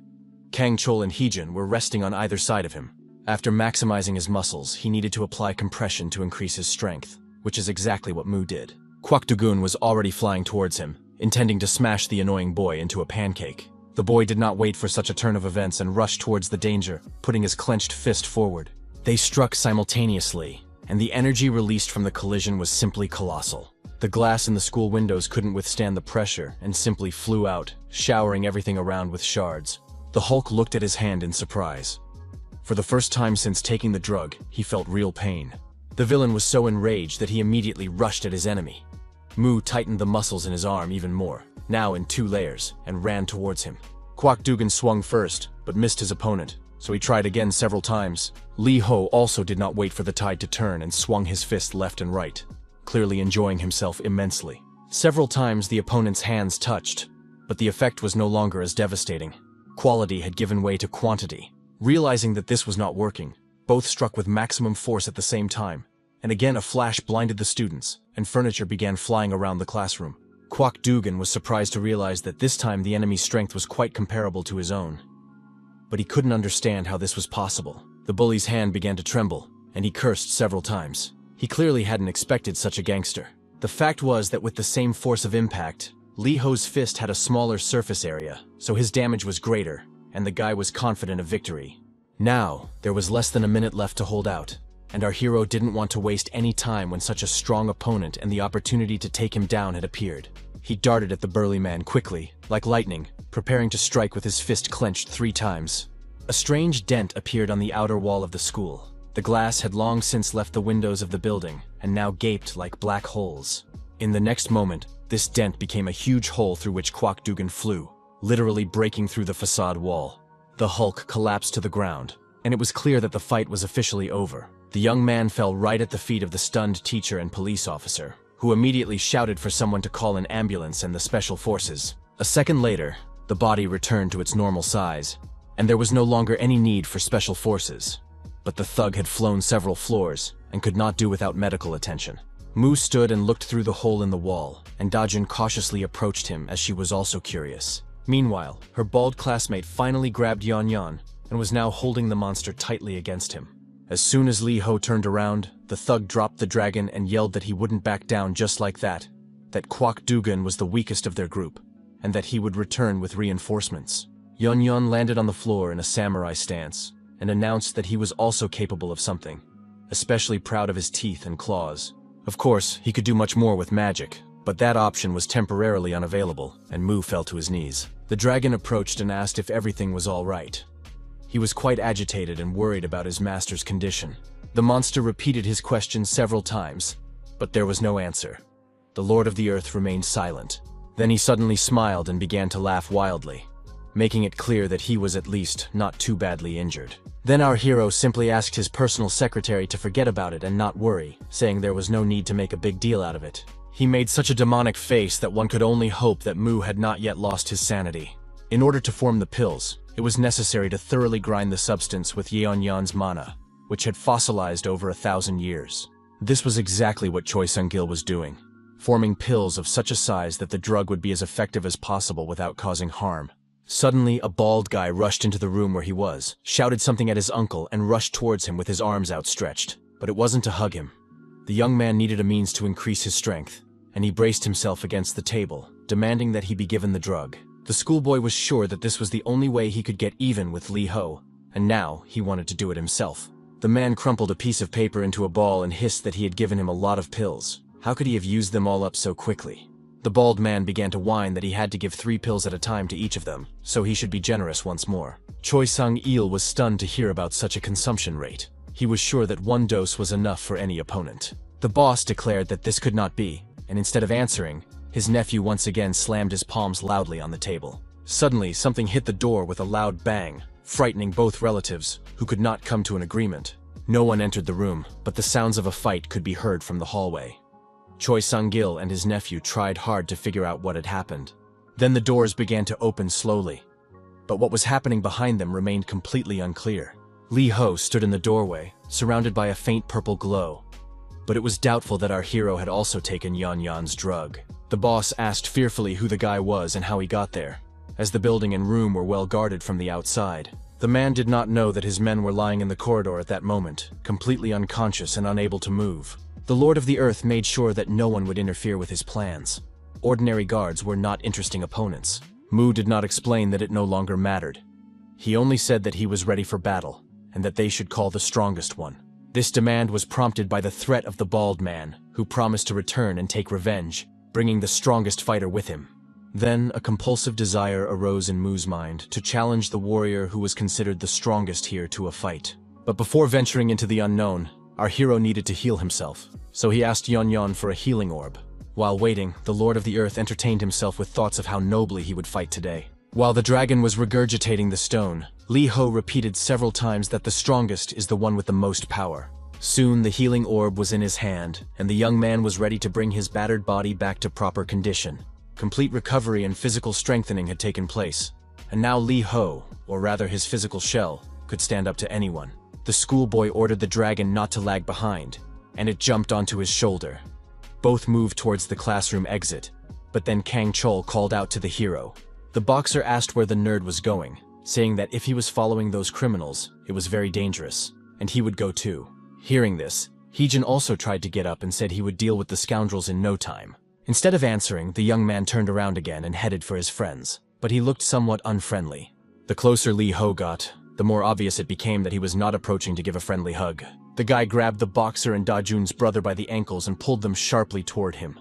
Kang Chol and Heejun were resting on either side of him. After maximizing his muscles, he needed to apply compression to increase his strength, which is exactly what Mu did. Kwak Du-gun was already flying towards him, intending to smash the annoying boy into a pancake. The boy did not wait for such a turn of events and rushed towards the danger, putting his clenched fist forward. They struck simultaneously, and the energy released from the collision was simply colossal. The glass in the school windows couldn't withstand the pressure and simply flew out, showering everything around with shards. The Hulk looked at his hand in surprise. For the first time since taking the drug, he felt real pain. The villain was so enraged that he immediately rushed at his enemy. Mu tightened the muscles in his arm even more, now in 2 layers, and ran towards him. Kwak Du-gun swung first, but missed his opponent, so he tried again several times. Li Ho also did not wait for the tide to turn and swung his fist left and right, clearly enjoying himself immensely. Several times the opponent's hands touched, but the effect was no longer as devastating. Quality had given way to quantity. Realizing that this was not working, both struck with maximum force at the same time, and again a flash blinded the students, and furniture began flying around the classroom. Kwak Du-gun was surprised to realize that this time the enemy's strength was quite comparable to his own. But he couldn't understand how this was possible. The bully's hand began to tremble, and he cursed several times. He clearly hadn't expected such a gangster. The fact was that with the same force of impact, Li Ho's fist had a smaller surface area, so his damage was greater, and the guy was confident of victory. Now, there was less than a minute left to hold out, and our hero didn't want to waste any time when such a strong opponent and the opportunity to take him down had appeared. He darted at the burly man quickly, like lightning, preparing to strike with his fist clenched 3 times. A strange dent appeared on the outer wall of the school. The glass had long since left the windows of the building, and now gaped like black holes. In the next moment, This dent became a huge hole through which Kwok Dugan flew, literally breaking through the facade wall. The Hulk collapsed to the ground, and it was clear that the fight was officially over. The young man fell right at the feet of the stunned teacher and police officer, who immediately shouted for someone to call an ambulance and the special forces. A second later, the body returned to its normal size, and there was no longer any need for special forces. But the thug had flown several floors and could not do without medical attention. Mu stood and looked through the hole in the wall, and Dajun cautiously approached him as she was also curious. Meanwhile, her bald classmate finally grabbed Yan Yan and was now holding the monster tightly against him. As soon as Li Ho turned around, the thug dropped the dragon and yelled that he wouldn't back down just like that Kwok Dugan was the weakest of their group, and that he would return with reinforcements. Yan Yan landed on the floor in a samurai stance and announced that he was also capable of something, especially proud of his teeth and claws. Of course, he could do much more with magic, but that option was temporarily unavailable, and Mu fell to his knees. The dragon approached and asked if everything was all right. He was quite agitated and worried about his master's condition. The monster repeated his question several times, but there was no answer. The Lord of the Earth remained silent. Then he suddenly smiled and began to laugh wildly, making it clear that he was at least not too badly injured. Then our hero simply asked his personal secretary to forget about it and not worry, saying there was no need to make a big deal out of it. He made such a demonic face that one could only hope that Mu had not yet lost his sanity. In order to form the pills, it was necessary to thoroughly grind the substance with Yeon Yan's mana, which had fossilized over 1,000 years. This was exactly what Choi Sung-gil was doing, forming pills of such a size that the drug would be as effective as possible without causing harm. Suddenly, a bald guy rushed into the room where he was, shouted something at his uncle, and rushed towards him with his arms outstretched. But it wasn't to hug him. The young man needed a means to increase his strength, and he braced himself against the table, demanding that he be given the drug. The schoolboy was sure that this was the only way he could get even with Li Ho, and now he wanted to do it himself. The man crumpled a piece of paper into a ball and hissed that he had given him a lot of pills. How could he have used them all up so quickly? The bald man began to whine that he had to give 3 pills at a time to each of them, so he should be generous once more. Choi Sung-il was stunned to hear about such a consumption rate. He was sure that 1 dose was enough for any opponent. The boss declared that this could not be, and instead of answering, his nephew once again slammed his palms loudly on the table. Suddenly, something hit the door with a loud bang, frightening both relatives, who could not come to an agreement. No one entered the room, but the sounds of a fight could be heard from the hallway. Choi Sung-gil and his nephew tried hard to figure out what had happened. Then the doors began to open slowly, but what was happening behind them remained completely unclear. Li Ho stood in the doorway, surrounded by a faint purple glow, but it was doubtful that our hero had also taken Yan Yan's drug. The boss asked fearfully who the guy was and how he got there, as the building and room were well guarded from the outside. The man did not know that his men were lying in the corridor at that moment, completely unconscious and unable to move. The Lord of the Earth made sure that no one would interfere with his plans. Ordinary guards were not interesting opponents. Mu did not explain that it no longer mattered. He only said that he was ready for battle, and that they should call the strongest one. This demand was prompted by the threat of the bald man, who promised to return and take revenge, bringing the strongest fighter with him. Then a compulsive desire arose in Mu's mind to challenge the warrior who was considered the strongest here to a fight. But before venturing into the unknown, our hero needed to heal himself, so he asked Yan Yan for a healing orb. While waiting, the Lord of the Earth entertained himself with thoughts of how nobly he would fight today. While the dragon was regurgitating the stone, Li Ho repeated several times that the strongest is the one with the most power. Soon the healing orb was in his hand, and the young man was ready to bring his battered body back to proper condition. Complete recovery and physical strengthening had taken place, and now Li Ho, or rather his physical shell, could stand up to anyone. The schoolboy ordered the dragon not to lag behind, and it jumped onto his shoulder. Both moved towards the classroom exit, but then Kang Chol called out to the hero. The boxer asked where the nerd was going, saying that if he was following those criminals, it was very dangerous, and he would go too. Hearing this, Heejin also tried to get up and said he would deal with the scoundrels in no time. Instead of answering, the young man turned around again and headed for his friends, but he looked somewhat unfriendly. The closer Li Ho got, the more obvious it became that he was not approaching to give a friendly hug. The guy grabbed the boxer and Dajun's brother by the ankles and pulled them sharply toward him.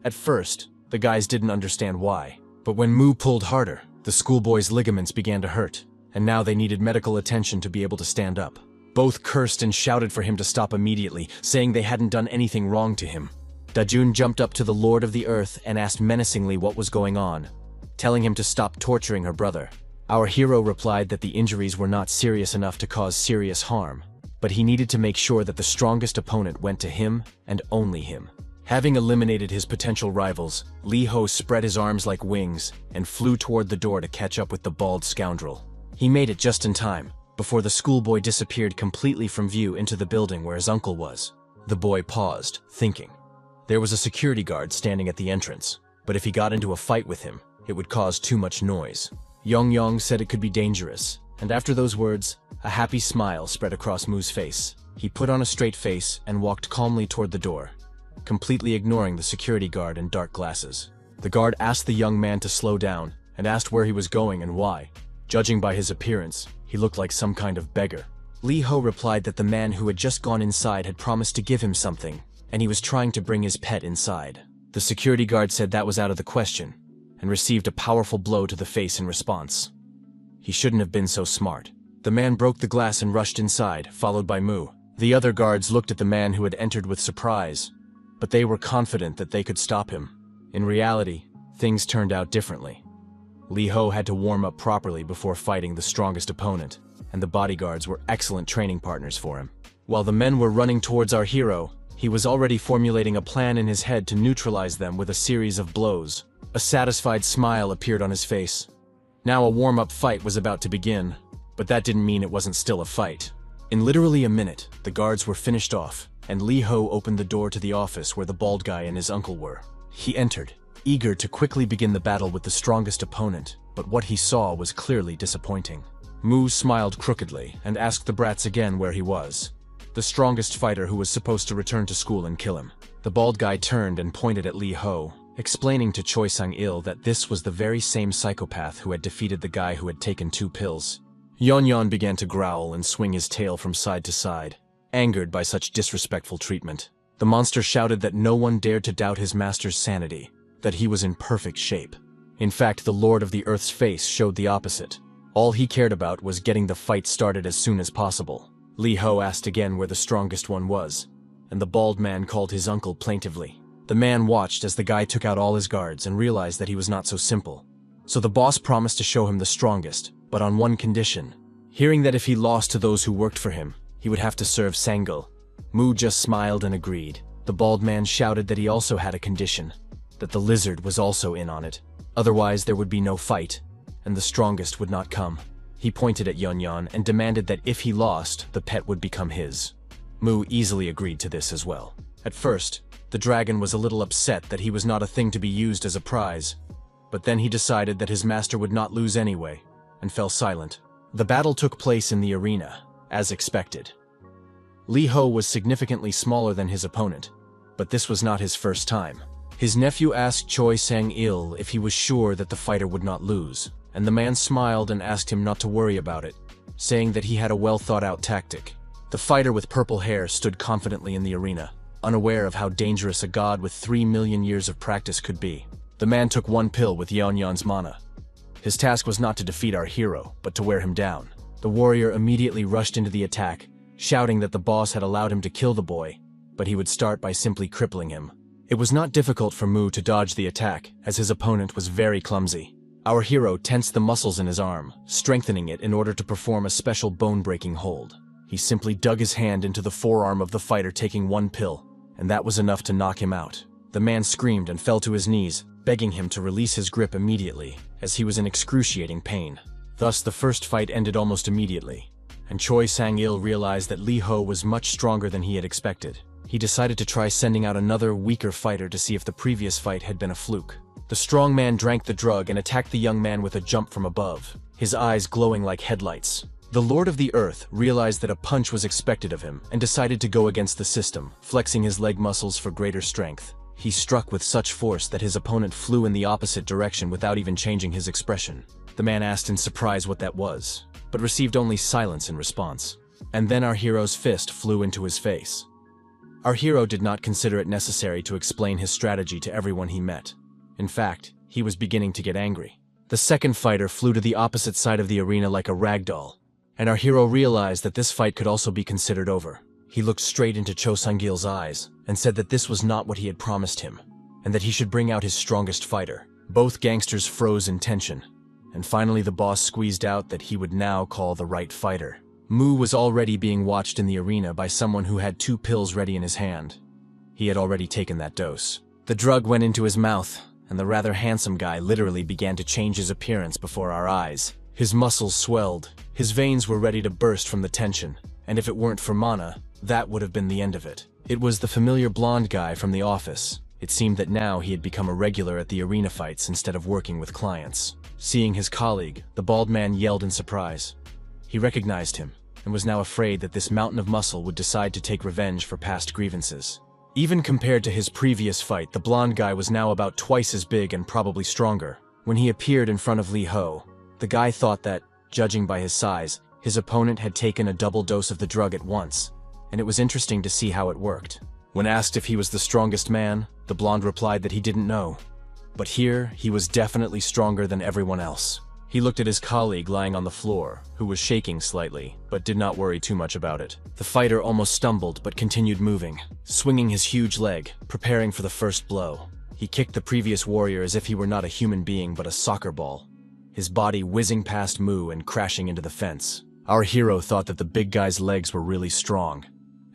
At first, the guys didn't understand why, but when Mu pulled harder, the schoolboy's ligaments began to hurt, and now they needed medical attention to be able to stand up. Both cursed and shouted for him to stop immediately, saying they hadn't done anything wrong to him. Dajun jumped up to the Lord of the Earth and asked menacingly what was going on, telling him to stop torturing her brother. Our hero replied that the injuries were not serious enough to cause serious harm, but he needed to make sure that the strongest opponent went to him and only him. Having eliminated his potential rivals, Lee Ho spread his arms like wings and flew toward the door to catch up with the bald scoundrel. He made it just in time, before the schoolboy disappeared completely from view into the building where his uncle was. The boy paused, thinking. There was a security guard standing at the entrance, but if he got into a fight with him, it would cause too much noise. Yong said it could be dangerous, and after those words, a happy smile spread across Mu's face. He put on a straight face and walked calmly toward the door, completely ignoring the security guard and dark glasses. The guard asked the young man to slow down and asked where he was going and why. Judging by his appearance, he looked like some kind of beggar. Lee Ho replied that the man who had just gone inside had promised to give him something, and he was trying to bring his pet inside. The security guard said that was out of the question, and received a powerful blow to the face in response. He shouldn't have been so smart. The man broke the glass and rushed inside, followed by Mu. The other guards looked at the man who had entered with surprise, but they were confident that they could stop him. In reality, things turned out differently. Lee Ho had to warm up properly before fighting the strongest opponent, and the bodyguards were excellent training partners for him. While the men were running towards our hero, he was already formulating a plan in his head to neutralize them with a series of blows. A satisfied smile appeared on his face. Now a warm-up fight was about to begin, but that didn't mean it wasn't still a fight. In literally a minute, the guards were finished off, and Lee Ho opened the door to the office where the bald guy and his uncle were. He entered, eager to quickly begin the battle with the strongest opponent, but what he saw was clearly disappointing. Mu smiled crookedly and asked the brats again where he was. The strongest fighter who was supposed to return to school and kill him. The bald guy turned and pointed at Lee Ho, explaining to Choi Sang-il that this was the very same psychopath who had defeated the guy who had taken 2 pills. Yon began to growl and swing his tail from side to side, angered by such disrespectful treatment. The monster shouted that no one dared to doubt his master's sanity, that he was in perfect shape. In fact, the Lord of the Earth's face showed the opposite. All he cared about was getting the fight started as soon as possible. Lee Ho asked again where the strongest one was, and the bald man called his uncle plaintively. The man watched as the guy took out all his guards and realized that he was not so simple. So the boss promised to show him the strongest, but on one condition. Hearing that if he lost to those who worked for him, he would have to serve Sangul. Mu just smiled and agreed. The bald man shouted that he also had a condition, that the lizard was also in on it. Otherwise there would be no fight, and the strongest would not come. He pointed at Yon and demanded that if he lost, the pet would become his. Mu easily agreed to this as well. At first, the dragon was a little upset that he was not a thing to be used as a prize, but then he decided that his master would not lose anyway, and fell silent. The battle took place in the arena, as expected. Lee Ho was significantly smaller than his opponent, but this was not his first time. His nephew asked Choi Sang-il if he was sure that the fighter would not lose, and the man smiled and asked him not to worry about it, saying that he had a well-thought-out tactic. The fighter with purple hair stood confidently in the arena, unaware of how dangerous a god with 3 million years of practice could be. The man took 1 pill with Yon's mana. His task was not to defeat our hero, but to wear him down. The warrior immediately rushed into the attack, shouting that the boss had allowed him to kill the boy, but he would start by simply crippling him. It was not difficult for Mu to dodge the attack, as his opponent was very clumsy. Our hero tensed the muscles in his arm, strengthening it in order to perform a special bone-breaking hold. He simply dug his hand into the forearm of the fighter, taking 1 pill, and that was enough to knock him out. The man screamed and fell to his knees, begging him to release his grip immediately, as he was in excruciating pain. Thus, the first fight ended almost immediately, and Choi Sang-il realized that Lee Ho was much stronger than he had expected. He decided to try sending out another, weaker fighter to see if the previous fight had been a fluke. The strong man drank the drug and attacked the young man with a jump from above, his eyes glowing like headlights. The Lord of the Earth realized that a punch was expected of him and decided to go against the system, flexing his leg muscles for greater strength. He struck with such force that his opponent flew in the opposite direction without even changing his expression. The man asked in surprise what that was, but received only silence in response. And then our hero's fist flew into his face. Our hero did not consider it necessary to explain his strategy to everyone he met. In fact, he was beginning to get angry. The second fighter flew to the opposite side of the arena like a rag doll, and our hero realized that this fight could also be considered over. He looked straight into Cho Sung-gil's eyes and said that this was not what he had promised him, and that he should bring out his strongest fighter. Both gangsters froze in tension, and finally the boss squeezed out that he would now call the right fighter. Mu was already being watched in the arena by someone who had 2 pills ready in his hand. He had already taken that dose. The drug went into his mouth, and the rather handsome guy literally began to change his appearance before our eyes. His muscles swelled, his veins were ready to burst from the tension, and if it weren't for Mana, that would have been the end of it. It was the familiar blonde guy from the office. It seemed that now he had become a regular at the arena fights instead of working with clients. Seeing his colleague, the bald man yelled in surprise. He recognized him, and was now afraid that this mountain of muscle would decide to take revenge for past grievances. Even compared to his previous fight, the blonde guy was now about twice as big and probably stronger. When he appeared in front of Lee Ho, the guy thought that, judging by his size, his opponent had taken a double dose of the drug at once, and it was interesting to see how it worked. When asked if he was the strongest man, the blonde replied that he didn't know. But here, he was definitely stronger than everyone else. He looked at his colleague lying on the floor, who was shaking slightly, but did not worry too much about it. The fighter almost stumbled but continued moving, swinging his huge leg, preparing for the first blow. He kicked the previous warrior as if he were not a human being but a soccer ball, his body whizzing past Mu and crashing into the fence. Our hero thought that the big guy's legs were really strong,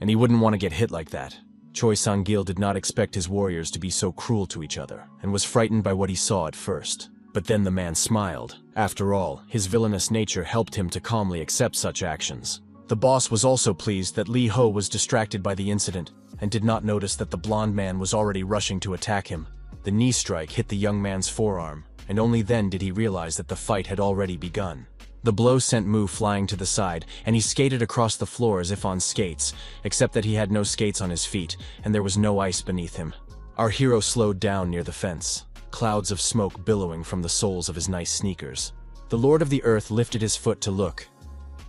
and he wouldn't want to get hit like that. Choi Sang-gil did not expect his warriors to be so cruel to each other, and was frightened by what he saw at first. But then the man smiled. After all, his villainous nature helped him to calmly accept such actions. The boss was also pleased that Lee Ho was distracted by the incident, and did not notice that the blonde man was already rushing to attack him. The knee strike hit the young man's forearm, and only then did he realize that the fight had already begun. The blow sent Mu flying to the side, and he skated across the floor as if on skates, except that he had no skates on his feet, and there was no ice beneath him. Our hero slowed down near the fence, clouds of smoke billowing from the soles of his nice sneakers. The Lord of the Earth lifted his foot to look,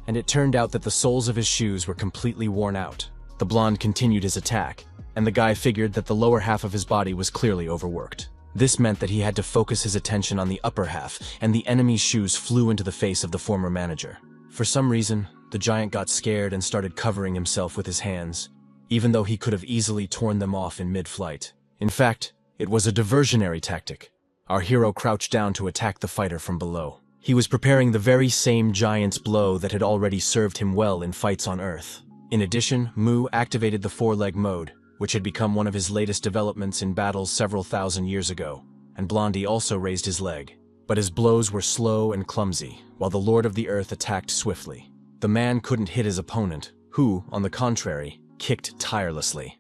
and it turned out that the soles of his shoes were completely worn out. The blonde continued his attack, and the guy figured that the lower half of his body was clearly overworked. This meant that he had to focus his attention on the upper half, and the enemy's shoes flew into the face of the former manager. For some reason, the giant got scared and started covering himself with his hands, even though he could have easily torn them off in mid-flight. In fact, it was a diversionary tactic. Our hero crouched down to attack the fighter from below. He was preparing the very same giant's blow that had already served him well in fights on Earth. In addition, Mu activated the four-leg mode, which had become one of his latest developments in battles several thousand years ago, and Blondie also raised his leg. But his blows were slow and clumsy, while the Lord of the Earth attacked swiftly. The man couldn't hit his opponent, who, on the contrary, kicked tirelessly.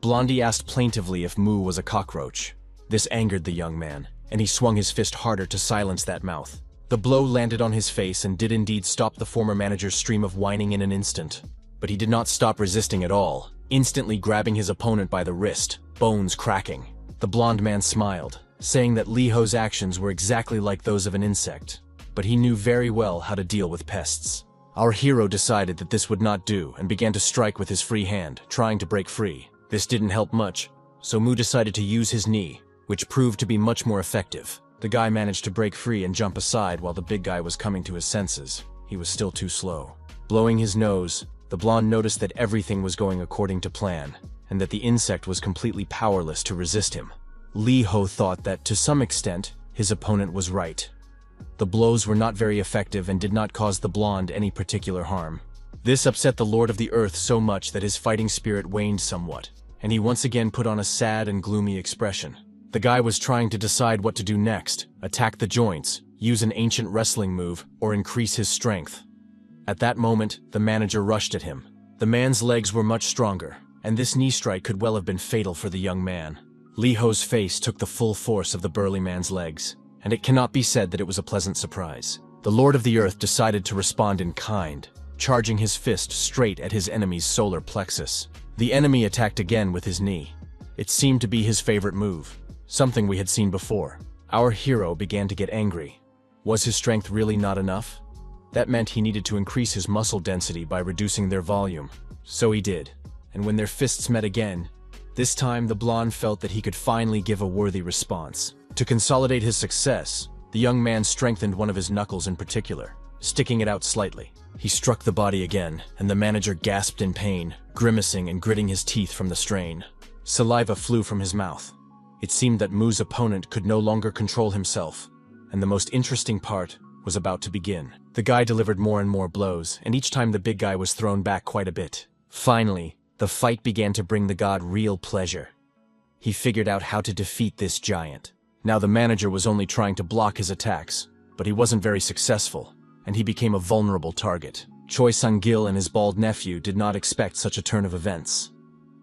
Blondie asked plaintively if Mu was a cockroach. This angered the young man, and he swung his fist harder to silence that mouth. The blow landed on his face and did indeed stop the former manager's stream of whining in an instant. But he did not stop resisting at all, instantly grabbing his opponent by the wrist, bones cracking. The blonde man smiled, saying that Lee Ho's actions were exactly like those of an insect, but he knew very well how to deal with pests. Our hero decided that this would not do and began to strike with his free hand, trying to break free. This didn't help much, so Mu decided to use his knee, which proved to be much more effective. The guy managed to break free and jump aside while the big guy was coming to his senses. He was still too slow. Blowing his nose, the blonde noticed that everything was going according to plan, and that the insect was completely powerless to resist him. Lee Ho thought that, to some extent, his opponent was right. The blows were not very effective and did not cause the blonde any particular harm. This upset the Lord of the Earth so much that his fighting spirit waned somewhat, and he once again put on a sad and gloomy expression. The guy was trying to decide what to do next: attack the joints, use an ancient wrestling move, or increase his strength. At that moment, the manager rushed at him. The man's legs were much stronger, and this knee strike could well have been fatal for the young man. Lee Ho's face took the full force of the burly man's legs, and it cannot be said that it was a pleasant surprise. The Lord of the Earth decided to respond in kind, charging his fist straight at his enemy's solar plexus. The enemy attacked again with his knee. It seemed to be his favorite move, something we had seen before. Our hero began to get angry. Was his strength really not enough? That meant he needed to increase his muscle density by reducing their volume. So he did, and when their fists met again, this time the blonde felt that he could finally give a worthy response. To consolidate his success, the young man strengthened one of his knuckles in particular. sticking it out slightly. He struck the body again, and the manager gasped in pain, grimacing and gritting his teeth from the strain. Saliva flew from his mouth. It seemed that Mu's opponent could no longer control himself, and the most interesting part was about to begin. The guy delivered more and more blows, and each time the big guy was thrown back quite a bit. Finally, the fight began to bring the god real pleasure. He figured out how to defeat this giant. Now the manager was only trying to block his attacks, but he wasn't very successful, and he became a vulnerable target. Choi Sang-gil and his bald nephew did not expect such a turn of events.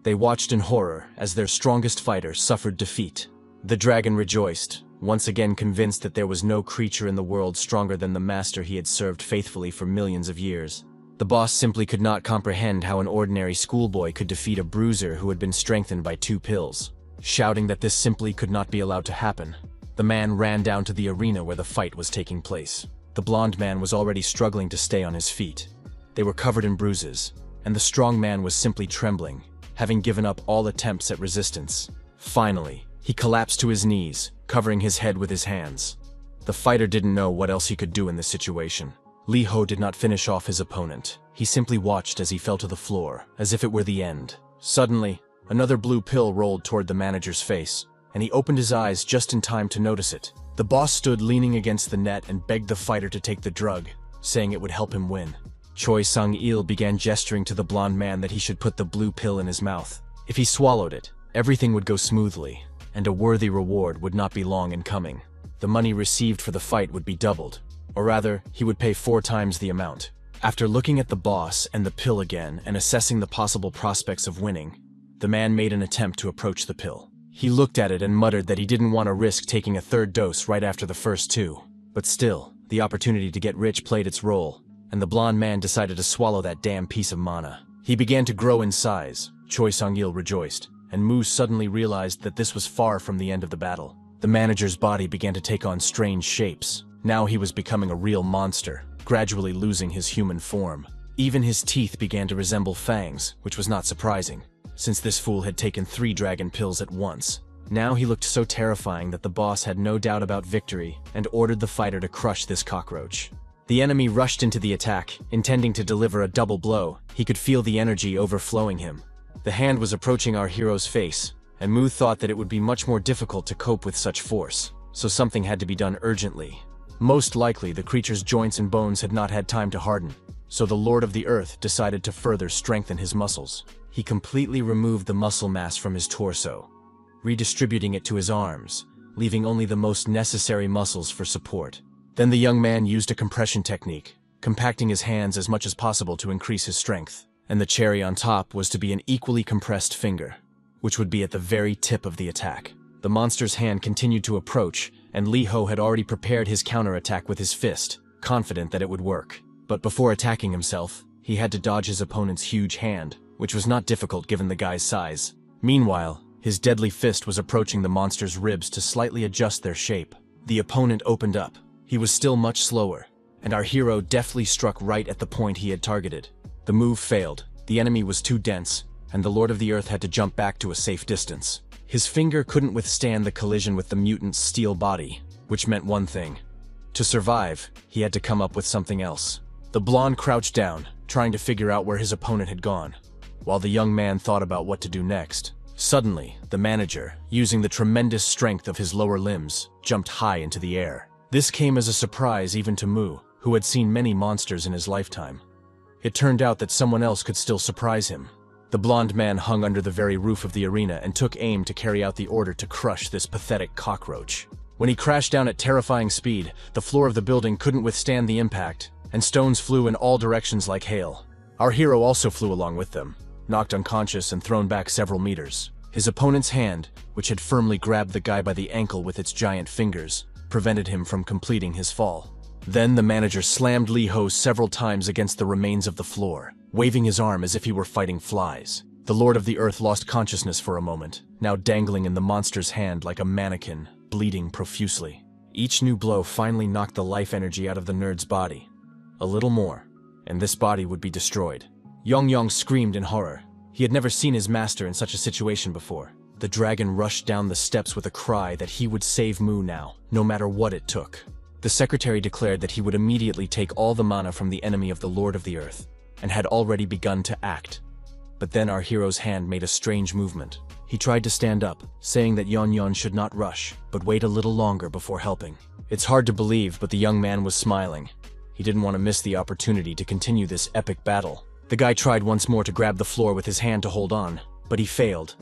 They watched in horror as their strongest fighter suffered defeat. The dragon rejoiced, once again convinced that there was no creature in the world stronger than the master he had served faithfully for millions of years. The boss simply could not comprehend how an ordinary schoolboy could defeat a bruiser who had been strengthened by 2 pills. Shouting that this simply could not be allowed to happen, the man ran down to the arena where the fight was taking place. The blonde man was already struggling to stay on his feet. They were covered in bruises, and the strong man was simply trembling, having given up all attempts at resistance. Finally, he collapsed to his knees, covering his head with his hands. The fighter didn't know what else he could do in this situation. Lee Ho did not finish off his opponent. He simply watched as he fell to the floor, as if it were the end. Suddenly, another blue pill rolled toward the manager's face, and he opened his eyes just in time to notice it. The boss stood leaning against the net and begged the fighter to take the drug, saying it would help him win. Choi Sang-il began gesturing to the blonde man that he should put the blue pill in his mouth. If he swallowed it, everything would go smoothly, and a worthy reward would not be long in coming. The money received for the fight would be doubled, or rather, he would pay 4 times the amount. After looking at the boss and the pill again and assessing the possible prospects of winning, the man made an attempt to approach the pill. He looked at it and muttered that he didn't want to risk taking a 3rd dose right after the first 2. But still, the opportunity to get rich played its role, and the blonde man decided to swallow that damn piece of mana. He began to grow in size. Choi Sang-il rejoiced, and Mu suddenly realized that this was far from the end of the battle. The manager's body began to take on strange shapes. Now he was becoming a real monster, gradually losing his human form. Even his teeth began to resemble fangs, which was not surprising, since this fool had taken 3 dragon pills at once. Now he looked so terrifying that the boss had no doubt about victory and ordered the fighter to crush this cockroach. The enemy rushed into the attack, intending to deliver a double blow. He could feel the energy overflowing him. The hand was approaching our hero's face, and Mu thought that it would be much more difficult to cope with such force, so something had to be done urgently. Most likely, the creature's joints and bones had not had time to harden, so the Lord of the Earth decided to further strengthen his muscles. He completely removed the muscle mass from his torso, redistributing it to his arms, leaving only the most necessary muscles for support. Then the young man used a compression technique, compacting his hands as much as possible to increase his strength. And the cherry on top was to be an equally compressed finger, which would be at the very tip of the attack. The monster's hand continued to approach, and Lee Ho had already prepared his counterattack with his fist, confident that it would work. But before attacking himself, he had to dodge his opponent's huge hand, which was not difficult given the guy's size. Meanwhile, his deadly fist was approaching the monster's ribs to slightly adjust their shape. The opponent opened up. He was still much slower, and our hero deftly struck right at the point he had targeted. The move failed. The enemy was too dense, and the Lord of the Earth had to jump back to a safe distance. His finger couldn't withstand the collision with the mutant's steel body, which meant one thing. To survive, he had to come up with something else. The blonde crouched down, trying to figure out where his opponent had gone, while the young man thought about what to do next. Suddenly, the manager, using the tremendous strength of his lower limbs, jumped high into the air. This came as a surprise even to Mu, who had seen many monsters in his lifetime. It turned out that someone else could still surprise him. The blonde man hung under the very roof of the arena and took aim to carry out the order to crush this pathetic cockroach. When he crashed down at terrifying speed, the floor of the building couldn't withstand the impact, and stones flew in all directions like hail. Our hero also flew along with them, knocked unconscious and thrown back several meters. His opponent's hand, which had firmly grabbed the guy by the ankle with its giant fingers, prevented him from completing his fall. Then the manager slammed Lee Ho several times against the remains of the floor, waving his arm as if he were fighting flies. The Lord of the Earth lost consciousness for a moment, now dangling in the monster's hand like a mannequin, bleeding profusely. Each new blow finally knocked the life energy out of the nerd's body. A little more, and this body would be destroyed. Yong screamed in horror. He had never seen his master in such a situation before. The dragon rushed down the steps with a cry that he would save Mu now, no matter what it took. The secretary declared that he would immediately take all the mana from the enemy of the Lord of the Earth, and had already begun to act. But then our hero's hand made a strange movement. He tried to stand up, saying that Yon should not rush, but wait a little longer before helping. It's hard to believe, but the young man was smiling. He didn't want to miss the opportunity to continue this epic battle. The guy tried once more to grab the floor with his hand to hold on, but he failed.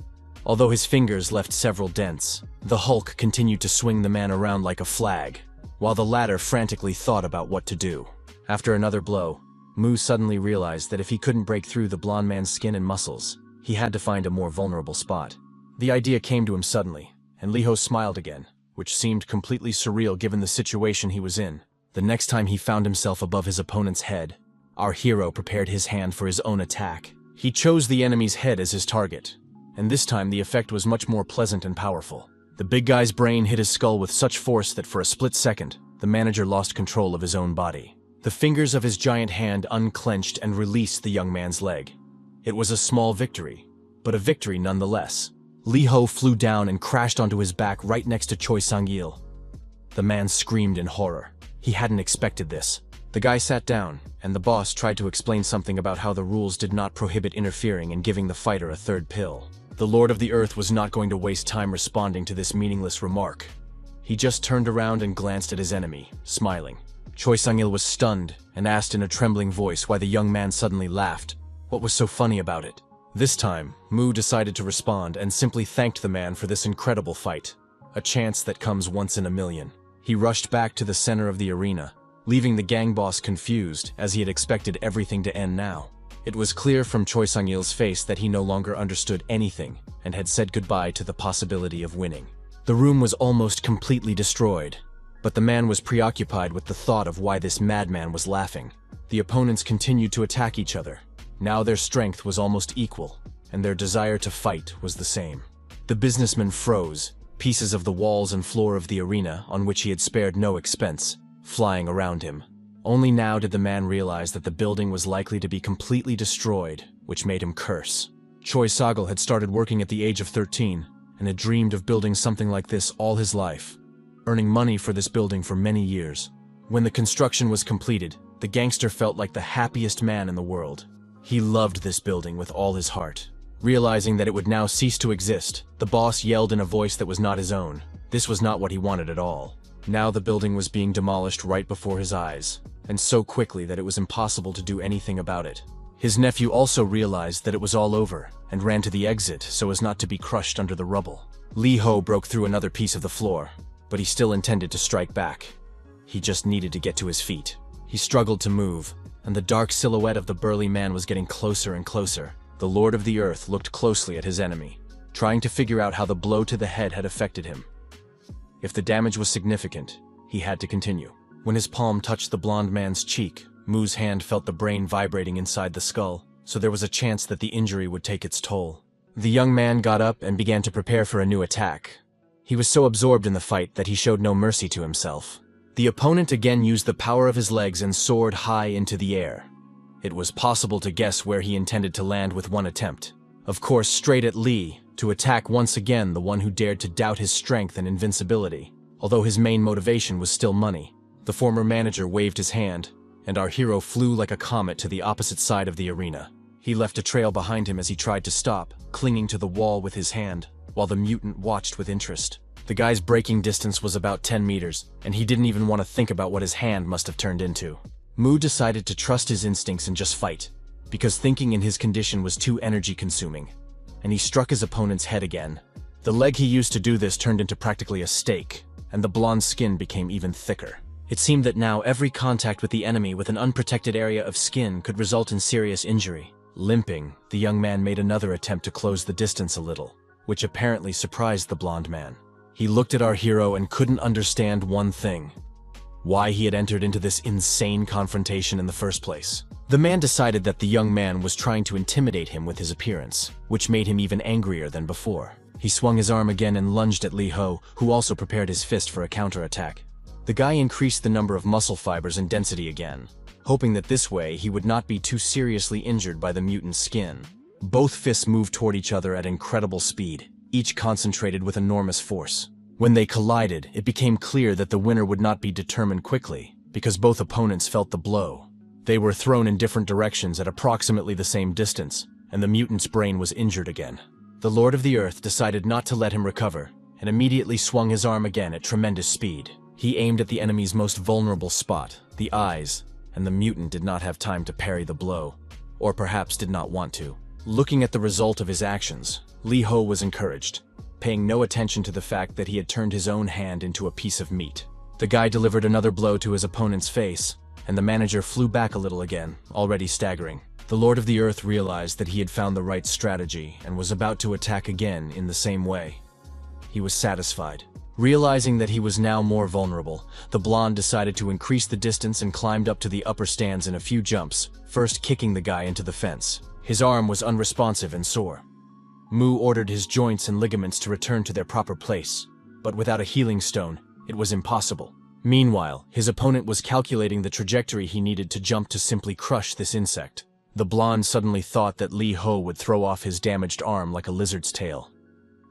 Although his fingers left several dents, the Hulk continued to swing the man around like a flag, while the latter frantically thought about what to do. After another blow, Mu suddenly realized that if he couldn't break through the blonde man's skin and muscles, he had to find a more vulnerable spot. The idea came to him suddenly, and Liho smiled again, which seemed completely surreal given the situation he was in. The next time he found himself above his opponent's head, our hero prepared his hand for his own attack. He chose the enemy's head as his target, and this time the effect was much more pleasant and powerful. The big guy's brain hit his skull with such force that for a split second, the manager lost control of his own body. The fingers of his giant hand unclenched and released the young man's leg. It was a small victory, but a victory nonetheless. Liho flew down and crashed onto his back right next to Choi Sang-il. The man screamed in horror. He hadn't expected this. The guy sat down, and the boss tried to explain something about how the rules did not prohibit interfering and giving the fighter a third pill. The Lord of the Earth was not going to waste time responding to this meaningless remark. He just turned around and glanced at his enemy, smiling. Choi Sang-il was stunned and asked in a trembling voice why the young man suddenly laughed. What was so funny about it? This time, Mu decided to respond and simply thanked the man for this incredible fight. A chance that comes once in a million. He rushed back to the center of the arena, leaving the gang boss confused as he had expected everything to end now. It was clear from Choi Sang-il's face that he no longer understood anything and had said goodbye to the possibility of winning. The room was almost completely destroyed, but the man was preoccupied with the thought of why this madman was laughing. The opponents continued to attack each other. Now their strength was almost equal, and their desire to fight was the same. The businessman froze, pieces of the walls and floor of the arena, on which he had spared no expense, flying around him. Only now did the man realize that the building was likely to be completely destroyed, which made him curse. Choi Sang-il had started working at the age of 13, and had dreamed of building something like this all his life, earning money for this building for many years. When the construction was completed, the gangster felt like the happiest man in the world. He loved this building with all his heart. Realizing that it would now cease to exist, the boss yelled in a voice that was not his own. This was not what he wanted at all. Now the building was being demolished right before his eyes, and so quickly that it was impossible to do anything about it. His nephew also realized that it was all over, and ran to the exit so as not to be crushed under the rubble. Liho broke through another piece of the floor, but he still intended to strike back. He just needed to get to his feet. He struggled to move, and the dark silhouette of the burly man was getting closer and closer. The Lord of the Earth looked closely at his enemy, trying to figure out how the blow to the head had affected him. If the damage was significant, he had to continue. When his palm touched the blonde man's cheek, Mu's hand felt the brain vibrating inside the skull, so there was a chance that the injury would take its toll. The young man got up and began to prepare for a new attack. He was so absorbed in the fight that he showed no mercy to himself. The opponent again used the power of his legs and soared high into the air. It was possible to guess where he intended to land with one attempt. Of course, straight at Lee, to attack once again the one who dared to doubt his strength and invincibility, although his main motivation was still money. The former manager waved his hand, and our hero flew like a comet to the opposite side of the arena. He left a trail behind him as he tried to stop, clinging to the wall with his hand, while the mutant watched with interest. The guy's braking distance was about 10 meters, and he didn't even want to think about what his hand must have turned into. Mu decided to trust his instincts and just fight, because thinking in his condition was too energy-consuming, and he struck his opponent's head again. The leg he used to do this turned into practically a stake, and the blonde skin became even thicker. It seemed that now every contact with the enemy with an unprotected area of skin could result in serious injury. Limping, the young man made another attempt to close the distance a little, which apparently surprised the blonde man. He looked at our hero and couldn't understand one thing: why he had entered into this insane confrontation in the first place. The man decided that the young man was trying to intimidate him with his appearance, which made him even angrier than before. He swung his arm again and lunged at Liho, who also prepared his fist for a counterattack. The guy increased the number of muscle fibers and density again, hoping that this way he would not be too seriously injured by the mutant's skin. Both fists moved toward each other at incredible speed, each concentrated with enormous force. When they collided, it became clear that the winner would not be determined quickly, because both opponents felt the blow. They were thrown in different directions at approximately the same distance, and the mutant's brain was injured again. The Lord of the Earth decided not to let him recover, and immediately swung his arm again at tremendous speed. He aimed at the enemy's most vulnerable spot, the eyes, and the mutant did not have time to parry the blow, or perhaps did not want to. Looking at the result of his actions, Lee Ho was encouraged, paying no attention to the fact that he had turned his own hand into a piece of meat. The guy delivered another blow to his opponent's face, and the manager flew back a little again, already staggering. The Lord of the Earth realized that he had found the right strategy and was about to attack again in the same way. He was satisfied. Realizing that he was now more vulnerable, the blonde decided to increase the distance and climbed up to the upper stands in a few jumps, first kicking the guy into the fence. His arm was unresponsive and sore. Mu ordered his joints and ligaments to return to their proper place, but without a healing stone, it was impossible. Meanwhile, his opponent was calculating the trajectory he needed to jump to simply crush this insect. The blonde suddenly thought that Lee Ho would throw off his damaged arm like a lizard's tail.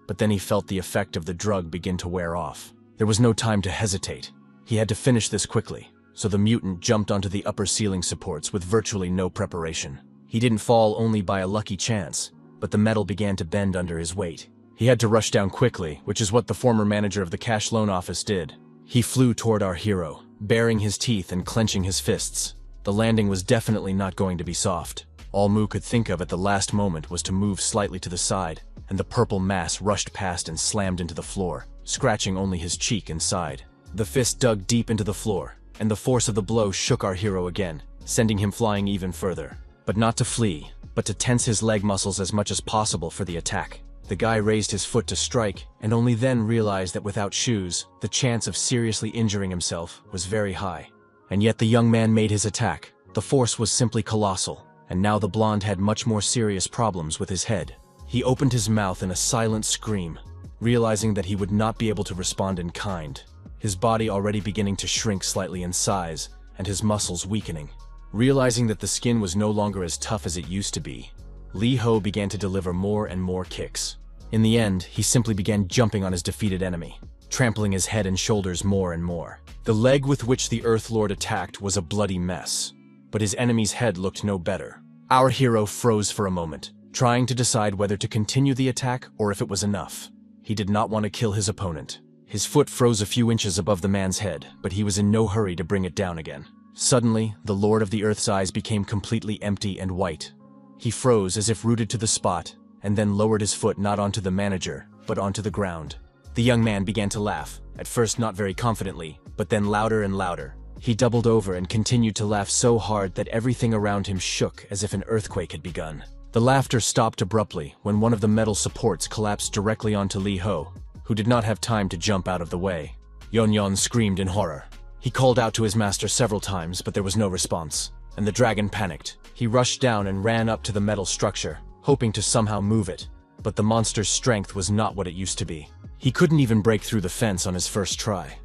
But then he felt the effect of the drug begin to wear off. There was no time to hesitate. He had to finish this quickly, so the mutant jumped onto the upper ceiling supports with virtually no preparation. He didn't fall only by a lucky chance, but the metal began to bend under his weight. He had to rush down quickly, which is what the former manager of the cash loan office did. He flew toward our hero, baring his teeth and clenching his fists. The landing was definitely not going to be soft. All Mu could think of at the last moment was to move slightly to the side, and the purple mass rushed past and slammed into the floor, scratching only his cheek and side. The fist dug deep into the floor, and the force of the blow shook our hero again, sending him flying even further. But not to flee, but to tense his leg muscles as much as possible for the attack. The guy raised his foot to strike, and only then realized that without shoes, the chance of seriously injuring himself was very high. And yet the young man made his attack. The force was simply colossal, and now the blonde had much more serious problems with his head. He opened his mouth in a silent scream, realizing that he would not be able to respond in kind, his body already beginning to shrink slightly in size, and his muscles weakening. Realizing that the skin was no longer as tough as it used to be, Lee Ho began to deliver more and more kicks. In the end, he simply began jumping on his defeated enemy, trampling his head and shoulders more and more. The leg with which the Earth Lord attacked was a bloody mess, but his enemy's head looked no better. Our hero froze for a moment, trying to decide whether to continue the attack or if it was enough. He did not want to kill his opponent. His foot froze a few inches above the man's head, but he was in no hurry to bring it down again. Suddenly, the Lord of the Earth's eyes became completely empty and white. He froze as if rooted to the spot, and then lowered his foot not onto the manager, but onto the ground. The young man began to laugh, at first not very confidently, but then louder and louder. He doubled over and continued to laugh so hard that everything around him shook as if an earthquake had begun. The laughter stopped abruptly when one of the metal supports collapsed directly onto Lee Ho, who did not have time to jump out of the way. Yon Yon screamed in horror. He called out to his master several times, but there was no response, and the dragon panicked. He rushed down and ran up to the metal structure, hoping to somehow move it, but the monster's strength was not what it used to be. He couldn't even break through the fence on his first try.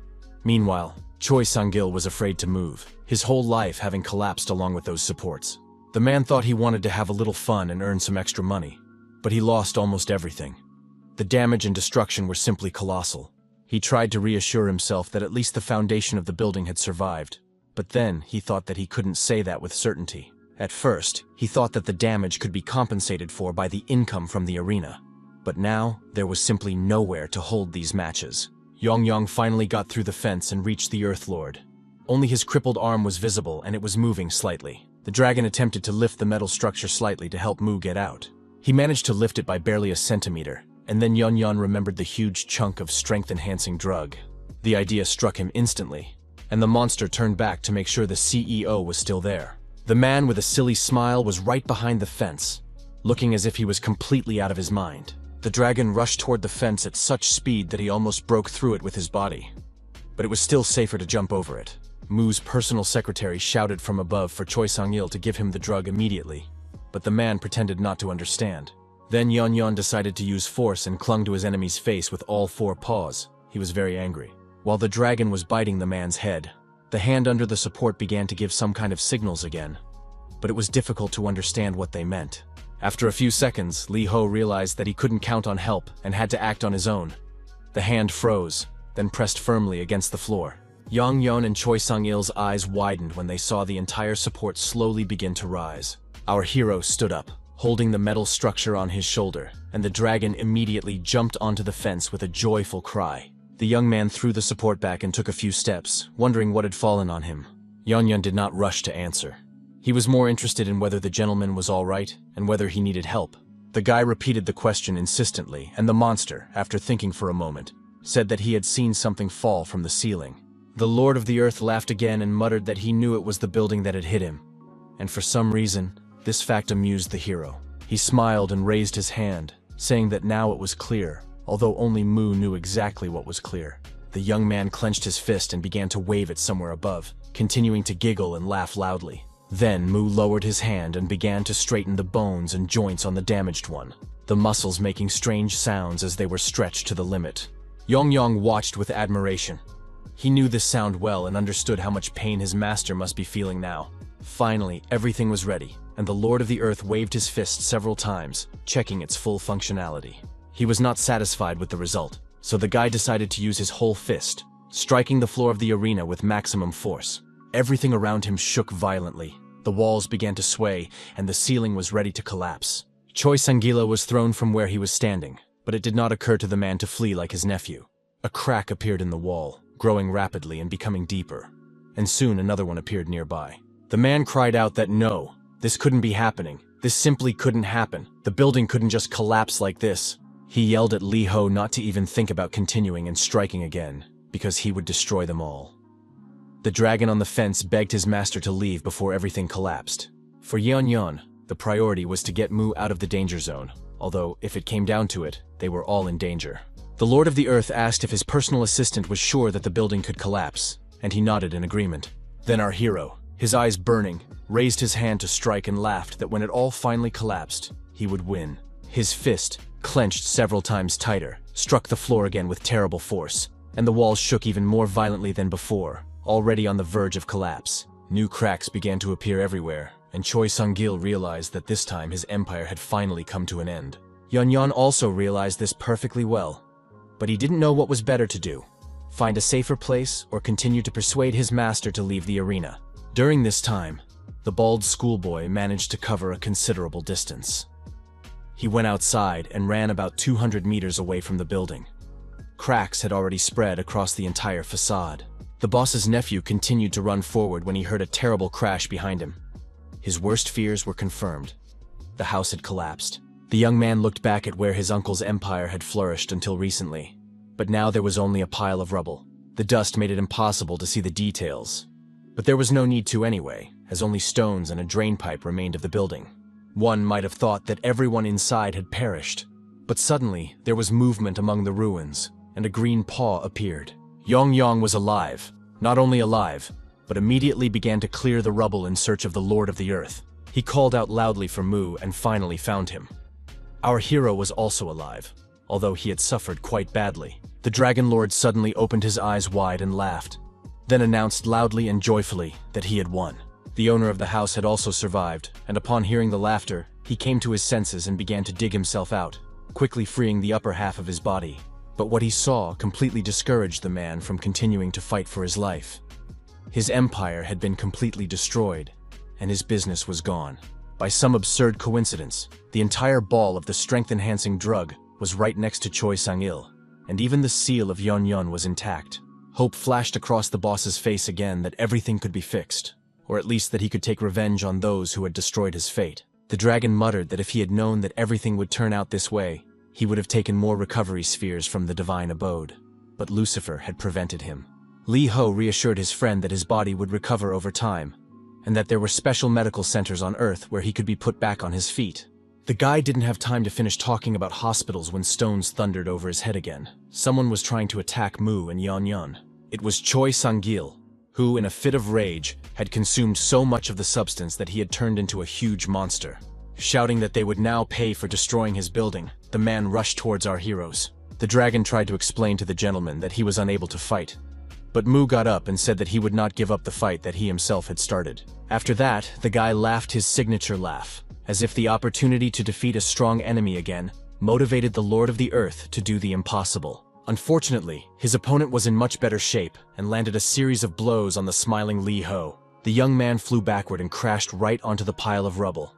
Meanwhile, Choi Sang-gil was afraid to move, his whole life having collapsed along with those supports. The man thought he wanted to have a little fun and earn some extra money, but he lost almost everything. The damage and destruction were simply colossal. He tried to reassure himself that at least the foundation of the building had survived, but then he thought that he couldn't say that with certainty. At first, he thought that the damage could be compensated for by the income from the arena, but now there was simply nowhere to hold these matches. Yong finally got through the fence and reached the Earth Lord. Only his crippled arm was visible and it was moving slightly. The dragon attempted to lift the metal structure slightly to help Mu get out. He managed to lift it by barely a centimeter, and then Yon remembered the huge chunk of strength-enhancing drug. The idea struck him instantly, and the monster turned back to make sure the CEO was still there. The man with a silly smile was right behind the fence, looking as if he was completely out of his mind. The dragon rushed toward the fence at such speed that he almost broke through it with his body. But it was still safer to jump over it. Mu's personal secretary shouted from above for Choi Sang-il to give him the drug immediately, but the man pretended not to understand. Then Yon decided to use force and clung to his enemy's face with all four paws. He was very angry. While the dragon was biting the man's head, the hand under the support began to give some kind of signals again, but it was difficult to understand what they meant. After a few seconds, Lee Ho realized that he couldn't count on help and had to act on his own. The hand froze, then pressed firmly against the floor. Yang Yun and Choi Sang-il's eyes widened when they saw the entire support slowly begin to rise. Our hero stood up, holding the metal structure on his shoulder, and the dragon immediately jumped onto the fence with a joyful cry. The young man threw the support back and took a few steps, wondering what had fallen on him. Yang Yun did not rush to answer. He was more interested in whether the gentleman was all right and whether he needed help. The guy repeated the question insistently, and the monster, after thinking for a moment, said that he had seen something fall from the ceiling. The Lord of the Earth laughed again and muttered that he knew it was the building that had hit him. And for some reason, this fact amused the hero. He smiled and raised his hand, saying that now it was clear, although only Mu knew exactly what was clear. The young man clenched his fist and began to wave it somewhere above, continuing to giggle and laugh loudly. Then Mu lowered his hand and began to straighten the bones and joints on the damaged one, the muscles making strange sounds as they were stretched to the limit. Yang watched with admiration. He knew this sound well and understood how much pain his master must be feeling now. Finally, everything was ready, and the Lord of the Earth waved his fist several times, checking its full functionality. He was not satisfied with the result, so the guy decided to use his whole fist, striking the floor of the arena with maximum force. Everything around him shook violently. The walls began to sway, and the ceiling was ready to collapse. Choi Sang-il was thrown from where he was standing, but it did not occur to the man to flee like his nephew. A crack appeared in the wall, growing rapidly and becoming deeper, and soon another one appeared nearby. The man cried out that no, this couldn't be happening. This simply couldn't happen. The building couldn't just collapse like this. He yelled at Li Ho not to even think about continuing and striking again, because he would destroy them all. The dragon on the fence begged his master to leave before everything collapsed. For Yan Yan, the priority was to get Mu out of the danger zone, although if it came down to it, they were all in danger. The Lord of the Earth asked if his personal assistant was sure that the building could collapse, and he nodded in agreement. Then our hero, his eyes burning, raised his hand to strike and laughed that when it all finally collapsed, he would win. His fist, clenched several times tighter, struck the floor again with terrible force, and the walls shook even more violently than before, already on the verge of collapse. New cracks began to appear everywhere, and Choi Sang-il realized that this time his empire had finally come to an end. Yan Yan also realized this perfectly well, but he didn't know what was better to do: find a safer place or continue to persuade his master to leave the arena. During this time, the bald schoolboy managed to cover a considerable distance. He went outside and ran about 200 meters away from the building. Cracks had already spread across the entire facade. The boss's nephew continued to run forward when he heard a terrible crash behind him. His worst fears were confirmed. The house had collapsed. The young man looked back at where his uncle's empire had flourished until recently, but now there was only a pile of rubble. The dust made it impossible to see the details, but there was no need to anyway, as only stones and a drain pipe remained of the building. One might have thought that everyone inside had perished, but suddenly there was movement among the ruins, and a green paw appeared. Yang was alive, not only alive, but immediately began to clear the rubble in search of the Lord of the Earth. He called out loudly for Mu and finally found him. Our hero was also alive, although he had suffered quite badly. The Dragon Lord suddenly opened his eyes wide and laughed, then announced loudly and joyfully that he had won. The owner of the house had also survived, and upon hearing the laughter, he came to his senses and began to dig himself out, quickly freeing the upper half of his body. But what he saw completely discouraged the man from continuing to fight for his life. His empire had been completely destroyed, and his business was gone. By some absurd coincidence, the entire ball of the strength-enhancing drug was right next to Choi Sang-il, and even the seal of Yan Yan was intact. Hope flashed across the boss's face again that everything could be fixed, or at least that he could take revenge on those who had destroyed his fate. The dragon muttered that if he had known that everything would turn out this way, he would have taken more recovery spheres from the divine abode, but Lucifer had prevented him. Li Ho reassured his friend that his body would recover over time, and that there were special medical centers on Earth where he could be put back on his feet. The guy didn't have time to finish talking about hospitals when stones thundered over his head again. Someone was trying to attack Mu and Yan Yan. It was Choi Sang-il, who, in a fit of rage, had consumed so much of the substance that he had turned into a huge monster. Shouting that they would now pay for destroying his building, the man rushed towards our heroes. The dragon tried to explain to the gentleman that he was unable to fight, but Mu got up and said that he would not give up the fight that he himself had started. After that, the guy laughed his signature laugh, as if the opportunity to defeat a strong enemy again motivated the Lord of the Earth to do the impossible. Unfortunately, his opponent was in much better shape and landed a series of blows on the smiling Li Ho. The young man flew backward and crashed right onto the pile of rubble.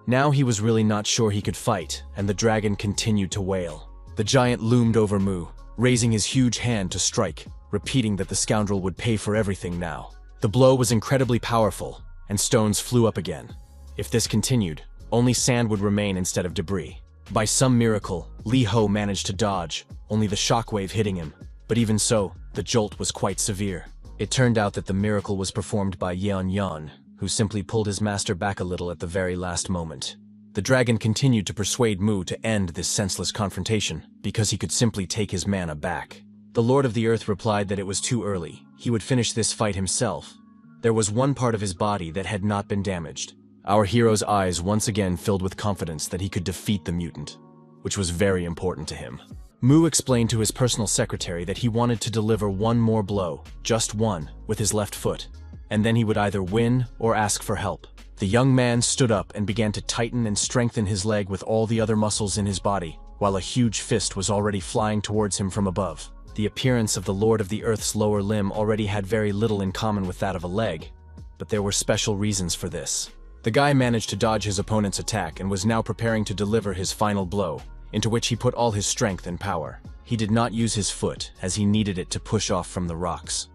Now he was really not sure he could fight, and the dragon continued to wail. The giant loomed over Mu, raising his huge hand to strike, repeating that the scoundrel would pay for everything now. The blow was incredibly powerful, and stones flew up again. If this continued, only sand would remain instead of debris. By some miracle, Li Ho managed to dodge, only the shockwave hitting him. But even so, the jolt was quite severe. It turned out that the miracle was performed by Yeon Yeon, who simply pulled his master back a little at the very last moment. The dragon continued to persuade Mu to end this senseless confrontation, because he could simply take his mana back. The Lord of the Earth replied that it was too early. He would finish this fight himself. There was one part of his body that had not been damaged. Our hero's eyes once again filled with confidence that he could defeat the mutant, which was very important to him. Mu explained to his personal secretary that he wanted to deliver one more blow, just one, with his left foot, and then he would either win or ask for help. The young man stood up and began to tighten and strengthen his leg with all the other muscles in his body, while a huge fist was already flying towards him from above. The appearance of the Lord of the Earth's lower limb already had very little in common with that of a leg, but there were special reasons for this. The guy managed to dodge his opponent's attack and was now preparing to deliver his final blow, into which he put all his strength and power. He did not use his foot, as he needed it to push off from the rocks.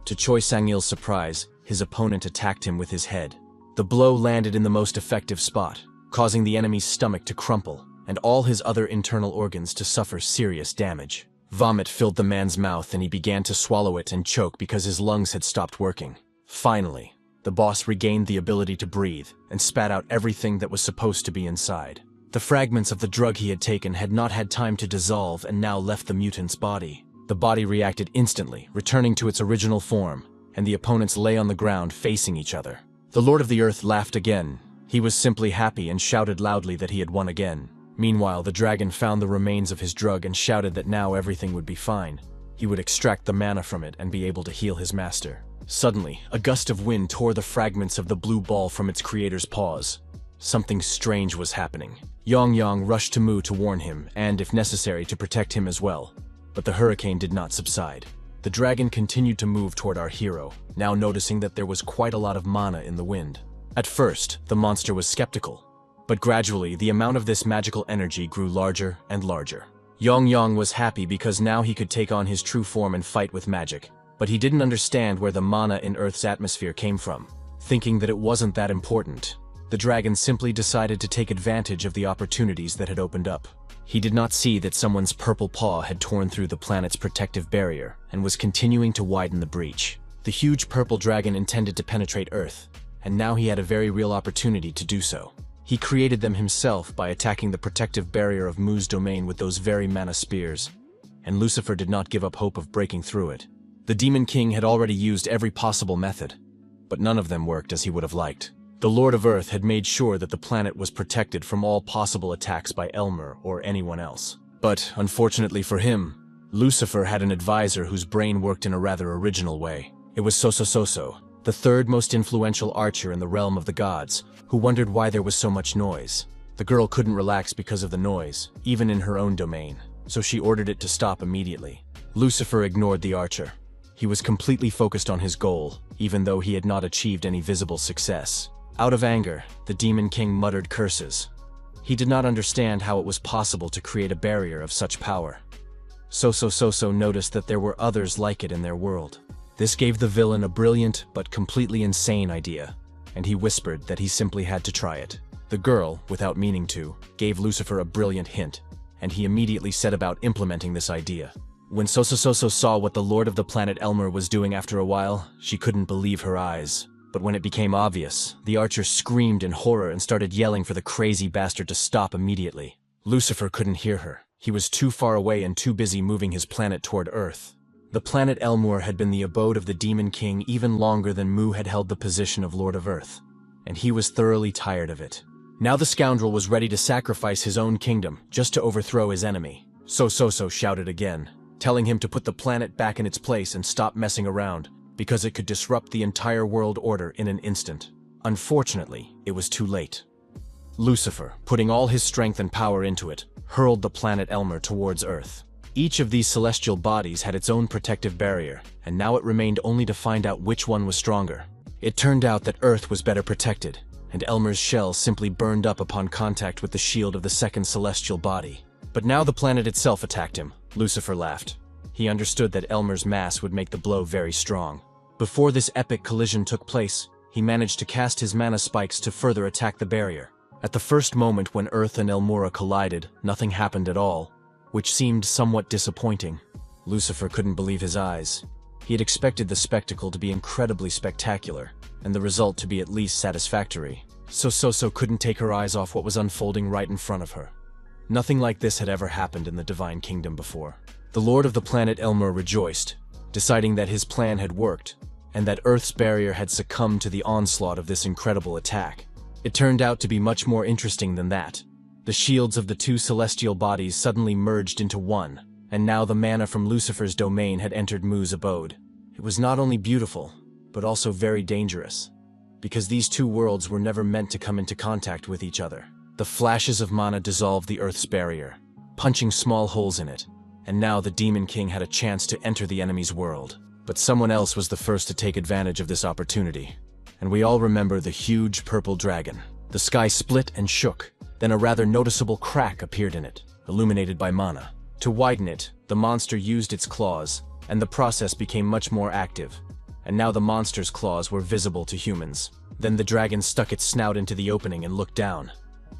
To Choi Sang-il's surprise, his opponent attacked him with his head. The blow landed in the most effective spot, causing the enemy's stomach to crumple, and all his other internal organs to suffer serious damage. Vomit filled the man's mouth and he began to swallow it and choke because his lungs had stopped working. Finally, the boss regained the ability to breathe and spat out everything that was supposed to be inside. The fragments of the drug he had taken had not had time to dissolve and now left the mutant's body. The body reacted instantly, returning to its original form, and the opponents lay on the ground facing each other. The Lord of the Earth laughed again. He was simply happy and shouted loudly that he had won again. Meanwhile, the dragon found the remains of his drug and shouted that now everything would be fine. He would extract the mana from it and be able to heal his master. Suddenly, a gust of wind tore the fragments of the blue ball from its creator's paws. Something strange was happening. Yong Yong rushed to Mu to warn him, and, if necessary, to protect him as well. But the hurricane did not subside. The dragon continued to move toward our hero, now noticing that there was quite a lot of mana in the wind. At first, the monster was skeptical, but gradually the amount of this magical energy grew larger and larger. Yong Yong was happy because now he could take on his true form and fight with magic. But he didn't understand where the mana in Earth's atmosphere came from. Thinking that it wasn't that important, the dragon simply decided to take advantage of the opportunities that had opened up. He did not see that someone's purple paw had torn through the planet's protective barrier and was continuing to widen the breach. The huge purple dragon intended to penetrate Earth, and now he had a very real opportunity to do so. He created them himself by attacking the protective barrier of Mu's domain with those very mana spears, and Lucifer did not give up hope of breaking through it. The Demon King had already used every possible method, but none of them worked as he would have liked. The Lord of Earth had made sure that the planet was protected from all possible attacks by Elmer or anyone else. But, unfortunately for him, Lucifer had an advisor whose brain worked in a rather original way. It was Soso, the third most influential archer in the realm of the gods, who wondered why there was so much noise. The girl couldn't relax because of the noise, even in her own domain, so she ordered it to stop immediately. Lucifer ignored the archer. He was completely focused on his goal, even though he had not achieved any visible success. Out of anger, the Demon King muttered curses. He did not understand how it was possible to create a barrier of such power. Soso noticed that there were others like it in their world. This gave the villain a brilliant but completely insane idea, and he whispered that he simply had to try it. The girl, without meaning to, gave Lucifer a brilliant hint, and he immediately set about implementing this idea. When Soso saw what the Lord of the Planet Elmer was doing after a while, she couldn't believe her eyes. But when it became obvious, the archer screamed in horror and started yelling for the crazy bastard to stop immediately. Lucifer couldn't hear her. He was too far away and too busy moving his planet toward Earth. The planet Elmur had been the abode of the Demon King even longer than Mu had held the position of Lord of Earth, and he was thoroughly tired of it. Now the scoundrel was ready to sacrifice his own kingdom just to overthrow his enemy. Soso shouted again, telling him to put the planet back in its place and stop messing around, because it could disrupt the entire world order in an instant. Unfortunately, it was too late. Lucifer, putting all his strength and power into it, hurled the planet Elmer towards Earth. Each of these celestial bodies had its own protective barrier, and now it remained only to find out which one was stronger. It turned out that Earth was better protected, and Elmer's shell simply burned up upon contact with the shield of the second celestial body. But now the planet itself attacked him. Lucifer laughed. He understood that Elmer's mass would make the blow very strong. Before this epic collision took place, he managed to cast his mana spikes to further attack the barrier. At the first moment when Earth and Elmora collided, nothing happened at all, which seemed somewhat disappointing. Lucifer couldn't believe his eyes. He had expected the spectacle to be incredibly spectacular, and the result to be at least satisfactory. So couldn't take her eyes off what was unfolding right in front of her. Nothing like this had ever happened in the Divine Kingdom before. The Lord of the planet Elmer rejoiced, deciding that his plan had worked, and that Earth's barrier had succumbed to the onslaught of this incredible attack. It turned out to be much more interesting than that. The shields of the two celestial bodies suddenly merged into one, and now the mana from Lucifer's domain had entered Mu's abode. It was not only beautiful, but also very dangerous, because these two worlds were never meant to come into contact with each other. The flashes of mana dissolved the Earth's barrier, punching small holes in it, and now the Demon King had a chance to enter the enemy's world. But someone else was the first to take advantage of this opportunity, and we all remember the huge purple dragon. The sky split and shook, then a rather noticeable crack appeared in it, illuminated by mana. To widen it, the monster used its claws, and the process became much more active, and now the monster's claws were visible to humans. Then the dragon stuck its snout into the opening and looked down.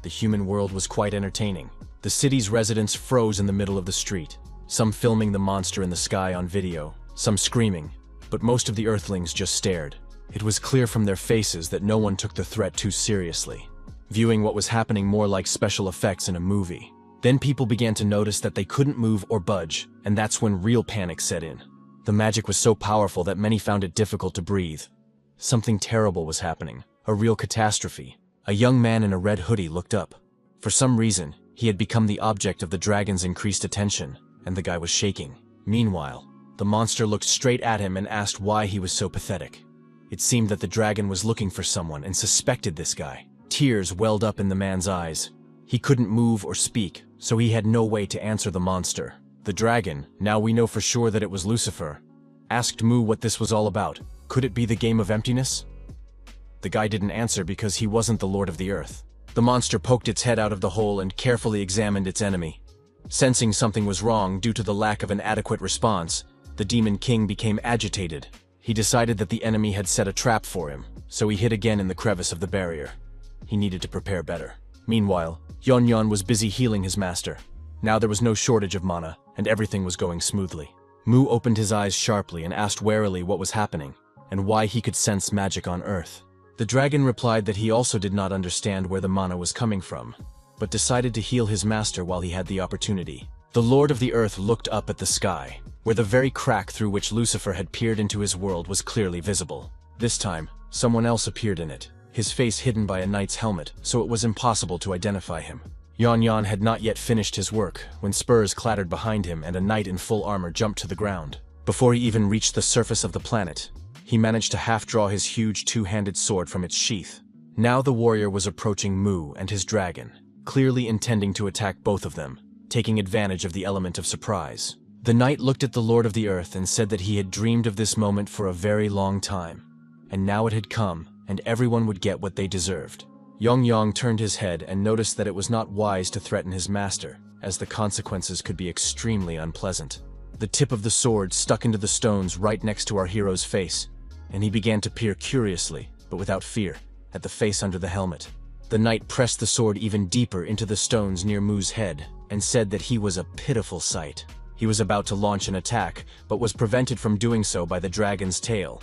The human world was quite entertaining. The city's residents froze in the middle of the street, some filming the monster in the sky on video, some screaming, but most of the Earthlings just stared. It was clear from their faces that no one took the threat too seriously, viewing what was happening more like special effects in a movie. Then people began to notice that they couldn't move or budge, and that's when real panic set in. The magic was so powerful that many found it difficult to breathe. Something terrible was happening, a real catastrophe. A young man in a red hoodie looked up. For some reason, he had become the object of the dragon's increased attention, and the guy was shaking. Meanwhile, the monster looked straight at him and asked why he was so pathetic. It seemed that the dragon was looking for someone and suspected this guy. Tears welled up in the man's eyes. He couldn't move or speak, so he had no way to answer the monster. The dragon, now we know for sure that it was Lucifer, asked Mu what this was all about. Could it be the game of emptiness? The guy didn't answer because he wasn't the Lord of the Earth. The monster poked its head out of the hole and carefully examined its enemy. Sensing something was wrong due to the lack of an adequate response, the Demon King became agitated. He decided that the enemy had set a trap for him, so he hid again in the crevice of the barrier. He needed to prepare better. Meanwhile, Yon was busy healing his master. Now there was no shortage of mana, and everything was going smoothly. Mu opened his eyes sharply and asked warily what was happening, and why he could sense magic on Earth. The dragon replied that he also did not understand where the mana was coming from, but decided to heal his master while he had the opportunity. The Lord of the Earth looked up at the sky, where the very crack through which Lucifer had peered into his world was clearly visible. This time, someone else appeared in it, his face hidden by a knight's helmet, so it was impossible to identify him. Yon had not yet finished his work when spurs clattered behind him and a knight in full armor jumped to the ground. Before he even reached the surface of the planet, he managed to half-draw his huge two-handed sword from its sheath. Now the warrior was approaching Mu and his dragon, clearly intending to attack both of them, taking advantage of the element of surprise. The knight looked at the Lord of the Earth and said that he had dreamed of this moment for a very long time, and now it had come, and everyone would get what they deserved. Yong turned his head and noticed that it was not wise to threaten his master, as the consequences could be extremely unpleasant. The tip of the sword stuck into the stones right next to our hero's face, and he began to peer curiously, but without fear, at the face under the helmet. The knight pressed the sword even deeper into the stones near Mu's head, and said that he was a pitiful sight. He was about to launch an attack, but was prevented from doing so by the dragon's tail.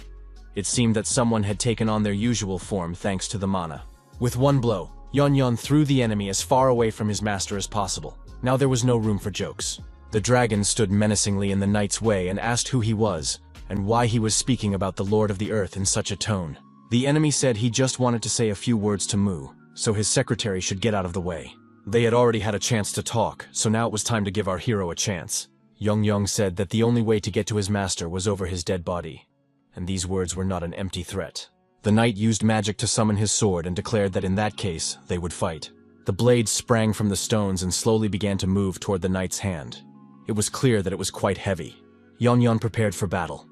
It seemed that someone had taken on their usual form thanks to the mana. With one blow, Yon threw the enemy as far away from his master as possible. Now there was no room for jokes. The dragon stood menacingly in the knight's way and asked who he was, and why he was speaking about the Lord of the Earth in such a tone. The enemy said he just wanted to say a few words to Mu, so his secretary should get out of the way. They had already had a chance to talk, so now it was time to give our hero a chance. Yong said that the only way to get to his master was over his dead body, and these words were not an empty threat. The knight used magic to summon his sword and declared that in that case, they would fight. The blade sprang from the stones and slowly began to move toward the knight's hand. It was clear that it was quite heavy. Yon prepared for battle.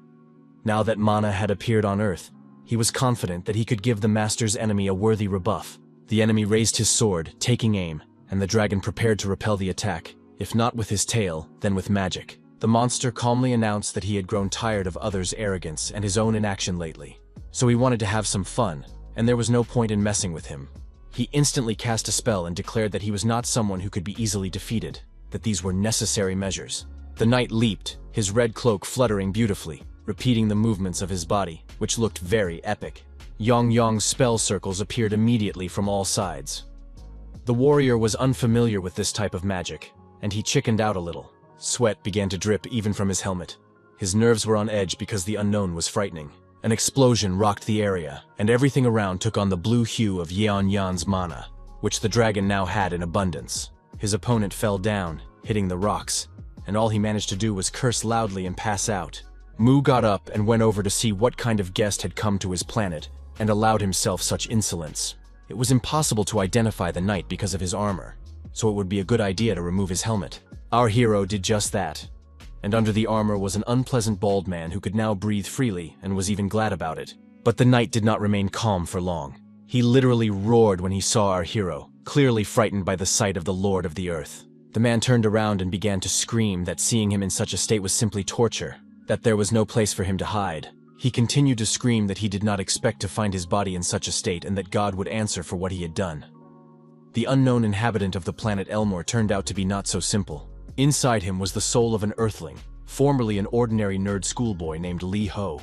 Now that Mana had appeared on Earth, he was confident that he could give the Master's enemy a worthy rebuff. The enemy raised his sword, taking aim, and the dragon prepared to repel the attack, if not with his tail, then with magic. The monster calmly announced that he had grown tired of others' arrogance and his own inaction lately. So he wanted to have some fun, and there was no point in messing with him. He instantly cast a spell and declared that he was not someone who could be easily defeated, that these were necessary measures. The knight leaped, his red cloak fluttering beautifully, repeating the movements of his body, which looked very epic. Yong's spell circles appeared immediately from all sides. The warrior was unfamiliar with this type of magic, and he chickened out a little. Sweat began to drip even from his helmet. His nerves were on edge because the unknown was frightening. An explosion rocked the area, and everything around took on the blue hue of Yan's mana, which the dragon now had in abundance. His opponent fell down, hitting the rocks, and all he managed to do was curse loudly and pass out. Mu got up and went over to see what kind of guest had come to his planet and allowed himself such insolence. It was impossible to identify the knight because of his armor, so it would be a good idea to remove his helmet. Our hero did just that, and under the armor was an unpleasant bald man who could now breathe freely and was even glad about it. But the knight did not remain calm for long. He literally roared when he saw our hero, clearly frightened by the sight of the Lord of the Earth. The man turned around and began to scream that seeing him in such a state was simply torture, that there was no place for him to hide. He continued to scream that he did not expect to find his body in such a state and that God would answer for what he had done. The unknown inhabitant of the planet Elmore turned out to be not so simple. Inside him was the soul of an Earthling, formerly an ordinary nerd schoolboy named Lee Ho.